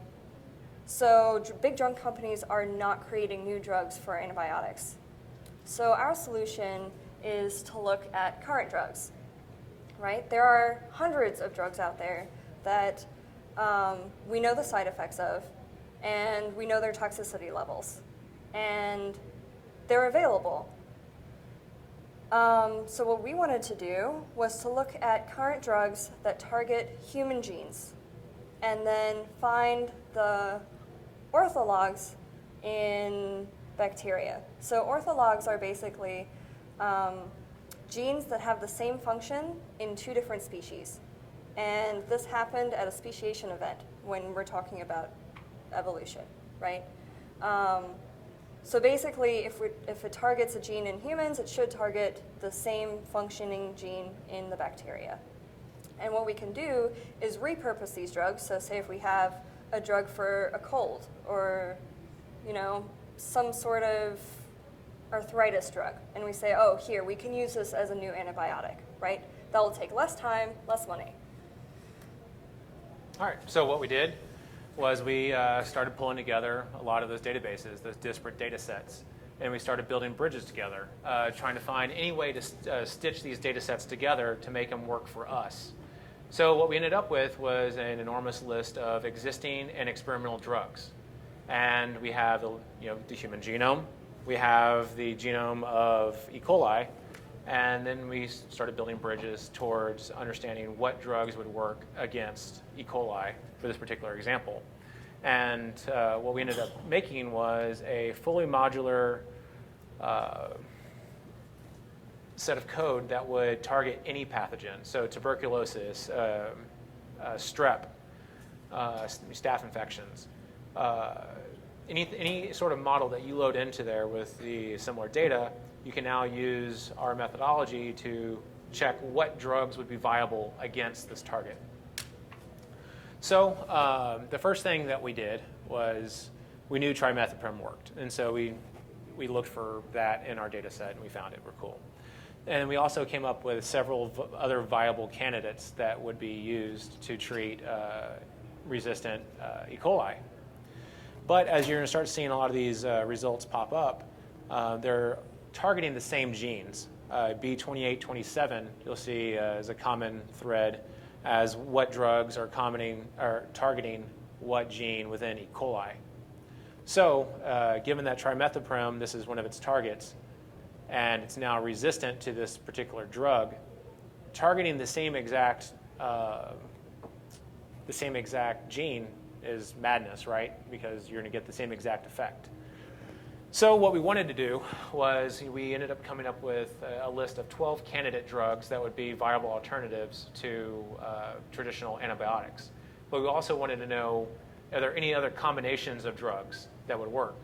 So big drug companies are not creating new drugs for antibiotics. So our solution is to look at current drugs. Right? There are hundreds of drugs out there that we know the side effects of, and we know their toxicity levels, and they're available. So what we wanted to do was to look at current drugs that target human genes, and then find the orthologs in bacteria. So orthologs are basically genes that have the same function in two different species. And this happened at a speciation event when we're talking about evolution, right? So basically, if it targets a gene in humans, it should target the same functioning gene in the bacteria. And what we can do is repurpose these drugs. So say if we have a drug for a cold or, some sort of arthritis drug, and we say, oh, here, we can use this as a new antibiotic, right? That will take less time, less money. All right, so what we did was we started pulling together a lot of those databases, those disparate data sets, and we started building bridges together, trying to find any way to stitch these data sets together to make them work for us. So what we ended up with was an enormous list of existing and experimental drugs. And we have the human genome, we have the genome of E. coli, and then we started building bridges towards understanding what drugs would work against E. coli for this particular example. And what we ended up making was a fully modular set of code that would target any pathogen. So tuberculosis, strep, staph infections, any sort of model that you load into there with the similar data, you can now use our methodology to check what drugs would be viable against this target. So the first thing that we did was we knew trimethoprim worked. And so we looked for that in our data set, and we found it. We're cool. And we also came up with several other viable candidates that would be used to treat resistant E. coli. But as you're going to start seeing a lot of these results pop up, they're targeting the same genes. B2827, you'll see is a common thread as what drugs are targeting what gene within E. coli. So given that trimethoprim, this is one of its targets, and it's now resistant to this particular drug, targeting the same exact gene is madness, right? Because you're going to get the same exact effect. So what we wanted to do was we ended up coming up with a list of 12 candidate drugs that would be viable alternatives to traditional antibiotics. But we also wanted to know, are there any other combinations of drugs that would work?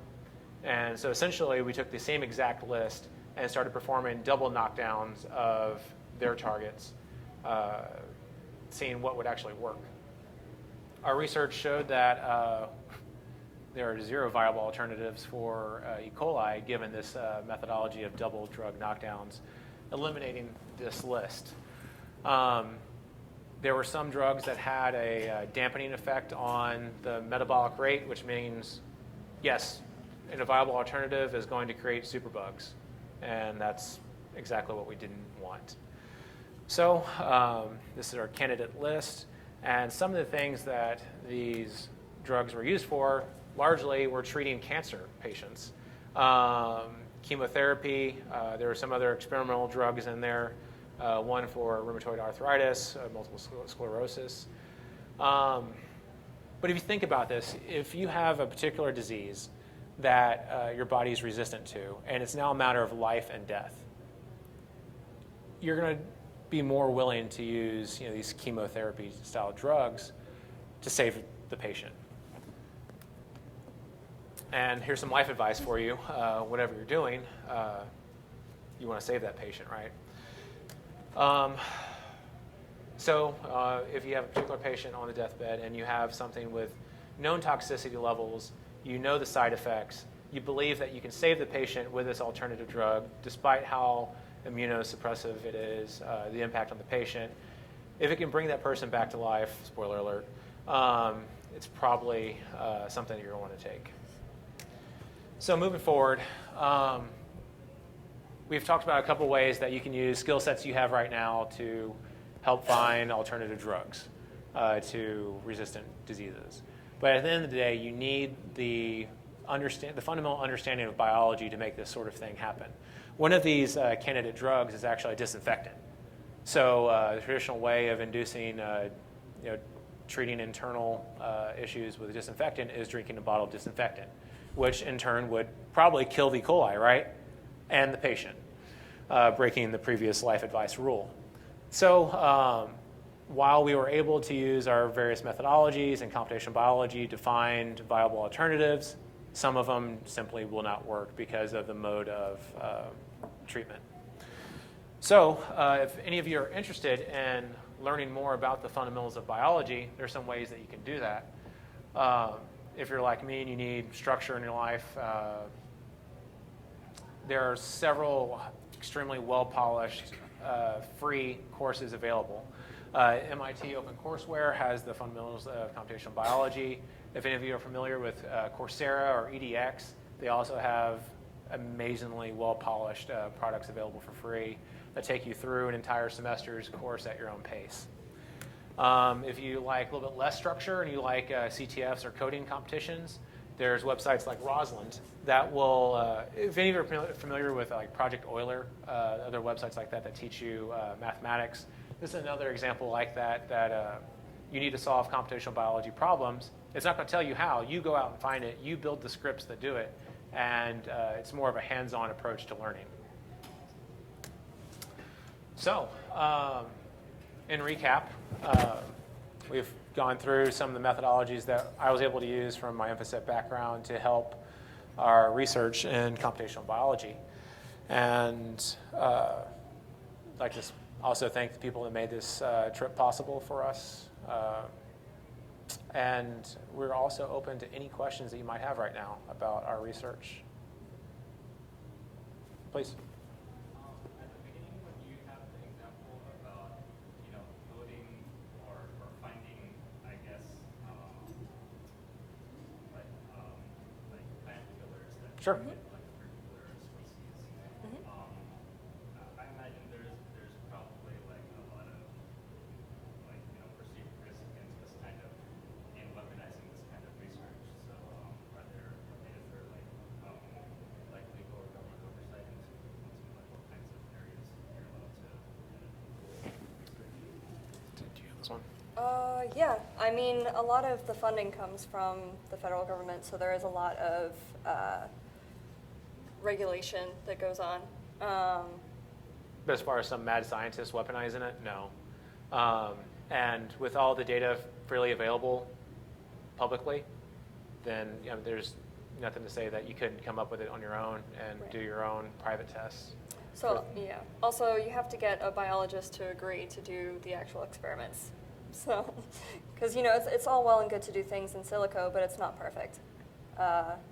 And so essentially we took the same exact list and started performing double knockdowns of their targets, seeing what would actually work. Our research showed that there are 0 viable alternatives for E. coli given this methodology of double drug knockdowns, eliminating this list. There were some drugs that had a dampening effect on the metabolic rate, which means, yes, a viable alternative is going to create superbugs, and that's exactly what we didn't want. So this is our candidate list, and some of the things that these drugs were used for largely were treating cancer patients. Chemotherapy, there were some other experimental drugs in there, one for rheumatoid arthritis, multiple sclerosis. But if you think about this, if you have a particular disease that your body is resistant to, and it's now a matter of life and death, you're going to be more willing to use these chemotherapy-style drugs to save the patient. And here's some life advice for you. Whatever you're doing, you want to save that patient, right? So if you have a particular patient on the deathbed and you have something with known toxicity levels, you know the side effects, you believe that you can save the patient with this alternative drug, despite how immunosuppressive it is, the impact on the patient. If it can bring that person back to life, spoiler alert, it's probably something that you're going to want to take. So moving forward, we've talked about a couple ways that you can use skill sets you have right now to help find alternative drugs to resistant diseases. But at the end of the day, you need the fundamental understanding of biology to make this sort of thing happen. One of these candidate drugs is actually a disinfectant. So the traditional way of inducing, treating internal issues with a disinfectant is drinking a bottle of disinfectant, which in turn would probably kill the E. coli, right? And the patient, breaking the previous life advice rule. So while we were able to use our various methodologies and computational biology to find viable alternatives, some of them simply will not work because of the mode of treatment. So if any of you are interested in learning more about the fundamentals of biology, there's some ways that you can do that. If you're like me and you need structure in your life, there are several extremely well-polished free courses available. MIT OpenCourseWare has the fundamentals of computational biology. If any of you are familiar with Coursera or EDX, they also have amazingly well-polished products available for free that take you through an entire semester's course at your own pace. If you like a little bit less structure and you like CTFs or coding competitions, there's websites like Roslyn that will, if any of you are familiar with like Project Euler, other websites like that that teach you mathematics, this is another example like that, you need to solve computational biology problems. It's not going to tell you how. You go out and find it. You build the scripts that do it. And it's more of a hands-on approach to learning. So in recap, we've gone through some of the methodologies that I was able to use from my MPhysEd background to help our research in computational biology. And I'd like to also thank the people that made this trip possible for us. And we're also open to any questions that you might have right now about our research. Please. At the beginning, when you have the example about, loading or finding, I guess, like plant killers that Sure. target like a particular species, I imagine there's probably like a lot of perceived risk against this kind of weaponizing this kind of research. So is there like legal or government oversight into this one? Yeah, I mean, a lot of the funding comes from the federal government, so there is a lot of regulation that goes on. But as far as some mad scientists weaponizing it, no. And with all the data freely available publicly, then there's nothing to say that you couldn't come up with it on your own and do your own private tests. So, yeah. Also, you have to get a biologist to agree to do the actual experiments. So, because, it's all well and good to do things in silico, but it's not perfect.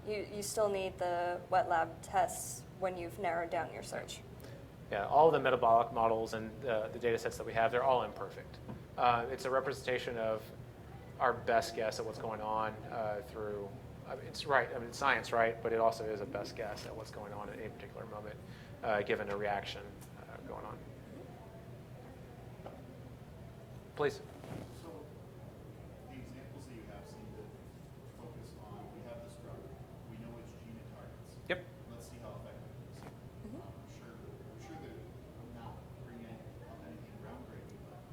You still need the wet lab tests when you've narrowed down your search. Yeah, all of the metabolic models and the data sets that we have, they're all imperfect. It's a representation of our best guess at what's going on through, it's right, it's science, right? But it also is a best guess at what's going on at any particular moment, given a reaction going on. Please. So the examples that you have seem to focus on, we have this drug, we know which gene it targets. Yep. Let's see how effective it is. I'm sure that I'm not bringing up anything groundbreaking, but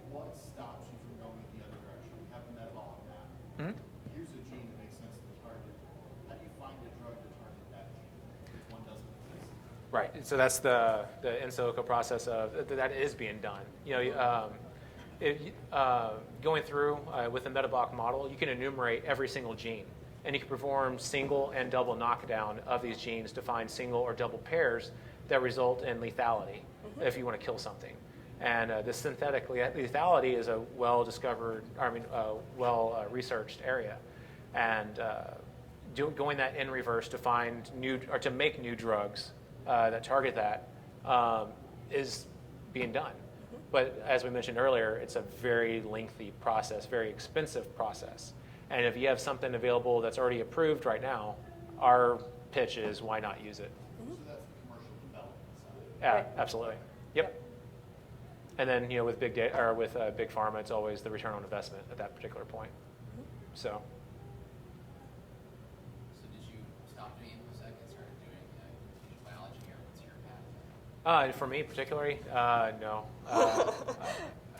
what stops you from going the other direction? We have the metabolic map. Here's a gene that makes sense to target. How do you find a drug to target that gene if one doesn't exist? Right. So that's the in silico process of that is being done. Going through with a metabolic model, you can enumerate every single gene, and you can perform single and double knockdown of these genes to find single or double pairs that result in lethality if you want to kill something. And the synthetic lethality is a well-discovered, well-researched area, and going that in reverse to find new or to make new drugs that target that is being done. But as we mentioned earlier, it's a very lengthy process, very expensive process. And if you have something available that's already approved right now, our pitch is why not use it? So that's the commercial development side. Yeah, absolutely. Yep. And then with big data or with big pharma, it's always the return on investment at that particular point. So. So did you stop doing InfoSec and started doing biology, or what's your path? For me particularly, no.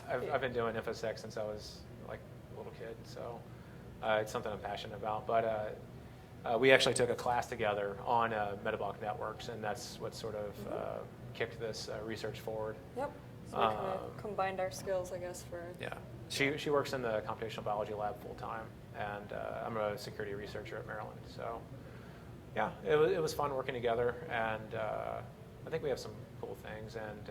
I've been doing InfoSec since I was like a little kid, so it's something I'm passionate about. But we actually took a class together on metabolic networks, and that's what sort of kicked this research forward. Yep. So we kind of combined our skills, I guess, for... Yeah. She works in the computational biology lab full time, and I'm a security researcher at Maryland. So, yeah, it was fun working together, and I think we have some cool things, and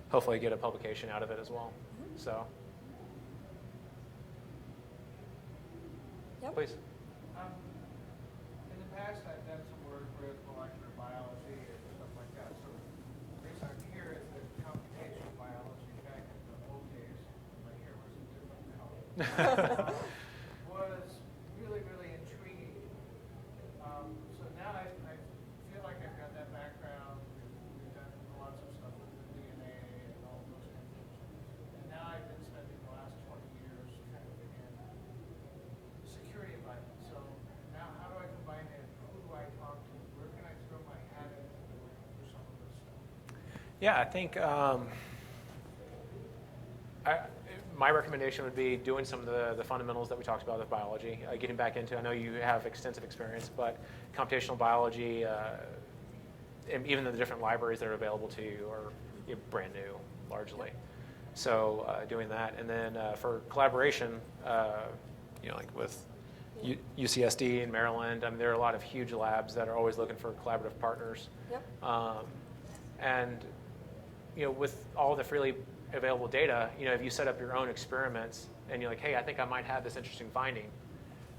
hopefully get a publication out of it as well. So, yep. Please. In the past, I've done some work with molecular biology and stuff like that. So the reason I'm here is that computational biology back in the old days, my hair wasn't different now, was really, really intriguing. So now I feel like I've got that background. We've done lots of stuff with the DNA and all those kind of things. And now I've been spending the last 20 years kind of in the security environment. So now how do I combine it? Who do I talk to? Where can I throw my hat in for some of this stuff? Yeah, I think my recommendation would be doing some of the fundamentals that we talked about with biology, getting back into, I know you have extensive experience, but computational biology, and even the different libraries that are available to you are brand new, largely. So doing that, and then for collaboration, like with UCSD in Maryland, I mean, there are a lot of huge labs that are always looking for collaborative partners. Yep. And with all the freely available data, if you set up your own experiments and you're like, hey, I think I might have this interesting finding,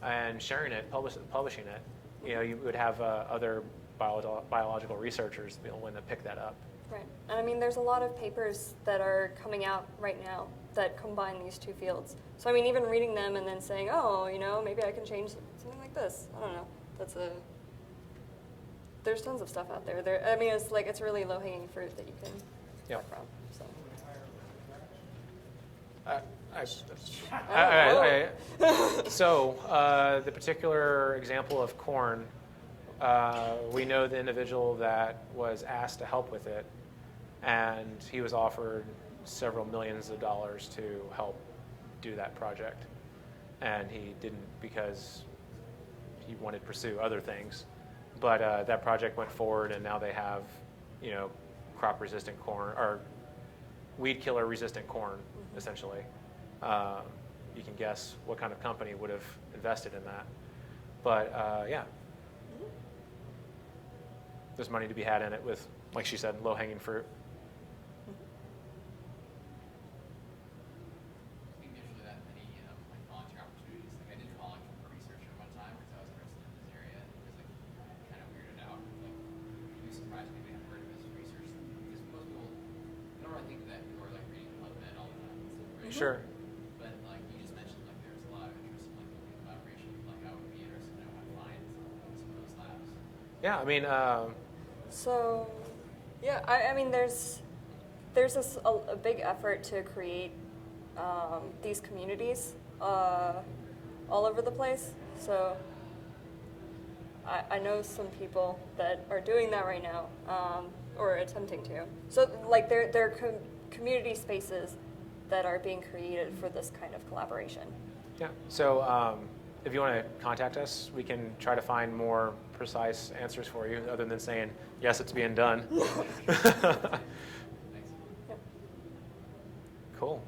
and sharing it, publishing it, you would have other biological researchers be able to pick that up. Right. And I mean, there's a lot of papers that are coming out right now that combine these two fields. So I mean, even reading them and then saying, oh, maybe I can change something like this. I don't know. There's tons of stuff out there. I mean, it's really low-hanging fruit that you can work from. So the particular example of corn, we know the individual that was asked to help with it, and he was offered several millions of dollars to help do that project. And he didn't because he wanted to pursue other things. But that project went forward, and now they have, crop-resistant corn, or weed killer-resistant corn, essentially. You can guess what kind of company would have invested in that. But yeah, there's money to be had in it with, like she said, low-hanging fruit. I think usually that many like volunteer opportunities. Like I did volunteer for researcher one time because I was interested in this area. And it was like kind of weirded out. Like you'd be surprised people have heard of this research because most people don't really think that people are like reading PubMed all the time. Right? Sure. But like you just mentioned, like there's a lot of interest in like looking collaboration. Like I would be interested in what I find some of those labs. Yeah, I mean. So, yeah, I mean, there's a big effort to create these communities all over the place. So, I know some people that are doing that right now, or attempting to. So, like, there are community spaces that are being created for this kind of collaboration. Yeah. So if you want to contact us, we can try to find more precise answers for you, other than saying, yes, it's being done. Cool.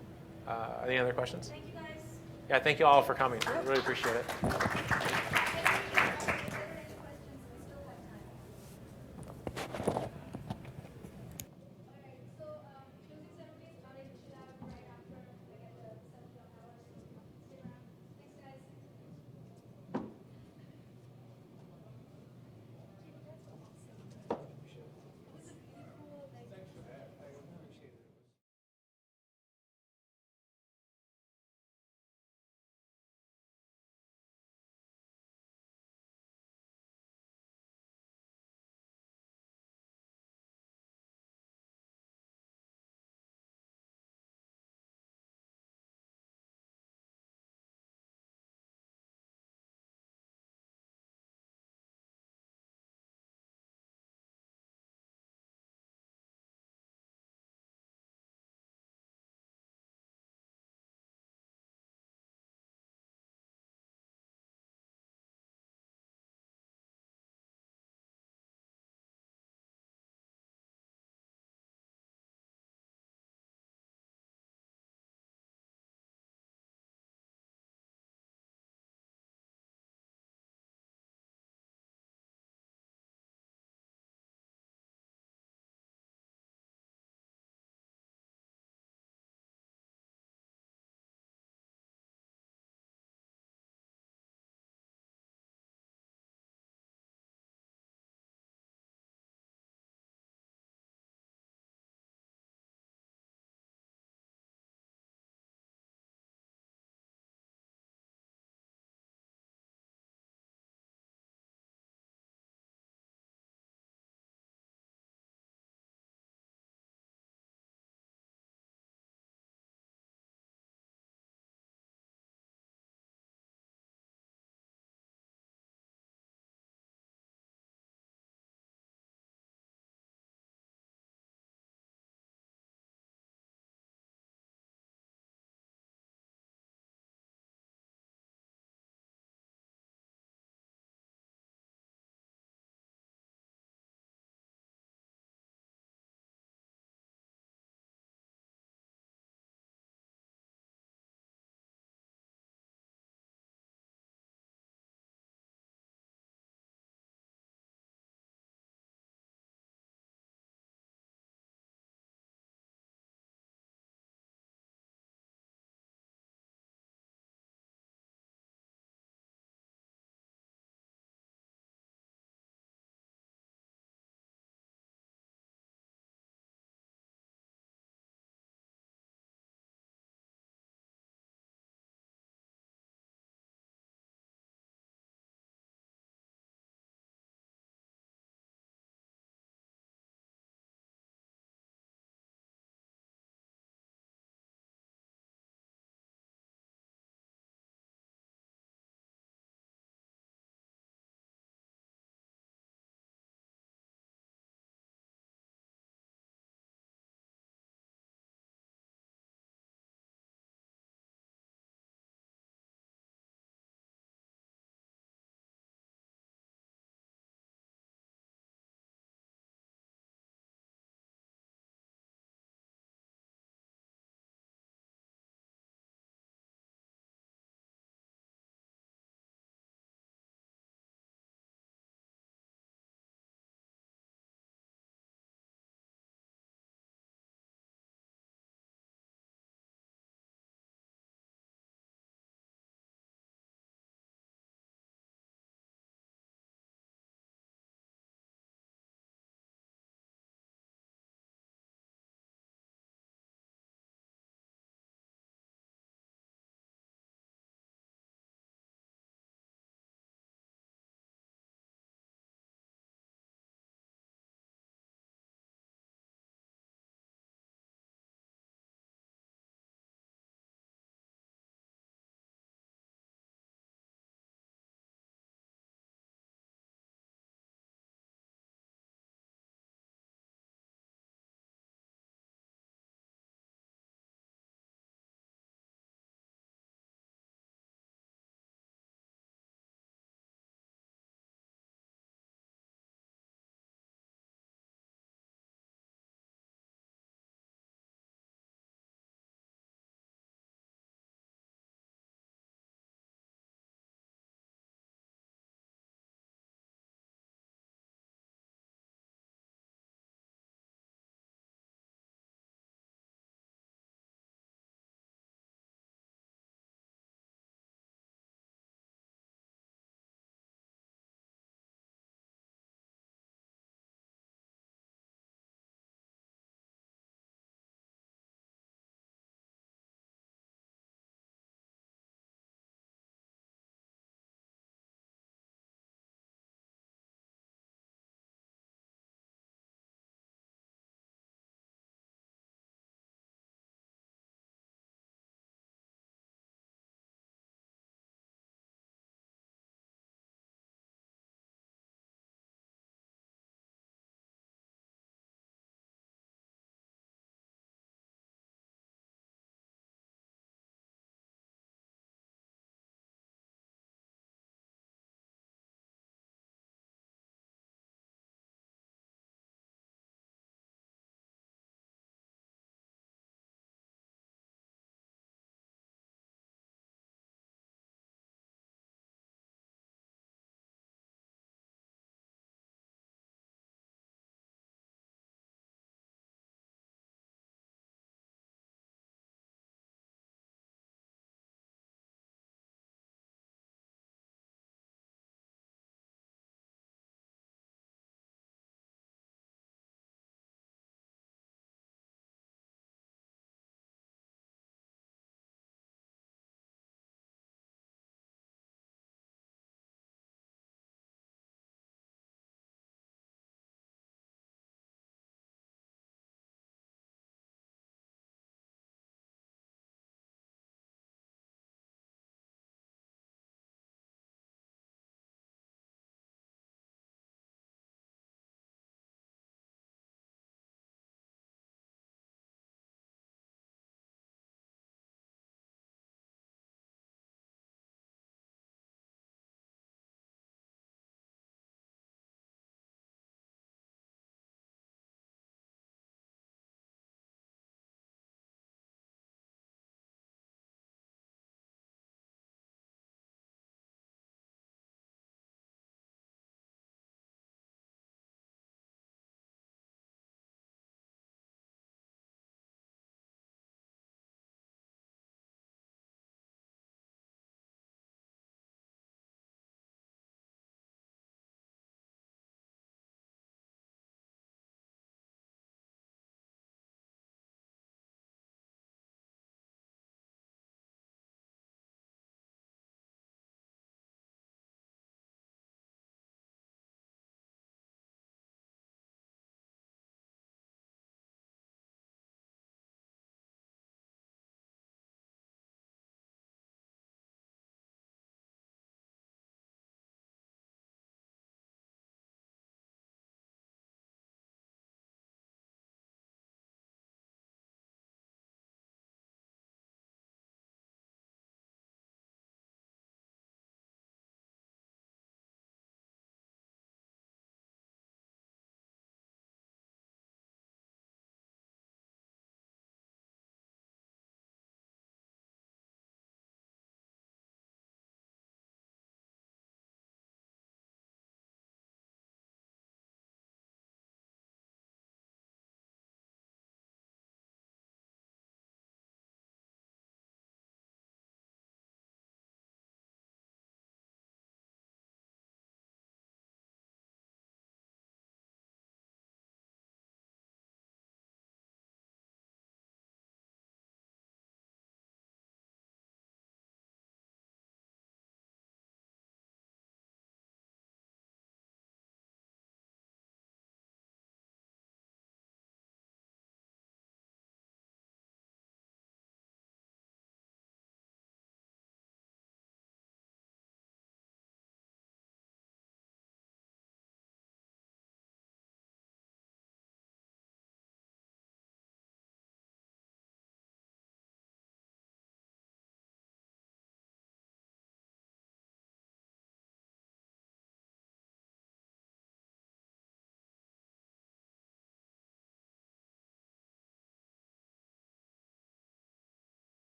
Any other questions? Thank you, guys. Yeah, thank you all for coming. I really appreciate it.